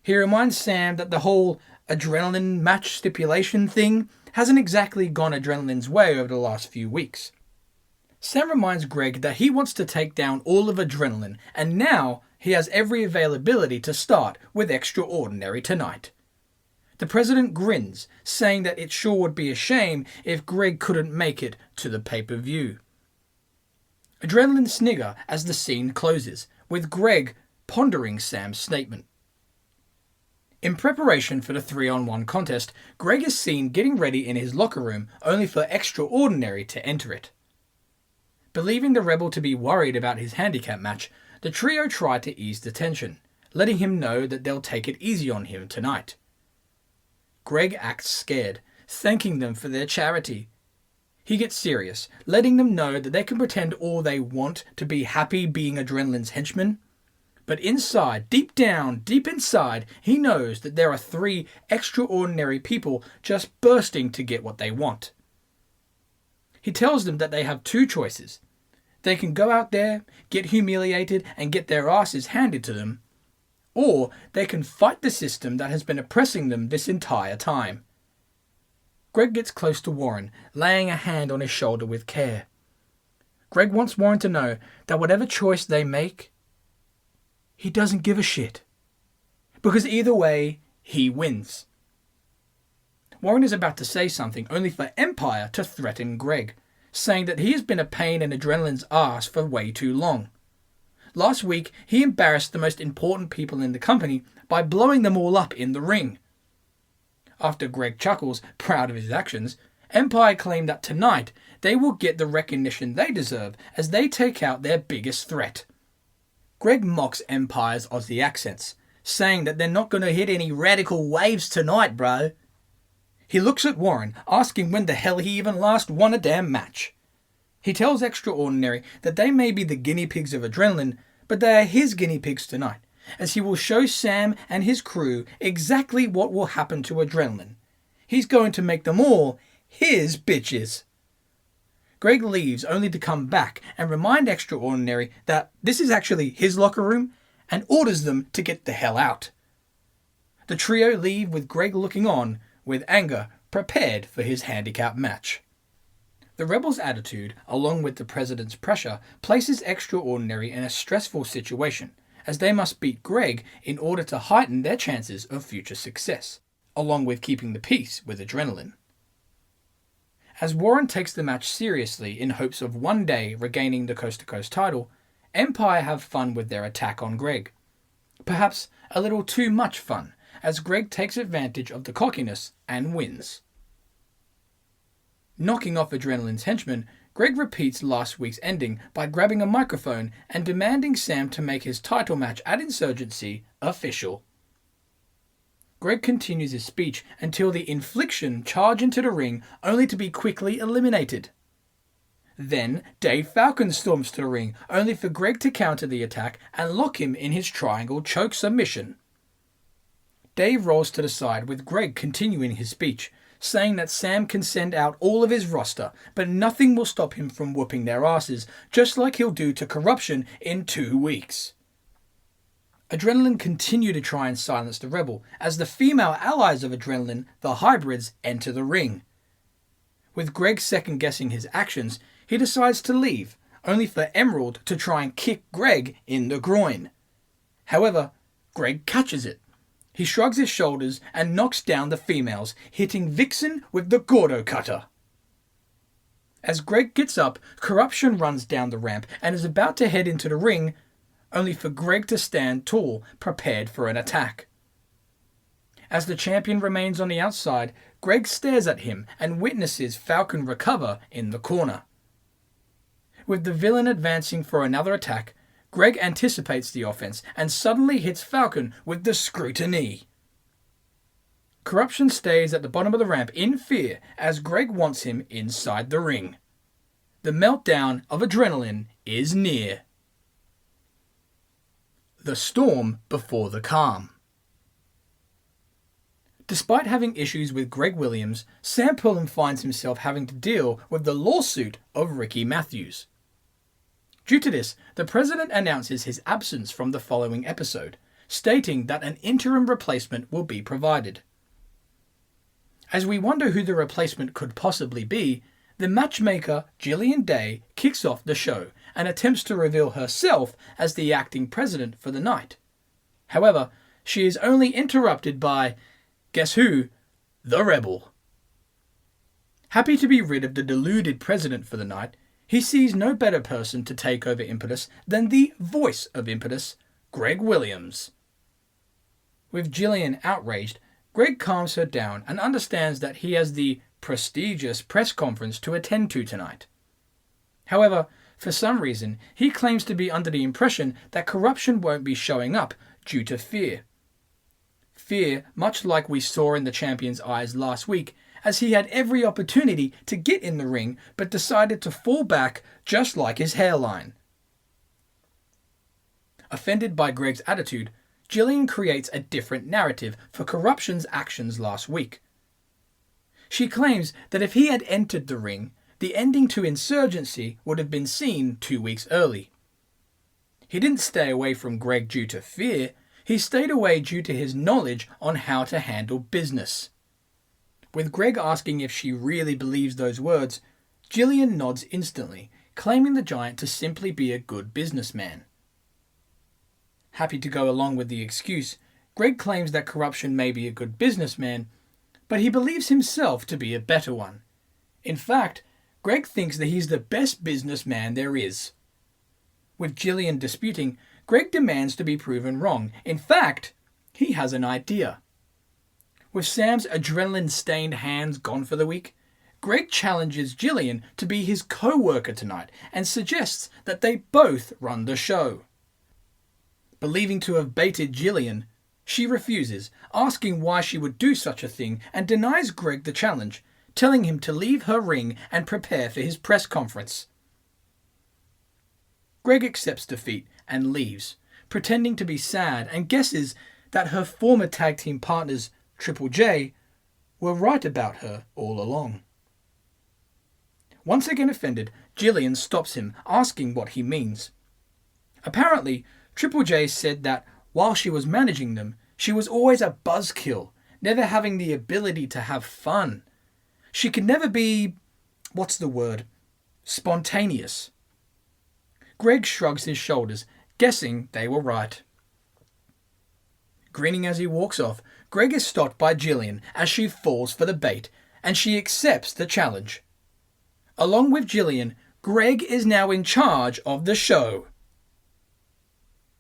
He reminds Sam that the whole Adrenaline match stipulation thing hasn't exactly gone Adrenaline's way over the last few weeks. Sam reminds Greg that he wants to take down all of Adrenaline, and now he has every availability to start with Extraordinary tonight. The president grins, saying that it sure would be a shame if Greg couldn't make it to the pay-per-view. Adrenaline snigger as the scene closes, with Greg pondering Sam's statement. In preparation for the 3-on-1 contest, Greg is seen getting ready in his locker room, only for Extraordinary to enter it. Believing the rebel to be worried about his handicap match, the trio try to ease the tension, letting him know that they'll take it easy on him tonight. Greg acts scared, thanking them for their charity. He gets serious, letting them know that they can pretend all they want to be happy being Adrenaline's henchmen. But inside, deep down, deep inside, he knows that there are 3 extraordinary people just bursting to get what they want. He tells them that they have 2 choices. They can go out there, get humiliated, and get their asses handed to them, or they can fight the system that has been oppressing them this entire time. Greg gets close to Warren, laying a hand on his shoulder with care. Greg wants Warren to know that whatever choice they make, he doesn't give a shit. Because either way, he wins. Warren is about to say something, only for Empire to threaten Greg, saying that he has been a pain in Adrenaline's ass for way too long. Last week, he embarrassed the most important people in the company by blowing them all up in the ring. After Greg chuckles, proud of his actions, Empire claim that tonight they will get the recognition they deserve as they take out their biggest threat. Greg mocks Empire's Aussie accents, saying that they're not going to hit any radical waves tonight, bro. He looks at Warren, asking when the hell he even last won a damn match. He tells Extraordinary that they may be the guinea pigs of Adrenaline, but they are his guinea pigs tonight, as he will show Sam and his crew exactly what will happen to Adrenaline. He's going to make them all his bitches. Greg leaves only to come back and remind Extraordinary that this is actually his locker room and orders them to get the hell out. The trio leave with Greg looking on, with anger, prepared for his handicap match. The rebels' attitude, along with the president's pressure, places Extraordinary in a stressful situation, as they must beat Greg in order to heighten their chances of future success, along with keeping the peace with Adrenaline. As Warren takes the match seriously in hopes of one day regaining the coast-to-coast title, Empire have fun with their attack on Greg. Perhaps a little too much fun, as Greg takes advantage of the cockiness and wins. Knocking off Adrenaline's henchmen, Greg repeats last week's ending by grabbing a microphone and demanding Sam to make his title match at Insurgency official. Greg continues his speech until the Infliction charge into the ring, only to be quickly eliminated. Then Dave Falcon storms to the ring, only for Greg to counter the attack and lock him in his triangle choke submission. Dave rolls to the side with Greg continuing his speech, saying that Sam can send out all of his roster, but nothing will stop him from whooping their asses, just like he'll do to Corruption in 2 weeks. Adrenaline continue to try and silence the rebel, as the female allies of Adrenaline, the hybrids, enter the ring. With Greg second-guessing his actions, he decides to leave, only for Emerald to try and kick Greg in the groin. However, Greg catches it. He shrugs his shoulders and knocks down the females, hitting Vixen with the Gordo Cutter. As Greg gets up, Corruption runs down the ramp and is about to head into the ring, only for Greg to stand tall, prepared for an attack. As the champion remains on the outside, Greg stares at him and witnesses Falcon recover in the corner. With the villain advancing for another attack, Greg anticipates the offense and suddenly hits Falcon with the Scruti-Knee. Corruption stays at the bottom of the ramp in fear as Greg wants him inside the ring. The meltdown of Adrenaline is near. The storm before the calm. Despite having issues with Greg Williams, Sam Pullen finds himself having to deal with the lawsuit of Greki Mathiams. Due to this, the president announces his absence from the following episode, stating that an interim replacement will be provided. As we wonder who the replacement could possibly be, the matchmaker Gillian Day kicks off the show and attempts to reveal herself as the acting president for the night. However, she is only interrupted by, guess who? The Rebel. Happy to be rid of the deluded president for the night, he sees no better person to take over Impetus than the voice of Impetus, Greg Williams. With Gillian outraged, Greg calms her down and understands that he has the prestigious press conference to attend to tonight. However, for some reason, he claims to be under the impression that Corruption won't be showing up due to fear. Fear, much like we saw in the champion's eyes last week, as he had every opportunity to get in the ring but decided to fall back just like his hairline. Offended by Greg's attitude, Gillian creates a different narrative for Corruption's actions last week. She claims that if he had entered the ring, the ending to Insurgency would have been seen 2 weeks early. He didn't stay away from Greg due to fear, he stayed away due to his knowledge on how to handle business. With Greg asking if she really believes those words, Gillian nods instantly, claiming the giant to simply be a good businessman. Happy to go along with the excuse, Greg claims that Corruption may be a good businessman, but he believes himself to be a better one. In fact, Greg thinks that he's the best businessman there is. With Gillian disputing, Greg demands to be proven wrong. In fact, he has an idea. With Sam's adrenaline-stained hands gone for the week, Greg challenges Gillian to be his co-worker tonight and suggests that they both run the show. Believing to have baited Gillian, she refuses, asking why she would do such a thing, and denies Greg the challenge, telling him to leave her ring and prepare for his press conference. Greg accepts defeat and leaves, pretending to be sad, and guesses that her former tag team partners, Triple J, were right about her all along. Once again offended, Gillian stops him, asking what he means. Apparently, Triple J said that while she was managing them, she was always a buzzkill, never having the ability to have fun. She could never be, spontaneous. Greg shrugs his shoulders, guessing they were right. Grinning as he walks off, Greg is stopped by Gillian as she falls for the bait, and she accepts the challenge. Along with Gillian, Greg is now in charge of the show.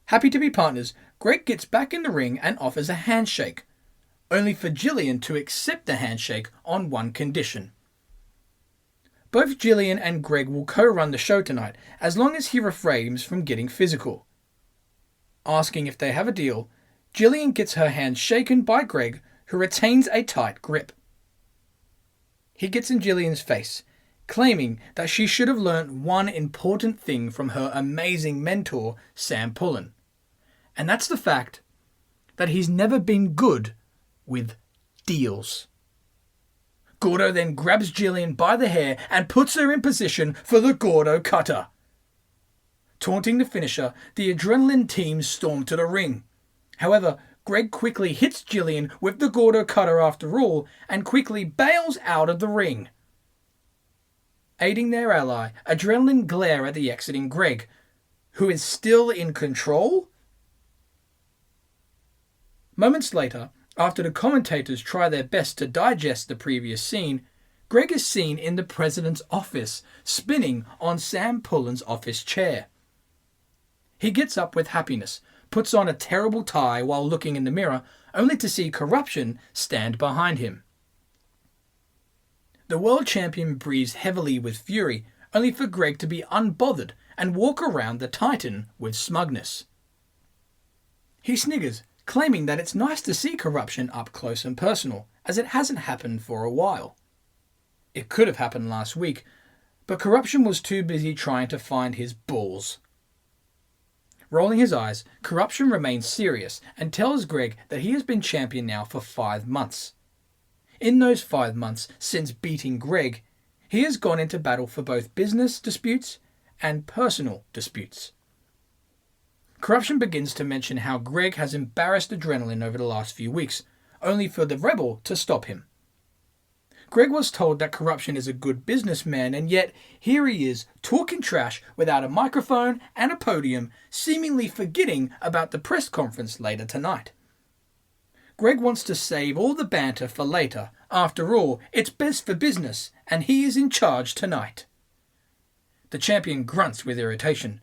Happy to be partners, Greg gets back in the ring and offers a handshake, only for Gillian to accept the handshake on one condition. Both Gillian and Greg will co-run the show tonight, as long as he refrains from getting physical. Asking if they have a deal, Gillian gets her hand shaken by Greg, who retains a tight grip. He gets in Gillian's face, claiming that she should have learnt one important thing from her amazing mentor, Sam Pullen. And that's the fact that he's never been good with deals. Gordo then grabs Gillian by the hair and puts her in position for the Gordo Cutter. Taunting the finisher, the Adrenaline team storm to the ring. However, Greg quickly hits Gillian with the Gordo Cutter after all, and quickly bails out of the ring. Aiding their ally, Adrenaline glare at the exiting Greg, who is still in control. Moments later, after the commentators try their best to digest the previous scene, Greg is seen in the president's office, spinning on Sam Pullen's office chair. He gets up with happiness, puts on a terrible tie while looking in the mirror, only to see Corruption stand behind him. The world champion breathes heavily with fury, only for Greg to be unbothered and walk around the Titan with smugness. He sniggers, claiming that it's nice to see Corruption up close and personal, as it hasn't happened for a while. It could have happened last week, but Corruption was too busy trying to find his balls. Rolling his eyes, Corruption remains serious and tells Greg that he has been champion now for 5 months. In those 5 months since beating Greg, he has gone into battle for both business disputes and personal disputes. Corruption begins to mention how Greg has embarrassed Adrenaline over the last few weeks, only for the Rebel to stop him. Greg was told that Corruption is a good businessman, and yet here he is talking trash without a microphone and a podium, seemingly forgetting about the press conference later tonight. Greg wants to save all the banter for later. After all, it's best for business, and he is in charge tonight. The champion grunts with irritation.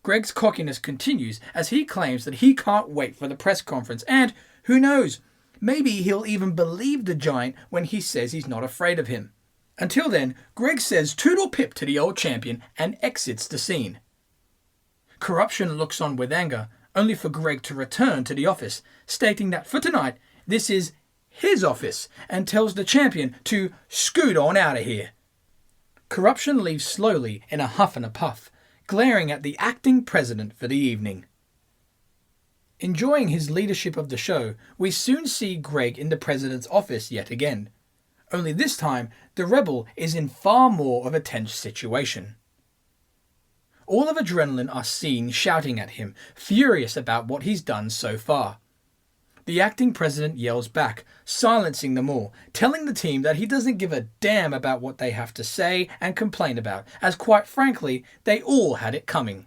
Greg's cockiness continues as he claims that he can't wait for the press conference, and, who knows, maybe he'll even believe the giant when he says he's not afraid of him. Until then, Greg says toodle pip to the old champion and exits the scene. Corruption looks on with anger, only for Greg to return to the office, stating that for tonight, this is his office, and tells the champion to scoot on out of here. Corruption leaves slowly in a huff and a puff, glaring at the acting president for the evening. Enjoying his leadership of the show, we soon see Greg in the president's office yet again. Only this time, the Rebel is in far more of a tense situation. All of Adrenaline are seen shouting at him, furious about what he's done so far. The acting president yells back, silencing them all, telling the team that he doesn't give a damn about what they have to say and complain about, as quite frankly, they all had it coming.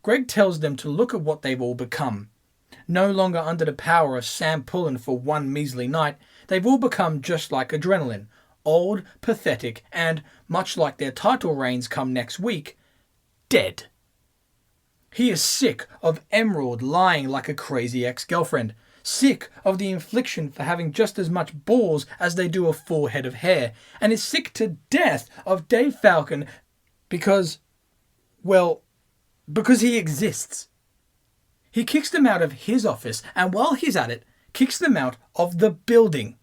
Greg tells them to look at what they've all become. No longer under the power of Sam Pullen for one measly night, they've all become just like Adrenaline, old, pathetic, and, much like their title reigns come next week, dead. He is sick of Emerald lying like a crazy ex-girlfriend, sick of the infliction for having just as much balls as they do a full head of hair, and is sick to death of Dave Falcon because he exists. He kicks them out of his office, and while he's at it, kicks them out of the building.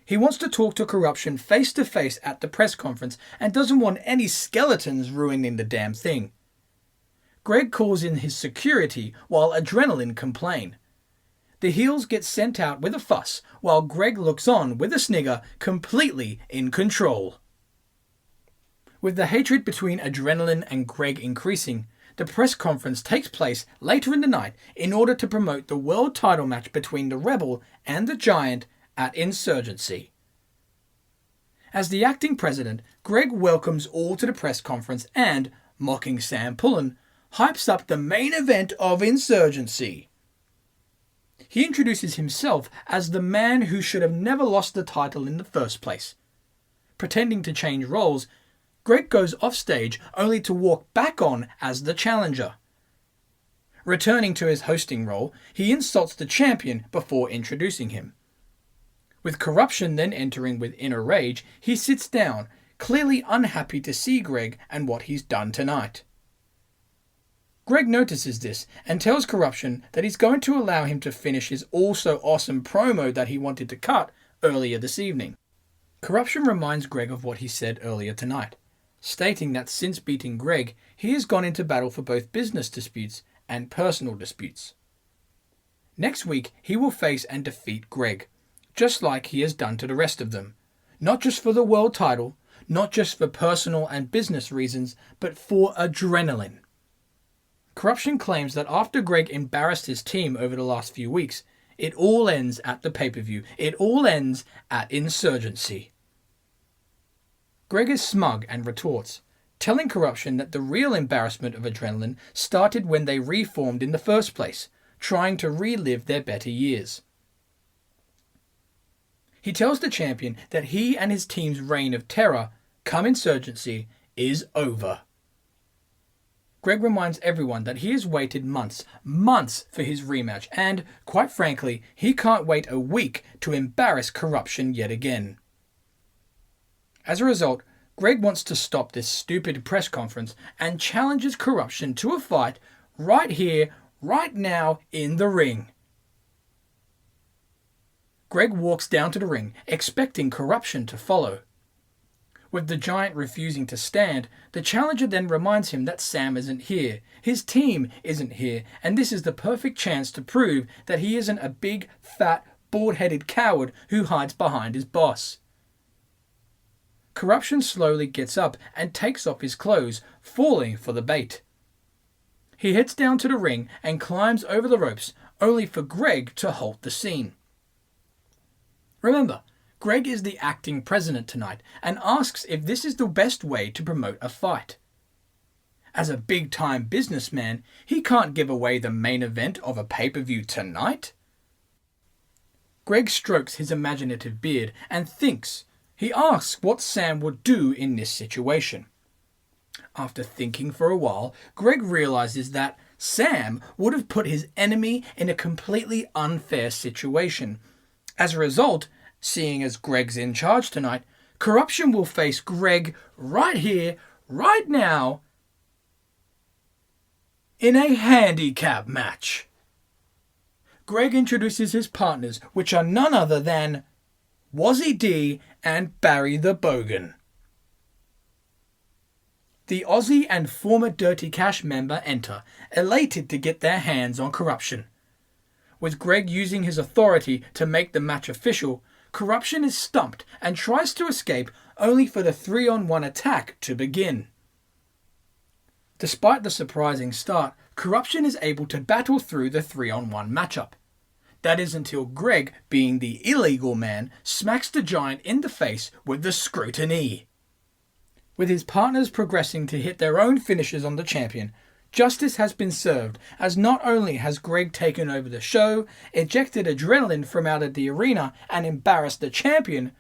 He wants to talk to Corruption face to face at the press conference and doesn't want any skeletons ruining the damn thing. Greg calls in his security while Adrenaline complain. The heels get sent out with a fuss while Greg looks on with a snigger, completely in control. With the hatred between Adrenaline and Greg increasing, the press conference takes place later in the night in order to promote the world title match between the Rebel and the Giant at Insurgency. As the acting president, Greg welcomes all to the press conference and, mocking Sam Pullen, hypes up the main event of Insurgency. He introduces himself as the man who should have never lost the title in the first place. Pretending to change roles, Greg goes off stage only to walk back on as the challenger. Returning to his hosting role, he insults the champion before introducing him. With Corruption then entering with inner rage, he sits down, clearly unhappy to see Greg and what he's done tonight. Greg notices this and tells Corruption that he's going to allow him to finish his also-awesome promo that he wanted to cut earlier this evening. Corruption reminds Greg of what he said earlier tonight, stating that since beating Greg, he has gone into battle for both business disputes and personal disputes. Next week, he will face and defeat Greg, just like he has done to the rest of them, not just for the world title, not just for personal and business reasons, but for Adrenaline. Corruption claims that after Greg embarrassed his team over the last few weeks, it all ends at the pay-per-view. It all ends at Insurgency. Greg is smug and retorts, telling Corruption that the real embarrassment of Adrenaline started when they reformed in the first place, trying to relive their better years. He tells the champion that he and his team's reign of terror, come Insurgency, is over. Greg reminds everyone that he has waited months for his rematch and, quite frankly, he can't wait a week to embarrass Corruption yet again. As a result, Greg wants to stop this stupid press conference and challenges Corruption to a fight right here, right now, in the ring. Greg walks down to the ring, expecting Corruption to follow. With the Giant refusing to stand, the challenger then reminds him that Sam isn't here, his team isn't here, and this is the perfect chance to prove that he isn't a big, fat, bald-headed coward who hides behind his boss. Corruption slowly gets up and takes off his clothes, falling for the bait. He heads down to the ring and climbs over the ropes, only for Greg to halt the scene. Remember, Greg is the acting president tonight and asks if this is the best way to promote a fight. As a big-time businessman, he can't give away the main event of a pay-per-view tonight. Greg strokes his imaginative beard and thinks. He asks what Sam would do in this situation. After thinking for a while, Greg realizes that Sam would have put his enemy in a completely unfair situation. As a result, seeing as Greg's in charge tonight, Corruption will face Greg right here, right now, in a handicap match. Greg introduces his partners, which are none other than Wazzy D and Barry the Bogan. The Aussie and former Dirty Cash member enter, elated to get their hands on Corruption. With Greg using his authority to make the match official, Corruption is stumped and tries to escape, only for the 3-on-1 attack to begin. Despite the surprising start, Corruption is able to battle through the 3-on-1 matchup. That is until Greg, being the illegal man, smacks the Giant in the face with the Scruti-Knee. With his partners progressing to hit their own finishes on the champion, justice has been served, as not only has Greg taken over the show, ejected Adrenaline from out of the arena and embarrassed the champion,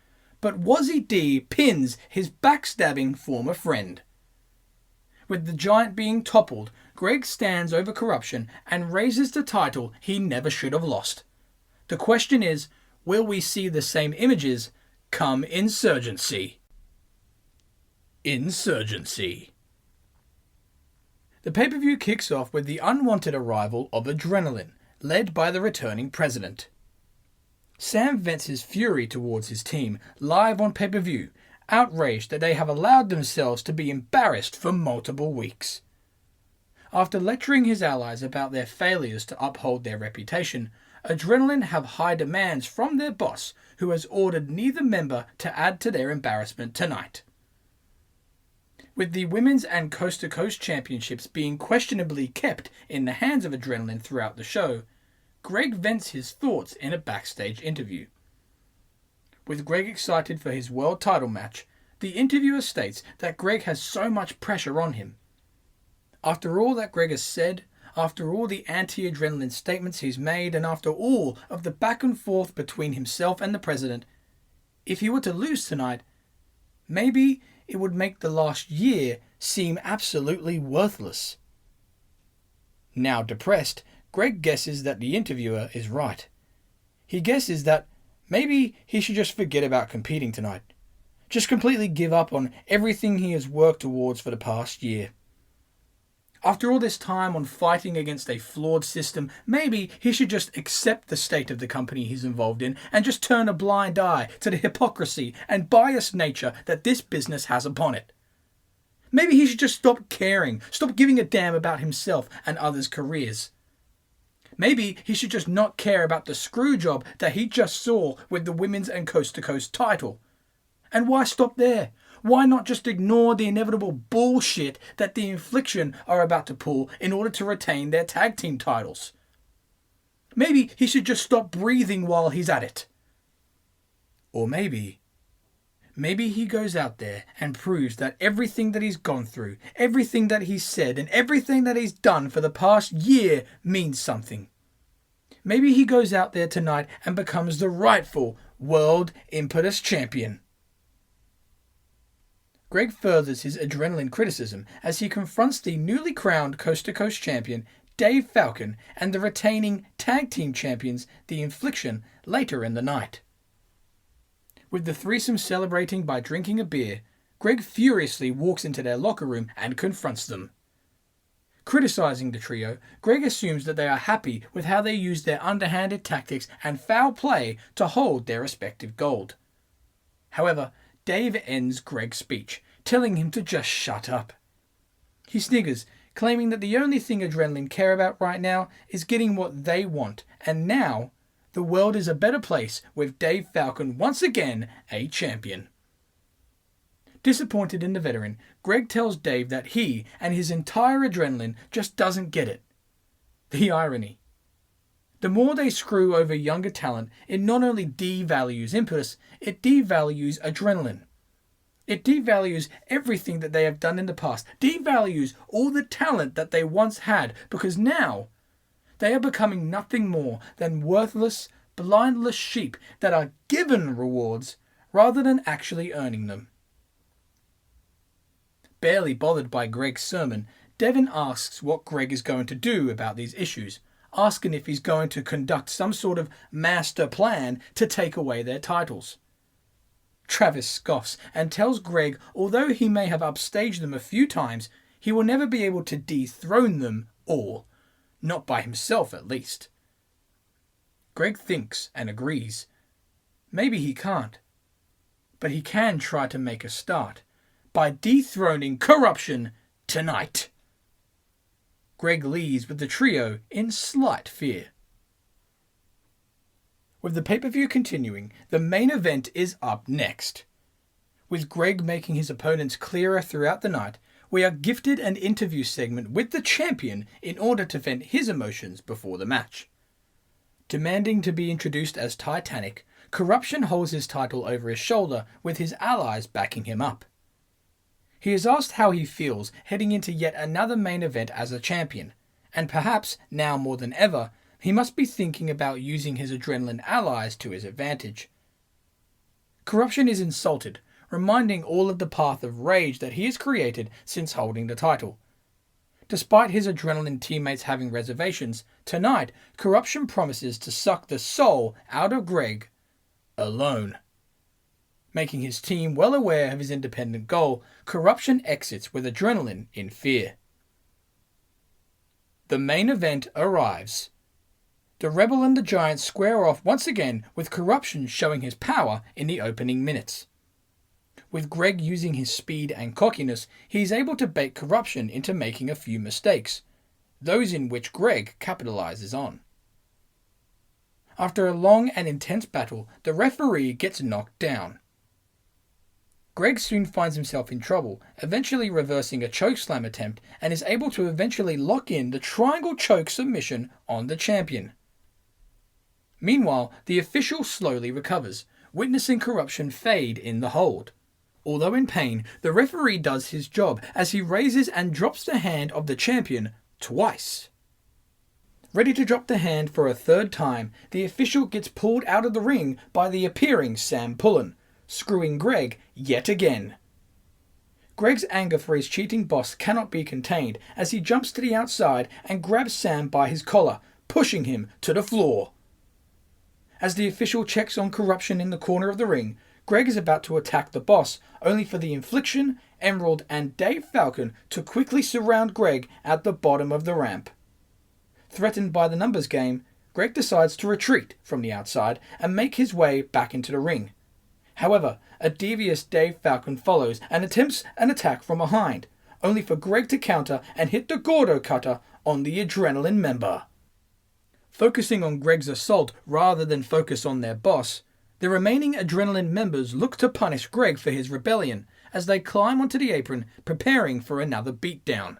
but Wazzy D pins his backstabbing former friend. With the giant being toppled, Greg stands over corruption and raises the title he never should have lost. The question is, will we see the same images come Insurgency? Insurgency. The pay-per-view kicks off with the unwanted arrival of Adrenaline, led by the returning president. Sam vents his fury towards his team live on pay-per-view, outraged that they have allowed themselves to be embarrassed for multiple weeks. After lecturing his allies about their failures to uphold their reputation, Adrenaline have high demands from their boss, who has ordered neither member to add to their embarrassment tonight. With the Women's and Coast to Coast Championships being questionably kept in the hands of Adrenaline throughout the show, Greg vents his thoughts in a backstage interview. With Greg excited for his world title match, the interviewer states that Greg has so much pressure on him. After all that Greg has said, after all the anti-Adrenaline statements he's made, and after all of the back and forth between himself and the president, if he were to lose tonight, maybe it would make the last year seem absolutely worthless. Now depressed, Greg guesses that the interviewer is right. He guesses that maybe he should just forget about competing tonight. Just completely give up on everything he has worked towards for the past year. After all this time on fighting against a flawed system, maybe he should just accept the state of the company he's involved in and just turn a blind eye to the hypocrisy and biased nature that this business has upon it. Maybe he should just stop caring, stop giving a damn about himself and others' careers. Maybe he should just not care about the screw job that he just saw with the Women's and Coast to Coast title. And why stop there? Why not just ignore the inevitable bullshit that the Infliction are about to pull in order to retain their tag team titles? Maybe he should just stop breathing while he's at it. Or maybe he goes out there and proves that everything that he's gone through, everything that he's said, and everything that he's done for the past year means something. Maybe he goes out there tonight and becomes the rightful World Impetus Champion. Greg furthers his Adrenaline criticism as he confronts the newly crowned Coast to Coast champion Dave Falcon and the retaining tag team champions The Infliction later in the night. With the threesome celebrating by drinking a beer, Greg furiously walks into their locker room and confronts them. Criticizing the trio, Greg assumes that they are happy with how they use their underhanded tactics and foul play to hold their respective gold. However, Dave ends Greg's speech, telling him to just shut up. He sniggers, claiming that the only thing Adrenaline care about right now is getting what they want, and now the world is a better place with Dave Falcon once again a champion. Disappointed in the veteran, Greg tells Dave that he and his entire Adrenaline just doesn't get it. The irony. The more they screw over younger talent, it not only devalues Impetus, it devalues Adrenaline. It devalues everything that they have done in the past, devalues all the talent that they once had, because now they are becoming nothing more than worthless, blindless sheep that are given rewards rather than actually earning them. Barely bothered by Greg's sermon, Devin asks what Greg is going to do about these issues, asking if he's going to conduct some sort of master plan to take away their titles. Travis scoffs and tells Greg although he may have upstaged them a few times, he will never be able to dethrone them all. Not by himself, at least. Greg thinks and agrees. Maybe he can't. But he can try to make a start by dethroning corruption tonight. Greg leaves with the trio in slight fear. With the pay-per-view continuing, the main event is up next. With Greg making his opponents clearer throughout the night, we are gifted an interview segment with the champion in order to vent his emotions before the match. Demanding to be introduced as Titanic, Corruption holds his title over his shoulder with his allies backing him up. He is asked how he feels heading into yet another main event as a champion, and perhaps, now more than ever, he must be thinking about using his Adrenaline allies to his advantage. Corruption is insulted, reminding all of the path of rage that he has created since holding the title. Despite his adrenaline teammates having reservations, tonight Corruption promises to suck the soul out of Greg alone. Making his team well aware of his independent goal, Corruption exits with adrenaline in fear. The main event arrives. The Rebel and the Giant square off once again, with Corruption showing his power in the opening minutes. With Greg using his speed and cockiness, he is able to bait Corruption into making a few mistakes, those in which Greg capitalizes on. After a long and intense battle, the referee gets knocked down. Greg soon finds himself in trouble, eventually reversing a chokeslam attempt, and is able to eventually lock in the triangle choke submission on the champion. Meanwhile, the official slowly recovers, witnessing Corruption fade in the hold. Although in pain, the referee does his job as he raises and drops the hand of the champion twice. Ready to drop the hand for a third time, the official gets pulled out of the ring by the appearing Sam Pullen, screwing Greg yet again. Greg's anger for his cheating boss cannot be contained as he jumps to the outside and grabs Sam by his collar, pushing him to the floor. As the official checks on Corruption in the corner of the ring, Greg is about to attack the boss, only for the Infliction, Emerald and Dave Falcon to quickly surround Greg at the bottom of the ramp. Threatened by the numbers game, Greg decides to retreat from the outside and make his way back into the ring. However, a devious Dave Falcon follows and attempts an attack from behind, only for Greg to counter and hit the Gordo Cutter on the Adrenaline member. Focusing on Greg's assault rather than focus on their boss, the remaining Adrenaline members look to punish Greg for his rebellion as they climb onto the apron, preparing for another beatdown.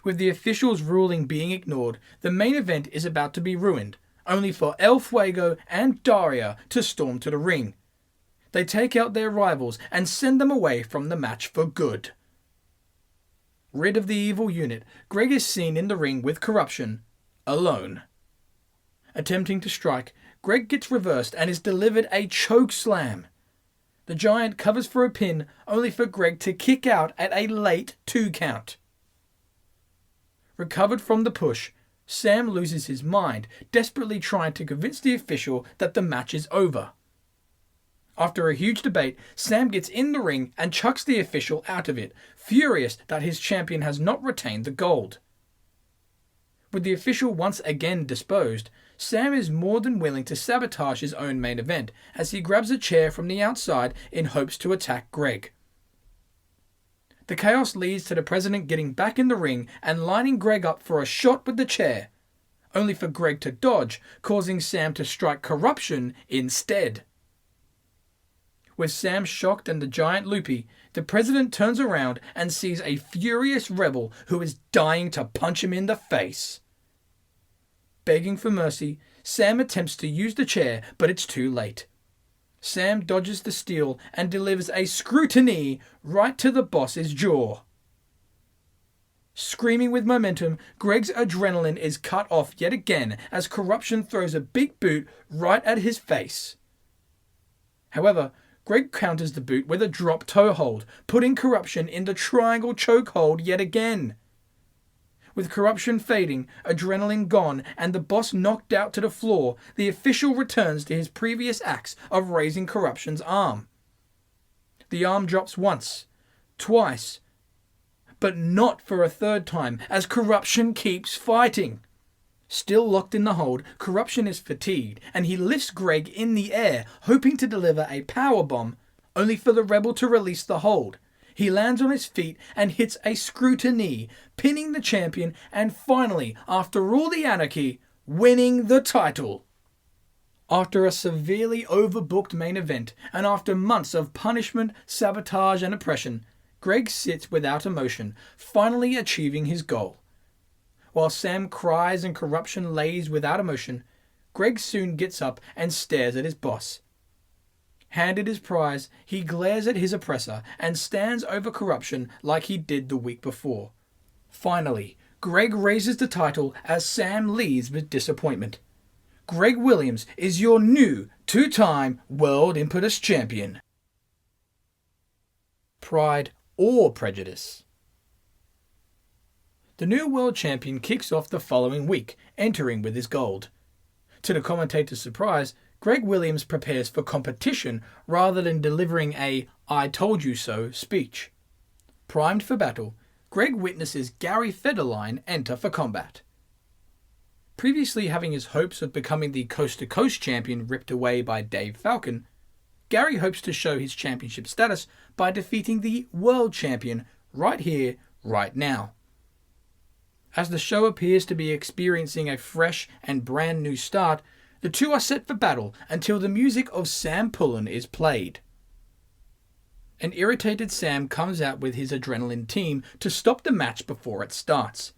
With the officials' ruling being ignored, the main event is about to be ruined, only for El Fuego and Daria to storm to the ring. They take out their rivals and send them away from the match for good. Rid of the evil unit, Greg is seen in the ring with Corruption, alone. Attempting to strike, Greg gets reversed and is delivered a choke slam. The Giant covers for a pin, only for Greg to kick out at a late 2 count. Recovered from the push, Sam loses his mind, desperately trying to convince the official that the match is over. After a huge debate, Sam gets in the ring and chucks the official out of it, furious that his champion has not retained the gold. With the official once again disposed, Sam is more than willing to sabotage his own main event as he grabs a chair from the outside in hopes to attack Greg. The chaos leads to the president getting back in the ring and lining Greg up for a shot with the chair, only for Greg to dodge, causing Sam to strike Corruption instead. With Sam shocked and the Giant loopy, the president turns around and sees a furious rebel who is dying to punch him in the face. Begging for mercy, Sam attempts to use the chair, but it's too late. Sam dodges the steel and delivers a Scruti-Knee right to the boss's jaw. Screaming with momentum, Greg's adrenaline is cut off yet again as Corruption throws a big boot right at his face. However, Greg counters the boot with a drop toe hold, putting Corruption in the triangle choke hold yet again. With Corruption fading, adrenaline gone, and the boss knocked out to the floor, the official returns to his previous acts of raising Corruption's arm. The arm drops once, twice, but not for a third time, as Corruption keeps fighting. Still locked in the hold, Corruption is fatigued, and he lifts Greg in the air, hoping to deliver a powerbomb, only for the rebel to release the hold. He lands on his feet and hits a Scruti-Knee, pinning the champion and finally, after all the anarchy, winning the title. After a severely overbooked main event, and after months of punishment, sabotage and oppression, Greg sits without emotion, finally achieving his goal. While Sam cries and Corruption lays without emotion, Greg soon gets up and stares at his boss. Handed his prize, he glares at his oppressor and stands over Corruption like he did the week before. Finally, Greg raises the title as Sam leaves with disappointment. Greg Williams is your new 2-time World Impetus Champion. Pride or Prejudice. The new World Champion kicks off the following week, entering with his gold. To the commentator's surprise, Greg Williams prepares for competition rather than delivering a "I told you so" speech. Primed for battle, Greg witnesses Gary Federline enter for combat. Previously having his hopes of becoming the coast-to-coast champion ripped away by Dave Falcon, Gary hopes to show his championship status by defeating the world champion right here, right now. As the show appears to be experiencing a fresh and brand new start, the two are set for battle until the music of Sam Pullen is played. An irritated Sam comes out with his adrenaline team to stop the match before it starts.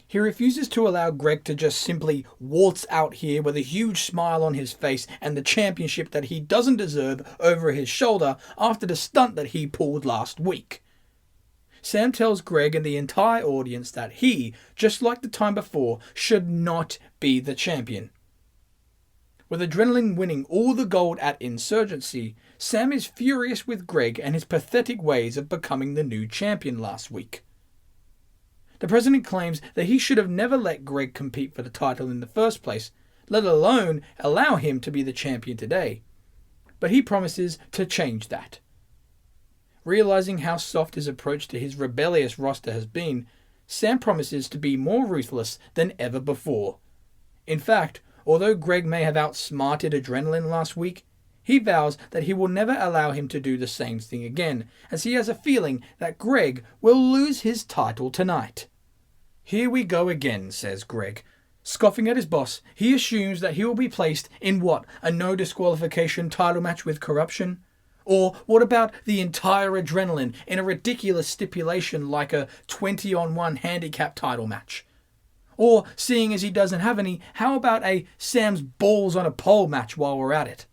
He refuses to allow Greg to just simply waltz out here with a huge smile on his face and the championship that he doesn't deserve over his shoulder after the stunt that he pulled last week. Sam tells Greg and the entire audience that he, just like the time before, should not be the champion. With adrenaline winning all the gold at Insurgency, Sam is furious with Greg and his pathetic ways of becoming the new champion last week. The president claims that he should have never let Greg compete for the title in the first place, let alone allow him to be the champion today. But he promises to change that. Realizing how soft his approach to his rebellious roster has been, Sam promises to be more ruthless than ever before. In fact, although Greg may have outsmarted Adrenaline last week, he vows that he will never allow him to do the same thing again, as he has a feeling that Greg will lose his title tonight. "Here we go again," says Greg. Scoffing at his boss, he assumes that he will be placed in what, a no disqualification title match with corruption? Or what about the entire Adrenaline in a ridiculous stipulation like a 20-on-1 handicap title match? Or, seeing as he doesn't have any, how about a Sam's balls on a pole match while we're at it?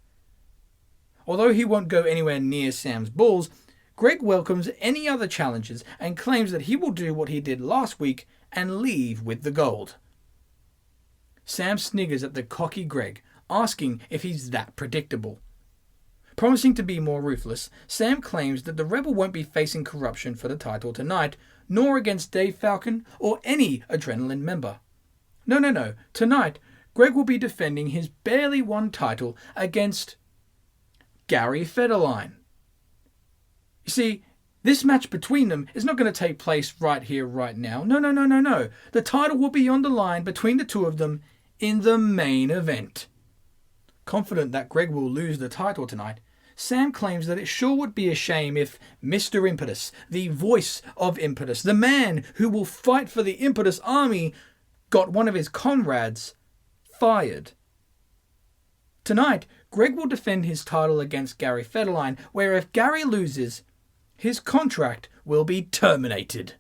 Although he won't go anywhere near Sam's balls, Greg welcomes any other challenges and claims that he will do what he did last week and leave with the gold. Sam sniggers at the cocky Greg, asking if he's that predictable. Promising to be more ruthless, Sam claims that the Rebel won't be facing corruption for the title tonight, nor against Dave Falcon or any Adrenaline member. No. Tonight, Greg will be defending his barely won title against Gary Federline. You see, this match between them is not going to take place right here, right now. No. The title will be on the line between the two of them in the main event. Confident that Greg will lose the title tonight, Sam claims that it sure would be a shame if Mr. Impetus, the voice of Impetus, the man who will fight for the Impetus army, got one of his comrades fired. Tonight, Greg will defend his title against Gary Federline, where if Gary loses, his contract will be terminated.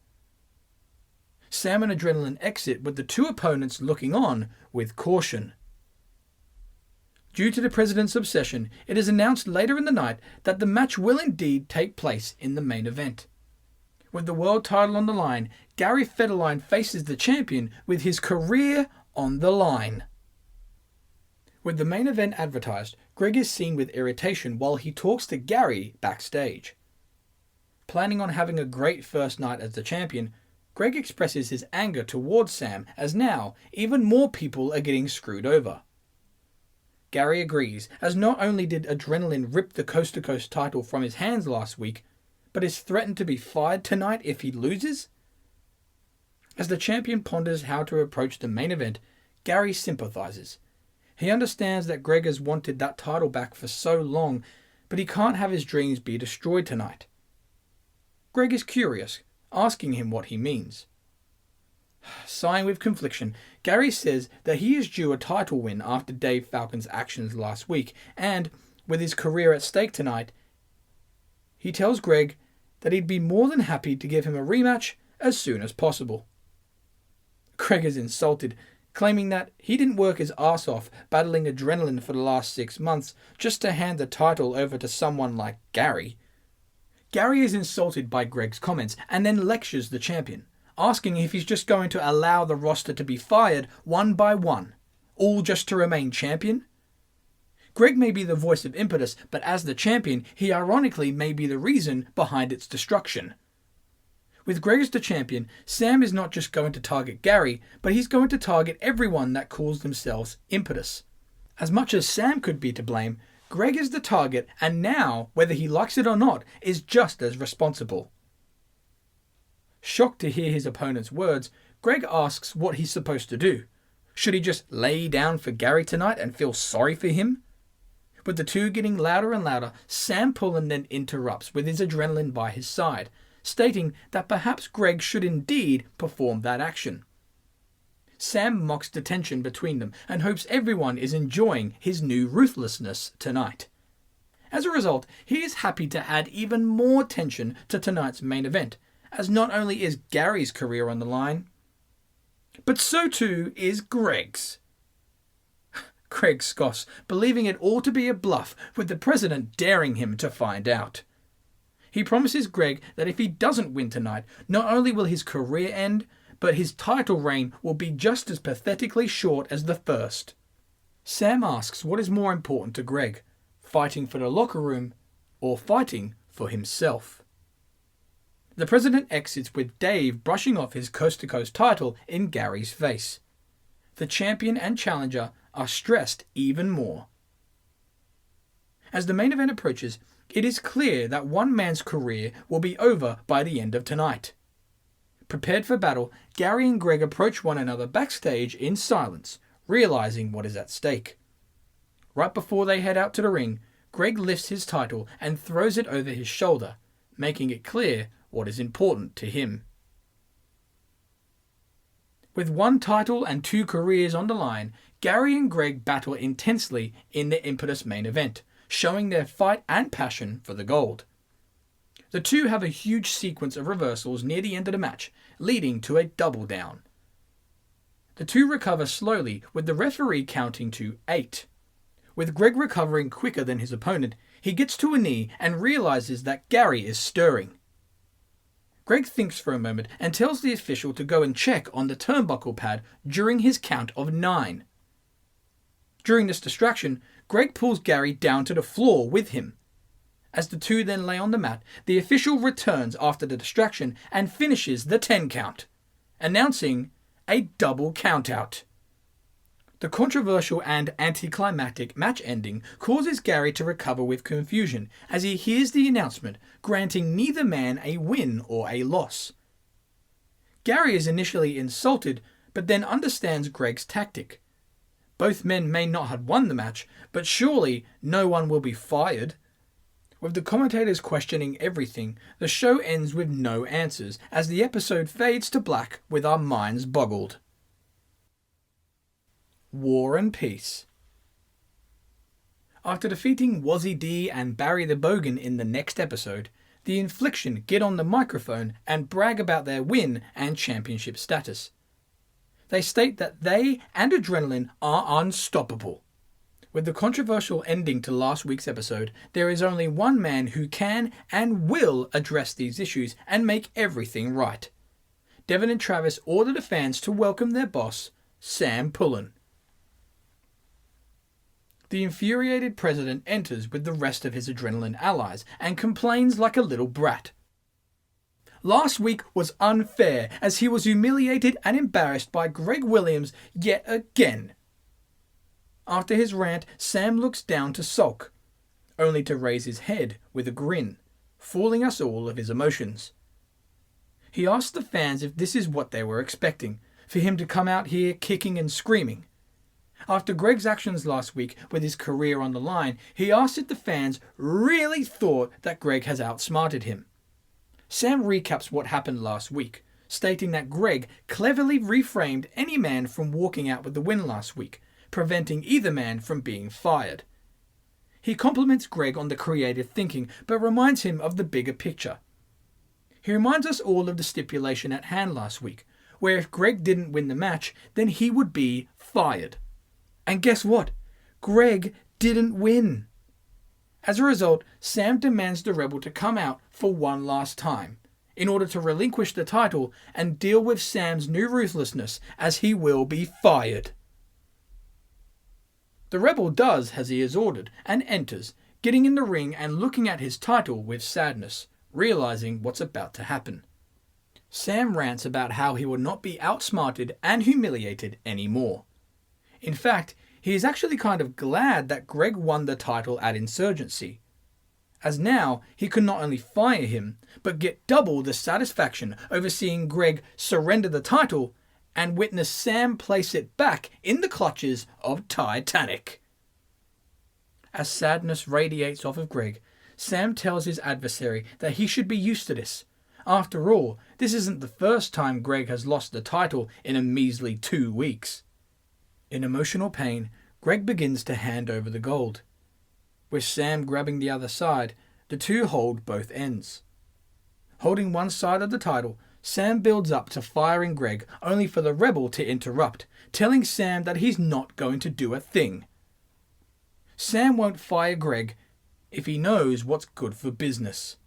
Sam and Adrenaline exit with the two opponents looking on with caution. Due to the president's obsession, it is announced later in the night that the match will indeed take place in the main event. With the world title on the line, Gary Federline faces the champion with his career on the line. With the main event advertised, Greg is seen with irritation while he talks to Gary backstage. Planning on having a great first night as the champion, Greg expresses his anger towards Sam as now even more people are getting screwed over. Gary agrees, as not only did Adrenaline rip the Coast to Coast title from his hands last week, but is threatened to be fired tonight if he loses. As the champion ponders how to approach the main event, Gary sympathizes. He understands that Greg has wanted that title back for so long, but he can't have his dreams be destroyed tonight. Greg is curious, asking him what he means. Sighing with confliction, Gary says that he is due a title win after Dave Falcon's actions last week, and, with his career at stake tonight, he tells Greg that he'd be more than happy to give him a rematch as soon as possible. Greg is insulted, claiming that he didn't work his ass off battling Adrenaline for the last 6 months just to hand the title over to someone like Gary. Gary is insulted by Greg's comments and then lectures the champion, asking if he's just going to allow the roster to be fired one by one, all just to remain champion? Greg may be the voice of Impetus, but as the champion, he ironically may be the reason behind its destruction. With Greg as the champion, Sam is not just going to target Gary, but he's going to target everyone that calls themselves Impetus. As much as Sam could be to blame, Greg is the target, and now, whether he likes it or not, is just as responsible. Shocked to hear his opponent's words, Greg asks what he's supposed to do. Should he just lay down for Gary tonight and feel sorry for him? With the two getting louder and louder, Sam Pullen then interrupts with his adrenaline by his side, stating that perhaps Greg should indeed perform that action. Sam mocks the tension between them and hopes everyone is enjoying his new ruthlessness tonight. As a result, he is happy to add even more tension to tonight's main event, as not only is Gary's career on the line, but so too is Greg's. Greg scoffs, believing it all to be a bluff, with the president daring him to find out. He promises Greg that if he doesn't win tonight, not only will his career end, but his title reign will be just as pathetically short as the first. Sam asks what is more important to Greg, fighting for the locker room or fighting for himself. The president exits with Dave brushing off his coast-to-coast title in Gary's face. The champion and challenger are stressed even more. As the main event approaches, it is clear that one man's career will be over by the end of tonight. Prepared for battle, Gary and Greg approach one another backstage in silence, realizing what is at stake. Right before they head out to the ring, Greg lifts his title and throws it over his shoulder, making it clear what is important to him. With one title and two careers on the line, Gary and Greg battle intensely in the Impetus main event, showing their fight and passion for the gold. The two have a huge sequence of reversals near the end of the match, leading to a double down. The two recover slowly, with the referee counting to 8. With Greg recovering quicker than his opponent, he gets to a knee and realizes that Gary is stirring. Greg thinks for a moment and tells the official to go and check on the turnbuckle pad during his count of 9. During this distraction, Greg pulls Gary down to the floor with him. As the two then lay on the mat, the official returns after the distraction and finishes the 10 count, announcing a double countout. The controversial and anticlimactic match ending causes Gary to recover with confusion as he hears the announcement, granting neither man a win or a loss. Gary is initially insulted, but then understands Greg's tactic. Both men may not have won the match, but surely no one will be fired. With the commentators questioning everything, the show ends with no answers as the episode fades to black with our minds boggled. War and Peace. After defeating Wazzy D and Barry the Bogan in the next episode, the Infliction get on the microphone and brag about their win and championship status. They state that they and Adrenaline are unstoppable. With the controversial ending to last week's episode, there is only one man who can and will address these issues and make everything right. Devin and Travis order the fans to welcome their boss, Sam Pullen. The infuriated president enters with the rest of his Adrenaline allies and complains like a little brat. Last week was unfair as he was humiliated and embarrassed by Greg Williams yet again. After his rant, Sam looks down to sulk, only to raise his head with a grin, fooling us all of his emotions. He asks the fans if this is what they were expecting, for him to come out here kicking and screaming. After Greg's actions last week with his career on the line, he asks if the fans really thought that Greg has outsmarted him. Sam recaps what happened last week, stating that Greg cleverly reframed any man from walking out with the win last week, preventing either man from being fired. He compliments Greg on the creative thinking, but reminds him of the bigger picture. He reminds us all of the stipulation at hand last week, where if Greg didn't win the match, then he would be fired. And guess what? Greg didn't win. As a result, Sam demands the Rebel to come out for one last time, in order to relinquish the title and deal with Sam's new ruthlessness, as he will be fired. The rebel does as he is ordered and enters, getting in the ring and looking at his title with sadness, realizing what's about to happen. Sam rants about how he will not be outsmarted and humiliated anymore. In fact, he is actually kind of glad that Greg won the title at Insurgency, as now he could not only fire him, but get double the satisfaction over seeing Greg surrender the title and witness Sam place it back in the clutches of Titanic. As sadness radiates off of Greg, Sam tells his adversary that he should be used to this. After all, this isn't the first time Greg has lost the title in a measly 2 weeks. In emotional pain, Greg begins to hand over the gold. With Sam grabbing the other side, the two hold both ends. Holding one side of the title, Sam builds up to firing Greg, only for the rebel to interrupt, telling Sam that he's not going to do a thing. Sam won't fire Greg if he knows what's good for business.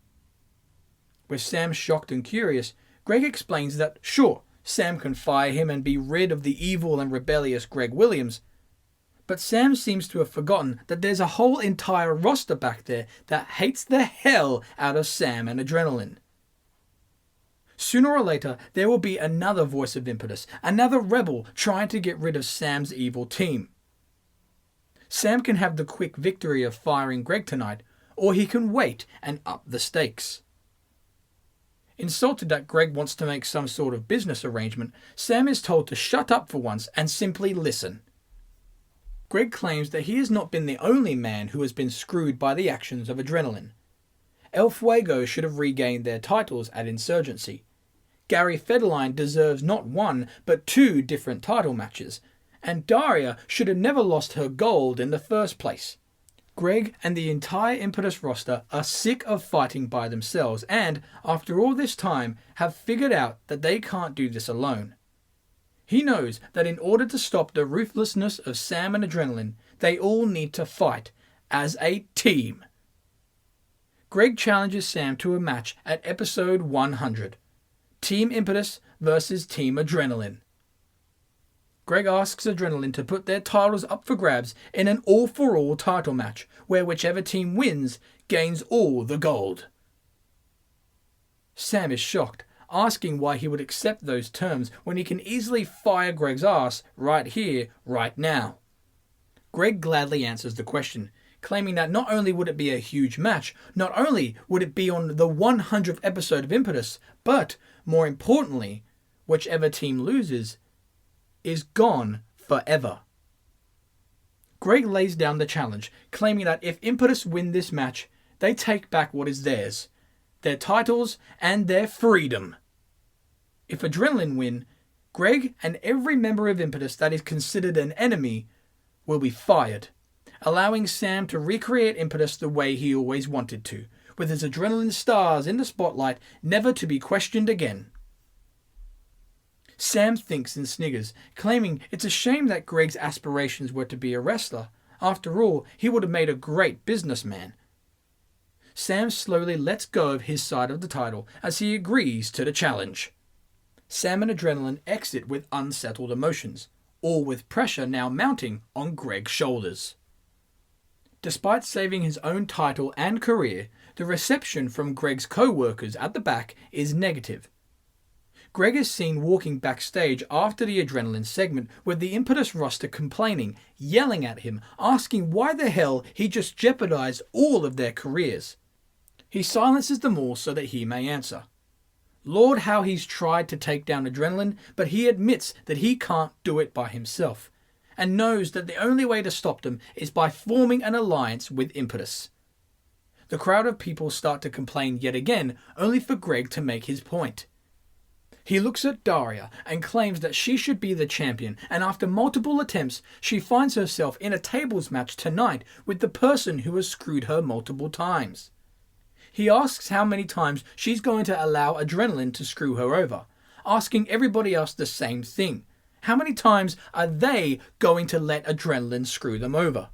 With Sam shocked and curious, Greg explains that sure, Sam can fire him and be rid of the evil and rebellious Greg Williams, but Sam seems to have forgotten that there's a whole entire roster back there that hates the hell out of Sam and Adrenaline. Sooner or later, there will be another voice of Impetus, another rebel trying to get rid of Sam's evil team. Sam can have the quick victory of firing Greg tonight, or he can wait and up the stakes. Insulted that Greg wants to make some sort of business arrangement, Sam is told to shut up for once and simply listen. Greg claims that he has not been the only man who has been screwed by the actions of Adrenaline. El Fuego should have regained their titles at Insurgency. Gary Federline deserves not 1 but 2 different title matches, and Daria should have never lost her gold in the first place. Greg and the entire Impetus roster are sick of fighting by themselves and, after all this time, have figured out that they can't do this alone. He knows that in order to stop the ruthlessness of Sam and Adrenaline, they all need to fight as a team. Greg challenges Sam to a match at episode 100. Team Impetus versus Team Adrenaline. Greg asks Adrenaline to put their titles up for grabs in an all-for-all title match, where whichever team wins gains all the gold. Sam is shocked, asking why he would accept those terms when he can easily fire Greg's ass right here, right now. Greg gladly answers the question, claiming that not only would it be a huge match, not only would it be on the 100th episode of Impetus, but, more importantly, whichever team loses is gone forever. Greg lays down the challenge, claiming that if Impetus win this match, they take back what is theirs, their titles and their freedom. If Adrenaline win, Greg and every member of Impetus that is considered an enemy will be fired, allowing Sam to recreate Impetus the way he always wanted to, with his Adrenaline stars in the spotlight, never to be questioned again. Sam thinks and sniggers, claiming it's a shame that Greg's aspirations were to be a wrestler. After all, he would have made a great businessman. Sam slowly lets go of his side of the title as he agrees to the challenge. Sam and Adrenaline exit with unsettled emotions, all with pressure now mounting on Greg's shoulders. Despite saving his own title and career, the reception from Greg's co-workers at the back is negative. Greg is seen walking backstage after the Adrenaline segment with the Impetus roster complaining, yelling at him, asking why the hell he just jeopardized all of their careers. He silences them all so that he may answer. Lord, how he's tried to take down Adrenaline, but he admits that he can't do it by himself, and knows that the only way to stop them is by forming an alliance with Impetus. The crowd of people start to complain yet again, only for Greg to make his point. He looks at Daria and claims that she should be the champion, and after multiple attempts, she finds herself in a tables match tonight with the person who has screwed her multiple times. He asks how many times she's going to allow Adrenaline to screw her over, asking everybody else the same thing. How many times are they going to let Adrenaline screw them over?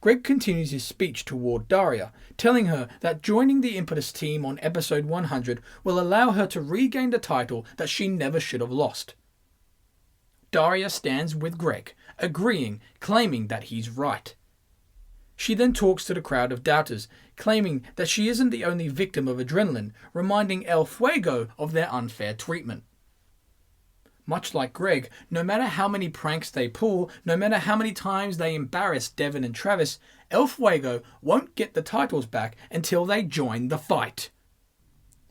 Greg continues his speech toward Daria, telling her that joining the Impetus team on episode 100 will allow her to regain the title that she never should have lost. Daria stands with Greg, agreeing, claiming that he's right. She then talks to the crowd of doubters, claiming that she isn't the only victim of adrenaline, reminding El Fuego of their unfair treatment. Much like Greg, no matter how many pranks they pull, no matter how many times they embarrass Devon and Travis, El Fuego won't get the titles back until they join the fight.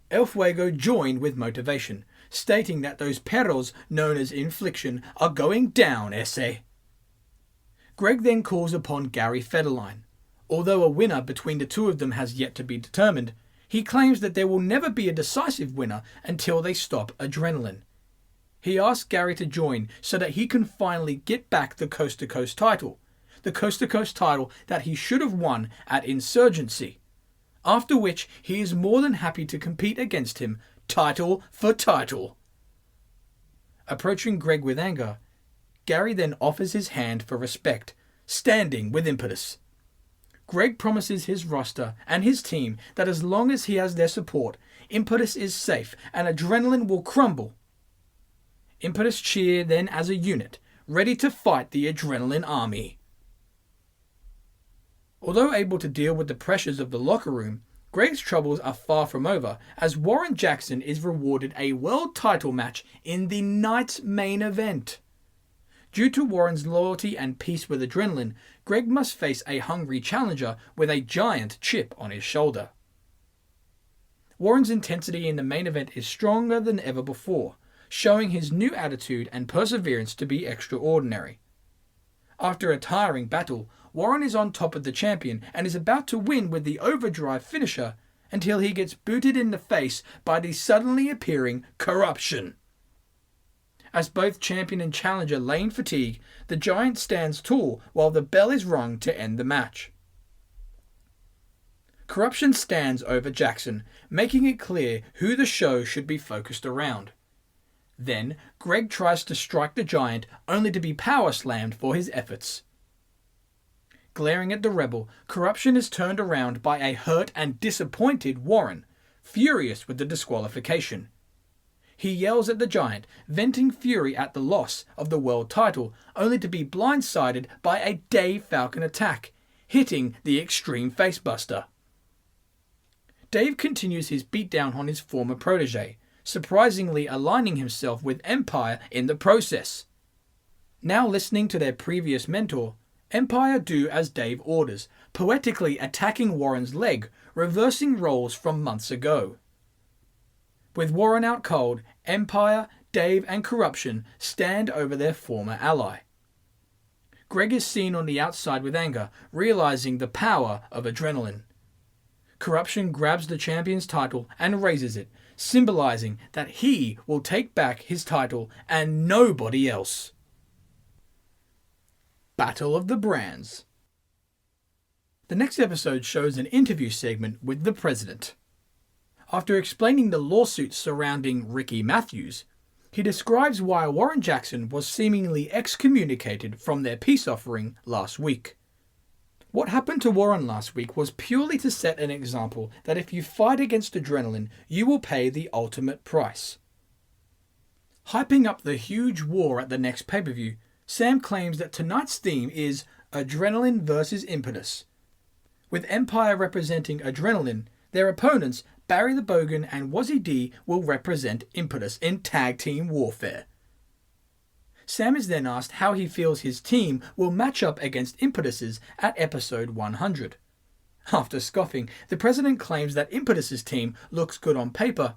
El Fuego joined with motivation, stating that those perros known as Infliction are going down, ese. Greg then calls upon Gary Federline. Although a winner between the two of them has yet to be determined, he claims that there will never be a decisive winner until they stop adrenaline. He asks Gary to join so that he can finally get back the Coast to Coast title. The Coast to Coast title that he should have won at Insurgency. After which he is more than happy to compete against him, title for title. Approaching Greg with anger, Gary then offers his hand for respect, standing with Impetus. Greg promises his roster and his team that as long as he has their support, Impetus is safe and adrenaline will crumble. Impetus cheer then as a unit, ready to fight the adrenaline army. Although able to deal with the pressures of the locker room, Greg's troubles are far from over, as Warren Jackson is rewarded a world title match in the night's main event. Due to Warren's loyalty and peace with adrenaline, Greg must face a hungry challenger with a giant chip on his shoulder. Warren's intensity in the main event is stronger than ever before, showing his new attitude and perseverance to be extraordinary. After a tiring battle, Warren is on top of the champion and is about to win with the overdrive finisher until he gets booted in the face by the suddenly appearing Corruption. As both champion and challenger lay in fatigue, the giant stands tall while the bell is rung to end the match. Corruption stands over Jackson, making it clear who the show should be focused around. Then, Greg tries to strike the giant, only to be power slammed for his efforts. Glaring at the rebel, Corruption is turned around by a hurt and disappointed Warren, furious with the disqualification. He yells at the giant, venting fury at the loss of the world title, only to be blindsided by a Dave Falcon attack, hitting the Extreme Facebuster. Dave continues his beatdown on his former protege, surprisingly aligning himself with Empire in the process. Now listening to their previous mentor, Empire do as Dave orders, poetically attacking Warren's leg, reversing roles from months ago. With Warren out cold, Empire, Dave and Corruption stand over their former ally. Greg is seen on the outside with anger, realizing the power of adrenaline. Corruption grabs the champion's title and raises it, symbolizing that he will take back his title and nobody else. Battle of the Brands. The next episode shows an interview segment with the president. After explaining the lawsuits surrounding Greki Mathiams, he describes why Warren Jackson was seemingly excommunicated from their peace offering last week. What happened to Warren last week was purely to set an example that if you fight against adrenaline, you will pay the ultimate price. Hyping up the huge war at the next pay-per-view, Sam claims that tonight's theme is Adrenaline versus Impetus. With Empire representing Adrenaline, their opponents, Barry the Bogan and Wazzy D, will represent Impetus in tag team warfare. Sam is then asked how he feels his team will match up against Impetus's at episode 100. After scoffing, the president claims that Impetus's team looks good on paper,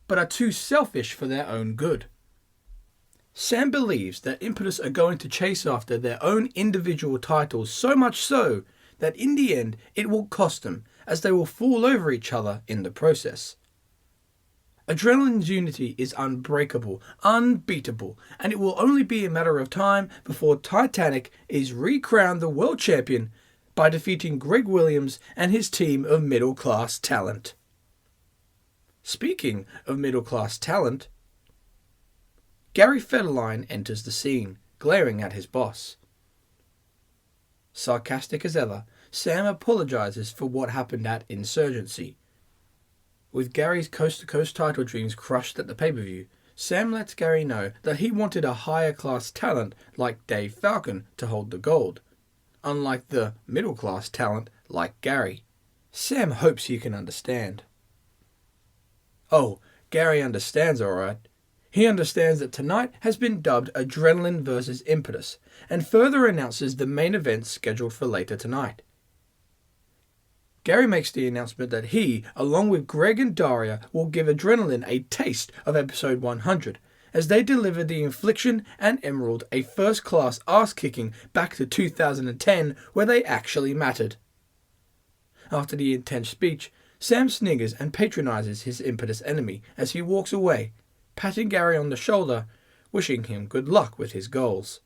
but are too selfish for their own good. Sam believes that Impetus are going to chase after their own individual titles, so much so that in the end it will cost them, as they will fall over each other in the process. Adrenaline's unity is unbreakable, unbeatable, and it will only be a matter of time before Titanic is recrowned the world champion by defeating Greg Williams and his team of middle-class talent. Speaking of middle-class talent, Gary Federline enters the scene, glaring at his boss. Sarcastic as ever, Sam apologizes for what happened at Insurgency. With Gary's coast-to-coast title dreams crushed at the pay-per-view, Sam lets Gary know that he wanted a higher class talent like Dave Falcon to hold the gold, unlike the middle class talent like Gary. Sam hopes he can understand. Oh, Gary understands alright. He understands that tonight has been dubbed Adrenaline vs. Impetus, and further announces the main event scheduled for later tonight. Gary makes the announcement that he, along with Greg and Daria, will give Adrenaline a taste of episode 100, as they deliver the Infliction and Emerald a first-class ass-kicking back to 2010, where they actually mattered. After the intense speech, Sam sniggers and patronizes his Impetus enemy as he walks away, patting Gary on the shoulder, wishing him good luck with his goals.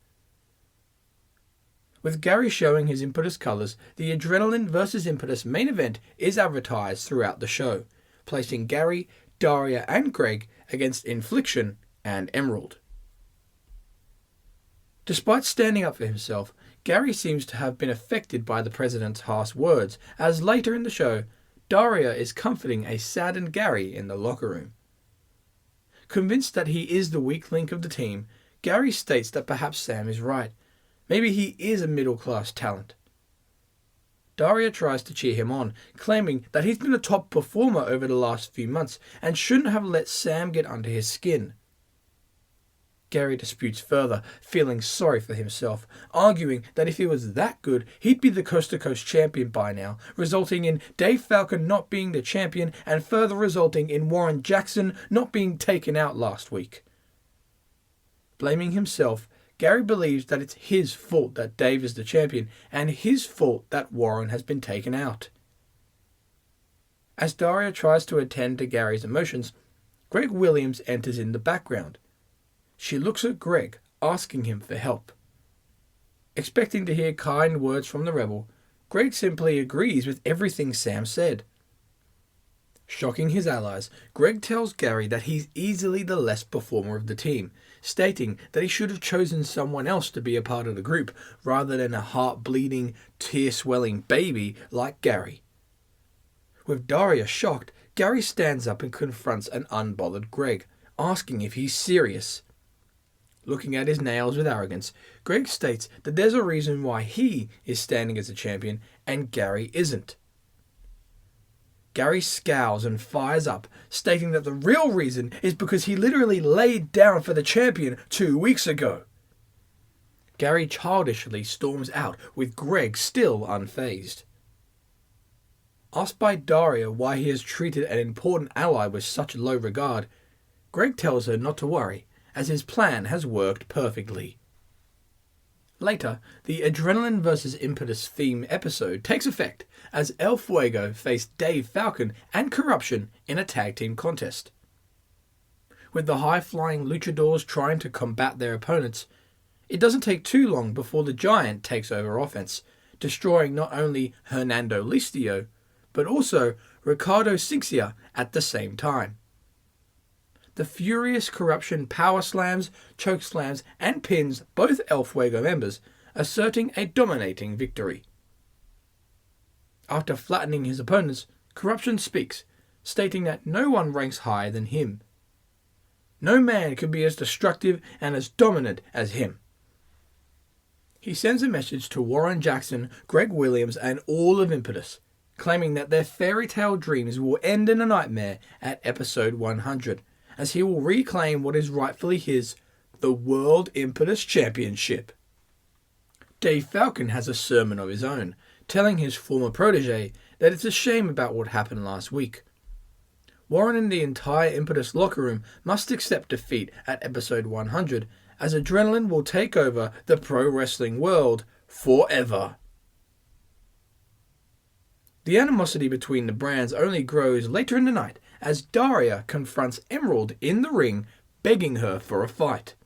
With Gary showing his Impetus colours, the Adrenaline vs. Impetus main event is advertised throughout the show, placing Gary, Daria and Greg against Infliction and Emerald. Despite standing up for himself, Gary seems to have been affected by the president's harsh words, as later in the show, Daria is comforting a saddened Gary in the locker room. Convinced that he is the weak link of the team, Gary states that perhaps Sam is right. Maybe he is a middle-class talent. Daria tries to cheer him on, claiming that he's been a top performer over the last few months and shouldn't have let Sam get under his skin. Gary disputes further, feeling sorry for himself, arguing that if he was that good, he'd be the coast-to-coast champion by now, resulting in Dave Falcon not being the champion and further resulting in Warren Jackson not being taken out last week. Blaming himself, Gary believes that it's his fault that Dave is the champion and his fault that Warren has been taken out. As Daria tries to attend to Gary's emotions, Greg Williams enters in the background. She looks at Greg, asking him for help. Expecting to hear kind words from the rebel, Greg simply agrees with everything Sam said. Shocking his allies, Greg tells Gary that he's easily the less performer of the team, stating that he should have chosen someone else to be a part of the group rather than a heart-bleeding, tear-swelling baby like Gary. With Daria shocked, Gary stands up and confronts an unbothered Greg, asking if he's serious. Looking at his nails with arrogance, Greg states that there's a reason why he is standing as a champion and Gary isn't. Gary scowls and fires up, stating that the real reason is because he literally laid down for the champion 2 weeks ago. Gary childishly storms out, with Greg still unfazed. Asked by Daria why he has treated an important ally with such low regard, Greg tells her not to worry, as his plan has worked perfectly. Later, the Adrenaline vs. Impetus theme episode takes effect as El Fuego face Dave Falcon and Corruption in a tag team contest. With the high-flying luchadors trying to combat their opponents, it doesn't take too long before the Giant takes over offense, destroying not only Hernando Listio, but also Ricardo Cinxia at the same time. The furious Corruption power slams, choke slams, and pins both El Fuego members, asserting a dominating victory. After flattening his opponents, Corruption speaks, stating that no one ranks higher than him. No man could be as destructive and as dominant as him. He sends a message to Warren Jackson, Greg Williams, and all of Impetus, claiming that their fairy tale dreams will end in a nightmare at episode 100, as he will reclaim what is rightfully his, the World Impetus Championship. Dave Falcon has a sermon of his own, telling his former protege that it's a shame about what happened last week. Warren and the entire Impetus locker room must accept defeat at episode 100, as Adrenaline will take over the pro wrestling world forever. The animosity between the brands only grows later in the night as Daria confronts Emerald in the ring, begging her for a fight.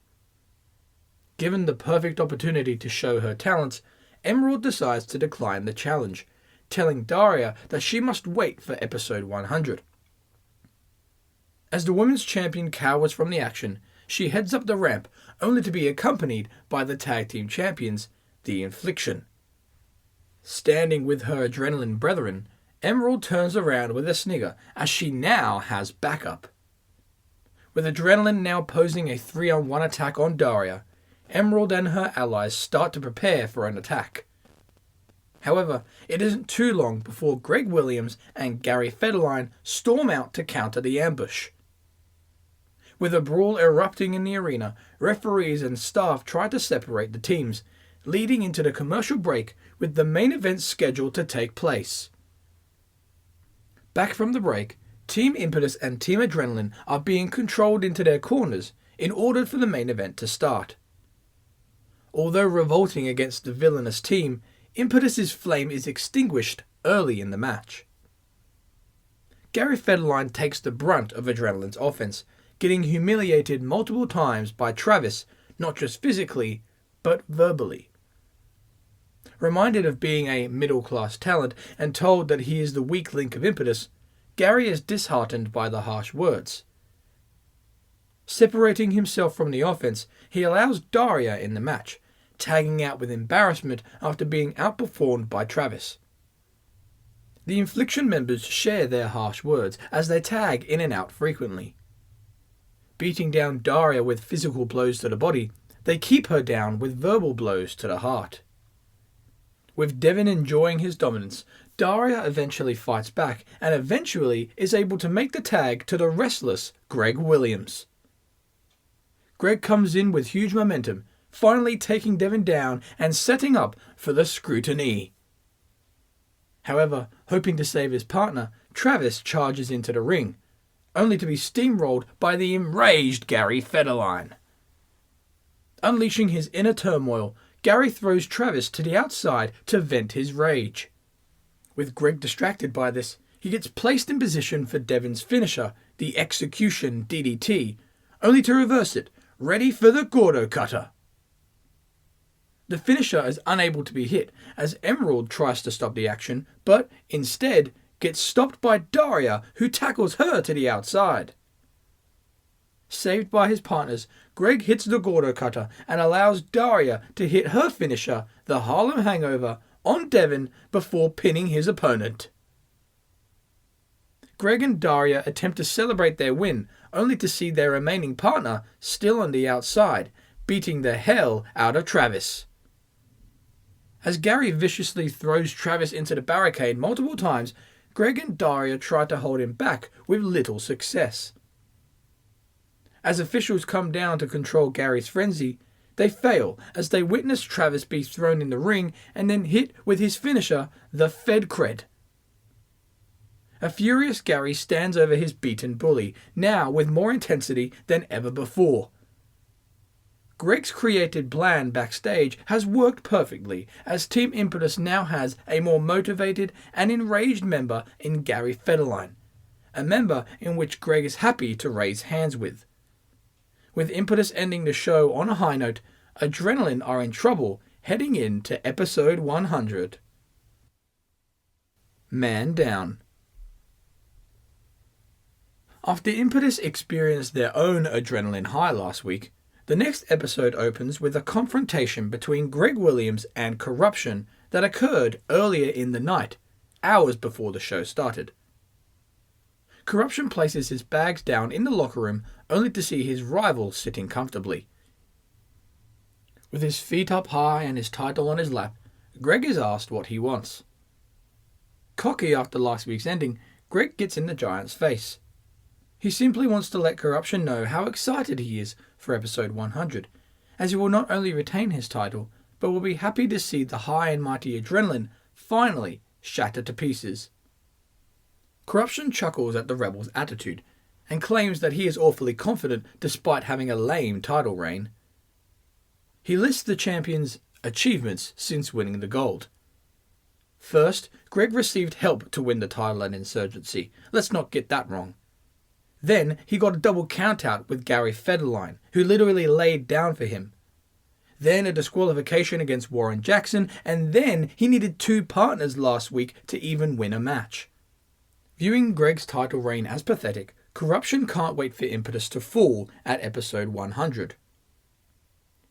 Given the perfect opportunity to show her talents, Emerald decides to decline the challenge, telling Daria that she must wait for episode 100. As the women's champion cowers from the action, she heads up the ramp, only to be accompanied by the tag team champions, the Infliction. Standing with her Adrenaline brethren, Emerald turns around with a snigger as she now has backup. With Adrenaline now posing a 3-on-1 attack on Daria, Emerald and her allies start to prepare for an attack. However, it isn't too long before Greg Williams and Gary Federline storm out to counter the ambush. With a brawl erupting in the arena, referees and staff try to separate the teams, leading into the commercial break with the main event scheduled to take place. Back from the break, Team Impetus and Team Adrenaline are being controlled into their corners in order for the main event to start. Although revolting against the villainous team, Impetus's flame is extinguished early in the match. Gary Federline takes the brunt of Adrenaline's offense, getting humiliated multiple times by Travis, not just physically, but verbally. Reminded of being a middle-class talent and told that he is the weak link of Impetus, Gary is disheartened by the harsh words. Separating himself from the offense, he allows Daria in the match, tagging out with embarrassment after being outperformed by Travis. The Infliction members share their harsh words as they tag in and out frequently. Beating down Daria with physical blows to the body, they keep her down with verbal blows to the heart. With Devin enjoying his dominance, Daria eventually fights back and eventually is able to make the tag to the restless Greg Williams. Greg comes in with huge momentum, finally taking Devin down and setting up for the Scruti-Knee. However, hoping to save his partner, Travis charges into the ring, only to be steamrolled by the enraged Gary Federline. Unleashing his inner turmoil, Gary throws Travis to the outside to vent his rage. With Greg distracted by this, he gets placed in position for Devin's finisher, the Execution DDT, only to reverse it, ready for the Gordo Cutter. The finisher is unable to be hit as Emerald tries to stop the action, but instead gets stopped by Daria, who tackles her to the outside. Saved by his partners, Greg hits the Gordo Cutter and allows Daria to hit her finisher, the Harlem Hangover, on Devin before pinning his opponent. Greg and Daria attempt to celebrate their win, only to see their remaining partner still on the outside, beating the hell out of Travis. As Gary viciously throws Travis into the barricade multiple times, Greg and Daria try to hold him back with little success. As officials come down to control Gary's frenzy, they fail as they witness Travis be thrown in the ring and then hit with his finisher, the Fed Cred. A furious Gary stands over his beaten bully, now with more intensity than ever before. Greg's created plan backstage has worked perfectly, as Team Impetus now has a more motivated and enraged member in Gary Federline, a member in which Greg is happy to raise hands with. With Impetus ending the show on a high note, Adrenaline are in trouble heading into episode 100. Man down. After Impetus experienced their own adrenaline high last week, the next episode opens with a confrontation between Greg Williams and Corruption that occurred earlier in the night, hours before the show started. Corruption places his bags down in the locker room only to see his rival sitting comfortably. With his feet up high and his title on his lap, Greg is asked what he wants. Cocky after last week's ending, Greg gets in the Giant's face. He simply wants to let Corruption know how excited he is for episode 100, as he will not only retain his title, but will be happy to see the high and mighty Adrenaline finally shatter to pieces. Corruption chuckles at the rebel's attitude, and claims that he is awfully confident despite having a lame title reign. He lists the champion's achievements since winning the gold. First, Greg received help to win the title at Insurgency. Let's not get that wrong. Then, he got a double countout with Gary Federline, who literally laid down for him. Then a disqualification against Warren Jackson, and then he needed 2 partners last week to even win a match. Viewing Greg's title reign as pathetic, Corruption can't wait for Impetus to fall at episode 100.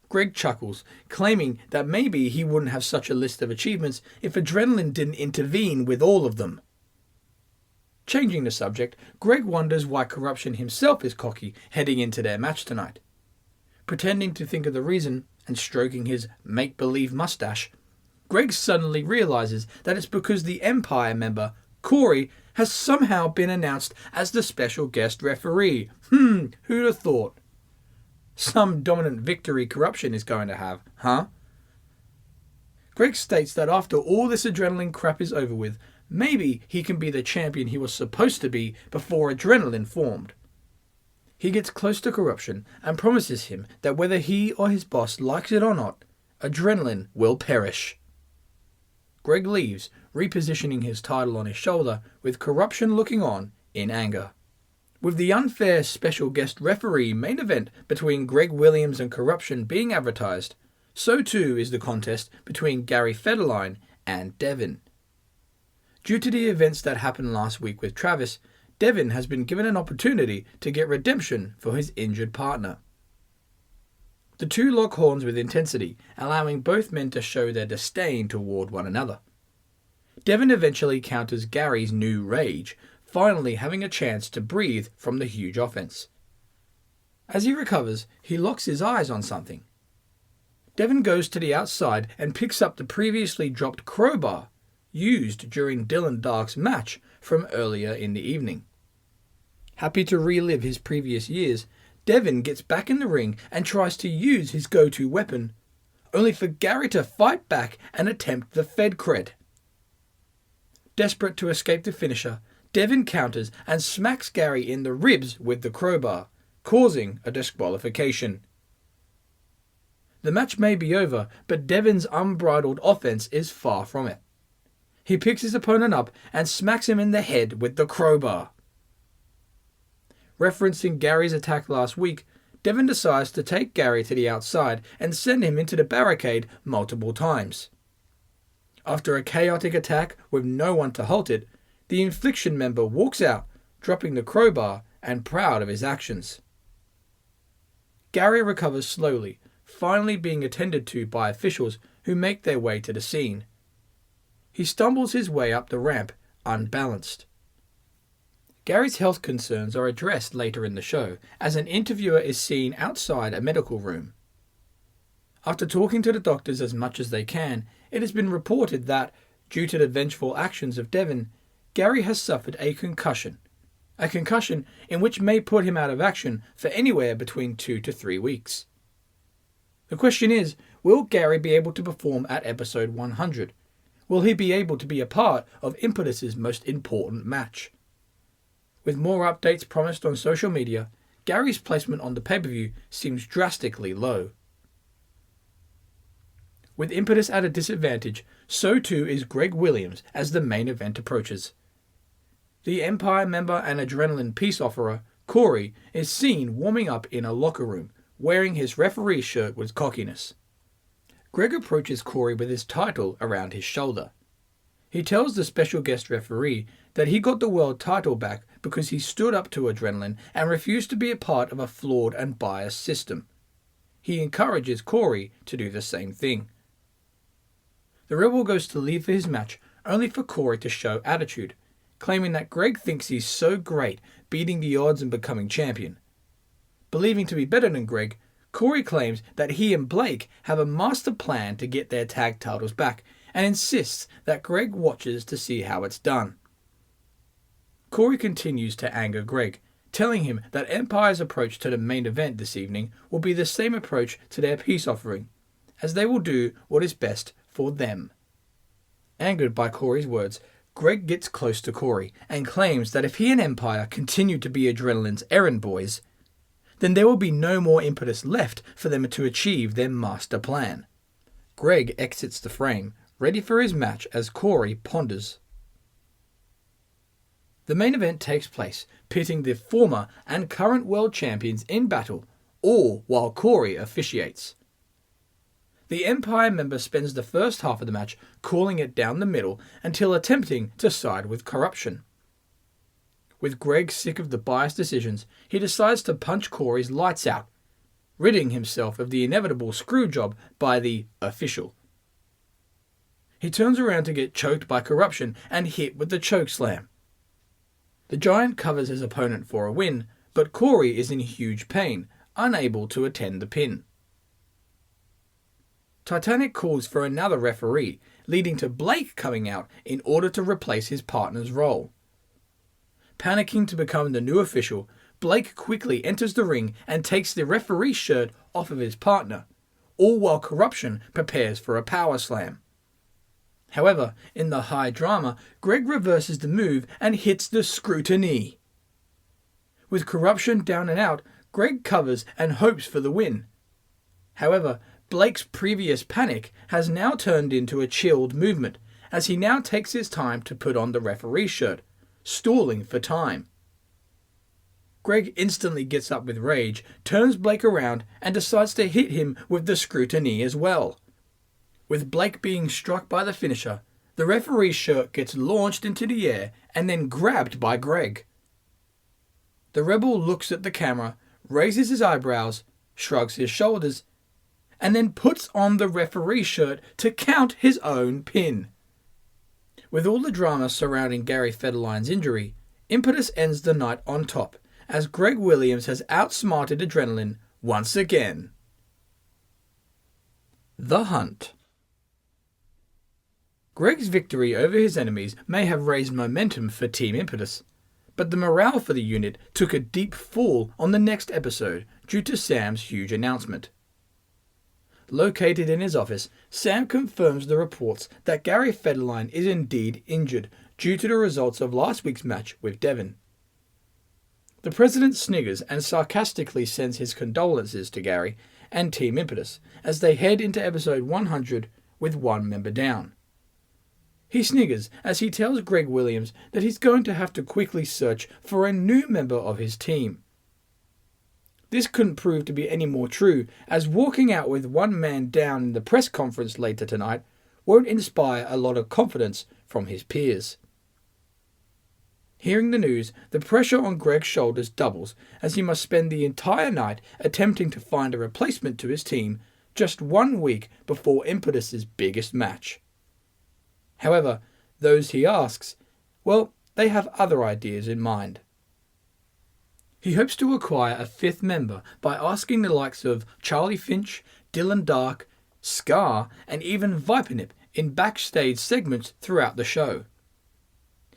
Greg chuckles, claiming that maybe he wouldn't have such a list of achievements if Adrenaline didn't intervene with all of them. Changing the subject, Greg wonders why Corruption himself is cocky heading into their match tonight. Pretending to think of the reason and stroking his make-believe mustache, Greg suddenly realizes that it's because the Empire member, Corey, has somehow been announced as the special guest referee. Who'd have thought? Some dominant victory Corruption is going to have, huh? Greg states that after all this adrenaline crap is over with, maybe he can be the champion he was supposed to be before adrenaline formed. He gets close to Corruption and promises him that whether he or his boss likes it or not, adrenaline will perish. Greg leaves, repositioning his title on his shoulder, with Corruption looking on in anger. With the unfair special guest referee main event between Greg Williams and Corruption being advertised, so too is the contest between Gary Federline and Devin. Due to the events that happened last week with Travis, Devin has been given an opportunity to get redemption for his injured partner. The two lock horns with intensity, allowing both men to show their disdain toward one another. Devin eventually counters Gary's new rage, finally having a chance to breathe from the huge offense. As he recovers, he locks his eyes on something. Devin goes to the outside and picks up the previously dropped crowbar, used during Dylan Dark's match from earlier in the evening. Happy to relive his previous years, Devin gets back in the ring and tries to use his go-to weapon, only for Gary to fight back and attempt the Fed cred. Desperate to escape the finisher, Devin counters and smacks Gary in the ribs with the crowbar, causing a disqualification. The match may be over, but Devin's unbridled offense is far from it. He picks his opponent up and smacks him in the head with the crowbar. Referencing Gary's attack last week, Devin decides to take Gary to the outside and send him into the barricade multiple times. After a chaotic attack with no one to halt it, the Infliction member walks out, dropping the crowbar and proud of his actions. Gary recovers slowly, finally being attended to by officials who make their way to the scene. He stumbles his way up the ramp, unbalanced. Gary's health concerns are addressed later in the show, as an interviewer is seen outside a medical room. After talking to the doctors as much as they can, it has been reported that, due to the vengeful actions of Devin, Gary has suffered a concussion in which may put him out of action for anywhere between 2 to 3 weeks. The question is, will Gary be able to perform at episode 100? Will he be able to be a part of Impetus's most important match? With more updates promised on social media, Gary's placement on the pay-per-view seems drastically low. With Impetus at a disadvantage, so too is Greg Williams as the main event approaches. The Empire member and Adrenaline peace offerer, Corey, is seen warming up in a locker room, wearing his referee shirt with cockiness. Greg approaches Corey with his title around his shoulder. He tells the special guest referee that he got the world title back because he stood up to Adrenaline and refused to be a part of a flawed and biased system. He encourages Corey to do the same thing. The Rebel goes to leave for his match, only for Corey to show attitude, claiming that Greg thinks he's so great, beating the odds and becoming champion. Believing to be better than Greg, Corey claims that he and Blake have a master plan to get their tag titles back, and insists that Greg watches to see how it's done. Corey continues to anger Greg, telling him that Empire's approach to the main event this evening will be the same approach to their peace offering, as they will do what is best for them. Angered by Corey's words, Greg gets close to Corey and claims that if he and Empire continue to be Adrenaline's errand boys, then there will be no more impetus left for them to achieve their master plan. Greg exits the frame, ready for his match as Corey ponders. The main event takes place, pitting the former and current world champions in battle, all while Corey officiates. The Empire member spends the first half of the match calling it down the middle until attempting to side with Corruption. With Greg sick of the biased decisions, he decides to punch Corey's lights out, ridding himself of the inevitable screw job by the official. He turns around to get choked by Corruption and hit with the choke slam. The giant covers his opponent for a win, but Corey is in huge pain, unable to attend the pin. Titanic calls for another referee, leading to Blake coming out in order to replace his partner's role. Panicking to become the new official, Blake quickly enters the ring and takes the referee's shirt off of his partner, all while Corruption prepares for a power slam. However, in the high drama, Greg reverses the move and hits the Scruti-Knee. With Corruption down and out, Greg covers and hopes for the win. However, Blake's previous panic has now turned into a chilled movement, as he now takes his time to put on the referee's shirt, stalling for time. Greg instantly gets up with rage, turns Blake around and decides to hit him with the Scruti-Knee as well. With Blake being struck by the finisher, the referee's shirt gets launched into the air and then grabbed by Greg. The rebel looks at the camera, raises his eyebrows, shrugs his shoulders, and then puts on the referee's shirt to count his own pin. With all the drama surrounding Gary Federline's injury, Impetus ends the night on top, as Greg Williams has outsmarted Adrenaline once again. The Hunt. Greg's victory over his enemies may have raised momentum for Team Impetus, but the morale for the unit took a deep fall on the next episode due to Sam's huge announcement. Located in his office, Sam confirms the reports that Gary Federline is indeed injured due to the results of last week's match with Devon. The president sniggers and sarcastically sends his condolences to Gary and Team Impetus as they head into episode 100 with one member down. He sniggers as he tells Greg Williams that he's going to have to quickly search for a new member of his team. This couldn't prove to be any more true, as walking out with one man down in the press conference later tonight won't inspire a lot of confidence from his peers. Hearing the news, the pressure on Greg's shoulders doubles as he must spend the entire night attempting to find a replacement to his team just 1 week before Impetus's biggest match. However, those he asks, well, they have other ideas in mind. He hopes to acquire a fifth member by asking the likes of Charlie Finch, Dylan Dark, Skars, and even Vipernip in backstage segments throughout the show.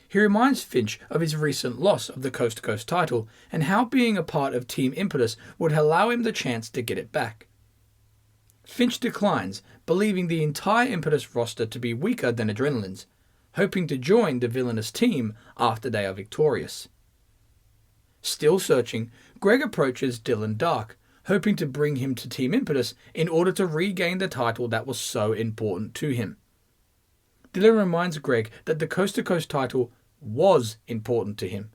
He reminds Finch of his recent loss of the Coast to Coast title and how being a part of Team Impetus would allow him the chance to get it back. Finch declines, believing the entire Impetus roster to be weaker than Adrenaline's, hoping to join the villainous team after they are victorious. Still searching, Greg approaches Dylan Dark, hoping to bring him to Team Impetus in order to regain the title that was so important to him. Dylan reminds Greg that the Coast to Coast title was important to him.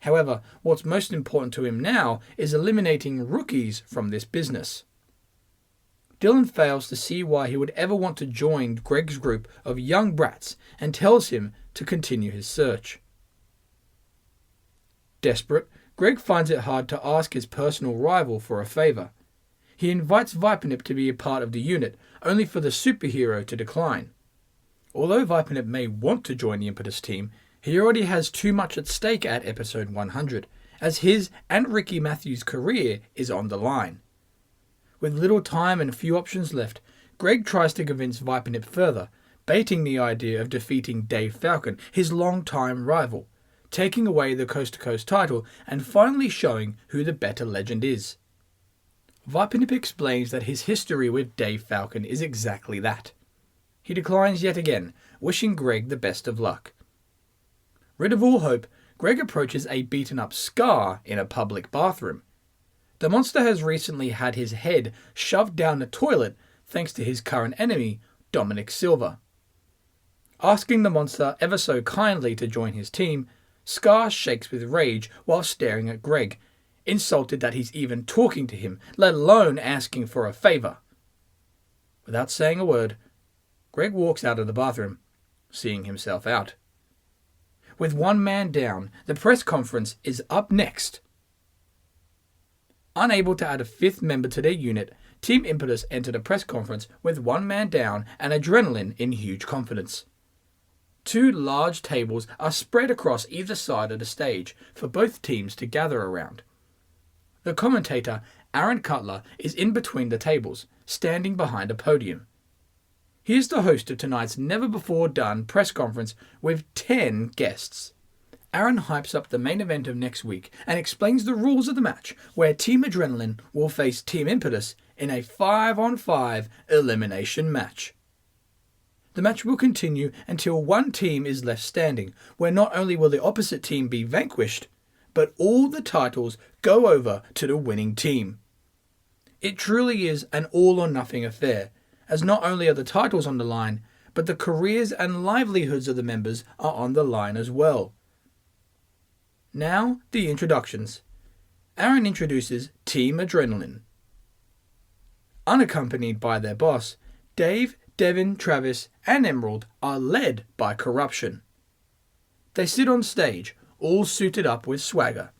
However, what's most important to him now is eliminating rookies from this business. Dylan fails to see why he would ever want to join Greg's group of young brats and tells him to continue his search. Desperate, Greg finds it hard to ask his personal rival for a favour. He invites Vipernip to be a part of the unit, only for the superhero to decline. Although Vipernip may want to join the Impetus team, he already has too much at stake at episode 100, as his and Greki Mathiams' career is on the line. With little time and few options left, Greg tries to convince Vipernip further, baiting the idea of defeating Dave Falcon, his long-time rival, taking away the Coast to Coast title and finally showing who the better legend is. Vipernip explains that his history with Dave Falcon is exactly that. He declines yet again, wishing Greg the best of luck. Rid of all hope, Greg approaches a beaten-up Skars in a public bathroom. The monster has recently had his head shoved down the toilet thanks to his current enemy, Dominic Silver. Asking the monster ever so kindly to join his team, Skars shakes with rage while staring at Greg, insulted that he's even talking to him, let alone asking for a favour. Without saying a word, Greg walks out of the bathroom, seeing himself out. With one man down, the press conference is up next. Unable to add a fifth member to their unit, Team Impetus entered a press conference with one man down and Adrenaline in huge confidence. Two large tables are spread across either side of the stage for both teams to gather around. The commentator, Aaron Cutler, is in between the tables, standing behind a podium. He is the host of tonight's never-before-done press conference with 10 guests. Aaron hypes up the main event of next week and explains the rules of the match, where Team Adrenaline will face Team Impetus in a 5-on-5 elimination match. The match will continue until one team is left standing, where not only will the opposite team be vanquished, but all the titles go over to the winning team. It truly is an all-or-nothing affair, as not only are the titles on the line, but the careers and livelihoods of the members are on the line as well. Now, the introductions. Aaron introduces Team Adrenaline. Unaccompanied by their boss, Dave, Devin, Travis, and Emerald are led by Corruption. They sit on stage, all suited up with swagger.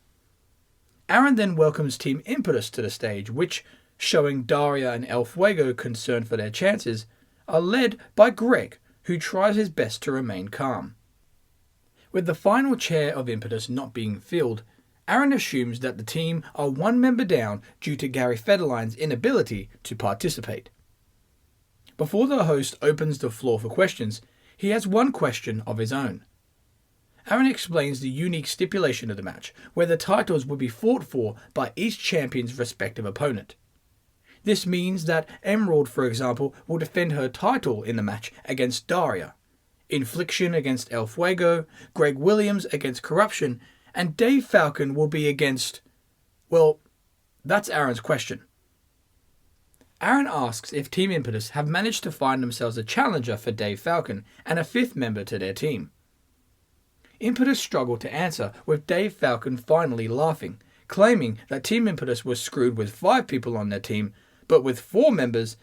Aaron then welcomes Team Impetus to the stage, which, showing Daria and El Fuego concern for their chances, are led by Greg, who tries his best to remain calm. With the final chair of Impetus not being filled, Aaron assumes that the team are one member down due to Gary Federline's inability to participate. Before the host opens the floor for questions, he has one question of his own. Aaron explains the unique stipulation of the match, where the titles will be fought for by each champion's respective opponent. This means that Emerald, for example, will defend her title in the match against Daria, Infliction against El Fuego, Greg Williams against Corruption, and Dave Falcon will be against... well, that's Aaron's question. Aaron asks if Team Impetus have managed to find themselves a challenger for Dave Falcon and a fifth member to their team. Impetus struggled to answer, with Dave Falcon finally laughing, claiming that Team Impetus was screwed with 5 people on their team, but with 4 members,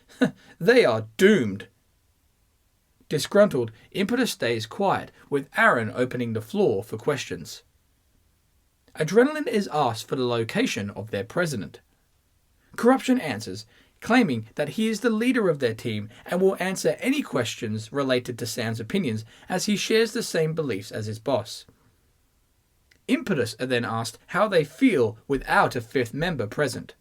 they are doomed. Disgruntled, Impetus stays quiet, with Aaron opening the floor for questions. Adrenaline is asked for the location of their president. Corruption answers, claiming that he is the leader of their team and will answer any questions related to Sam's opinions, as he shares the same beliefs as his boss. Impetus are then asked how they feel without a 5th member present.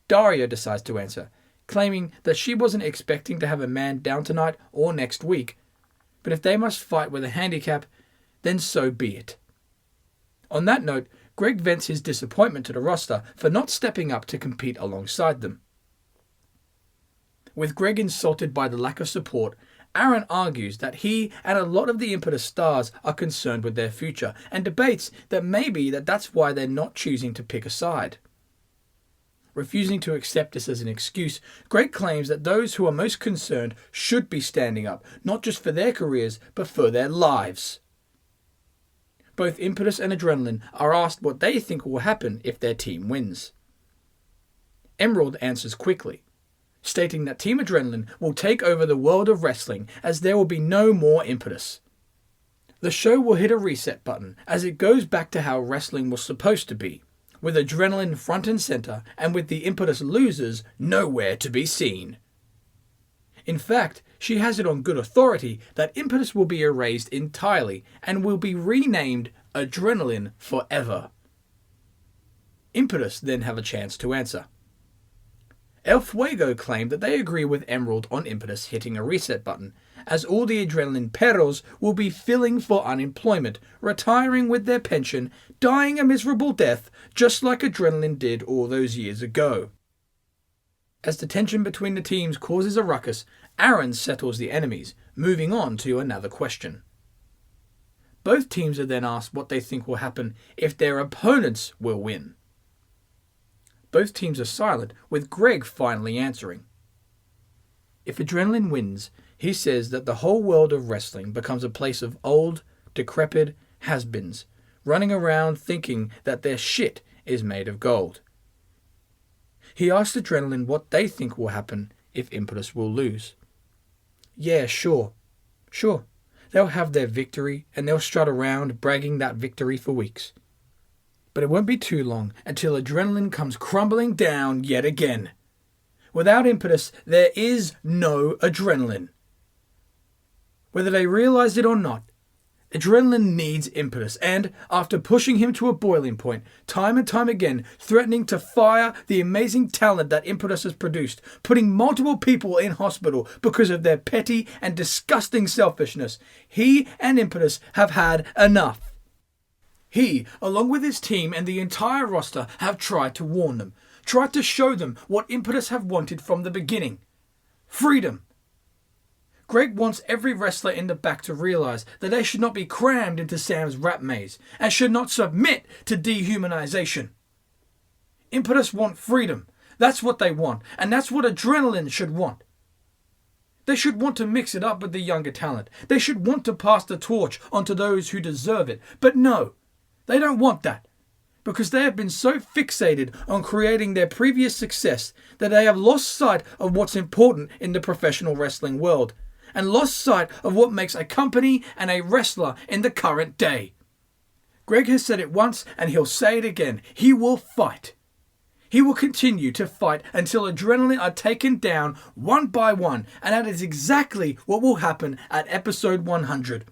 Daria decides to answer, claiming that she wasn't expecting to have a man down tonight or next week, but if they must fight with a handicap, then so be it. On that note, Greg vents his disappointment to the roster for not stepping up to compete alongside them. With Greg insulted by the lack of support, Aaron argues that he and a lot of the Impetus stars are concerned with their future, and debates that maybe that's why they're not choosing to pick a side. Refusing to accept this as an excuse, Greg claims that those who are most concerned should be standing up, not just for their careers, but for their lives. Both Impetus and Adrenaline are asked what they think will happen if their team wins. Emerald answers quickly, stating that Team Adrenaline will take over the world of wrestling as there will be no more Impetus. The show will hit a reset button as it goes back to how wrestling was supposed to be, with Adrenaline front and center and with the Impetus losers nowhere to be seen. In fact, she has it on good authority that Impetus will be erased entirely and will be renamed Adrenaline forever. Impetus then have a chance to answer. El Fuego claim that they agree with Emerald on Impetus hitting a reset button, as all the Adrenaline perros will be filling for unemployment, retiring with their pension, dying a miserable death, just like Adrenaline did all those years ago. As the tension between the teams causes a ruckus, Aaron settles the enemies, moving on to another question. Both teams are then asked what they think will happen if their opponents will win. Both teams are silent, with Greg finally answering. If Adrenaline wins, he says that the whole world of wrestling becomes a place of old, decrepit has-beens, running around thinking that their shit is made of gold. He asks Adrenaline what they think will happen if Impetus will lose. Yeah, sure. They'll have their victory and they'll strut around bragging that victory for weeks. But it won't be too long until Adrenaline comes crumbling down yet again. Without Impetus, there is no Adrenaline. Whether they realize it or not, Adrenaline needs Impetus, and after pushing him to a boiling point, time and time again, threatening to fire the amazing talent that Impetus has produced, putting multiple people in hospital because of their petty and disgusting selfishness, he and Impetus have had enough. He, along with his team and the entire roster, have tried to warn them, tried to show them what Impetus have wanted from the beginning. Freedom. Greg wants every wrestler in the back to realise that they should not be crammed into Sam's rat maze and should not submit to dehumanization. Impetus want freedom. That's what they want, and that's what Adrenaline should want. They should want to mix it up with the younger talent. They should want to pass the torch onto those who deserve it. But no, they don't want that, because they have been so fixated on creating their previous success that they have lost sight of what's important in the professional wrestling world, and lost sight of what makes a company and a wrestler in the current day. Greg has said it once and he'll say it again. He will fight. He will continue to fight until Adrenaline are taken down one by one, and that is exactly what will happen at episode 100.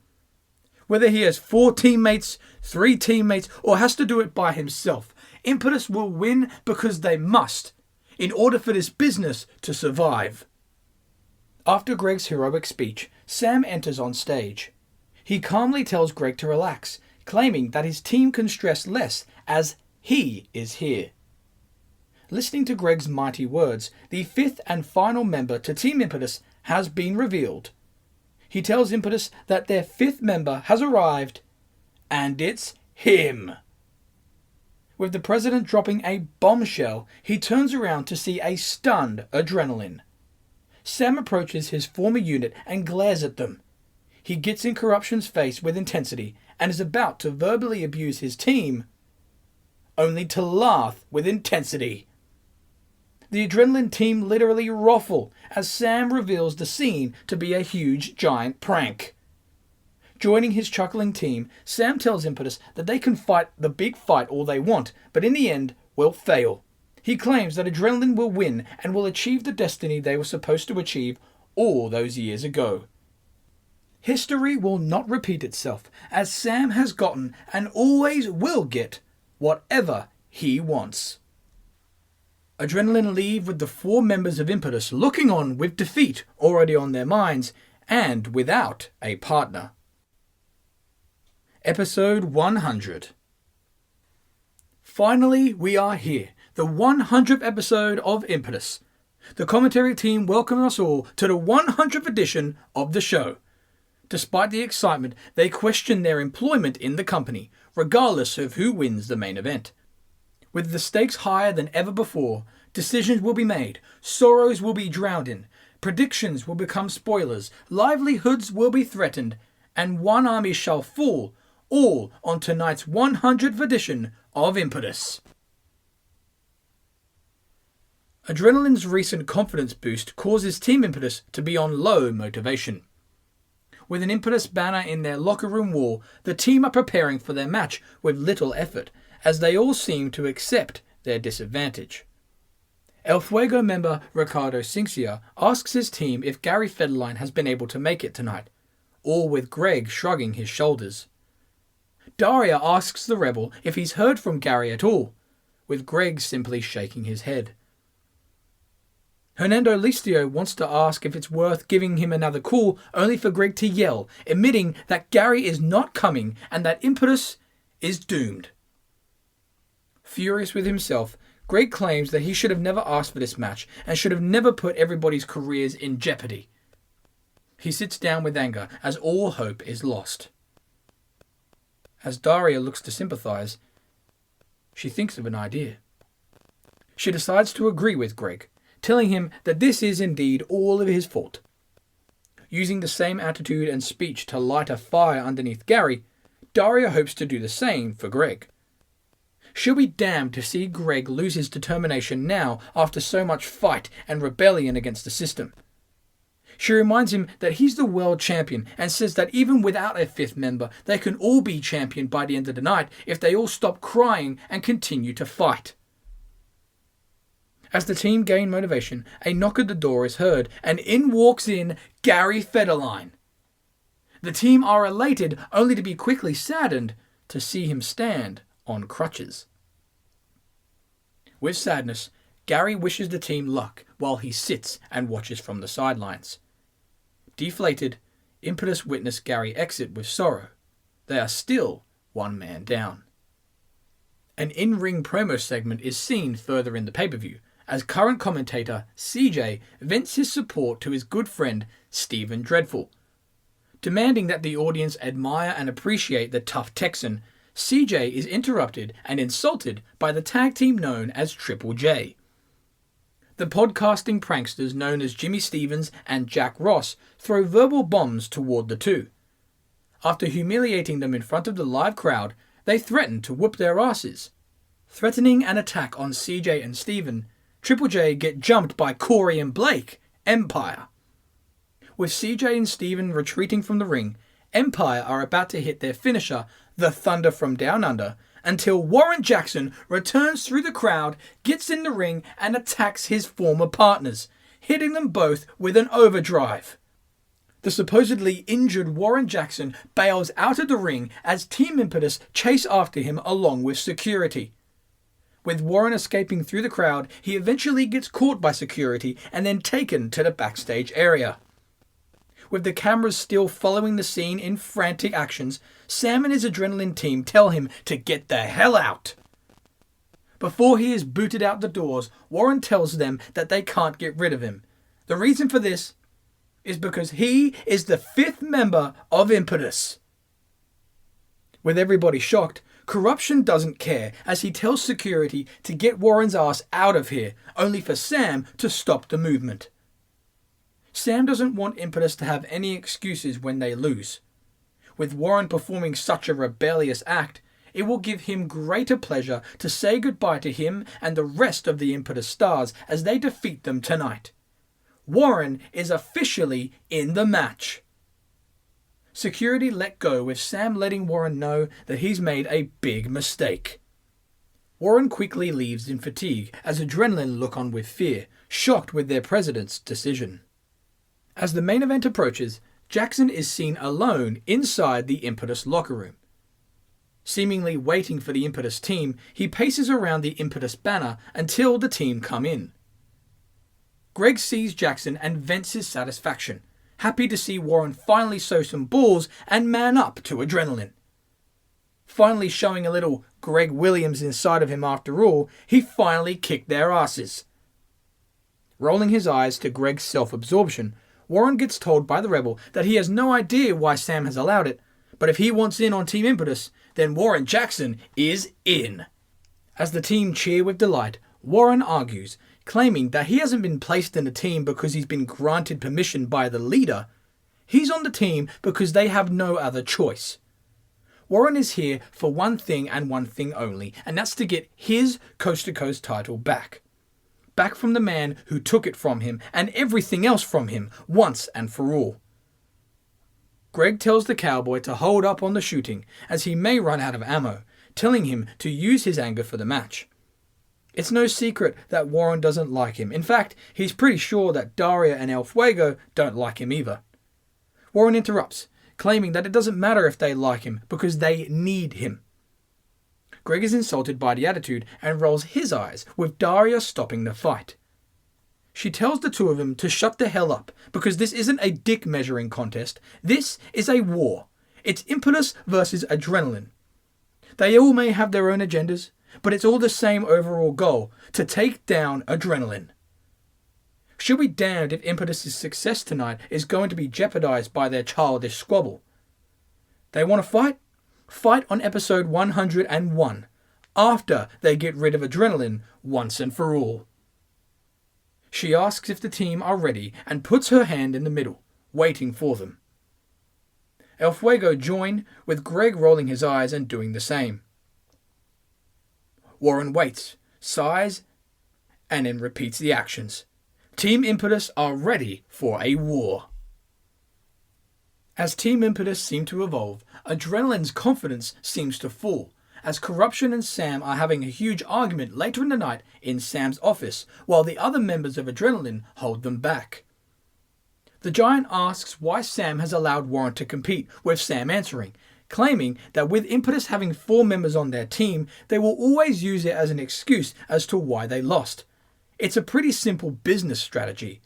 Whether he has 4 teammates, 3 teammates, or has to do it by himself, Impetus will win because they must, in order for this business to survive. After Greg's heroic speech, Sam enters on stage. He calmly tells Greg to relax, claiming that his team can stress less as he is here. Listening to Greg's mighty words, the 5th and final member to Team Impetus has been revealed. He tells Impetus that their 5th member has arrived, and it's him. With the president dropping a bombshell, he turns around to see a stunned Adrenaline. Sam approaches his former unit and glares at them. He gets in Corruption's face with intensity and is about to verbally abuse his team, only to laugh with intensity. The Adrenaline team literally ruffle as Sam reveals the scene to be a huge giant prank. Joining his chuckling team, Sam tells Impetus that they can fight the big fight all they want, but in the end will fail. He claims that Adrenaline will win and will achieve the destiny they were supposed to achieve all those years ago. History will not repeat itself, as Sam has gotten and always will get whatever he wants. Adrenaline leave with the 4 members of Impetus looking on with defeat already on their minds and without a partner. Episode 100. Finally, we are here. The 100th episode of Impetus. The commentary team welcome us all to the 100th edition of the show. Despite the excitement, they question their employment in the company, regardless of who wins the main event. With the stakes higher than ever before, decisions will be made, sorrows will be drowned in, predictions will become spoilers, livelihoods will be threatened, and one army shall fall, all on tonight's 100th edition of Impetus. Adrenaline's recent confidence boost causes Team Impetus to be on low motivation. With an Impetus banner in their locker room wall, the team are preparing for their match with little effort, as they all seem to accept their disadvantage. El Fuego member Ricardo Cinxia asks his team if Gary Federline has been able to make it tonight, all with Greg shrugging his shoulders. Daria asks the rebel if he's heard from Gary at all, with Greg simply shaking his head. Hernando Listio wants to ask if it's worth giving him another call, only for Greg to yell, admitting that Gary is not coming and that Impetus is doomed. Furious with himself, Greg claims that he should have never asked for this match and should have never put everybody's careers in jeopardy. He sits down with anger as all hope is lost. As Daria looks to sympathize, she thinks of an idea. She decides to agree with Greg, telling him that this is indeed all of his fault. Using the same attitude and speech to light a fire underneath Gary, Daria hopes to do the same for Greg. She'll be damned to see Greg lose his determination now after so much fight and rebellion against the system. She reminds him that he's the world champion and says that even without a 5th member, they can all be champion by the end of the night if they all stop crying and continue to fight. As the team gain motivation, a knock at the door is heard, and in walks Gary Federline. The team are elated only to be quickly saddened to see him stand on crutches. With sadness, Gary wishes the team luck while he sits and watches from the sidelines. Deflated, Impetus witness Gary exit with sorrow. They are still one man down. An in-ring promo segment is seen further in the pay-per-view, as current commentator CJ vents his support to his good friend Stephen Dreadful. Demanding that the audience admire and appreciate the tough Texan, CJ is interrupted and insulted by the tag team known as Triple J. The podcasting pranksters known as Jimmy Stevens and Jack Ross throw verbal bombs toward the two. After humiliating them in front of the live crowd, they threaten to whoop their asses. Threatening an attack on CJ and Steven, Triple J get jumped by Corey and Blake, Empire. With CJ and Steven retreating from the ring, Empire are about to hit their finisher, the Thunder from Down Under, until Warren Jackson returns through the crowd, gets in the ring and attacks his former partners, hitting them both with an overdrive. The supposedly injured Warren Jackson bails out of the ring as Team Impetus chase after him along with security. With Warren escaping through the crowd, he eventually gets caught by security and then taken to the backstage area. With the cameras still following the scene in frantic actions, Sam and his Adrenaline team tell him to get the hell out. Before he is booted out the doors, Warren tells them that they can't get rid of him. The reason for this is because he is the 5th member of Impetus. With everybody shocked, Corruption doesn't care as he tells security to get Warren's ass out of here, only for Sam to stop the movement. Sam doesn't want Impetus to have any excuses when they lose. With Warren performing such a rebellious act, it will give him greater pleasure to say goodbye to him and the rest of the Impetus stars as they defeat them tonight. Warren is officially in the match. Security let go with Sam letting Warren know that he's made a big mistake. Warren quickly leaves in fatigue as Adrenaline look on with fear, shocked with their president's decision. As the main event approaches, Jackson is seen alone inside the Impetus locker room. Seemingly waiting for the Impetus team, he paces around the Impetus banner until the team come in. Greg sees Jackson and vents his satisfaction, happy to see Warren finally show some balls and man up to Adrenaline. Finally showing a little Greg Williams inside of him after all, he finally kicked their asses. Rolling his eyes to Greg's self-absorption, Warren gets told by the Rebel that he has no idea why Sam has allowed it, but if he wants in on Team Impetus, then Warren Jackson is in. As the team cheer with delight, Warren argues, claiming that he hasn't been placed in the team because he's been granted permission by the leader. He's on the team because they have no other choice. Warren is here for one thing and one thing only, and that's to get his Coast to Coast title back. Back from the man who took it from him and everything else from him once and for all. Greg tells the cowboy to hold up on the shooting as he may run out of ammo, telling him to use his anger for the match. It's no secret that Warren doesn't like him. In fact, he's pretty sure that Daria and El Fuego don't like him either. Warren interrupts, claiming that it doesn't matter if they like him because they need him. Greg is insulted by the attitude and rolls his eyes, with Daria stopping the fight. She tells the two of them to shut the hell up, because this isn't a dick measuring contest, this is a war. It's Impetus versus Adrenaline. They all may have their own agendas, but it's all the same overall goal, to take down Adrenaline. She'll be damned if Impetus' success tonight is going to be jeopardized by their childish squabble. They want to fight? Fight on episode 101, after they get rid of Adrenaline once and for all. She asks if the team are ready and puts her hand in the middle, waiting for them. El Fuego join, with Greg rolling his eyes and doing the same. Warren waits, sighs, and then repeats the actions. Team Impetus are ready for a war. As Team Impetus seem to evolve, Adrenaline's confidence seems to fall, as Corruption and Sam are having a huge argument later in the night in Sam's office, while the other members of Adrenaline hold them back. The Giant asks why Sam has allowed Warren to compete, with Sam answering, claiming that with Impetus having 4 members on their team, they will always use it as an excuse as to why they lost. It's a pretty simple business strategy.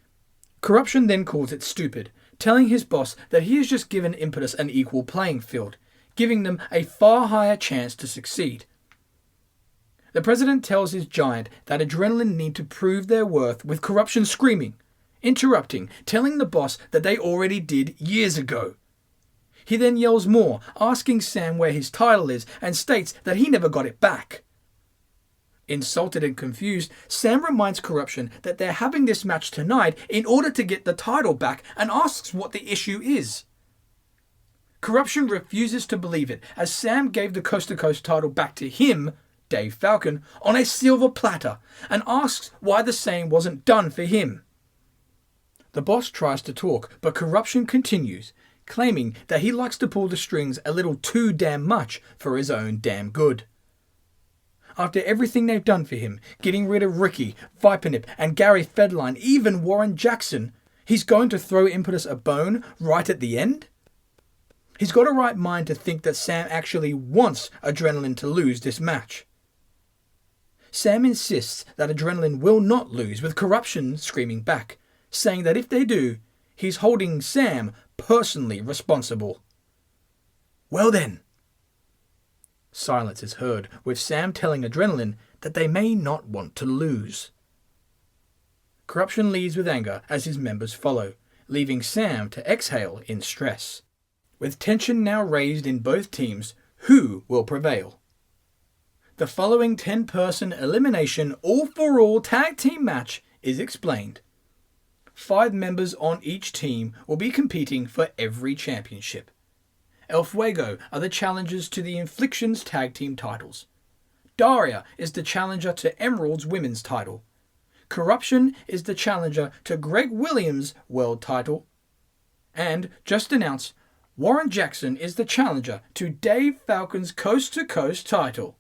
Corruption then calls it stupid, telling his boss that he has just given Impetus an equal playing field, giving them a far higher chance to succeed. The president tells his Giant that Adrenaline need to prove their worth, with Corruption screaming, interrupting, telling the boss that they already did years ago. He then yells more, asking Sam where his title is, and states that he never got it back. Insulted and confused, Sam reminds Corruption that they're having this match tonight in order to get the title back, and asks what the issue is. Corruption refuses to believe it, as Sam gave the Coast to Coast title back to him, Dave Falcon, on a silver platter, and asks why the same wasn't done for him. The boss tries to talk, but Corruption continues, claiming that he likes to pull the strings a little too damn much for his own damn good. After everything they've done for him, getting rid of Ricky, Vipernip, and Gary Fedline, even Warren Jackson, he's going to throw Impetus a bone right at the end? He's got a right mind to think that Sam actually wants Adrenaline to lose this match. Sam insists that Adrenaline will not lose, with Corruption screaming back, saying that if they do, he's holding Sam personally responsible. Well then. Silence is heard, with Sam telling Adrenaline that they may not want to lose. Corruption leads with anger as his members follow, leaving Sam to exhale in stress. With tension now raised in both teams, who will prevail? The following 10-person elimination all-for-all tag team match is explained. 5 members on each team will be competing for every championship. El Fuego are the challengers to the Infliction's tag team titles. Daria is the challenger to Emerald's women's title. Corruption is the challenger to Greg Williams' world title. And, just announced, Warren Jackson is the challenger to Dave Falcon's Coast to Coast title.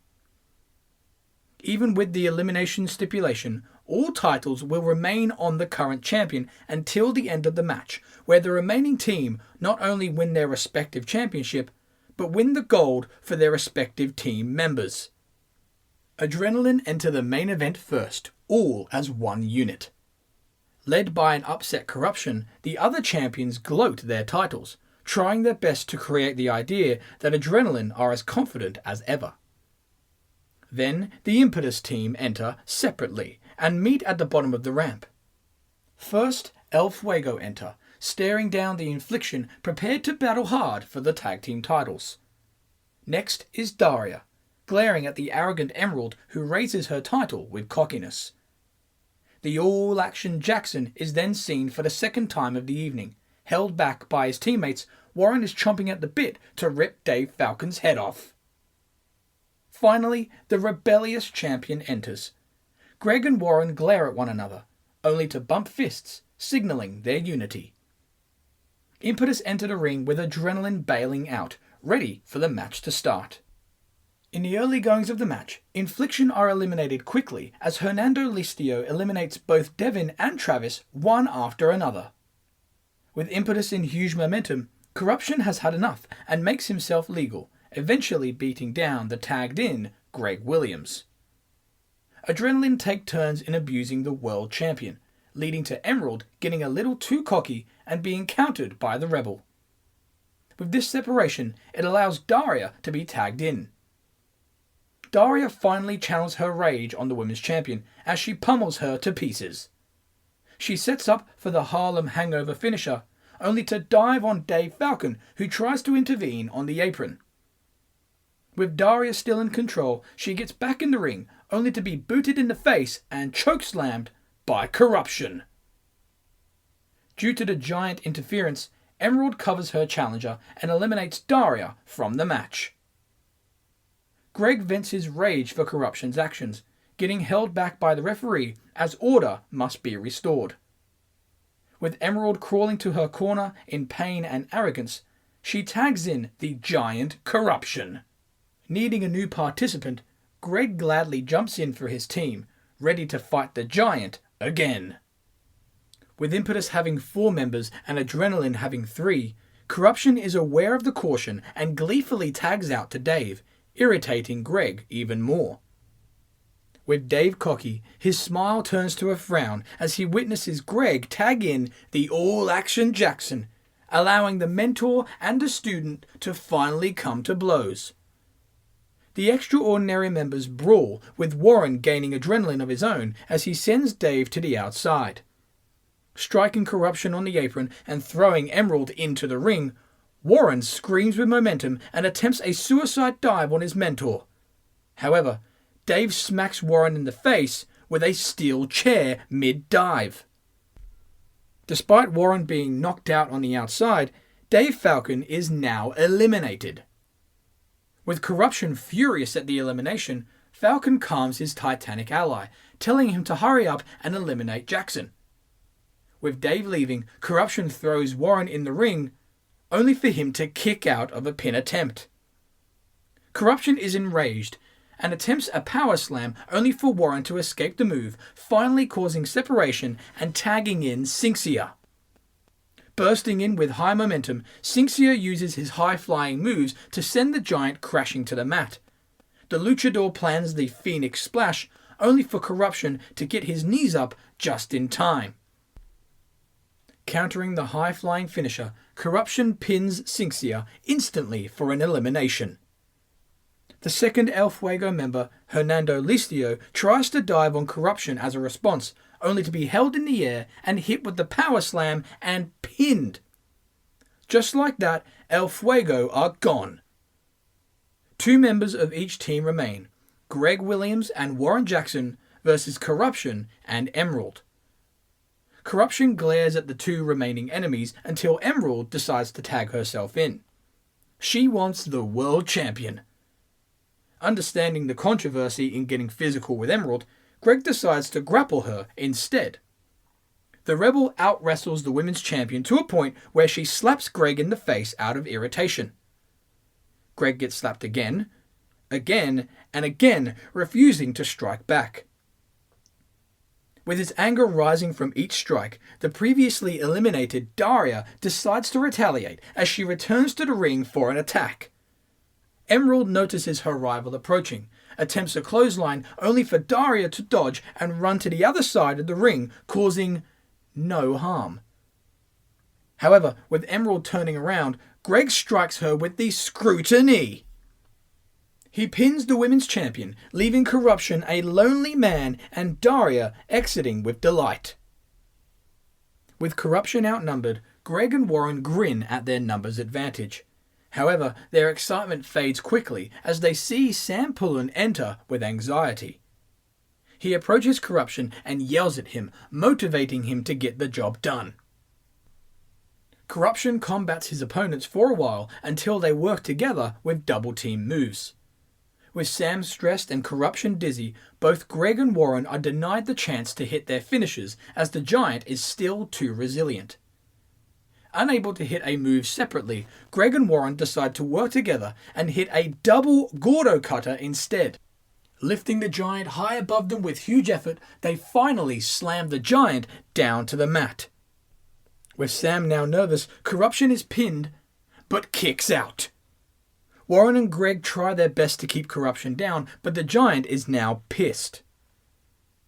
Even with the elimination stipulation, all titles will remain on the current champion until the end of the match, where the remaining team not only win their respective championship, but win the gold for their respective team members. Adrenaline enter the main event first, all as one unit. Led by an upset Corruption, the other champions gloat their titles, trying their best to create the idea that Adrenaline are as confident as ever. Then the Impetus team enter separately and meet at the bottom of the ramp. First, El Fuego enter, staring down the Infliction, prepared to battle hard for the tag team titles. Next is Daria, glaring at the arrogant Emerald, who raises her title with cockiness. The all-action Jackson is then seen for the second time of the evening. Held back by his teammates, Warren is chomping at the bit to rip Dave Falcon's head off. Finally, the rebellious champion enters. Greg and Warren glare at one another, only to bump fists, signalling their unity. Impetus enter the ring with Adrenaline bailing out, ready for the match to start. In the early goings of the match, Infliction are eliminated quickly as Hernando Listio eliminates both Devin and Travis one after another. With Impetus in huge momentum, Corruption has had enough and makes himself legal, eventually beating down the tagged-in Greg Williams. Adrenaline take turns in abusing the world champion, leading to Emerald getting a little too cocky and being countered by the Rebel. With this separation, it allows Daria to be tagged in. Daria finally channels her rage on the women's champion as she pummels her to pieces. She sets up for the Harlem Hangover finisher, only to dive on Dave Falcon, who tries to intervene on the apron. With Daria still in control, she gets back in the ring, only to be booted in the face and chokeslammed by Corruption. Due to the Giant interference, Emerald covers her challenger and eliminates Daria from the match. Greg vents his rage for Corruption's actions, getting held back by the referee as order must be restored. With Emerald crawling to her corner in pain and arrogance, she tags in the Giant Corruption. Needing a new participant, Greg gladly jumps in for his team, ready to fight the Giant again. With Impetus having 4 members and Adrenaline having 3, Corruption is aware of the caution and gleefully tags out to Dave, irritating Greg even more. With Dave cocky, his smile turns to a frown as he witnesses Greg tag in the all-action Jackson, allowing the mentor and the student to finally come to blows. The extraordinary members brawl, with Warren gaining adrenaline of his own as he sends Dave to the outside. Striking Corruption on the apron and throwing Emerald into the ring, Warren screams with momentum and attempts a suicide dive on his mentor. However, Dave smacks Warren in the face with a steel chair mid-dive. Despite Warren being knocked out on the outside, Dave Falcon is now eliminated. With Corruption furious at the elimination, Falcon calms his Titanic ally, telling him to hurry up and eliminate Jackson. With Dave leaving, Corruption throws Warren in the ring, only for him to kick out of a pin attempt. Corruption is enraged and attempts a power slam only for Warren to escape the move, finally causing separation and tagging in Sinxia. Bursting in with high momentum, Sinxia uses his high-flying moves to send the giant crashing to the mat. The luchador plans the Phoenix Splash, only for Corruption to get his knees up just in time. Countering the high-flying finisher, Corruption pins Sinxia instantly for an elimination. The second El Fuego member, Hernando Listio, tries to dive on Corruption as a response, only to be held in the air and hit with the power slam and pinned. Just like that, El Fuego are gone. 2 members of each team remain, Greg Williams and Warren Jackson versus Corruption and Emerald. Corruption glares at the 2 remaining enemies until Emerald decides to tag herself in. She wants the world champion. Understanding the controversy in getting physical with Emerald, Greg decides to grapple her instead. The Rebel out-wrestles the women's champion to a point where she slaps Greg in the face out of irritation. Greg gets slapped again, and again, refusing to strike back. With his anger rising from each strike, the previously eliminated Daria decides to retaliate as she returns to the ring for an attack. Emerald notices her rival approaching, attempts a clothesline only for Daria to dodge and run to the other side of the ring, causing no harm. However, with Emerald turning around, Greg strikes her with the Scruti-Knee. He pins the women's champion, leaving Corruption a lonely man and Daria exiting with delight. With Corruption outnumbered, Greg and Warren grin at their numbers advantage. However, their excitement fades quickly as they see Sam Pullen enter with anxiety. He approaches Corruption and yells at him, motivating him to get the job done. Corruption combats his opponents for a while until they work together with double-team moves. With Sam stressed and Corruption dizzy, both Greg and Warren are denied the chance to hit their finishes as the giant is still too resilient. Unable to hit a move separately, Greg and Warren decide to work together and hit a double Gordo cutter instead. Lifting the giant high above them with huge effort, they finally slam the giant down to the mat. With Sam now nervous, Corruption is pinned, but kicks out. Warren and Greg try their best to keep Corruption down, but the giant is now pissed.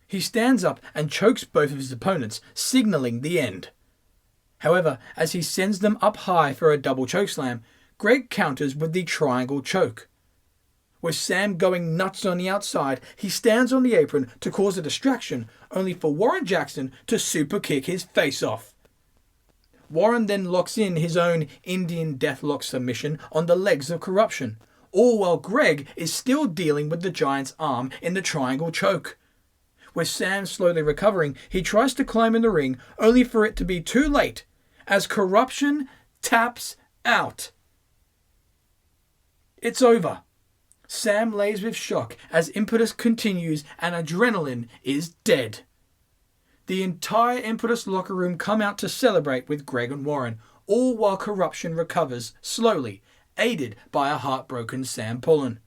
He stands up and chokes both of his opponents, signaling the end. However, as he sends them up high for a double chokeslam, Greg counters with the triangle choke. With Sam going nuts on the outside, he stands on the apron to cause a distraction, only for Warren Jackson to super kick his face off. Warren then locks in his own Indian Deathlock submission on the legs of Corruption, all while Greg is still dealing with the giant's arm in the triangle choke. With Sam slowly recovering, he tries to climb in the ring, only for it to be too late, as Corruption taps out. It's over. Sam lays with shock as Impetus continues and Adrenaline is dead. The entire Impetus locker room come out to celebrate with Greg and Warren, all while Corruption recovers slowly, aided by a heartbroken Sam Pullen.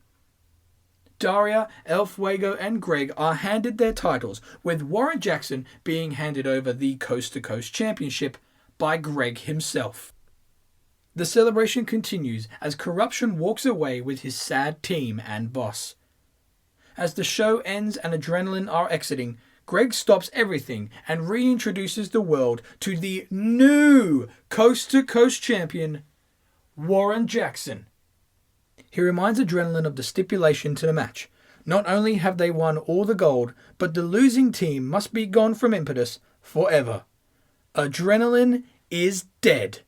Daria, El Fuego, and Greg are handed their titles, with Warren Jackson being handed over the Coast to Coast Championship by Greg himself. The celebration continues as Corruption walks away with his sad team and boss. As the show ends and Adrenaline are exiting, Greg stops everything and reintroduces the world to the new Coast to Coast champion, Warren Jackson. He reminds Adrenaline of the stipulation to the match. Not only have they won all the gold, but the losing team must be gone from Impetus forever. Adrenaline is dead.